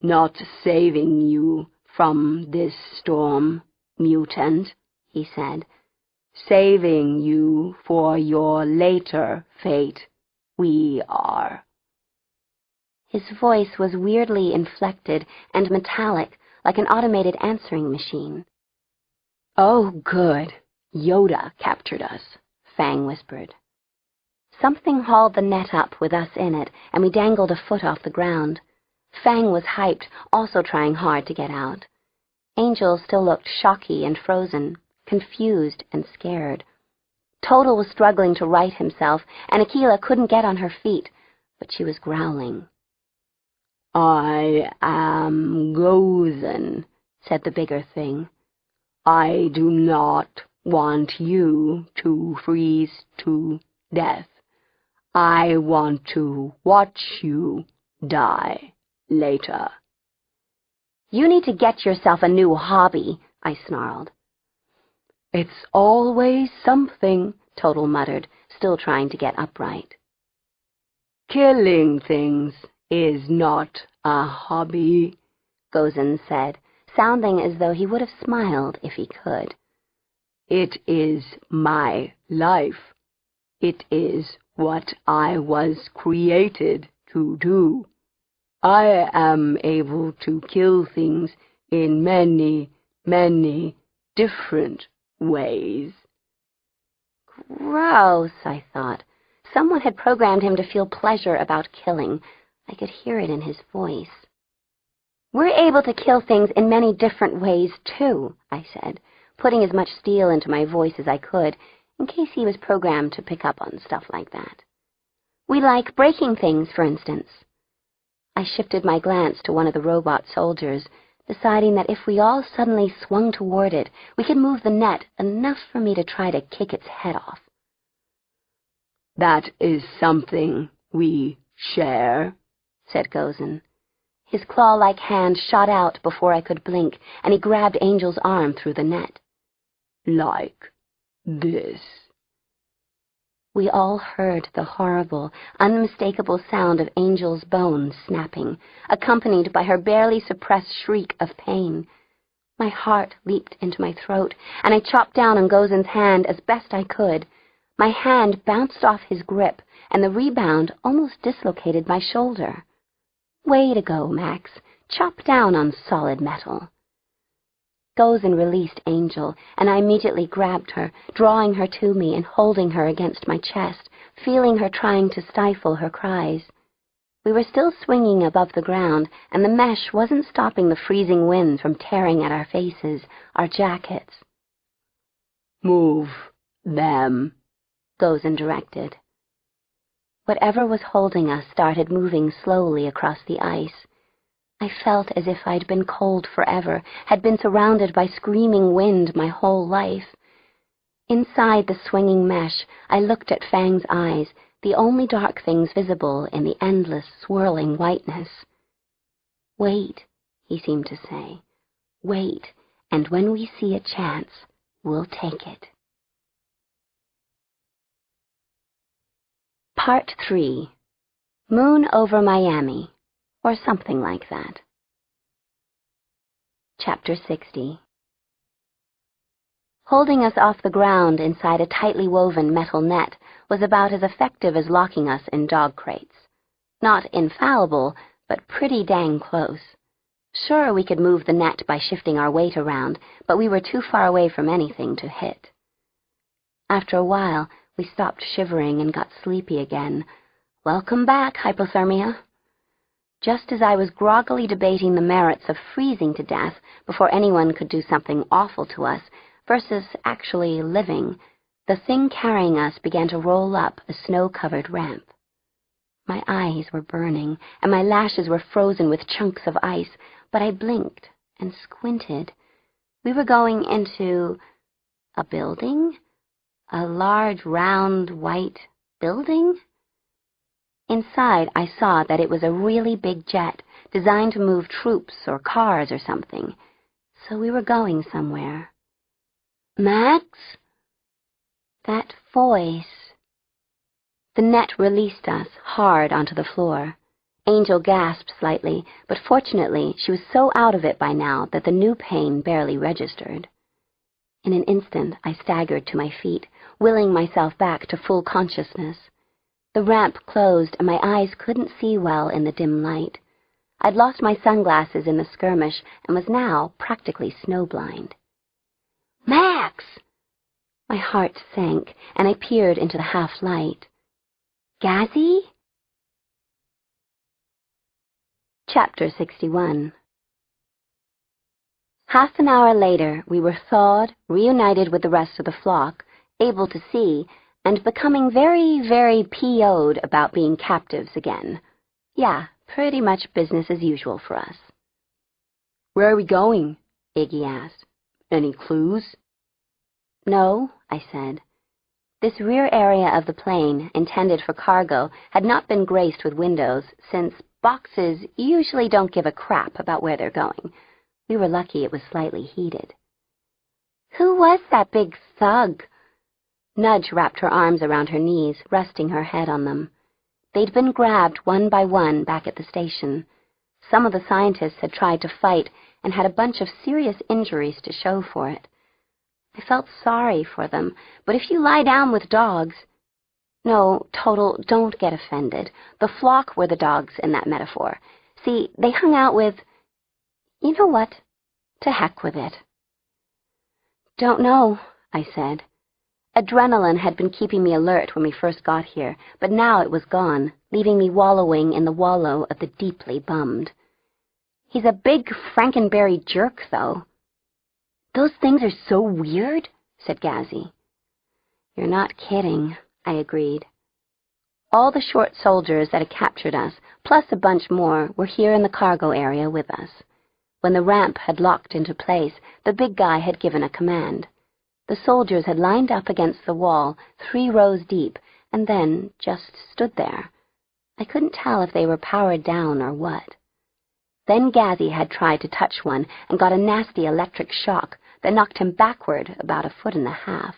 Not saving you from this storm, mutant, he said. Saving you for your later fate. We are. His voice was weirdly inflected and metallic, like an automated answering machine. Oh, good. Yoda captured us, Fang whispered. Something hauled the net up with us in it, and we dangled a foot off the ground. Fang was hyped, also trying hard to get out. Angel still looked shocky and frozen, confused and scared. Total was struggling to right himself, and Akela couldn't get on her feet, but she was growling. I am Gozen, said the bigger thing. I do not want you to freeze to death. I want to watch you die later. You need to get yourself a new hobby, I snarled. It's always something, Total muttered, still trying to get upright. Killing things is not a hobby, Gozen said, sounding as though he would have smiled if he could. It is my life. It is what I was created to do. I am able to kill things in many, many different ways. Gross, I thought. Someone had programmed him to feel pleasure about killing. I could hear it in his voice. We're able to kill things in many different ways, too, I said, putting as much steel into my voice as I could, in case he was programmed to pick up on stuff like that. We like breaking things, for instance. I shifted my glance to one of the robot soldiers, deciding that if we all suddenly swung toward it, we could move the net enough for me to try to kick its head off. That is something we share, said Gozen. His claw-like hand shot out before I could blink, and he grabbed Angel's arm through the net. Like this. We all heard the horrible, unmistakable sound of Angel's bones snapping, accompanied by her barely suppressed shriek of pain. My heart leaped into my throat, and I chopped down on Gozen's hand as best I could. My hand bounced off his grip, and the rebound almost dislocated my shoulder. Way to go, Max. Chop down on solid metal. Gozen released Angel, and I immediately grabbed her, drawing her to me and holding her against my chest, feeling her trying to stifle her cries. We were still swinging above the ground, and the mesh wasn't stopping the freezing wind from tearing at our faces, our jackets. Move them, Gozen directed. Whatever was holding us started moving slowly across the ice. I felt as if I'd been cold forever, had been surrounded by screaming wind my whole life. Inside the swinging mesh, I looked at Fang's eyes, the only dark things visible in the endless, swirling whiteness. Wait, he seemed to say. Wait, and when we see a chance, we'll take it. Part 3. Moon over Miami, or something like that. Chapter 60. Holding us off the ground inside a tightly woven metal net was about as effective as locking us in dog crates. Not infallible, but pretty dang close. Sure, we could move the net by shifting our weight around, but we were too far away from anything to hit. After a while, we stopped shivering and got sleepy again. Welcome back, hypothermia. Just as I was groggily debating the merits of freezing to death before anyone could do something awful to us versus actually living, the thing carrying us began to roll up a snow-covered ramp. My eyes were burning, and my lashes were frozen with chunks of ice, but I blinked and squinted. We were going into a building? A large, round, white building? Inside, I saw that it was a really big jet, designed to move troops or cars or something. So we were going somewhere. Max? That voice. The net released us hard onto the floor. Angel gasped slightly, but fortunately she was so out of it by now that the new pain barely registered. In an instant, I staggered to my feet, willing myself back to full consciousness. The ramp closed, and my eyes couldn't see well in the dim light. I'd lost my sunglasses in the skirmish and was now practically snowblind. Max! My heart sank, and I peered into the half-light. Gazzy? Chapter 61. Half an hour later, we were thawed, reunited with the rest of the flock, able to see, and becoming very, very PO'd about being captives again. Yeah, Pretty much business as usual for us. Where are we going? Iggy asked. Any clues? No, I said. This rear area of the plane, intended for cargo, had not been graced with windows, since boxes usually don't give a crap about where they're going. We were lucky it was slightly heated. Who was that big thug? Nudge wrapped her arms around her knees, resting her head on them. They'd been grabbed one by one back at the station. Some of the scientists had tried to fight and had a bunch of serious injuries to show for it. I felt sorry for them, but if you lie down with dogs— No, Total, don't get offended. The flock were the dogs in that metaphor. See, they hung out with— You know what? To heck with it. Don't know, I said. Adrenaline had been keeping me alert when we first got here, but now it was gone, leaving me wallowing in the wallow of the deeply bummed. He's a big Frankenberry jerk, though. Those things are so weird, said Gazzy. You're not kidding, I agreed. All the short soldiers that had captured us, plus a bunch more, were here in the cargo area with us. When the ramp had locked into place, the big guy had given a command. The soldiers had lined up against the wall, 3 rows deep, and then just stood there. I couldn't tell if they were powered down or what. Then Gazzy had tried to touch one and got a nasty electric shock that knocked him backward about 1.5 feet.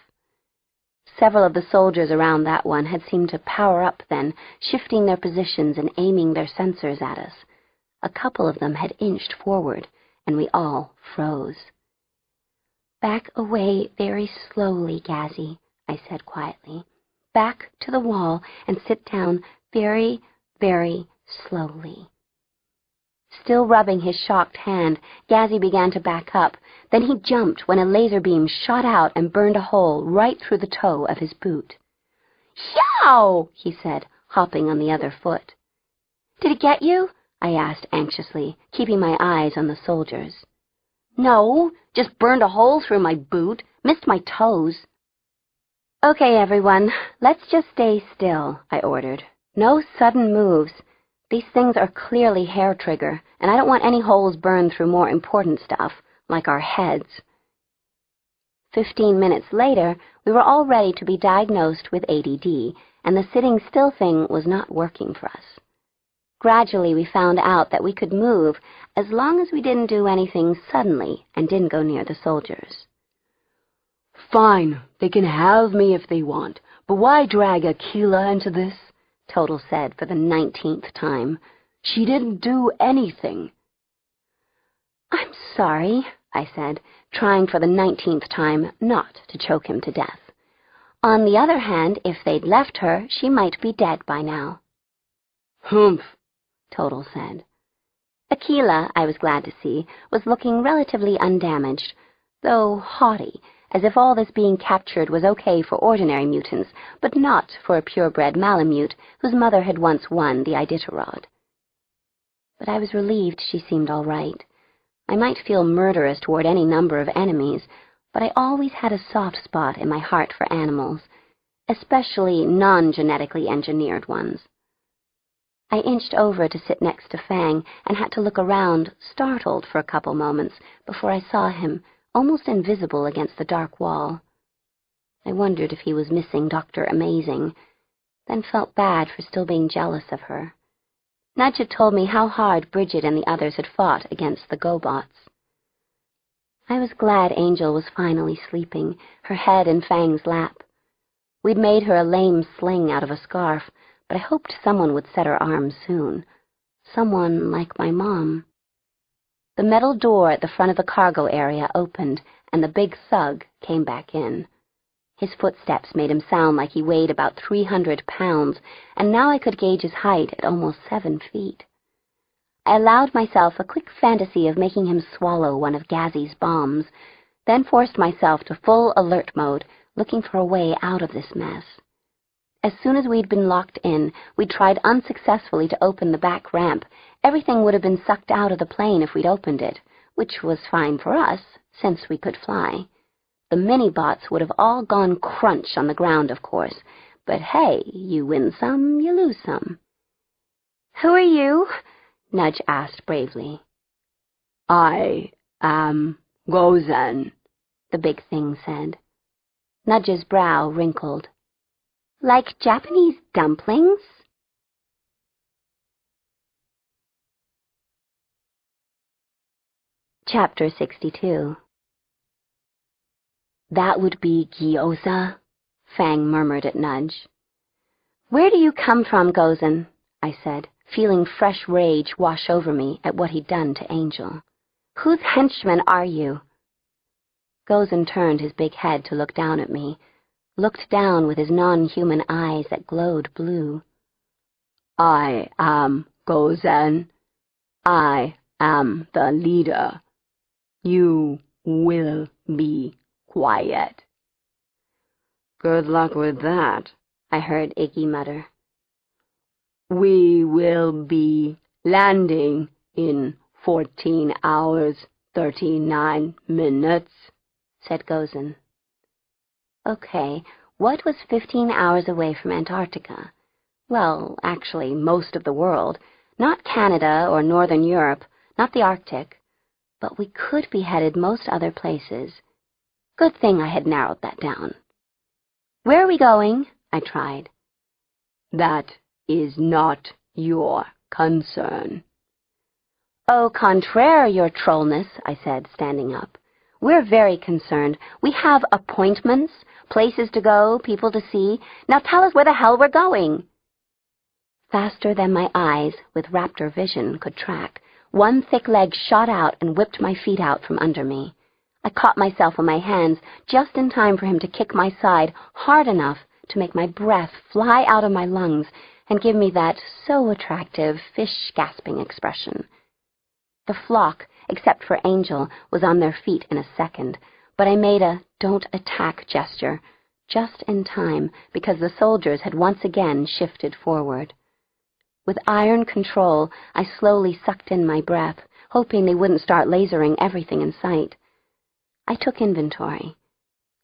Several of the soldiers around that one had seemed to power up then, shifting their positions and aiming their sensors at us. A couple of them had inched forward, and we all froze. Back away very slowly, Gazzy, I said quietly. Back to the wall and sit down very, very slowly. Still rubbing his shocked hand, Gazzy began to back up. Then he jumped when a laser beam shot out and burned a hole right through the toe of his boot. Yow! He said, hopping on the other foot. Did it get you? I asked anxiously, keeping my eyes on the soldiers. No, just burned a hole through my boot, missed my toes. Okay, everyone, let's just stay still, I ordered. No sudden moves. These things are clearly hair trigger, and I don't want any holes burned through more important stuff, like our heads. 15 minutes later, we were all ready to be diagnosed with ADD, and the sitting still thing was not working for us. Gradually, we found out that we could move as long as we didn't do anything suddenly and didn't go near the soldiers. Fine, they can have me if they want, but why drag Aquila into this? Total said for the 19th time. She didn't do anything. I'm sorry, I said, trying for the 19th time not to choke him to death. On the other hand, if they'd left her, she might be dead by now. Humph, Total said. Aquila, I was glad to see, was looking relatively undamaged, though haughty, as if all this being captured was okay for ordinary mutants, but not for a purebred Malamute whose mother had once won the Iditarod. But I was relieved she seemed all right. I might feel murderous toward any number of enemies, but I always had a soft spot in my heart for animals, especially non-genetically engineered ones. I inched over to sit next to Fang and had to look around, startled for a couple moments, before I saw him, almost invisible against the dark wall. I wondered if he was missing Dr. Amazing, then felt bad for still being jealous of her. Nudge had told me how hard Bridget and the others had fought against the GoBots. I was glad Angel was finally sleeping, her head in Fang's lap. We'd made her a lame sling out of a scarf, but I hoped someone would set her arms soon. Someone like my mom. The metal door at the front of the cargo area opened, and the big thug came back in. His footsteps made him sound like he weighed about 300 pounds, and now I could gauge his height at almost 7 feet. I allowed myself a quick fantasy of making him swallow one of Gazzy's bombs, then forced myself to full alert mode, looking for a way out of this mess. As soon as we'd been locked in, we tried unsuccessfully to open the back ramp. Everything would have been sucked out of the plane if we'd opened it, which was fine for us, since we could fly. The mini-bots would have all gone crunch on the ground, of course, but hey, you win some, you lose some. "Who are you?" Nudge asked bravely. I am Gozen, the big thing said. Nudge's brow wrinkled. Like Japanese dumplings? Chapter 62. That would be gyoza, Fang murmured at Nudge. Where do you come from, Gozen? I said, feeling fresh rage wash over me at what he'd done to Angel. Whose henchman are you? Gozen turned his big head to look down at me, looked down with his non-human eyes that glowed blue. I am Gozen. I am the leader. You will be quiet. Good luck with that, I heard Iggy mutter. We will be landing in 14 hours, 39 minutes, said Gozen. Okay, what was 15 hours away from Antarctica? Well, actually, most of the world. Not Canada or Northern Europe, not the Arctic. But we could be headed most other places. Good thing I had narrowed that down. Where are we going? I tried. That is not your concern. Au contraire, your trollness, I said, standing up. We're very concerned. We have appointments, places to go, people to see. Now tell us where the hell we're going. Faster than my eyes, with raptor vision, could track, one thick leg shot out and whipped my feet out from under me. I caught myself on my hands just in time for him to kick my side hard enough to make my breath fly out of my lungs and give me that so attractive, fish-gasping expression. The flock, except for Angel, was on their feet in a second, but I made a don't attack gesture, just in time because the soldiers had once again shifted forward. With iron control, I slowly sucked in my breath, hoping they wouldn't start lasering everything in sight. I took inventory.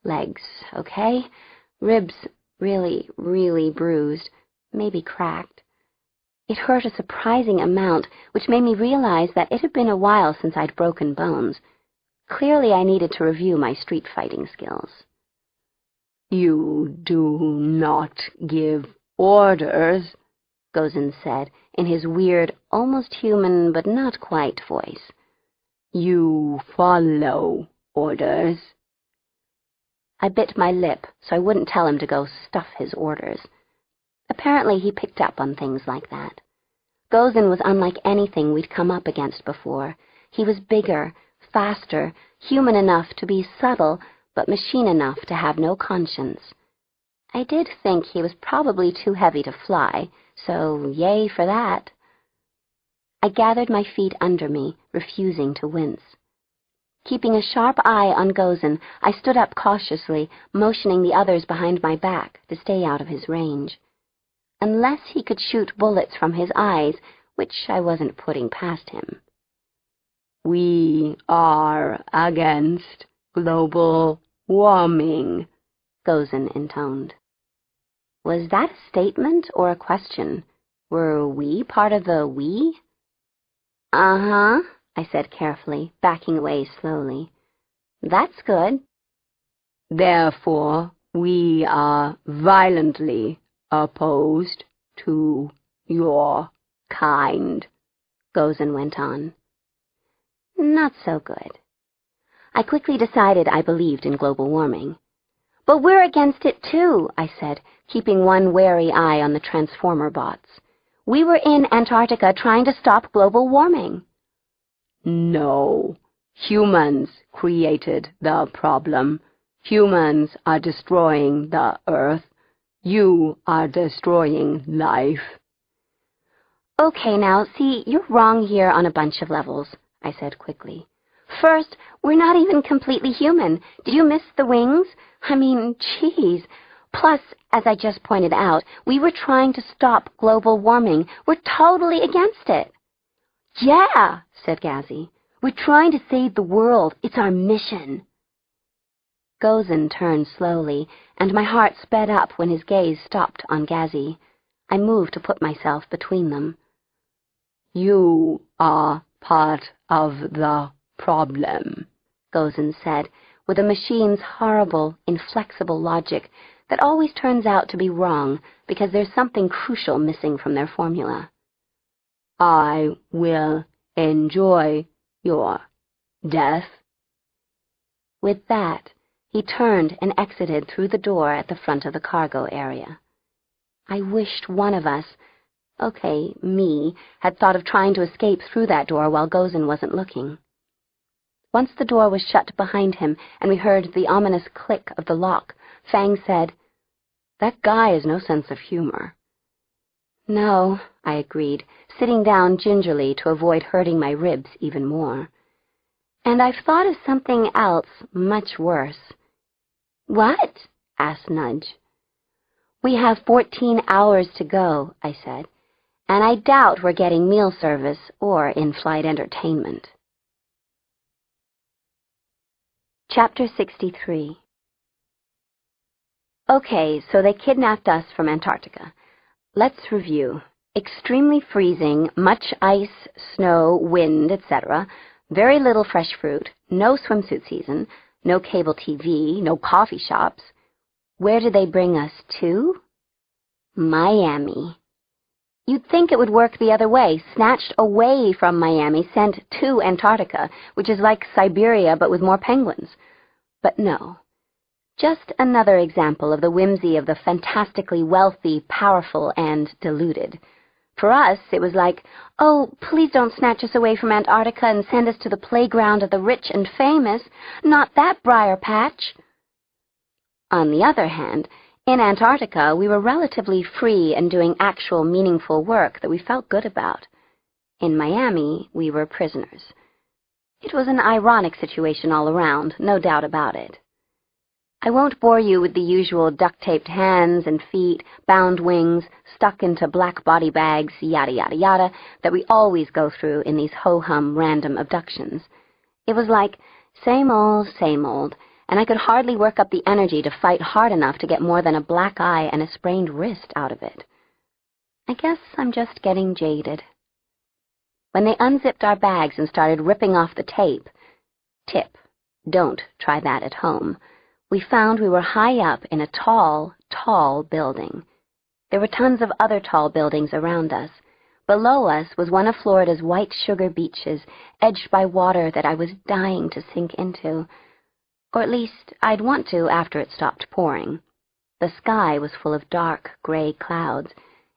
Legs, okay. Ribs, really, really bruised, maybe cracked. It hurt a surprising amount, which made me realize that it had been a while since I'd broken bones. Clearly I needed to review my street fighting skills. You do not give orders, Gozen said, in his weird, almost human but not quite voice. You follow orders. I bit my lip so I wouldn't tell him to go stuff his orders. Apparently he picked up on things like that. Gozen was unlike anything we'd come up against before. He was bigger, faster, human enough to be subtle, but machine enough to have no conscience. I did think he was probably too heavy to fly, so yay for that. I gathered my feet under me, refusing to wince. Keeping a sharp eye on Gozen, I stood up cautiously, motioning the others behind my back to stay out of his range. Unless he could shoot bullets from his eyes, which I wasn't putting past him. We are against global warming, Gozen intoned. Was that a statement or a question? Were we part of the we? Uh-huh, I said carefully, backing away slowly. That's good. Therefore, we are violently opposed to your kind, Gozen went on. Not so good. I quickly decided I believed in global warming. But we're against it too, I said, keeping one wary eye on the transformer bots. We were in Antarctica trying to stop global warming. No, humans created the problem. Humans are destroying the Earth. You are destroying life. Okay, now, see, you're wrong here on a bunch of levels, I said quickly. First, we're not even completely human. Did you miss the wings? I mean, geez. Plus, as I just pointed out, we were trying to stop global warming. We're totally against it. Yeah, said Gazzy. We're trying to save the world. It's our mission. Gozen turned slowly, and my heart sped up when his gaze stopped on Gazzy. I moved to put myself between them. You are part of the problem, Gozen said, with a machine's horrible, inflexible logic that always turns out to be wrong because there's something crucial missing from their formula. I will enjoy your death. With that, he turned and exited through the door at the front of the cargo area. I wished one of us, okay, me, had thought of trying to escape through that door while Gozen wasn't looking. Once the door was shut behind him and we heard the ominous click of the lock, Fang said, "That guy has no sense of humor." "No," I agreed, sitting down gingerly to avoid hurting my ribs even more. "And I've thought of something else much worse." "What?" asked Nudge. "We have 14 hours to go," I said, "and I doubt we're getting meal service or in-flight entertainment." Chapter 63. Okay, so they kidnapped us from Antarctica. Let's review. Extremely freezing, much ice, snow, wind, etc., very little fresh fruit, no swimsuit season, no cable TV, no coffee shops. Where did they bring us to? Miami. You'd think it would work the other way, snatched away from Miami, sent to Antarctica, which is like Siberia but with more penguins. But no. Just another example of the whimsy of the fantastically wealthy, powerful, and deluded. For us, it was like, "Oh, please don't snatch us away from Antarctica and send us to the playground of the rich and famous. Not that briar patch." On the other hand, in Antarctica, we were relatively free and doing actual meaningful work that we felt good about. In Miami, we were prisoners. It was an ironic situation all around, no doubt about it. I won't bore you with the usual duct-taped hands and feet, bound wings, stuck into black body bags, yada yada yada, that we always go through in these ho-hum random abductions. It was like, same old, and I could hardly work up the energy to fight hard enough to get more than a black eye and a sprained wrist out of it. I guess I'm just getting jaded. When they unzipped our bags and started ripping off the tape, tip, don't try that at home, we found we were high up in a tall, tall building. There were tons of other tall buildings around us. Below us was one of Florida's white sugar beaches, edged by water that I was dying to sink into. Or at least, I'd want to after it stopped pouring. The sky was full of dark, gray clouds.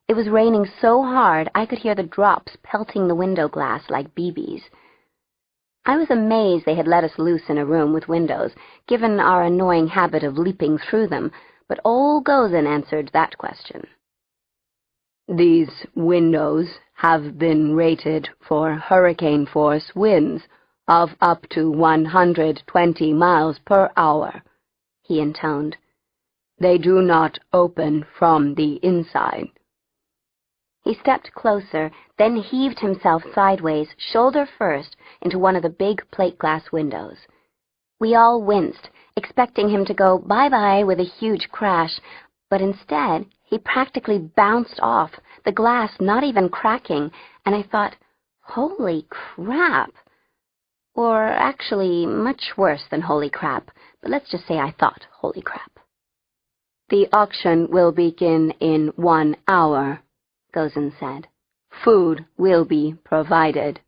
It was raining so hard I could hear the drops pelting the window glass like BBs. I was amazed they had let us loose in a room with windows, given our annoying habit of leaping through them, but old Gozen answered that question. "These windows have been rated for hurricane-force winds of up to 120 miles per hour, he intoned. "They do not open from the inside." He stepped closer, then heaved himself sideways, shoulder first, into one of the big plate glass windows. We all winced, expecting him to go bye-bye with a huge crash, but instead he practically bounced off, the glass not even cracking, and I thought, holy crap! Or actually, much worse than holy crap, but let's just say I thought holy crap. "The auction will begin in 1 hour, Gozen said. "Food will be provided."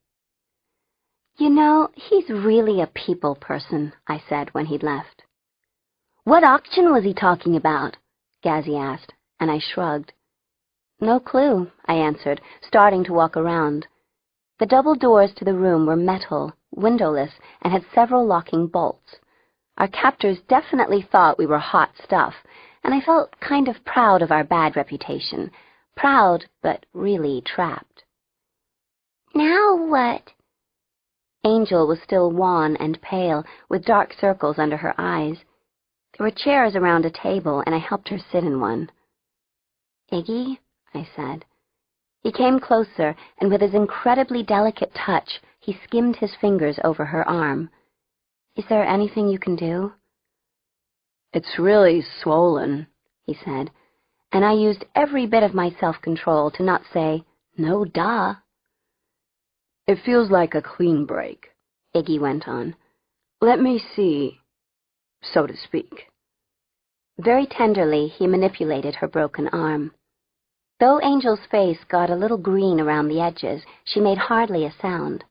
"You know, he's really a people person," I said when he'd left. "What auction was he talking about?" Gazzy asked, and I shrugged. "No clue," I answered, starting to walk around. The double doors to the room were metal, windowless, and had several locking bolts. Our captors definitely thought we were hot stuff, and I felt kind of proud of our bad reputation. Proud, but really trapped. "Now what?" Angel was still wan and pale, with dark circles under her eyes. There were chairs around a table, and I helped her sit in one. "Iggy?" I said. He came closer, and with his incredibly delicate touch, he skimmed his fingers over her arm. "Is there anything you can do?" "It's really swollen," he said, and I used every bit of my self-control to not say, "No, duh." It feels like a clean break, Iggy went on. Let me see, so to speak. Very tenderly, he manipulated her broken arm. Though Angel's face got a little green around the edges, she made hardly a sound.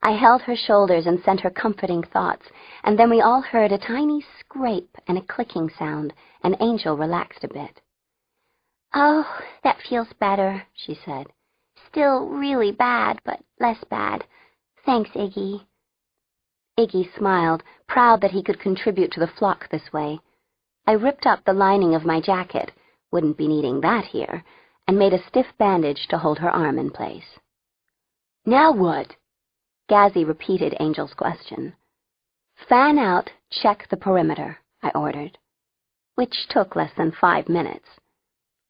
I held her shoulders and sent her comforting thoughts, and then we all heard a tiny scrape and a clicking sound, and Angel relaxed a bit. "Oh, that feels better," she said. "Still really bad, but less bad. Thanks, Iggy." Iggy smiled, proud that he could contribute to the flock this way. I ripped up the lining of my jacket, wouldn't be needing that here, and made a stiff bandage to hold her arm in place. Now what? Gazzy repeated Angel's question. Fan out, check the perimeter, I ordered, which took less than 5 minutes.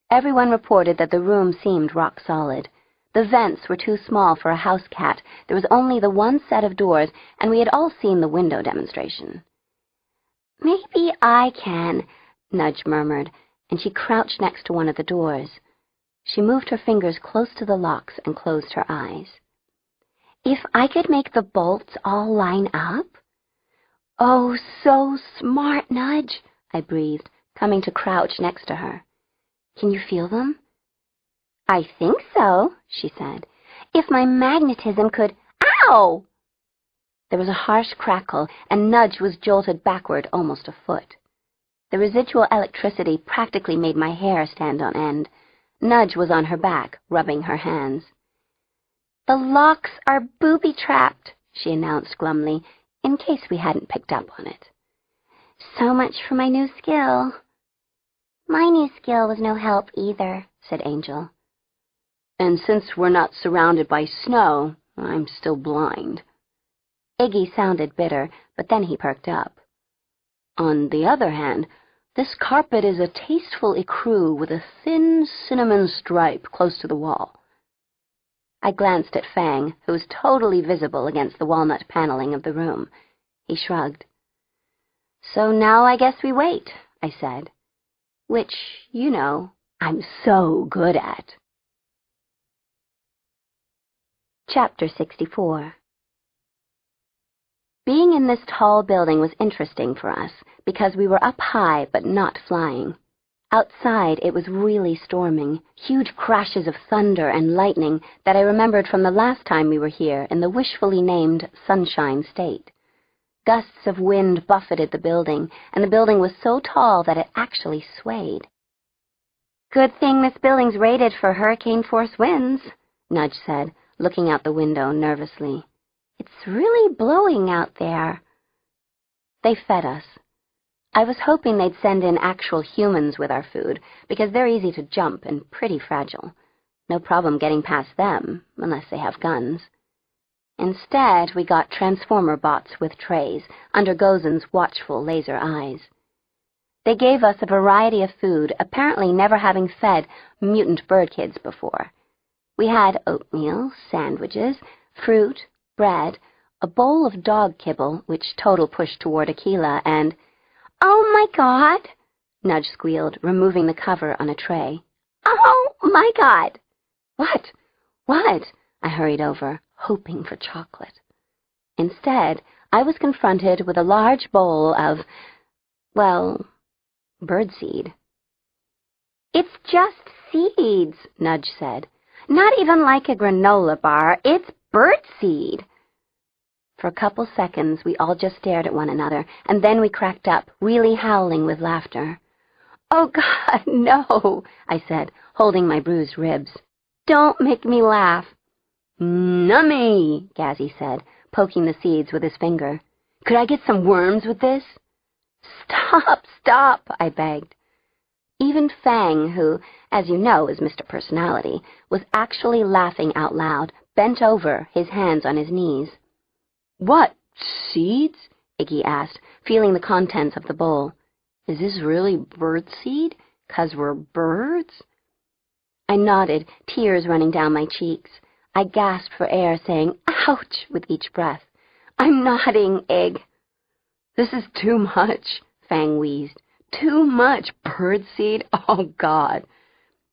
Everyone reported that the room seemed rock solid. The vents were too small for a house cat, there was only the one set of doors, and we had all seen the window demonstration. "Maybe I can," Nudge murmured, and she crouched next to one of the doors. She moved her fingers close to the locks and closed her eyes. "If I could make the bolts all line up?" "Oh, so smart, Nudge," I breathed, coming to crouch next to her. "Can you feel them?" "I think so," she said. "If my magnetism could—" Ow! There was a harsh crackle, and Nudge was jolted backward almost a foot. The residual electricity practically made my hair stand on end. Nudge was on her back, rubbing her hands. "The locks are booby-trapped," she announced glumly, in case we hadn't picked up on it. "So much for my new skill." "My new skill was no help either," said Angel. "And since we're not surrounded by snow, I'm still blind." Iggy sounded bitter, but then he perked up. "On the other hand, this carpet is a tasteful ecru with a thin cinnamon stripe close to the wall." I glanced at Fang, who was totally visible against the walnut paneling of the room. He shrugged. "So now I guess we wait," I said. Which, you know, I'm so good at. Chapter 64. Being in this tall building was interesting for us because we were up high but not flying. Outside it was really storming, huge crashes of thunder and lightning that I remembered from the last time we were here in the wishfully named Sunshine State. Gusts of wind buffeted the building, and the building was so tall that it actually swayed. "Good thing this building's rated for hurricane-force winds," Nudge said, looking out the window nervously. "It's really blowing out there." They fed us. I was hoping they'd send in actual humans with our food, because they're easy to jump and pretty fragile. No problem getting past them, unless they have guns. Instead, we got transformer bots with trays, under Gozen's watchful laser eyes. They gave us a variety of food, apparently never having fed mutant bird kids before. We had oatmeal, sandwiches, fruit, bread, a bowl of dog kibble, which Total pushed toward Akila, and... "Oh, my God!" Nudge squealed, removing the cover on a tray. "Oh, my God!" "What? What?" I hurried over, hoping for chocolate. Instead, I was confronted with a large bowl of, well, birdseed. "It's just seeds," Nudge said. "Not even like a granola bar. It's birdseed." For a couple seconds, we all just stared at one another, and then we cracked up, really howling with laughter. "Oh, God, no," I said, holding my bruised ribs. "Don't make me laugh." "Nummy," Gazzy said, poking the seeds with his finger. "Could I get some worms with this?" Stop, I begged. Even Fang, who, as you know, is Mr. Personality, was actually laughing out loud, bent over, his hands on his knees. "What, seeds?" Iggy asked, feeling the contents of the bowl. "Is this really birdseed? 'Cause we're birds?" I nodded, tears running down my cheeks. I gasped for air, saying, "Ouch," with each breath. "I'm nodding, Ig." "This is too much," Fang wheezed. "Too much birdseed? Oh, God."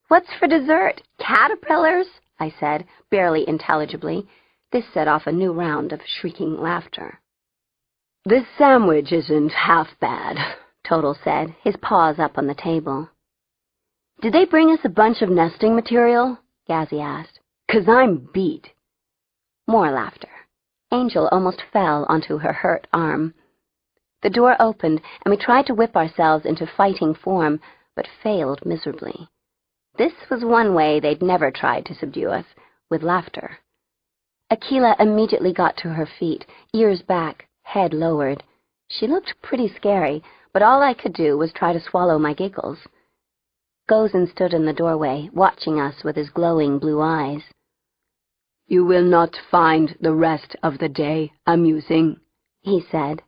"What's for dessert? Caterpillars?" I said, barely intelligibly. This set off a new round of shrieking laughter. "This sandwich isn't half bad," Total said, his paws up on the table. "Did they bring us a bunch of nesting material?" Gazzy asked. "'Cause I'm beat." More laughter. Angel almost fell onto her hurt arm. The door opened, and we tried to whip ourselves into fighting form, but failed miserably. This was one way they'd never tried to subdue us, with laughter. Akila immediately got to her feet, ears back, head lowered. She looked pretty scary, but all I could do was try to swallow my giggles. Gozen stood in the doorway, watching us with his glowing blue eyes. "You will not find the rest of the day amusing," he said.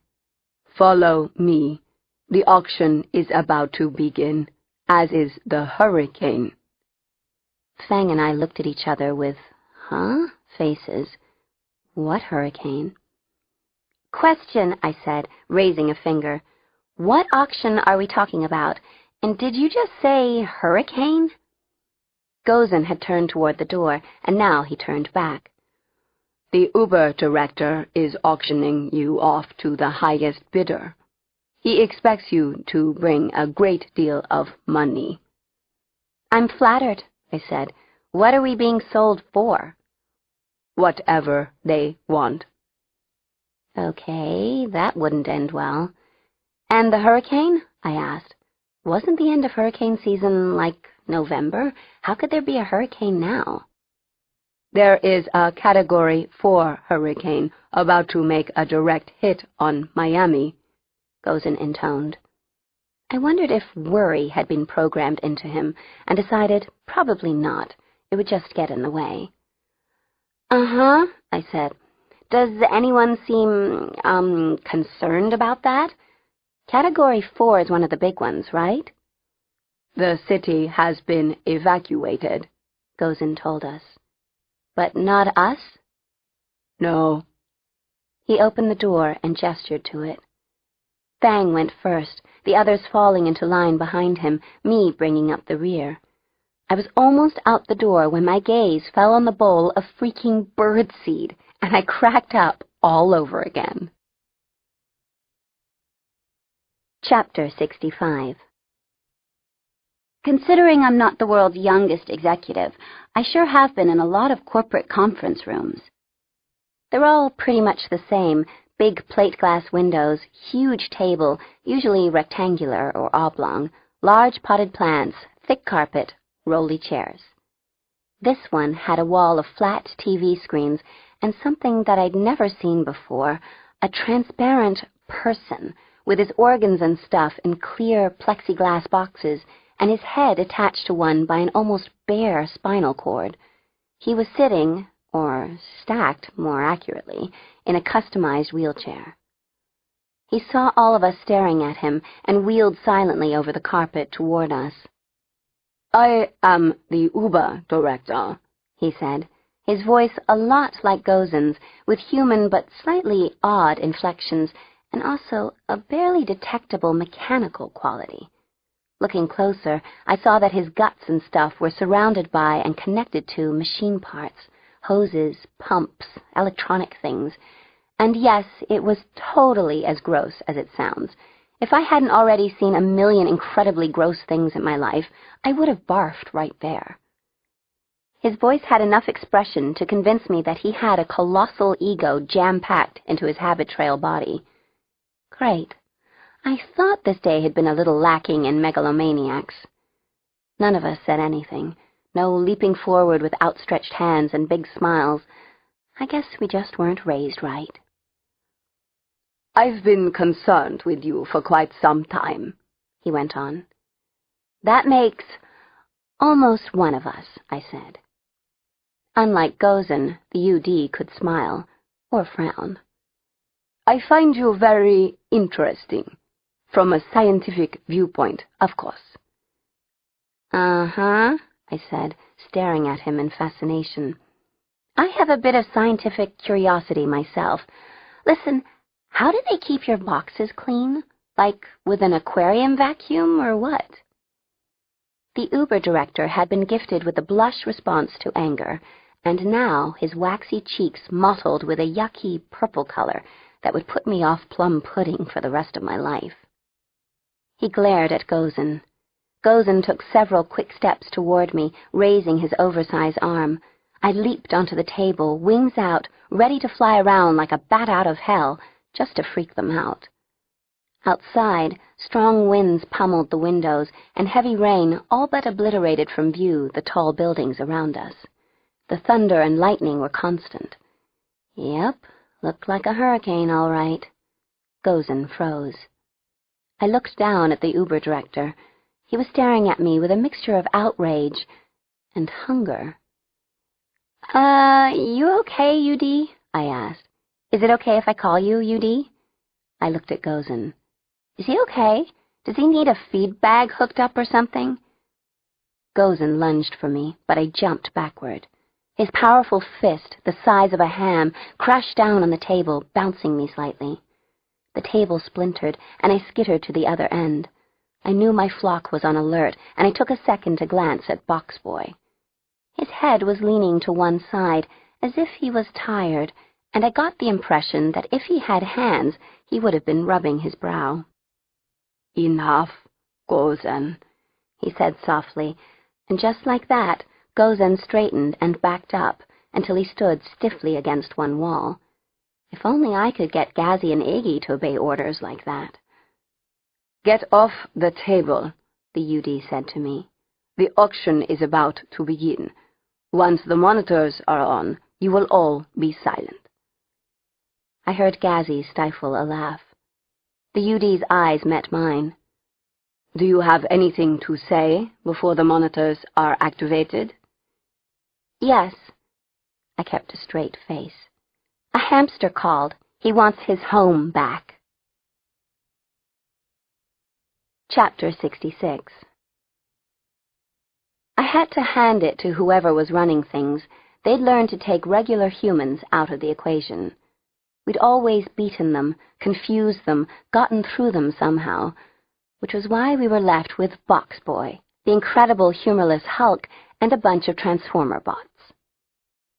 "Follow me. The auction is about to begin, as is the hurricane." Fang and I looked at each other with, huh, faces. What hurricane? "Question," I said, raising a finger. "What auction are we talking about? And did you just say hurricane?" Gozen had turned toward the door, and now he turned back. "The Uber director is auctioning you off to the highest bidder. He expects you to bring a great deal of money." "I'm flattered," I said. "What are we being sold for?" "Whatever they want." Okay, that wouldn't end well. "And the hurricane?" I asked. "Wasn't the end of hurricane season like November? How could there be a hurricane now?" "There is a Category 4 hurricane about to make a direct hit on Miami," Gozen intoned. I wondered if worry had been programmed into him, and decided probably not. It would just get in the way. "Uh-huh," I said. "Does anyone seem, concerned about that? Category 4 is one of the big ones, right?" "The city has been evacuated," Gozen told us. "But not us?" "No." He opened the door and gestured to it. Fang went first, the others falling into line behind him, me bringing up the rear. I was almost out the door when my gaze fell on the bowl of freaking birdseed, and I cracked up all over again. Chapter 65. Considering I'm not the world's youngest executive, I sure have been in a lot of corporate conference rooms. They're all pretty much the same: big plate glass windows, huge table, usually rectangular or oblong, large potted plants, thick carpet, rolly chairs. This one had a wall of flat TV screens and something that I'd never seen before, a transparent person with his organs and stuff in clear plexiglass boxes and his head attached to one by an almost bare spinal cord. He was sitting, or stacked more accurately, in a customized wheelchair. He saw all of us staring at him and wheeled silently over the carpet toward us. "I am the Uber director," he said, his voice a lot like Gozen's, with human but slightly odd inflections, and also a barely detectable mechanical quality. Looking closer, I saw that his guts and stuff were surrounded by and connected to machine parts, hoses, pumps, electronic things. And yes, it was totally as gross as it sounds. If I hadn't already seen a million incredibly gross things in my life, I would have barfed right there. His voice had enough expression to convince me that he had a colossal ego jam-packed into his habit trail body. Great. I thought this day had been a little lacking in megalomaniacs. None of us said anything. No leaping forward with outstretched hands and big smiles. I guess we just weren't raised right. "I've been concerned with you for quite some time," he went on. "That makes almost one of us," I said. Unlike Gozen, the UD could smile, or frown. "I find you very interesting, from a scientific viewpoint, of course." "Uh-huh," I said, staring at him in fascination. "I have a bit of scientific curiosity myself. Listen, how do they keep your boxes clean? Like with an aquarium vacuum or what?" The Uber director had been gifted with a blush response to anger, and now his waxy cheeks mottled with a yucky purple color that would put me off plum pudding for the rest of my life. He glared at Gozen. Gozen took several quick steps toward me, raising his oversized arm. I leaped onto the table, wings out, ready to fly around like a bat out of hell, just to freak them out. Outside, strong winds pummeled the windows, and heavy rain all but obliterated from view the tall buildings around us. The thunder and lightning were constant. Yep, looked like a hurricane, all right. Gozen froze. I looked down at the Uber director. He was staring at me with a mixture of outrage and hunger. You okay, UD? I asked. Is it okay if I call you UD? I looked at Gozen. Is he okay? Does he need a feed bag hooked up or something? Gozen lunged for me, but I jumped backward. His powerful fist, the size of a ham, crashed down on the table, bouncing me slightly. The table splintered, and I skittered to the other end. I knew my flock was on alert, and I took a second to glance at Box Boy. His head was leaning to one side, as if he was tired, and I got the impression that if he had hands, he would have been rubbing his brow. Enough, Gozen, he said softly, and just like that, Gozen straightened and backed up until he stood stiffly against one wall. If only I could get Gazzy and Iggy to obey orders like that. Get off the table, the UD said to me. The auction is about to begin. Once the monitors are on, you will all be silent. I heard Gazzy stifle a laugh. The UD's eyes met mine. Do you have anything to say before the monitors are activated? Yes. I kept a straight face. A hamster called. He wants his home back. Chapter 66. I had to hand it to whoever was running things. They'd learned to take regular humans out of the equation. We'd always beaten them, confused them, gotten through them somehow, which was why we were left with Box Boy, the incredible humorless Hulk, and a bunch of Transformer bots.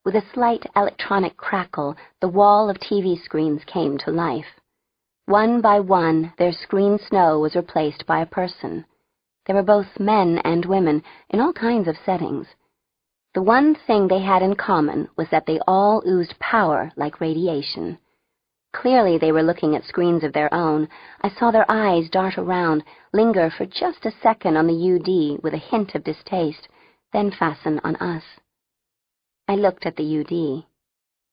With a slight electronic crackle, the wall of TV screens came to life. One by one, their screen snow was replaced by a person. They were both men and women, in all kinds of settings. The one thing they had in common was that they all oozed power like radiation. Clearly they were looking at screens of their own. I saw their eyes dart around, linger for just a second on the UD with a hint of distaste, then fasten on us. I looked at the UD.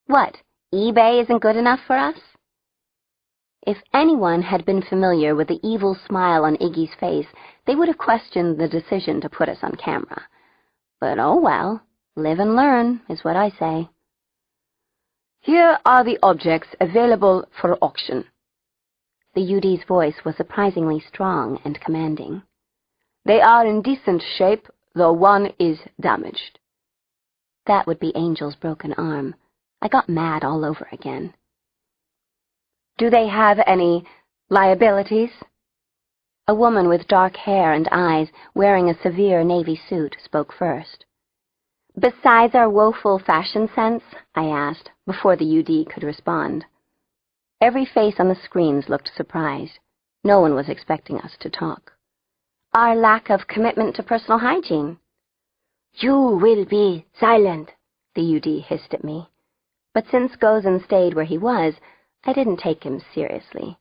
What, eBay isn't good enough for us? If anyone had been familiar with the evil smile on Iggy's face, they would have questioned the decision to put us on camera. But oh well, live and learn is what I say. Here are the objects available for auction. The UD's voice was surprisingly strong and commanding. They are in decent shape, though one is damaged. That would be Angel's broken arm. I got mad all over again. Do they have any liabilities? A woman with dark hair and eyes, wearing a severe navy suit, spoke first. Besides our woeful fashion sense? I asked, before the UD could respond. Every face on the screens looked surprised. No one was expecting us to talk. Our lack of commitment to personal hygiene. You will be silent, the UD hissed at me. But since Gozen stayed where he was, I didn't take him seriously.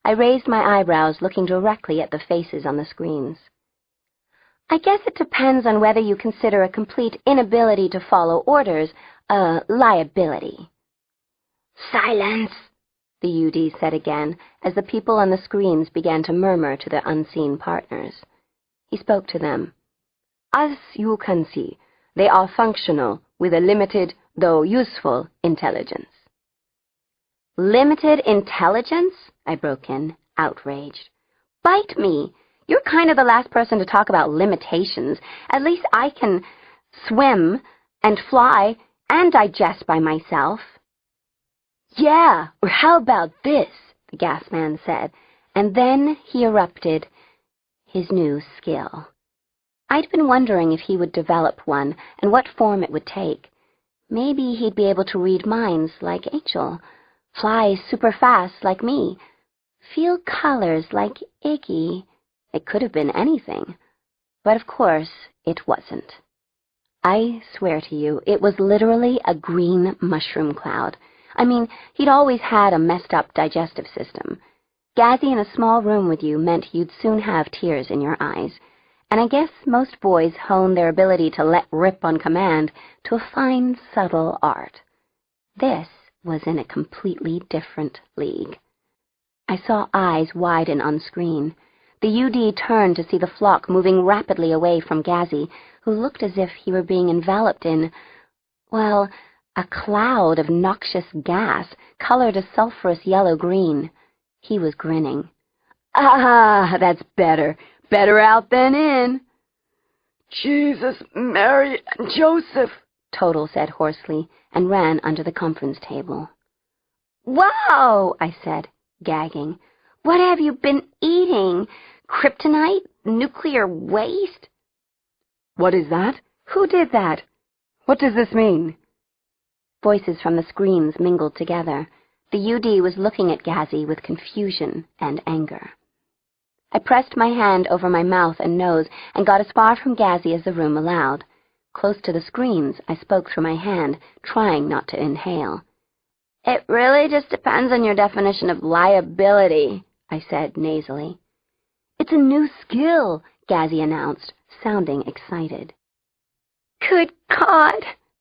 I raised my eyebrows, looking directly at the faces on the screens. I guess it depends on whether you consider a complete inability to follow orders a liability. Silence, the UD said again, as the people on the screens began to murmur to their unseen partners. He spoke to them. As you can see, they are functional with a limited, though useful, intelligence. Limited intelligence? I broke in, outraged. Bite me! You're kind of the last person to talk about limitations. At least I can swim and fly and digest by myself. Yeah, or how about this? The gas man said, and then he erupted his new skill. I'd been wondering if he would develop one and what form it would take. Maybe he'd be able to read minds like Angel, fly super fast like me, feel colors like Iggy. It could have been anything. But of course, it wasn't. I swear to you, it was literally a green mushroom cloud. I mean, he'd always had a messed-up digestive system. Gazzy in a small room with you meant you'd soon have tears in your eyes, and I guess most boys hone their ability to let rip on command to a fine, subtle art. This was in a completely different league. I saw eyes widen on screen. The UD turned to see the flock moving rapidly away from Gazzy, who looked as if he were being enveloped in, well, a cloud of noxious gas colored a sulphurous yellow-green. He was grinning. Ah, that's better. Better out than in. Jesus, Mary, and Joseph, Total said hoarsely, and ran under the conference table. Whoa, I said, gagging. What have you been eating? Kryptonite? Nuclear waste? What is that? Who did that? What does this mean? Voices from the screens mingled together. The UD was looking at Gazzy with confusion and anger. I pressed my hand over my mouth and nose and got as far from Gazzy as the room allowed. Close to the screens, I spoke through my hand, trying not to inhale. It really just depends on your definition of liability, I said nasally. It's a new skill, Gazzy announced, sounding excited. Good God,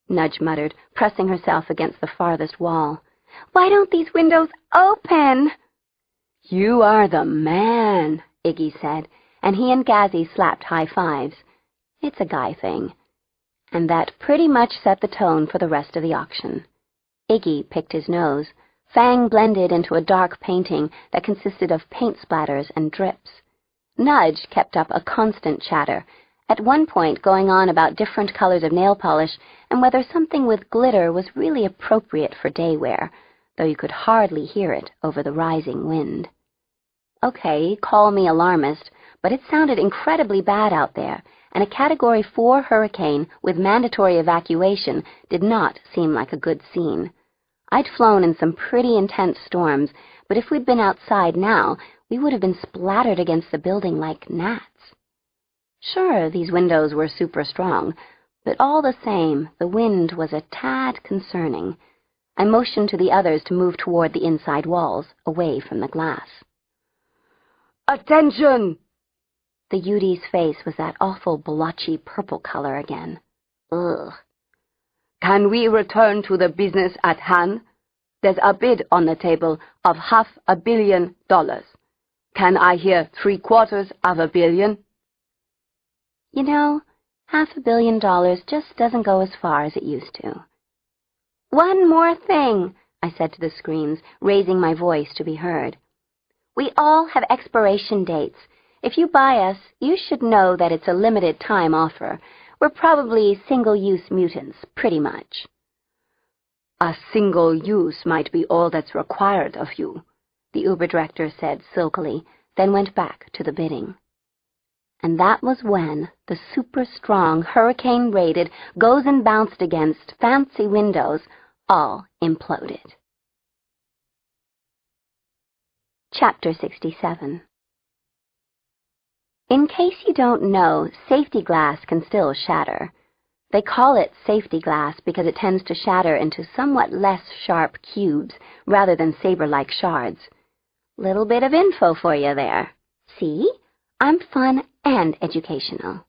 Nudge muttered, pressing herself against the farthest wall. Why don't these windows open? You are the man, Iggy said, and he and Gazzy slapped high fives. It's a guy thing. And that pretty much set the tone for the rest of the auction. Iggy picked his nose. Fang blended into a dark painting that consisted of paint splatters and drips. Nudge kept up a constant chatter, at one point going on about different colors of nail polish and whether something with glitter was really appropriate for day wear, though you could hardly hear it over the rising wind. Okay, call me alarmist, but it sounded incredibly bad out there, and a Category 4 hurricane with mandatory evacuation did not seem like a good scene. I'd flown in some pretty intense storms, but if we'd been outside now, we would have been splattered against the building like gnats. Sure, these windows were super strong, but all the same, the wind was a tad concerning. I motioned to the others to move toward the inside walls, away from the glass. Attention! The UD's face was that awful blotchy purple color again. Ugh. Can we return to the business at hand? There's a bid on the table of $500 million. Can I hear $750 million? You know, $500 million just doesn't go as far as it used to. One more thing, I said to the screens, raising my voice to be heard. We all have expiration dates. If you buy us, you should know that it's a limited time offer. We're probably single-use mutants, pretty much. A single use might be all that's required of you, the Uber director said silkily, then went back to the bidding. And that was when the super-strong, hurricane-rated, goes and bounced against fancy windows all imploded. Chapter 67. In case you don't know, safety glass can still shatter. They call it safety glass because it tends to shatter into somewhat less sharp cubes rather than saber-like shards. Little bit of info for you there. See? I'm fun and educational.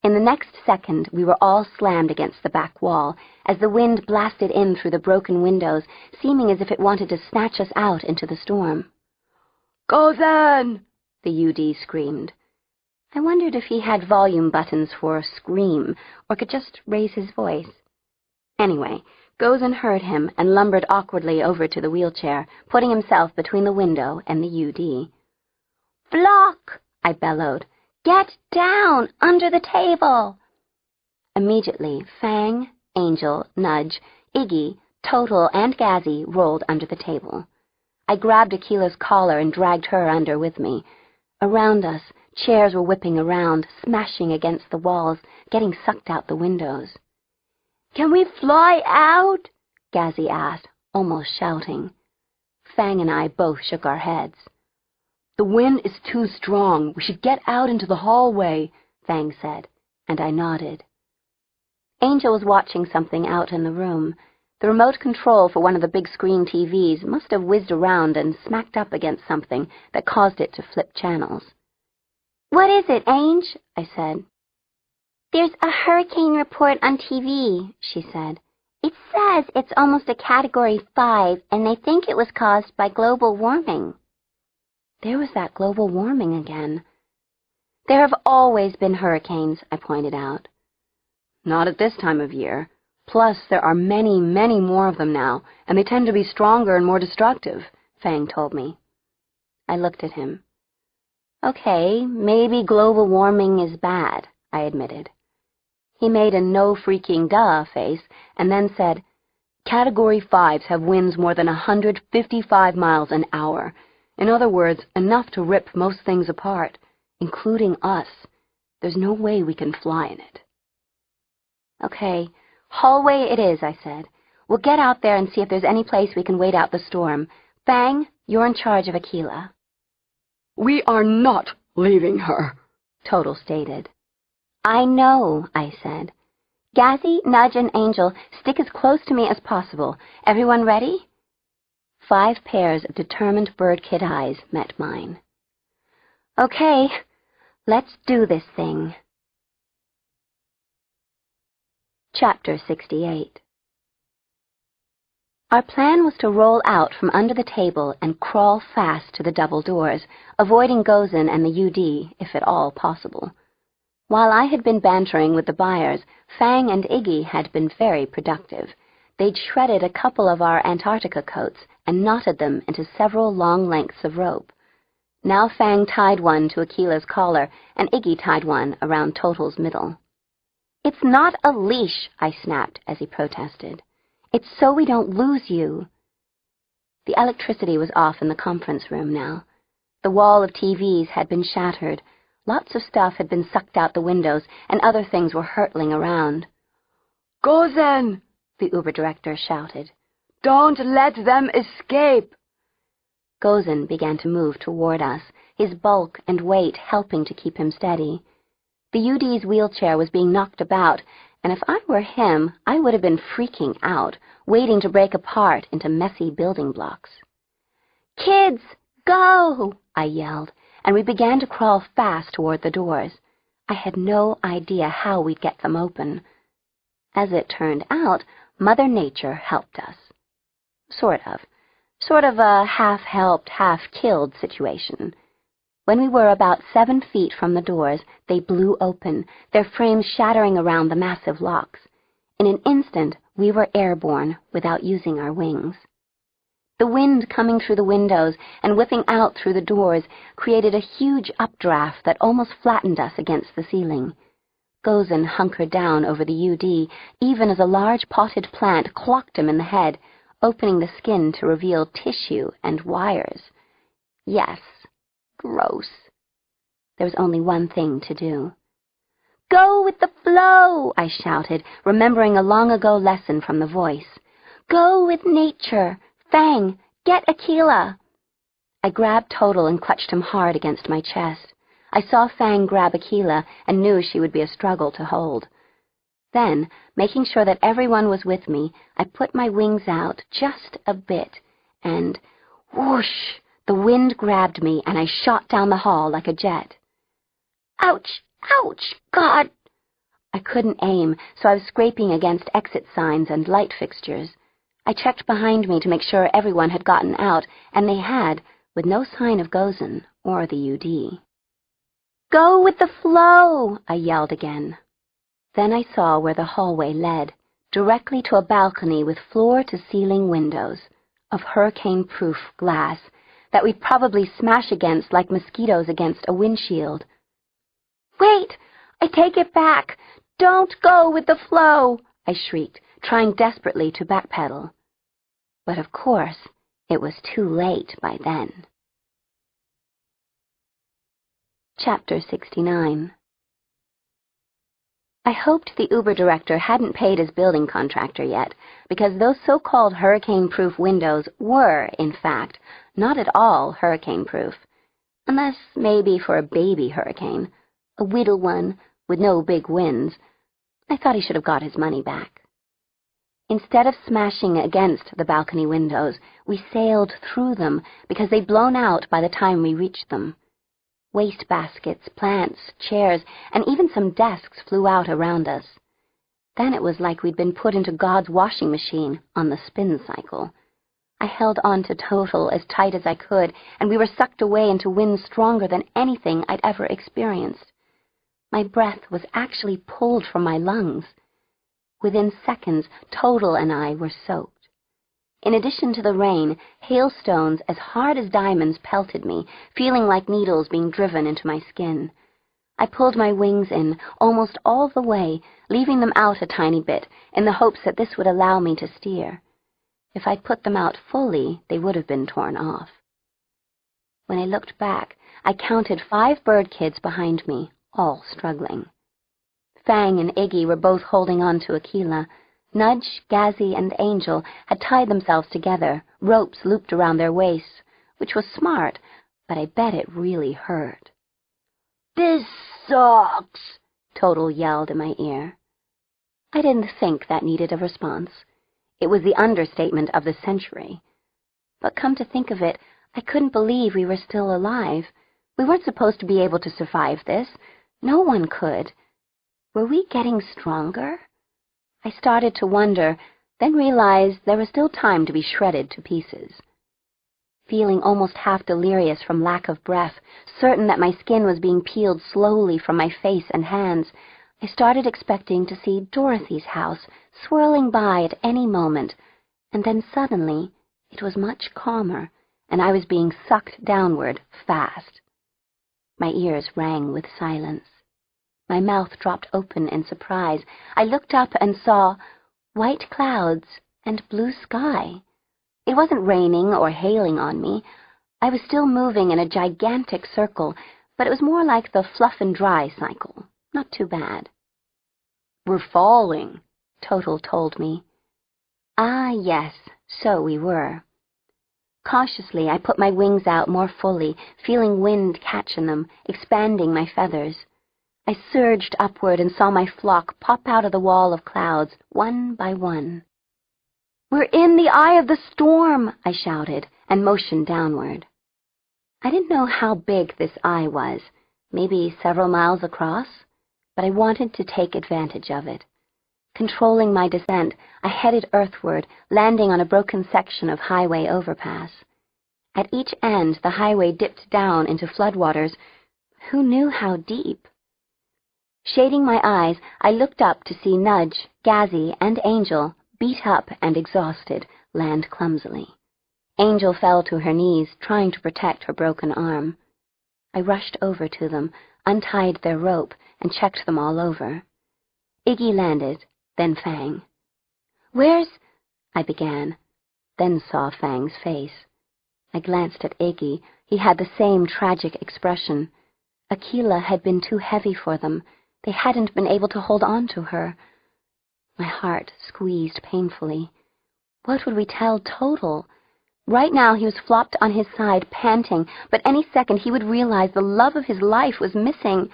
In the next second, we were all slammed against the back wall as the wind blasted in through the broken windows, seeming as if it wanted to snatch us out into the storm. Go then! The UD screamed. I wondered if he had volume buttons for scream or could just raise his voice. Anyway, Gozen heard him and lumbered awkwardly over to the wheelchair, putting himself between the window and the UD. Flock! I bellowed. Get down under the table! Immediately, Fang, Angel, Nudge, Iggy, Total, and Gazzy rolled under the table. I grabbed Akila's collar and dragged her under with me. Around us, chairs were whipping around, smashing against the walls, getting sucked out the windows. Can we fly out? Gazzy asked, almost shouting. Fang and I both shook our heads. The wind is too strong. We should get out into the hallway, Fang said, and I nodded. Angel was watching something out in the room. The remote control for one of the big screen TVs must have whizzed around and smacked up against something that caused it to flip channels. "What is it, Ange?" I said. "There's a hurricane report on TV," she said. "It says it's almost a Category 5, and they think it was caused by global warming." There was that global warming again. "There have always been hurricanes," I pointed out. Not at this time of year. Plus, there are many, many more of them now, and they tend to be stronger and more destructive, Fang told me. I looked at him. "Okay, maybe global warming is bad," I admitted. He made a no-freaking-duh face and then said, "Category 5s have winds more than 155 miles an hour. In other words, enough to rip most things apart, including us. There's no way we can fly in it." "Okay, hallway it is," I said. "We'll get out there and see if there's any place we can wait out the storm. Fang, you're in charge of Aquila." "We are not leaving her," Total stated. "I know," I said. "Gazzy, Nudge, and Angel, stick as close to me as possible. Everyone ready?" 5 pairs of determined bird kid eyes met mine. "Okay, let's do this thing." Chapter 68. Our plan was to roll out from under the table and crawl fast to the double doors, avoiding Gozin and the UD, if at all possible. While I had been bantering with the buyers, Fang and Iggy had been very productive. They'd shredded a couple of our Antarctica coats and knotted them into several long lengths of rope. Now Fang tied one to Aquila's collar, and Iggy tied one around Total's middle. "It's not a leash," I snapped as he protested. "It's so we don't lose you." The electricity was off in the conference room now. The wall of TVs had been shattered. Lots of stuff had been sucked out the windows, and other things were hurtling around. "Gozin!" the Uber director shouted. "Don't let them escape!" Gozin began to move toward us, his bulk and weight helping to keep him steady. The UD's wheelchair was being knocked about, and if I were him, I would have been freaking out, waiting to break apart into messy building blocks. "Kids, go!" I yelled, and we began to crawl fast toward the doors. I had no idea how we'd get them open. As it turned out, Mother Nature helped us. Sort of a half-helped, half-killed situation. When we were about 7 feet from the doors, they blew open, their frames shattering around the massive locks. In an instant, we were airborne without using our wings. The wind coming through the windows and whipping out through the doors created a huge updraft that almost flattened us against the ceiling. Gozin hunkered down over the UD, even as a large potted plant clocked him in the head, opening the skin to reveal tissue and wires. Yes. Gross. There was only one thing to do. "Go with the flow," I shouted, remembering a long-ago lesson from the voice. "Go with nature. Fang, get Aquila." I grabbed Total and clutched him hard against my chest. I saw Fang grab Aquila and knew she would be a struggle to hold. Then, making sure that everyone was with me, I put my wings out just a bit, and whoosh! The wind grabbed me, and I shot down the hall like a jet. "Ouch! Ouch! God!" I couldn't aim, so I was scraping against exit signs and light fixtures. I checked behind me to make sure everyone had gotten out, and they had, with no sign of Gozin or the UD. "Go with the flow!" I yelled again. Then I saw where the hallway led, directly to a balcony with floor-to-ceiling windows, of hurricane-proof glass, that we'd probably smash against like mosquitoes against a windshield. "Wait! I take it back! Don't go with the flow!" I shrieked, trying desperately to backpedal. But of course, it was too late by then. Chapter 69. I hoped the Uber director hadn't paid his building contractor yet, because those so-called hurricane-proof windows were, in fact, not at all hurricane-proof, unless maybe for a baby hurricane, a little one with no big winds. I thought he should have got his money back. Instead of smashing against the balcony windows, we sailed through them because they'd blown out by the time we reached them. Waste baskets, plants, chairs, and even some desks flew out around us. Then it was like we'd been put into God's washing machine on the spin cycle. I held on to Total as tight as I could, and we were sucked away into winds stronger than anything I'd ever experienced. My breath was actually pulled from my lungs. Within seconds, Total and I were soaked. In addition to the rain, hailstones as hard as diamonds pelted me, feeling like needles being driven into my skin. I pulled my wings in almost all the way, leaving them out a tiny bit, in the hopes that this would allow me to steer. If I'd put them out fully, they would have been torn off. When I looked back, I counted 5 bird kids behind me, all struggling. Fang and Iggy were both holding on to Aquila. Nudge, Gazzy, and Angel had tied themselves together, ropes looped around their waists, which was smart, but I bet it really hurt. "This sucks," Total yelled in my ear. I didn't think that needed a response. It was the understatement of the century. But come to think of it, I couldn't believe we were still alive. We weren't supposed to be able to survive this. No one could. Were we getting stronger? I started to wonder, then realized there was still time to be shredded to pieces. Feeling almost half delirious from lack of breath, certain that my skin was being peeled slowly from my face and hands, I started expecting to see Dorothy's house swirling by at any moment, and then suddenly it was much calmer, and I was being sucked downward fast. My ears rang with silence. My mouth dropped open in surprise. I looked up and saw white clouds and blue sky. It wasn't raining or hailing on me. I was still moving in a gigantic circle, but it was more like the fluff and dry cycle. Not too bad. "We're falling," Total told me. Ah, yes, so we were. Cautiously, I put my wings out more fully, feeling wind catch in them, expanding my feathers. I surged upward and saw my flock pop out of the wall of clouds, one by one. "We're in the eye of the storm," I shouted, and motioned downward. I didn't know how big this eye was, maybe several miles across, but I wanted to take advantage of it. Controlling my descent, I headed earthward, landing on a broken section of highway overpass. At each end, the highway dipped down into floodwaters. Who knew how deep? Shading my eyes, I looked up to see Nudge, Gazzy, and Angel, beat up and exhausted, land clumsily. Angel fell to her knees, trying to protect her broken arm. I rushed over to them, untied their rope, and checked them all over. Iggy landed, then Fang. "Where's—" I began, then saw Fang's face. I glanced at Iggy. He had the same tragic expression. Aquila had been too heavy for them. They hadn't been able to hold on to her. My heart squeezed painfully. What would we tell Total? Right now he was flopped on his side, panting, but any second he would realize the love of his life was missing.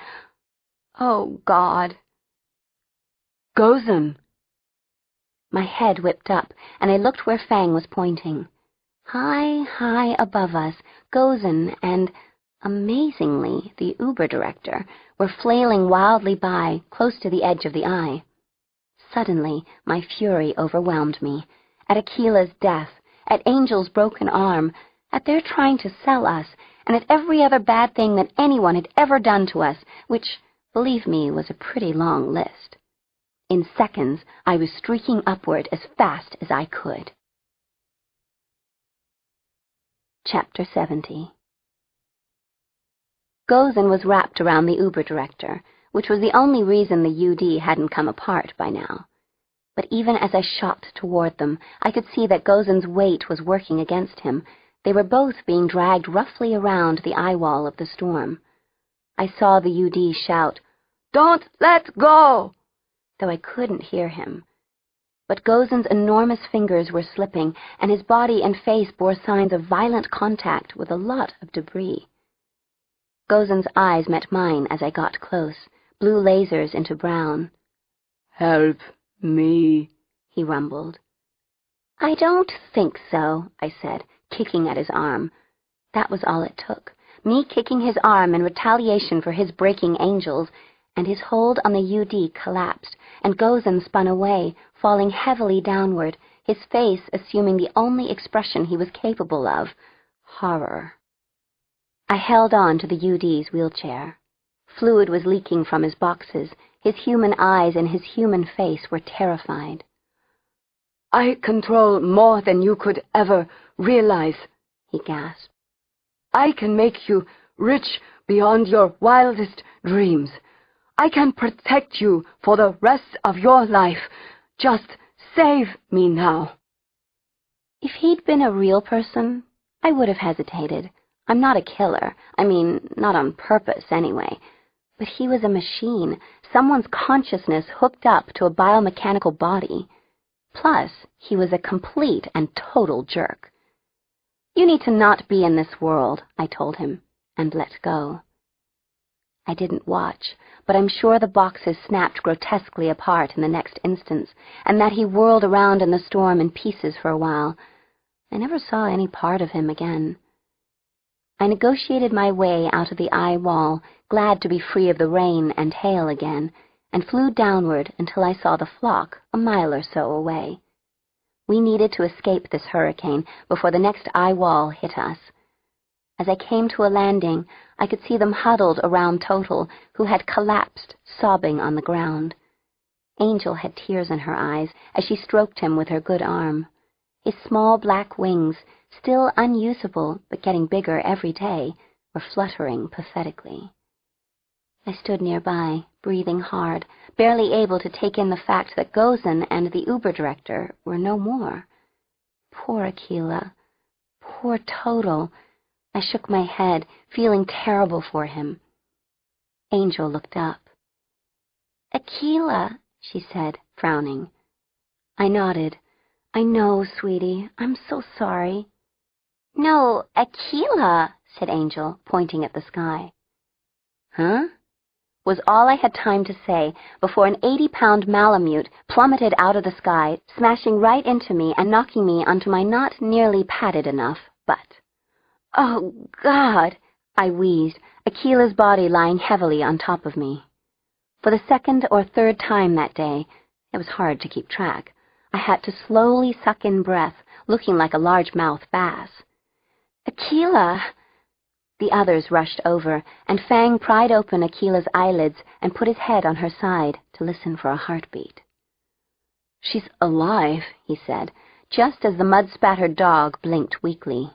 Oh, God. "Gozen!" My head whipped up, and I looked where Fang was pointing. High, high above us, Gozen and, amazingly, the Uber director were flailing wildly by, close to the edge of the eye. Suddenly, my fury overwhelmed me. At Aquila's death, at Angel's broken arm, at their trying to sell us, and at every other bad thing that anyone had ever done to us, which, believe me, was a pretty long list. In seconds, I was streaking upward as fast as I could. Chapter 70. Gozen was wrapped around the Uber director, which was the only reason the UD hadn't come apart by now. But even as I shot toward them, I could see that Gozen's weight was working against him. They were both being dragged roughly around the eye wall of the storm. I saw the UD shout, "Don't let go!" though I couldn't hear him. But Gozen's enormous fingers were slipping, and his body and face bore signs of violent contact with a lot of debris. Gozen's eyes met mine as I got close, blue lasers into brown. "Help me," he rumbled. "I don't think so," I said, kicking at his arm. That was all it took, me kicking his arm in retaliation for his breaking angels, and his hold on the UD collapsed, and Gozen spun away, falling heavily downward, his face assuming the only expression he was capable of, horror. I held on to the UD's wheelchair. Fluid was leaking from his boxes. His human eyes and his human face were terrified. "I control more than you could ever realize," he gasped. "I can make you rich beyond your wildest dreams. I can protect you for the rest of your life. Just save me now." If he'd been a real person, I would have hesitated. I'm not a killer. I mean, not on purpose, anyway. But he was a machine, someone's consciousness hooked up to a biomechanical body. Plus, he was a complete and total jerk. "You need to not be in this world," I told him, and let go. I didn't watch, but I'm sure the boxes snapped grotesquely apart in the next instance, and that he whirled around in the storm in pieces for a while. I never saw any part of him again. I negotiated my way out of the eye wall, glad to be free of the rain and hail again, and flew downward until I saw the flock a mile or so away. We needed to escape this hurricane before the next eye wall hit us. As I came to a landing, I could see them huddled around Total, who had collapsed, sobbing on the ground. Angel had tears in her eyes as she stroked him with her good arm. His small black wings, still unusable but getting bigger every day, were fluttering pathetically. I stood nearby, breathing hard, barely able to take in the fact that Gozen and the Uber director were no more. Poor Aquila. Poor Total. I shook my head, feeling terrible for him. Angel looked up. "Aquila," she said, frowning. I nodded. "I know, sweetie. I'm so sorry." "No, Aquila," said Angel, pointing at the sky. "Huh?" was all I had time to say before an 80-pound Malamute plummeted out of the sky, smashing right into me and knocking me onto my not nearly padded enough butt. "Oh, God!" I wheezed, Aquila's body lying heavily on top of me. For the second or third time that day, it was hard to keep track, I had to slowly suck in breath, looking like a largemouth bass. "Aquila!" The others rushed over, and Fang pried open Aquila's eyelids and put his head on her side to listen for a heartbeat. "She's alive," he said, just as the mud-spattered dog blinked weakly.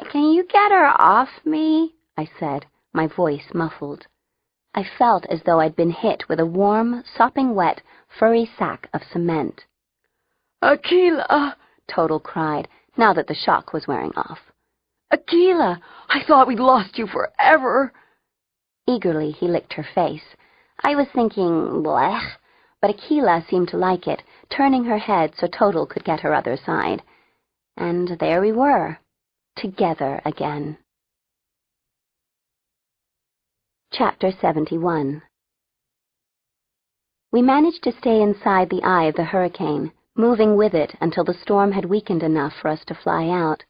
Can you get her off me?" I said, my voice muffled. I felt as though I'd been hit with a warm, sopping wet, furry sack of cement. "Aquila!" Total cried, now that the shock was wearing off. "Aquila! I thought we'd lost you forever!" Eagerly he licked her face. I was thinking, blech, but Aquila seemed to like it, turning her head so Total could get her other side. And there we were, together again. Chapter 71. We managed to stay inside the eye of the hurricane, moving with it until the storm had weakened enough for us to fly out.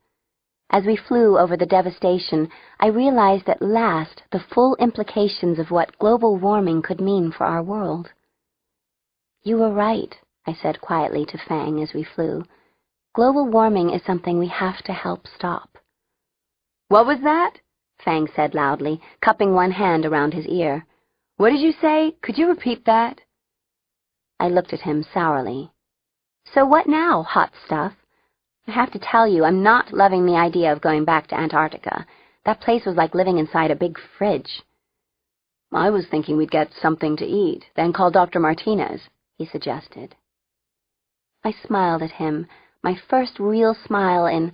As we flew over the devastation, I realized at last the full implications of what global warming could mean for our world. "You were right," I said quietly to Fang as we flew. "Global warming is something we have to help stop." "What was that?" Fang said loudly, cupping one hand around his ear. "What did you say? Could you repeat that?" I looked at him sourly. "So what now, hot stuff? I have to tell you, I'm not loving the idea of going back to Antarctica. That place was like living inside a big fridge." "I was thinking we'd get something to eat, then call Dr. Martinez," he suggested. I smiled at him, my first real smile in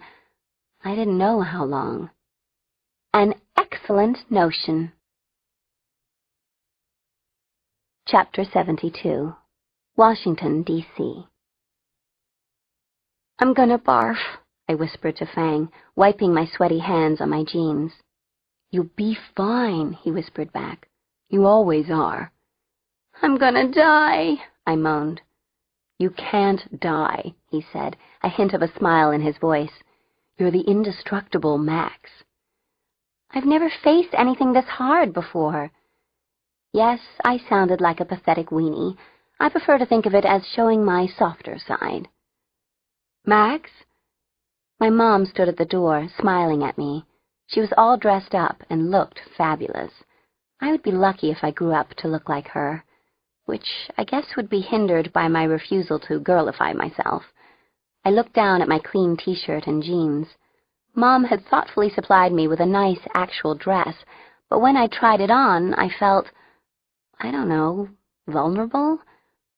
I didn't know how long. "An excellent notion." Chapter 72. Washington, D.C. "I'm gonna barf," I whispered to Fang, wiping my sweaty hands on my jeans. "You'll be fine," he whispered back. "You always are." "I'm gonna die," I moaned. "You can't die," he said, a hint of a smile in his voice. "You're the indestructible Max." "I've never faced anything this hard before." Yes, I sounded like a pathetic weenie. I prefer to think of it as showing my softer side. "Max?" My mom stood at the door, smiling at me. She was all dressed up and looked fabulous. I would be lucky if I grew up to look like her, which I guess would be hindered by my refusal to girlify myself. I looked down at my clean t-shirt and jeans. Mom had thoughtfully supplied me with a nice actual dress, but when I tried it on, I felt, I don't know, vulnerable?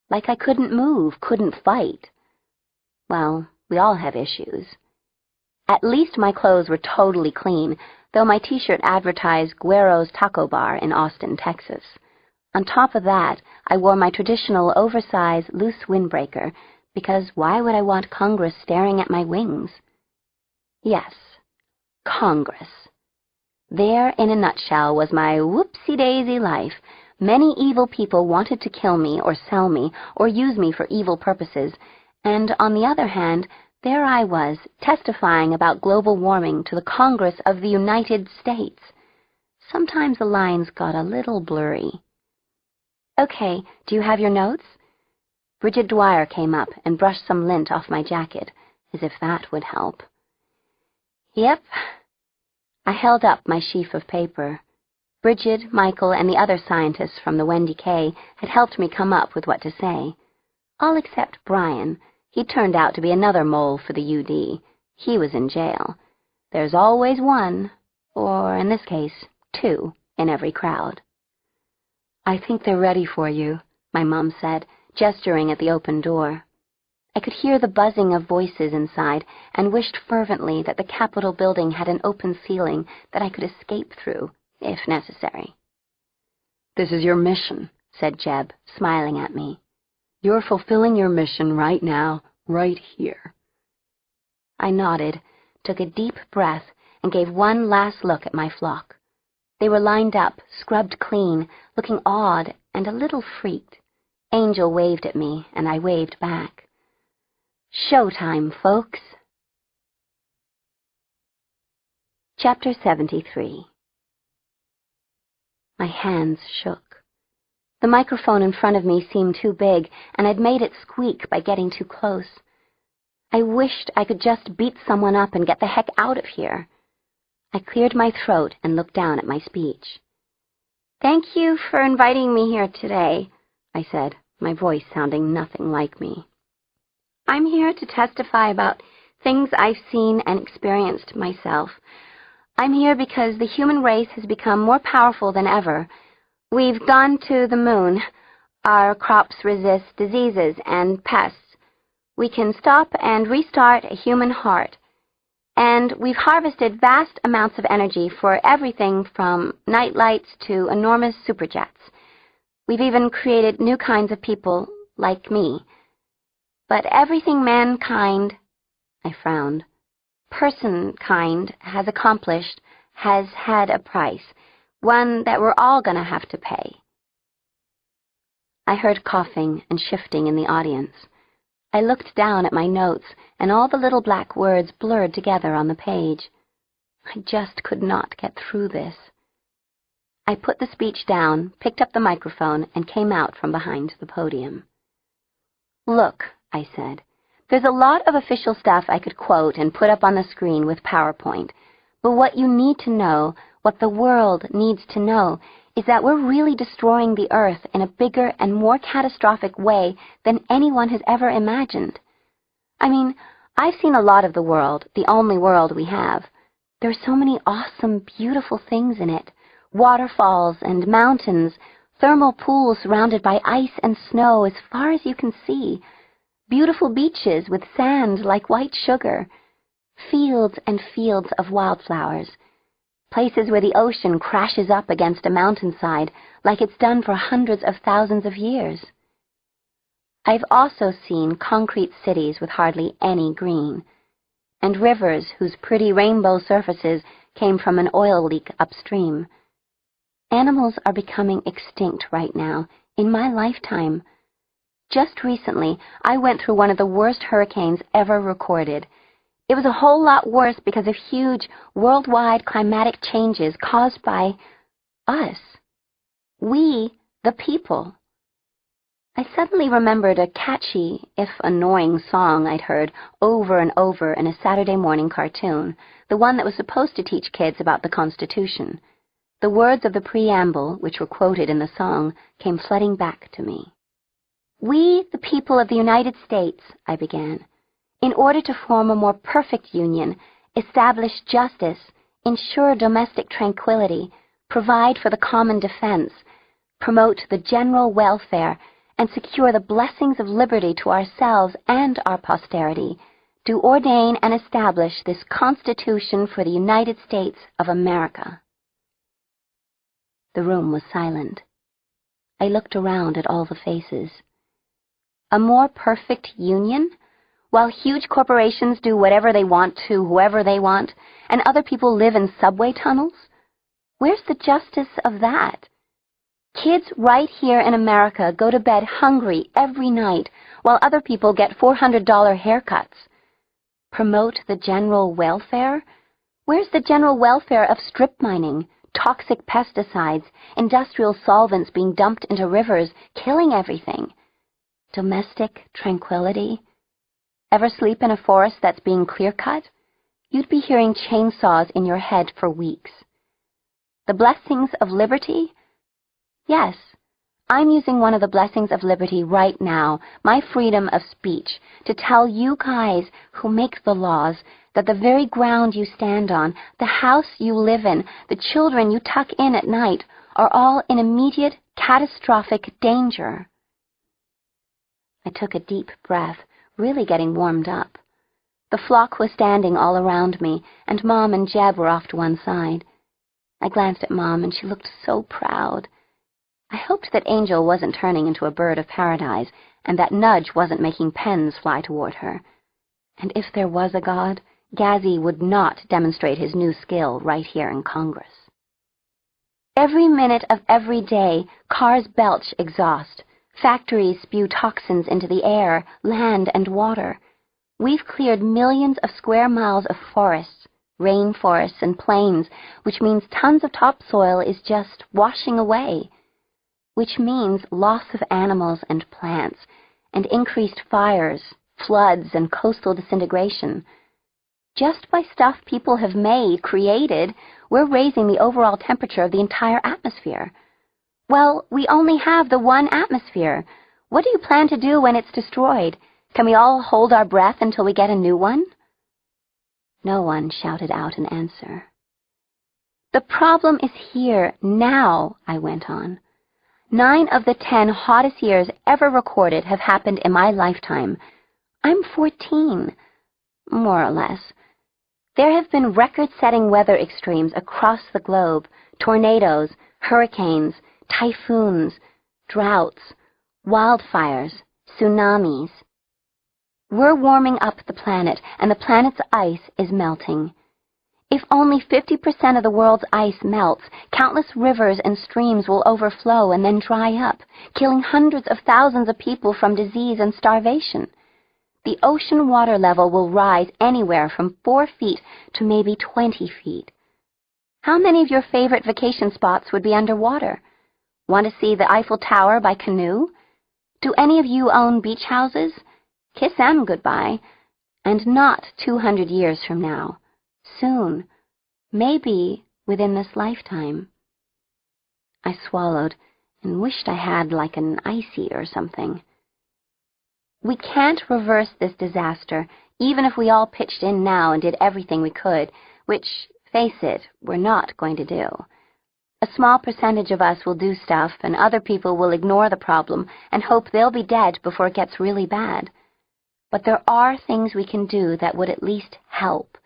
Like I couldn't move, couldn't fight. Well, we all have issues. At least my clothes were totally clean, though my t-shirt advertised Guero's Taco Bar in Austin, Texas. On top of that, I wore my traditional oversized loose windbreaker, because why would I want Congress staring at my wings? Yes, Congress. There, in a nutshell, was my whoopsie-daisy life. Many evil people wanted to kill me or sell me or use me for evil purposes, and on the other hand, there I was, testifying about global warming to the Congress of the United States. Sometimes the lines got a little blurry. "Okay, do you have your notes?" Bridget Dwyer came up and brushed some lint off my jacket, as if that would help. "Yep." I held up my sheaf of paper. Bridget, Michael, and the other scientists from the Wendy K. had helped me come up with what to say. All except Brian. He turned out to be another mole for the UD. He was in jail. There's always one, or in this case, two, in every crowd. "I think they're ready for you," my mom said, gesturing at the open door. I could hear the buzzing of voices inside and wished fervently that the Capitol building had an open ceiling that I could escape through, if necessary. "This is your mission," said Jeb, smiling at me. "You're fulfilling your mission right now, right here." I nodded, took a deep breath, and gave one last look at my flock. They were lined up, scrubbed clean, looking odd and a little freaked. Angel waved at me, and I waved back. Showtime, folks. Chapter 73. My hands shook. The microphone in front of me seemed too big, and I'd made it squeak by getting too close. I wished I could just beat someone up and get the heck out of here. I cleared my throat and looked down at my speech. "Thank you for inviting me here today," I said, my voice sounding nothing like me. "I'm here to testify about things I've seen and experienced myself. I'm here because the human race has become more powerful than ever. We've gone to the moon. Our crops resist diseases and pests. We can stop and restart a human heart. And we've harvested vast amounts of energy for everything from night lights to enormous superjets. We've even created new kinds of people, like me. But everything mankind," I frowned, "person-kind has accomplished has had a price, one that we're all going to have to pay." I heard coughing and shifting in the audience. I looked down at my notes, and all the little black words blurred together on the page. I just could not get through this. I put the speech down, picked up the microphone, and came out from behind the podium. "Look," I said, "there's a lot of official stuff I could quote and put up on the screen with PowerPoint, but what you need to know, what the world needs to know, is that we're really destroying the Earth in a bigger and more catastrophic way than anyone has ever imagined. I mean, I've seen a lot of the world, the only world we have. There are so many awesome, beautiful things in it. Waterfalls and mountains, thermal pools surrounded by ice and snow as far as you can see, beautiful beaches with sand like white sugar, fields and fields of wildflowers. places where the ocean crashes up against a mountainside like it's done for hundreds of thousands of years. I've also seen concrete cities with hardly any green, and rivers whose pretty rainbow surfaces came from an oil leak upstream. Animals are becoming extinct right now, in my lifetime. Just recently, I went through one of the worst hurricanes ever recorded. It was a whole lot worse because of huge, worldwide climatic changes caused by us. We, the people. I suddenly remembered a catchy, if annoying song I'd heard over and over in a Saturday morning cartoon, the one that was supposed to teach kids about the Constitution. The words of the preamble, which were quoted in the song, came flooding back to me. "We, the people of the United States," I began, "in order to form a more perfect union, establish justice, ensure domestic tranquility, provide for the common defense, promote the general welfare, and secure the blessings of liberty to ourselves and our posterity, do ordain and establish this Constitution for the United States of America." The room was silent. I looked around at all the faces. A more perfect union? While huge corporations do whatever they want to whoever they want, and other people live in subway tunnels? Where's the justice of that? Kids right here in America go to bed hungry every night, while other people get $400 haircuts. Promote the general welfare? Where's the general welfare of strip mining, toxic pesticides, industrial solvents being dumped into rivers, killing everything? Domestic tranquility? Ever sleep in a forest that's being clear-cut? You'd be hearing chainsaws in your head for weeks. The blessings of liberty? Yes, I'm using one of the blessings of liberty right now, my freedom of speech, to tell you guys who make the laws that the very ground you stand on, the house you live in, the children you tuck in at night, are all in immediate, catastrophic danger. I took a deep breath, really getting warmed up. The flock was standing all around me, and Mom and Jeb were off to one side. I glanced at Mom, and she looked so proud. I hoped that Angel wasn't turning into a bird of paradise, and that Nudge wasn't making pens fly toward her. And if there was a God, Gazzy would not demonstrate his new skill right here in Congress. Every minute of every day, cars belch exhaust. Factories spew toxins into the air, land, and water. We've cleared millions of square miles of forests, rainforests, and plains, which means tons of topsoil is just washing away, which means loss of animals and plants, and increased fires, floods, and coastal disintegration. Just by stuff people have made, created, we're raising the overall temperature of the entire atmosphere. Well, we only have the one atmosphere. What do you plan to do when it's destroyed? Can we all hold our breath until we get a new one? No one shouted out an answer. The problem is here, now, I went on. 9 of the 10 hottest years ever recorded have happened in my lifetime. I'm 14, more or less. There have been record-setting weather extremes across the globe, tornadoes, hurricanes, typhoons, droughts, wildfires, tsunamis. We're warming up the planet, and the planet's ice is melting. If only 50% of the world's ice melts, countless rivers and streams will overflow and then dry up, killing hundreds of thousands of people from disease and starvation. The ocean water level will rise anywhere from 4 feet to maybe 20 feet. How many of your favorite vacation spots would be underwater? Want to see the Eiffel Tower by canoe? Do any of you own beach houses? Kiss them goodbye. And not 200 years from now. Soon. Maybe within this lifetime. I swallowed and wished I had like an icy or something. We can't reverse this disaster, even if we all pitched in now and did everything we could, which, face it, we're not going to do. A small percentage of us will do stuff, and other people will ignore the problem and hope they'll be dead before it gets really bad. But there are things we can do that would at least help.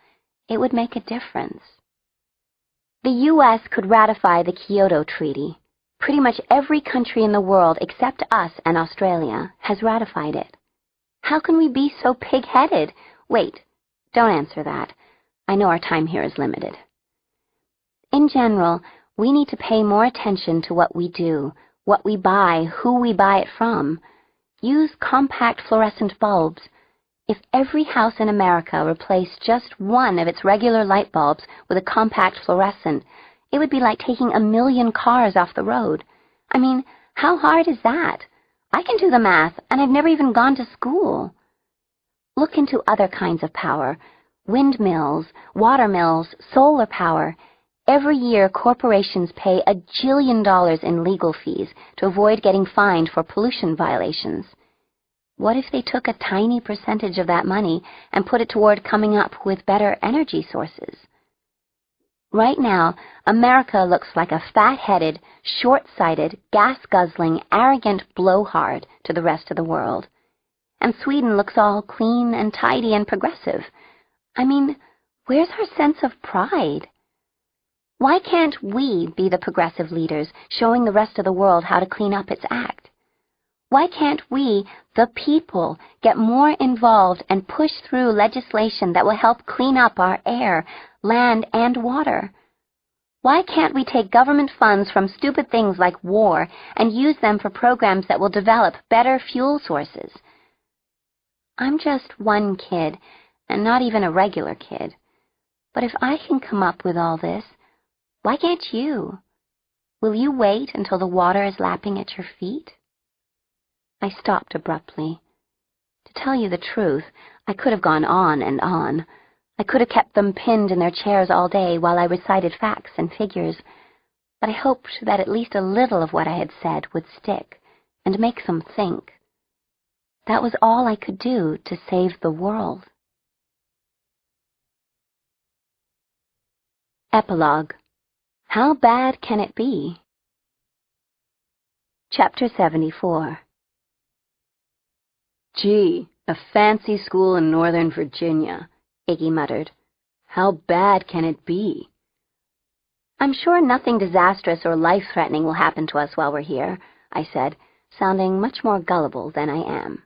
It would make a difference. The U.S. could ratify the Kyoto Treaty. Pretty much every country in the world except us and Australia has ratified it. How can we be so pig-headed? Wait, don't answer that. I know our time here is limited. In general, we need to pay more attention to what we do, what we buy, who we buy it from. Use compact fluorescent bulbs. If every house in America replaced just one of its regular light bulbs with a compact fluorescent, it would be like taking 1 million cars off the road. I mean, how hard is that? I can do the math, and I've never even gone to school. Look into other kinds of power. Windmills, water mills, solar power. Every year, corporations pay $1 jillion in legal fees to avoid getting fined for pollution violations. What if they took a tiny percentage of that money and put it toward coming up with better energy sources? Right now, America looks like a fat-headed, short-sighted, gas-guzzling, arrogant blowhard to the rest of the world. And Sweden looks all clean and tidy and progressive. I mean, where's our sense of pride? Why can't we be the progressive leaders showing the rest of the world how to clean up its act? Why can't we, the people, get more involved and push through legislation that will help clean up our air, land, and water? Why can't we take government funds from stupid things like war and use them for programs that will develop better fuel sources? I'm just one kid, and not even a regular kid. But if I can come up with all this, why can't you? Will you wait until the water is lapping at your feet? I stopped abruptly. To tell you the truth, I could have gone on and on. I could have kept them pinned in their chairs all day while I recited facts and figures, but I hoped that at least a little of what I had said would stick and make them think. That was all I could do to save the world. Epilogue. How bad can it be? Chapter 74. Gee, a fancy school in Northern Virginia, Iggy muttered. How bad can it be? I'm sure nothing disastrous or life-threatening will happen to us while we're here, I said, sounding much more gullible than I am.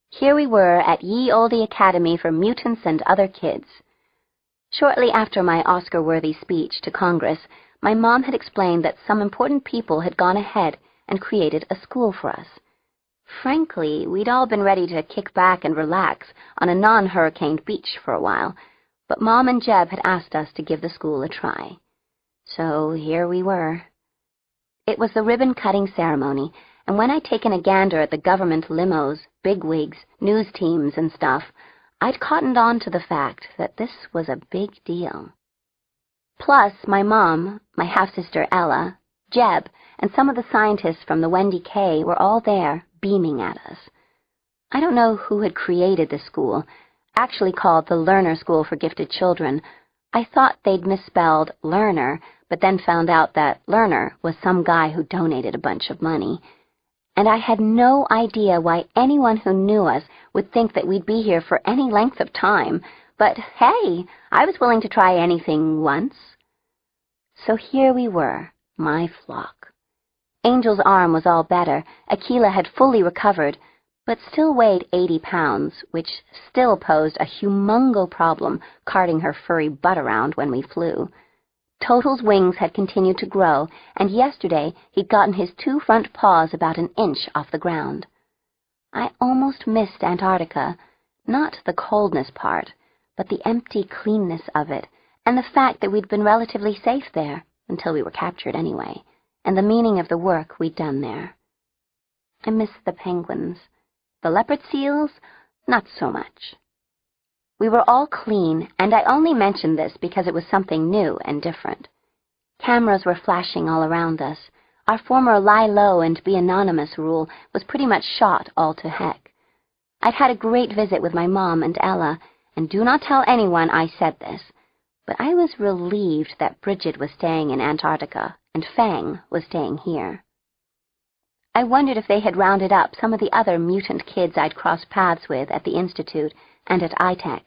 Here we were at Ye Olde Academy for Mutants and Other Kids. Shortly after my Oscar-worthy speech to Congress, my mom had explained that some important people had gone ahead and created a school for us. Frankly, we'd all been ready to kick back and relax on a non-hurricaned beach for a while, but Mom and Jeb had asked us to give the school a try. So here we were. It was the ribbon-cutting ceremony, and when I'd taken a gander at the government limos, bigwigs, news teams, and stuff, I'd cottoned on to the fact that this was a big deal. Plus, my mom, my half-sister Ella, Jeb, and some of the scientists from the Wendy K were all there, beaming at us. I don't know who had created the school, actually called the Learner School for Gifted Children. I thought they'd misspelled learner, but then found out that learner was some guy who donated a bunch of money. And I had no idea why anyone who knew us would think that we'd be here for any length of time. But hey, I was willing to try anything once. So here we were, my flock. Angel's arm was all better. Akila had fully recovered, but still weighed 80 pounds, which still posed a humongo problem carting her furry butt around when we flew. Total's wings had continued to grow, and yesterday he'd gotten his 2 front paws about an inch off the ground. I almost missed Antarctica, not the coldness part, but the empty cleanness of it, and the fact that we'd been relatively safe there, until we were captured anyway, and the meaning of the work we'd done there. I missed the penguins. The leopard seals, not so much. We were all clean, and I only mentioned this because it was something new and different. Cameras were flashing all around us. Our former lie low and be anonymous rule was pretty much shot all to heck. I'd had a great visit with my mom and Ella, and do not tell anyone I said this, but I was relieved that Bridget was staying in Antarctica and Fang was staying here. I wondered if they had rounded up some of the other mutant kids I'd crossed paths with at the Institute and at ITEX.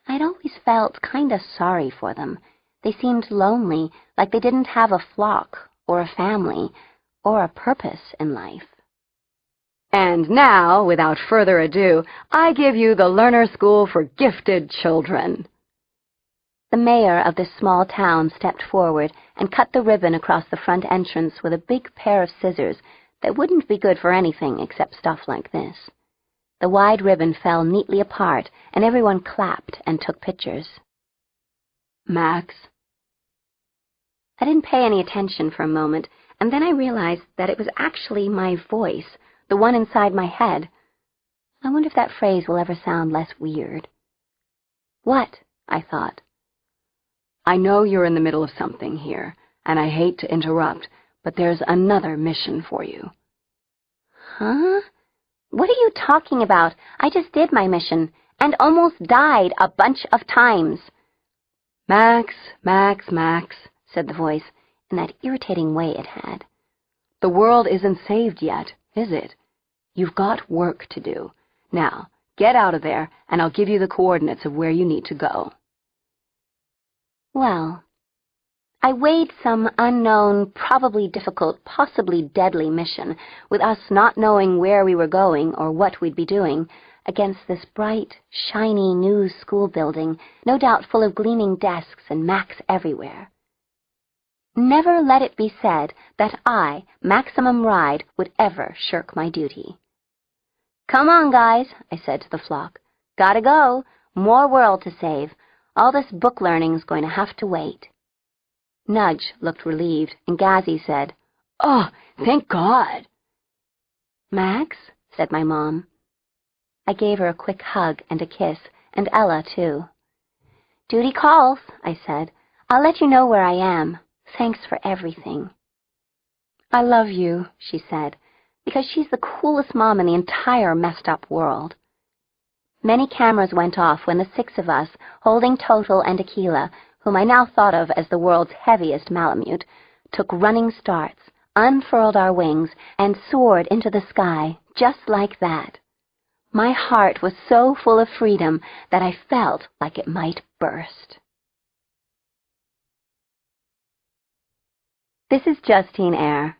I'd always felt kind of sorry for them. They seemed lonely, like they didn't have a flock, or a family, or a purpose in life. And now, without further ado, I give you the Learner School for Gifted Children. The mayor of this small town stepped forward and cut the ribbon across the front entrance with a big pair of scissors that wouldn't be good for anything except stuff like this. The wide ribbon fell neatly apart, and everyone clapped and took pictures. Max? I didn't pay any attention for a moment, and then I realized that it was actually my voice, the one inside my head. I wonder if that phrase will ever sound less weird. What? I thought. I know you're in the middle of something here, and I hate to interrupt, but there's another mission for you. Huh? What are you talking about? I just did my mission, and almost died a bunch of times. Max, Max, Max, said the voice, in that irritating way it had. The world isn't saved yet, is it? You've got work to do. Now, get out of there, and I'll give you the coordinates of where you need to go. Well, I weighed some unknown, probably difficult, possibly deadly mission, with us not knowing where we were going or what we'd be doing, against this bright, shiny new school building, no doubt full of gleaming desks and Macs everywhere. Never let it be said that I, Maximum Ride, would ever shirk my duty. "Come on, guys," I said to the flock. "Gotta go. More world to save. All this book learning's going to have to wait." Nudge looked relieved, and Gazzy said, "Oh, thank God." "Max," said my mom. I gave her a quick hug and a kiss, and Ella, too. "Duty calls," I said. "I'll let you know where I am. Thanks for everything." "I love you," she said, because she's the coolest mom in the entire messed-up world. Many cameras went off when the 6 of us, holding Total and Aquila, whom I now thought of as the world's heaviest Malamute, took running starts, unfurled our wings, and soared into the sky, just like that. My heart was so full of freedom that I felt like it might burst. This is Justine Eyre.